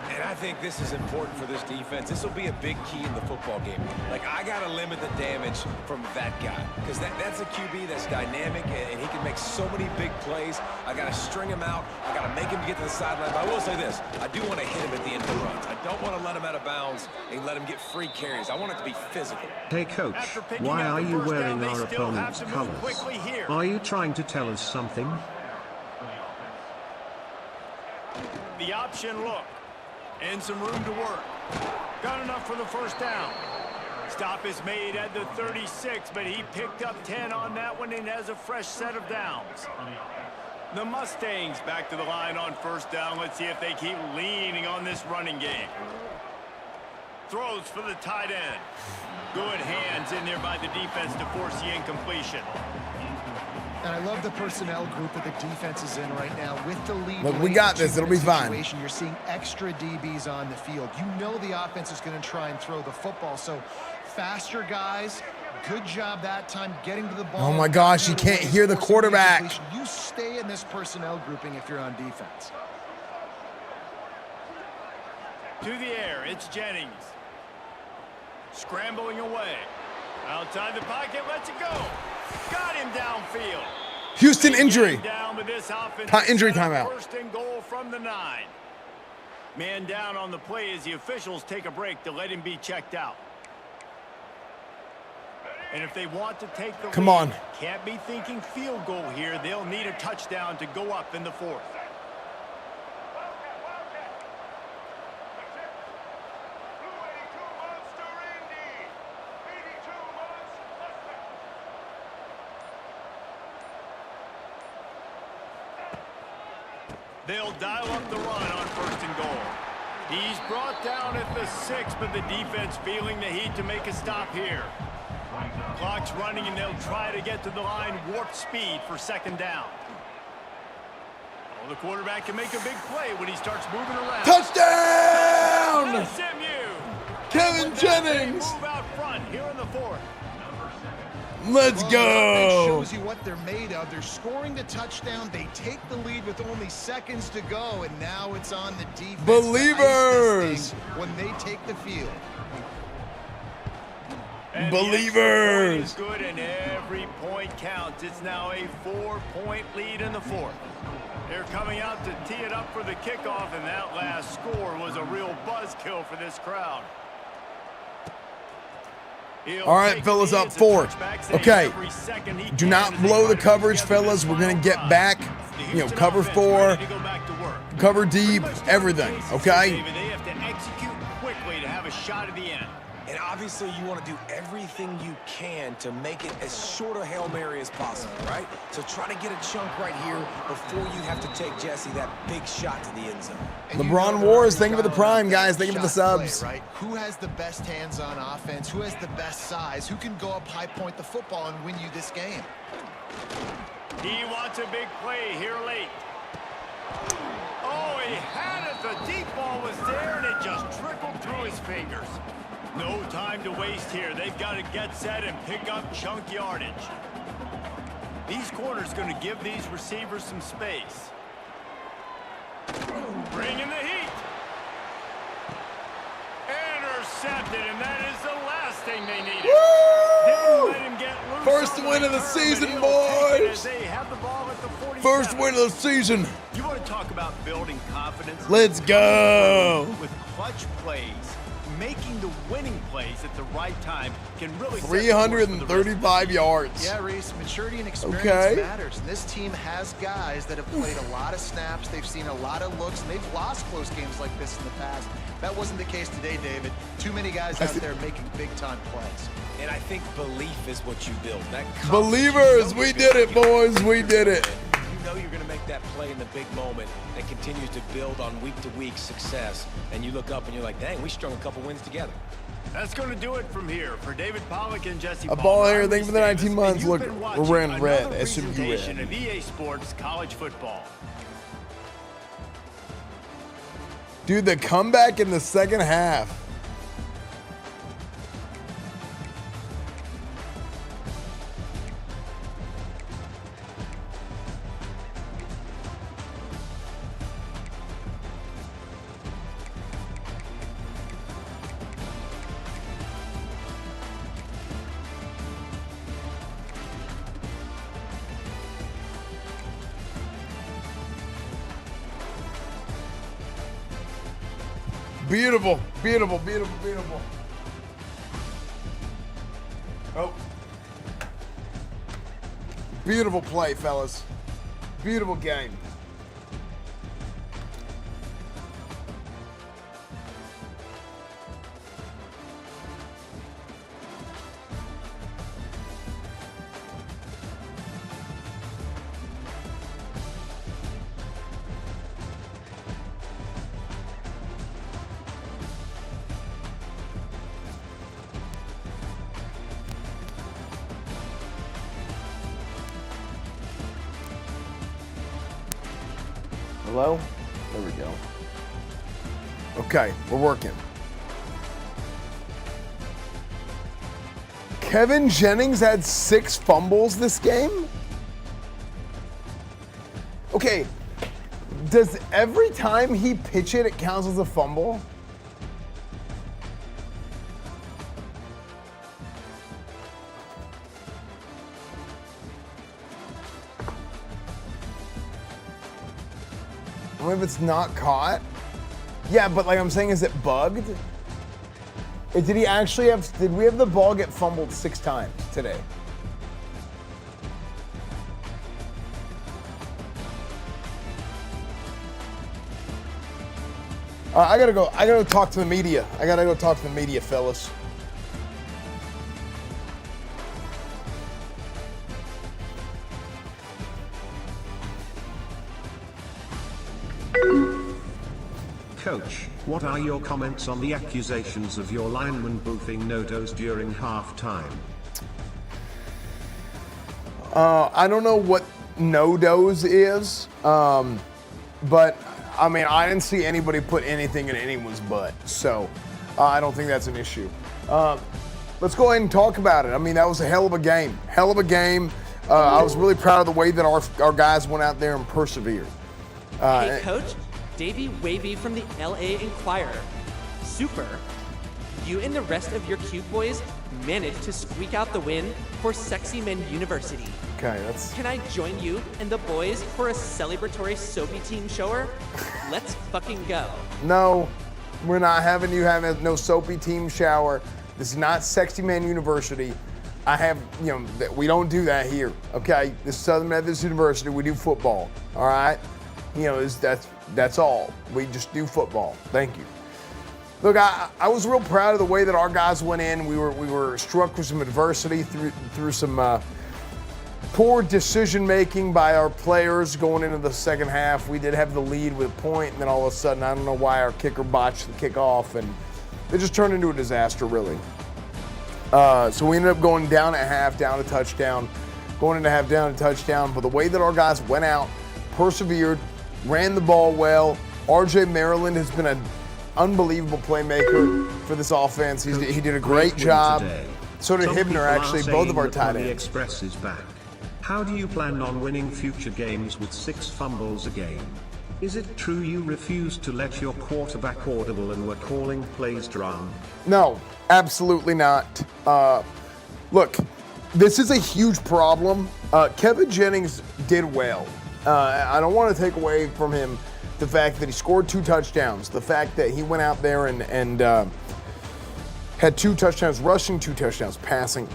And I think this is important for this defense. This will be a big key in the football game. Like, I got to limit the damage from that guy because that's a QB that's dynamic and he can make so many big plays. I got to string him out. I got to make him get to the sideline. But I will say this. I do want to hit him at the end of the runs. I don't want to let him out of bounds and let him get free carries. I want it to be physical. Hey coach, why are you wearing our opponent's colors? Are you trying to tell us something? The option look. And some room to work. Got enough for the 1st down. Stop is made at the 36, but he picked up 10 on that one and has a fresh set of downs. The Mustangs back to the line on 1st down. Let's see if they keep leaning on this running game. Throws for the tight end. Good hands in there by the defense to force the incompletion. And I love the personnel group that the defense is in right now with the lead. Look, we got this. It'll be fine. You're seeing extra DBs on the field. You know the offense is going to try and throw the football. So faster guys, good job that time getting to the ball. Oh my gosh, you can't hear the quarterback. You stay in this personnel grouping if you're on defense. To the air, it's Jennings. Scrambling away. Outside the pocket, lets it go. Got him downfield. Houston injury. Down with this offense. Injury timeout. 1st and goal from the 9. Man down on the play as the officials take a break to let him be checked out. And if they want to take the Come lead, on. can't be thinking field goal here. They'll need a touchdown to go up in the 4th. They'll dial up the run on 1st and goal. He's brought down at the 6, but the defense feeling the heat to make a stop here. Clock's running, and they'll try to get to the line warp speed for 2nd down. Oh, the quarterback can make a big play when he starts moving around. Touchdown! SMU! Kevin Jennings! Move out front here in the 4th. Let's That go! shows you what they're made of. They're scoring the touchdown. They take the lead with only seconds to go, and now it's on the defense. to ice Believers! this thing when they take the field. And Believers! the extra point is good, and every point counts. It's now a 4-point lead in the 4th. They're coming out to tee it up for the kickoff, and that last score was a real buzzkill for this crowd. All right, fellas, up 4. Okay, do not blow the coverage, fellas. We're going to get back, cover 4, cover deep, everything, okay? They have to execute quickly to have a shot at the end. And obviously, you want to do everything you can to make it as short a Hail Mary as possible, right? So try to get a chunk right here before you have to take Jesse that big shot to the end zone. LeBron Wars, thank you for the prime, guys. Thank you for the subs. Play, right? Who has the best hands on offense? Who has the best size? Who can go up high, point the football, and win you this game? He wants a big play here late. Oh, he had it. The deep ball was there, and it just trickled through his fingers. No time to waste here. They've got to get set and pick up chunk yardage. These corners going to give these receivers some space. Bring in the heat. Intercepted, and that is the last thing they needed. Didn't let him get loose. First win of the season, boys. They have the ball at the 47. First win of the season. You want to talk about building confidence? Let's go. With clutch plays, making the winning plays at the right time can really 335 yards. Yeah, Reese, maturity and experience matters. And this team has guys that have played a lot of snaps. They've seen a lot of looks, and they've lost close games like this in the past. That wasn't the case today, David. Too many guys out there making big-time plays. And I think belief is what you build. That Believers, we did it, boys. We did it. You know you're going to make that play in the big moment that continues to build on week-to-week success. And you look up and you're like, dang, we strung a couple wins together. That's going to do it from here. For David Pollock and Jesse A ball here. Thank you for the 19 months. Look, we're wearing red. SMU presentation red. of EA Sports College Football. Dude, the comeback in the second half. Beautiful, beautiful, beautiful, beautiful. Oh. Beautiful play, fellas. Beautiful game. Hello? There we go. Okay, we're working. Kevin Jennings had 6 fumbles this game? Okay, does every time he pitch it counts as a fumble? If it's not caught? Yeah, but like I'm saying, is it bugged? Did he actually have, did we have the ball get fumbled 6 times today? I gotta go talk to the media. I gotta go talk to the media, fellas. Coach, what are your comments on the accusations of your lineman boofing no-dos during halftime? I don't know what no-dos is, but I mean, I didn't see anybody put anything in anyone's butt, so I don't think that's an issue. Let's go ahead and talk about it. I mean, that was a hell of a game. Hell of a game. I was really proud of the way that our guys went out there and persevered. Hey, Coach. Davey Wavy from the LA Inquirer. Super. You and the rest of your cute boys managed to squeak out the win for Sexy Men University. Okay, that's... Can I join you and the boys for a celebratory soapy team shower? Let's fucking go. No, we're not having you have no soapy team shower. This is not Sexy Man University. I have, we don't do that here, okay? This is Southern Methodist University. We do football, all right? That's all. We just do football. Thank you. Look, I was real proud of the way that our guys went in. We were struck with some adversity through some poor decision making by our players going into the second half. We did have the lead with a point, and then all of a sudden, I don't know why our kicker botched the kickoff, and it just turned into a disaster, really. So we ended up going down at half, down a touchdown, going into half, down a touchdown. But the way that our guys went out, persevered, ran the ball well. R.J. Maryland has been an unbelievable playmaker for this offense. He did a great job. So did Hibner, actually, both of our tight ends. Express is back. How do you plan on winning future games with 6 fumbles a game? Is it true you refused to let your quarterback audible and were calling plays drawn? No, absolutely not. Look, this is a huge problem. Kevin Jennings did well. I don't want to take away from him the fact that he scored 2 touchdowns, the fact that he went out there and had 2 touchdowns rushing, 2 touchdowns passing,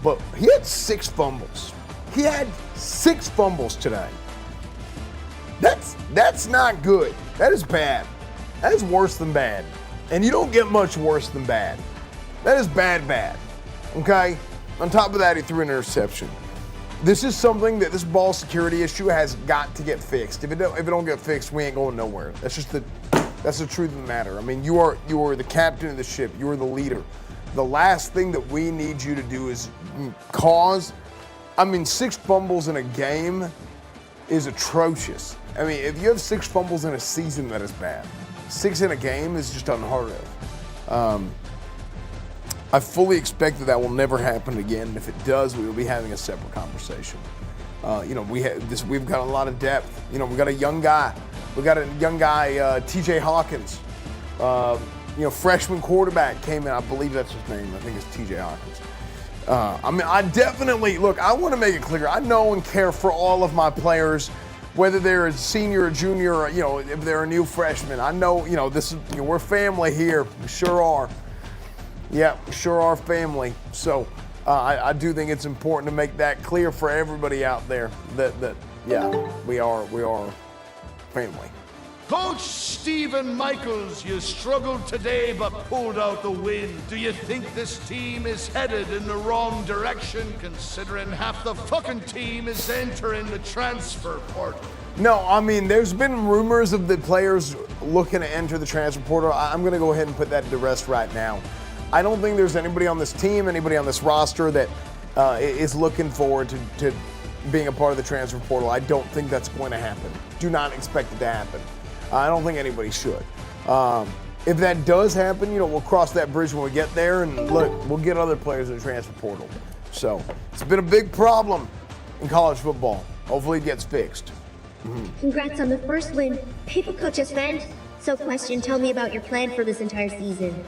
but he had 6 fumbles. He had 6 fumbles today. That's not good. That is bad. That is worse than bad. And you don't get much worse than bad. That is bad. Okay? On top of that, he threw an interception. This is something that this ball security issue has got to get fixed. If it don't get fixed, we ain't going nowhere. That's the truth of the matter. I mean, you are the captain of the ship. You are the leader. The last thing that we need you to do is cause. 6 fumbles in a game is atrocious. I mean, if you have 6 fumbles in a season, that is bad. 6 in a game is just unheard of. I fully expect that will never happen again. And if it does, we will be having a separate conversation. We've got a lot of depth. We got a young guy. T.J. Hawkins. Freshman quarterback came in. I believe that's his name. I think it's T.J. Hawkins. I definitely, look, I want to make it clear. I know and care for all of my players, whether they're a senior or junior, or, if they're a new freshman. I know, we're family here. We sure are. Yeah, we sure are family. So I do think it's important to make that clear for everybody out there that we are family. Coach Stephen Michaels, you struggled today but pulled out the win. Do you think this team is headed in the wrong direction, considering half the fucking team is entering the transfer portal? No, there's been rumors of the players looking to enter the transfer portal. I'm going to go ahead and put that to rest right now. I don't think there's anybody on this team, anybody on this roster that is looking forward to being a part of the transfer portal. I don't think that's going to happen. Do not expect it to happen. I don't think anybody should. If that does happen, we'll cross that bridge when we get there, and look, we'll get other players in the transfer portal. So it's been a big problem in college football. Hopefully it gets fixed. Congrats on the first win. Paper Coach Esfand. So question, tell me about your plan for this entire season.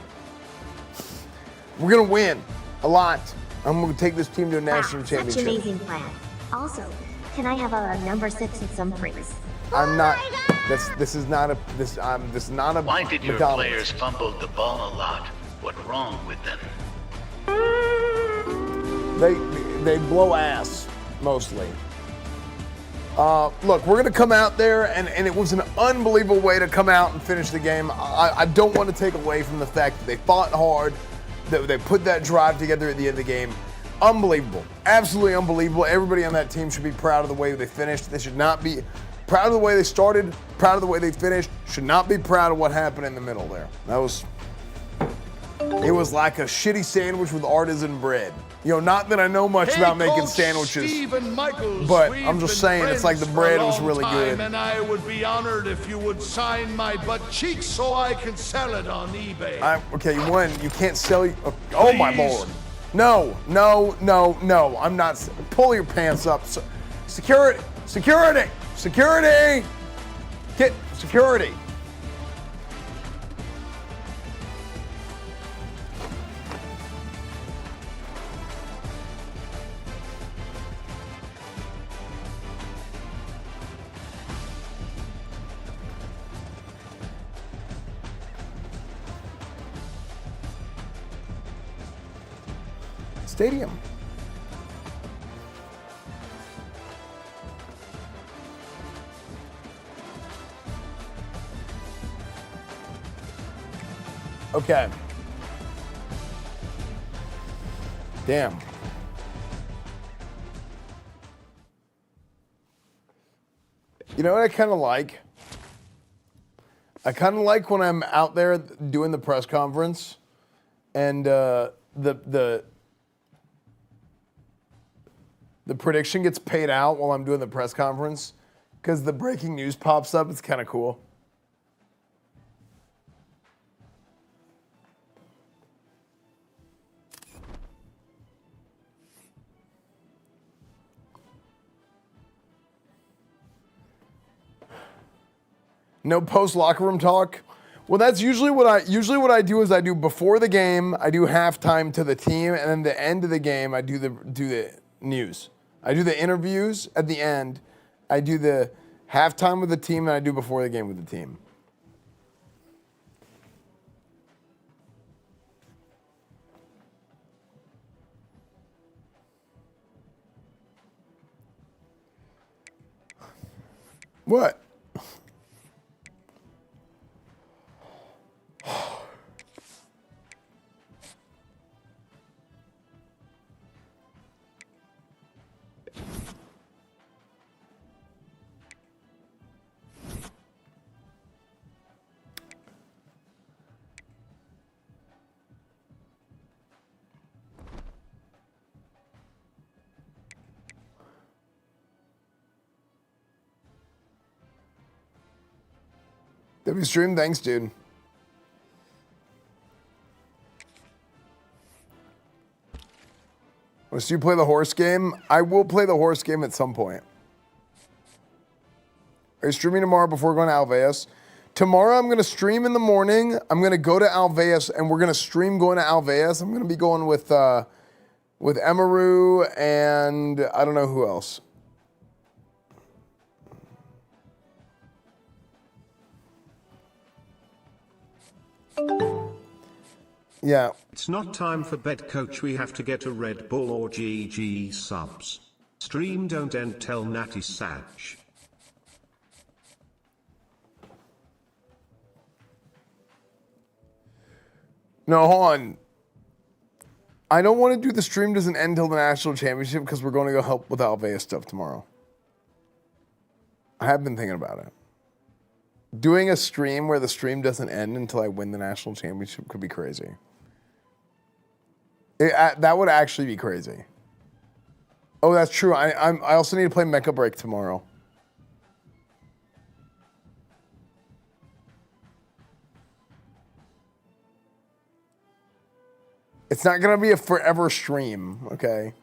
We're going to win a lot. I'm going to take this team to a national championship. Such an amazing plan. Also, can I have a number 6 with some praise? I'm not. This is not a. Why did your players fumble the ball a lot? What's wrong with them? They blow ass mostly. Look, we're gonna come out there, and it was an unbelievable way to come out and finish the game. I don't want to take away from the fact that they fought hard, that they put that drive together at the end of the game. Unbelievable, absolutely unbelievable. Everybody on that team should be proud of the way they finished. They should not be proud of the way they started, proud of the way they finished, should not be proud of what happened in the middle there. It was like a shitty sandwich with artisan bread. Not that I know much about making sandwiches, but I'm just saying it's like the bread was really good. And I would be honored if you would sign my butt cheeks so I can sell it on eBay. You can't sell. Oh my lord. No. I'm not. Pull your pants up. Security. Get security. Stadium. Okay. Damn. You know what I kind of like? I kind of like when I'm out there doing the press conference and the prediction gets paid out while I'm doing the press conference because the breaking news pops up. It's kind of cool. No post locker room talk. Well, that's usually what I do is I do before the game, I do halftime to the team, and then the end of the game I do the news. I do the interviews at the end. I do the halftime with the team, and I do before the game with the team. What? W Stream, thanks, dude. Want to see you play the horse game? I will play the horse game at some point. Are you streaming tomorrow before going to Alveus? Tomorrow I'm going to stream in the morning. I'm going to go to Alveus, and we're going to stream going to Alveus. I'm going to be going with Emaru and I don't know who else. Yeah. It's not time for bed, coach. We have to get a Red Bull or GG subs. Stream don't end, tell Natty Saj. No, hold on. I don't want to do the stream doesn't end until the national championship because we're going to go help with Alveus stuff tomorrow. I have been thinking about it. Doing a stream where the stream doesn't end until I win the national championship could be crazy. That would actually be crazy. Oh, that's true. I also need to play Mecha Break tomorrow. It's not going to be a forever stream, okay?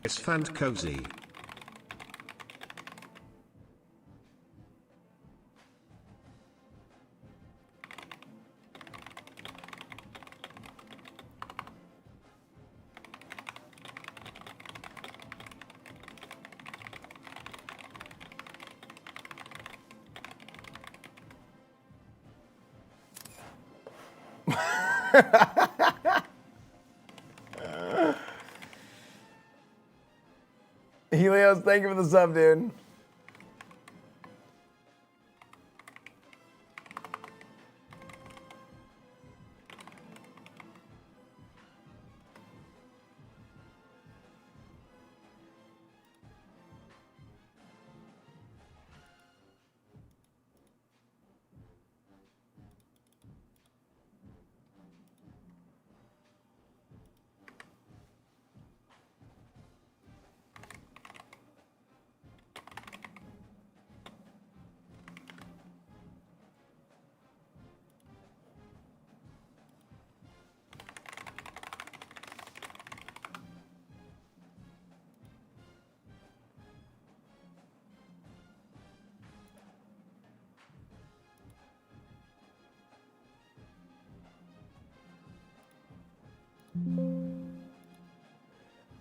Esfand cozy. Helios, thank you for the sub, dude.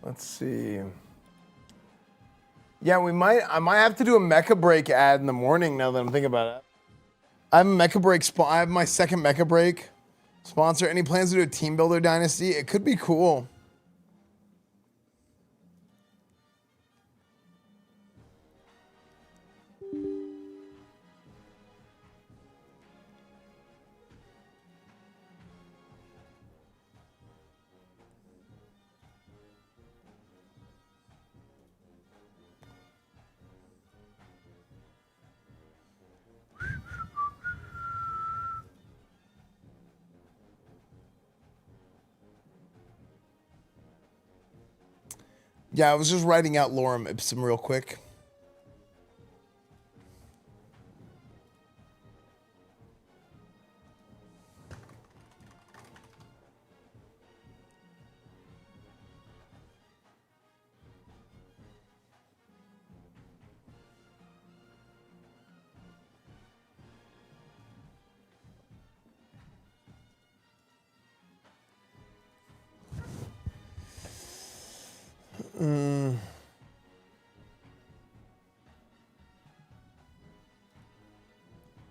Let's see. Yeah, I might have to do a Mecha Break ad in the morning now that I'm thinking about it. I have a Mecha Break I have my second Mecha Break sponsor. Any plans to do a Team Builder Dynasty? It could be cool. Yeah, I was just writing out Lorem Ipsum real quick.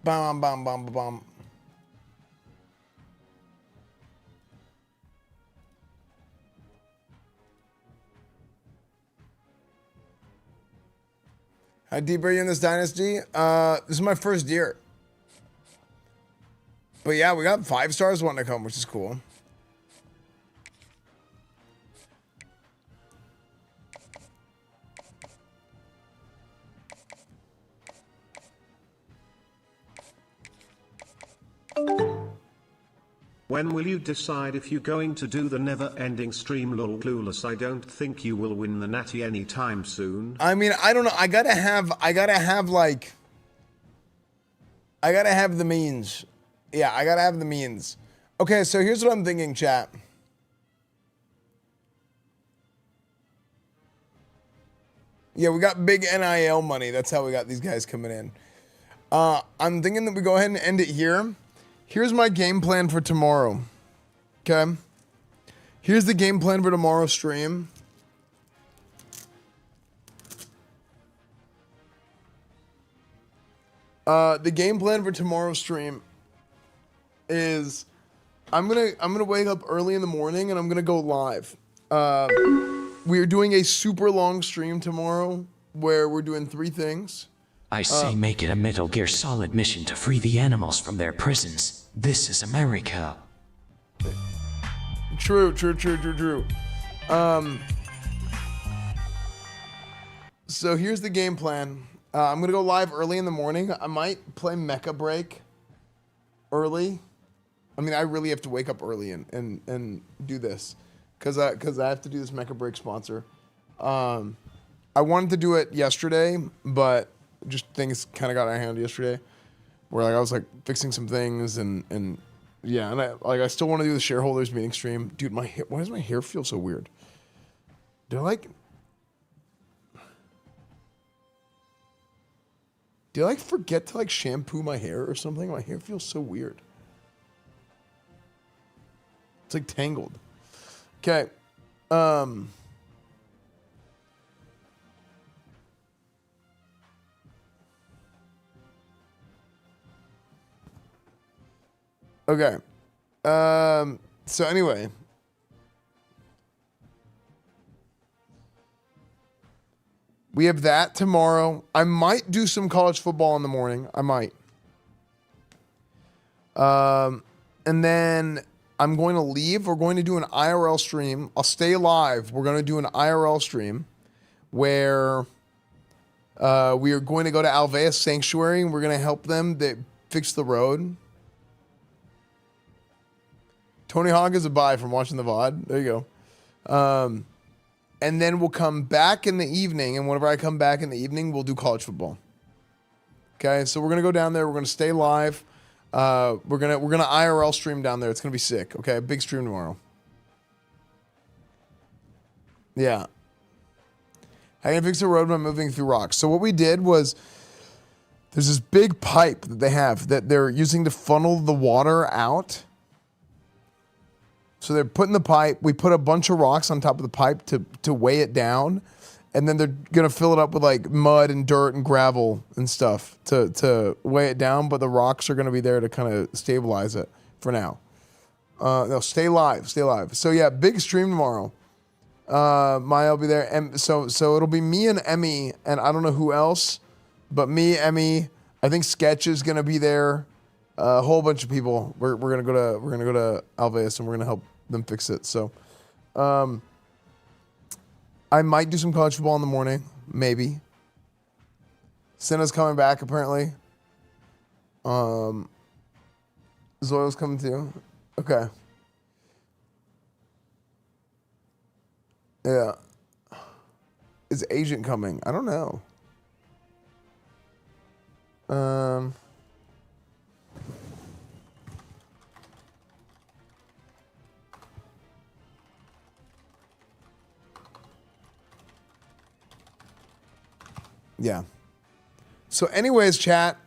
Bam, bam, bam, bam, bam. How deep are you in this dynasty? This is my first year. But yeah, we got 5 stars wanting to come, which is cool. When will you decide if you're going to do the never-ending stream? Lol, clueless. I don't think you will win the natty anytime soon. I mean, I don't know. I gotta have the means. Yeah, I gotta have the means. Okay, so here's what I'm thinking, chat. Yeah, we got big NIL money. That's how we got these guys coming in. I'm thinking that we go ahead and end it here. Here's my game plan for tomorrow. Okay. Here's the game plan for tomorrow's stream. The game plan for tomorrow's stream is I'm gonna wake up early in the morning and I'm gonna go live. We are doing a super long stream tomorrow where we're doing 3 things. I say make it a Metal Gear Solid mission to free the animals from their prisons. This is America. True. So here's the game plan. I'm gonna go live early in the morning. I might play Mecha Break early. I mean, I really have to wake up early and do this because I have to do this Mecha Break sponsor. I wanted to do it yesterday, but just things kind of got out of hand yesterday. Where I was fixing some things and yeah, and I still want to do the shareholders meeting stream. Dude, my hair, why does my hair feel so weird? Did I forget to shampoo my hair or something? My hair feels so weird. It's tangled. Okay. Okay. So anyway. We have that tomorrow. I might do some college football in the morning. I might. And then I'm going to leave. We're going to do an IRL stream. I'll stay live. We're going to do an IRL stream where we are going to go to Alveus Sanctuary and we're going to help them fix the road. Tony Hawk is a buy from watching the VOD. There you go. And then we'll come back in the evening, and whenever I come back in the evening, we'll do college football. Okay, so we're gonna go down there. We're gonna stay live. We're gonna IRL stream down there. It's gonna be sick. Okay, big stream tomorrow. Yeah. How can I fix the road by moving through rocks? So what we did was there's this big pipe that they have that they're using to funnel the water out. So So they're putting the pipe. We put a bunch of rocks on top of the pipe to weigh it down. And then they're going to fill it up with like mud and dirt and gravel and stuff to weigh it down. But the rocks are going to be there to kind of stabilize it for now. No, stay live. So yeah, big stream tomorrow. Maya will be there. And so it'll be me and Emmy and I don't know who else, but me, Emmy, I think Sketch is going to be there. A whole bunch of people. We're going to go to Alveus and we're going to help them fix it. So, I might do some college football in the morning, maybe. Senna's coming back apparently. Zoil's coming too. Okay. Yeah. Is Agent coming? I don't know. Yeah. So anyways, chat.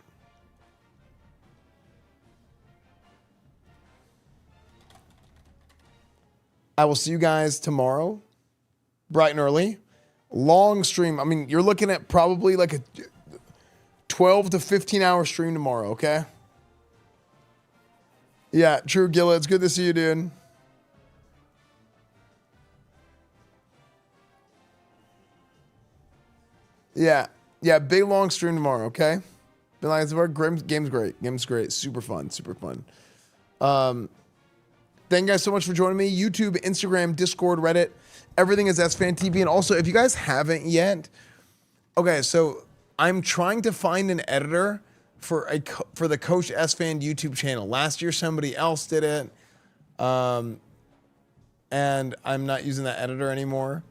I will see you guys tomorrow, bright and early. Long stream. I mean, you're looking at probably like a 12 to 15 hour stream tomorrow, okay? Yeah, true, Gilla. It's good to see you, dude. Yeah. Yeah, big long stream tomorrow, okay? Been like, game's great. Super fun. Thank you guys so much for joining me. YouTube, Instagram, Discord, Reddit. Everything is EsfandTV. And also, if you guys haven't yet, okay, so I'm trying to find an editor for the Coach Esfand YouTube channel. Last year, somebody else did it. And I'm not using that editor anymore.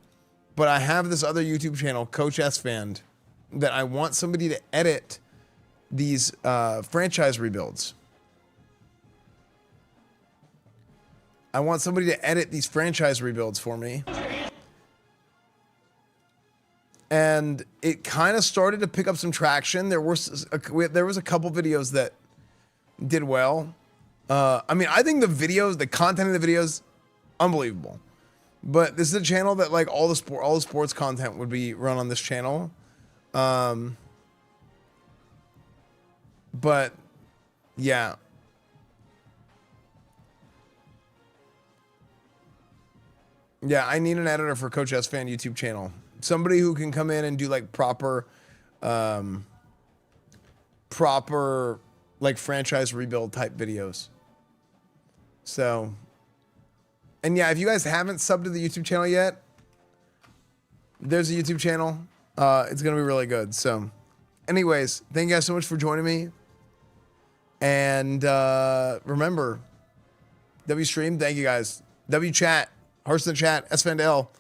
But I have this other YouTube channel, Coach Esfand, that I want somebody to edit these franchise rebuilds. I want somebody to edit these franchise rebuilds for me. And it kind of started to pick up some traction. There was a couple videos that did well. I mean, I think the content of the videos, unbelievable. But this is a channel that like all the sports content would be run on this channel. But yeah. Yeah, I need an editor for Coach Esfand YouTube channel. Somebody who can come in and do like proper like franchise rebuild type videos. So, and yeah, if you guys haven't subbed to the YouTube channel yet, there's a YouTube channel. It's going to be really good. So anyways, thank you guys so much for joining me. And remember, W stream, thank you guys. W chat, Hearthstone chat, Esfand L.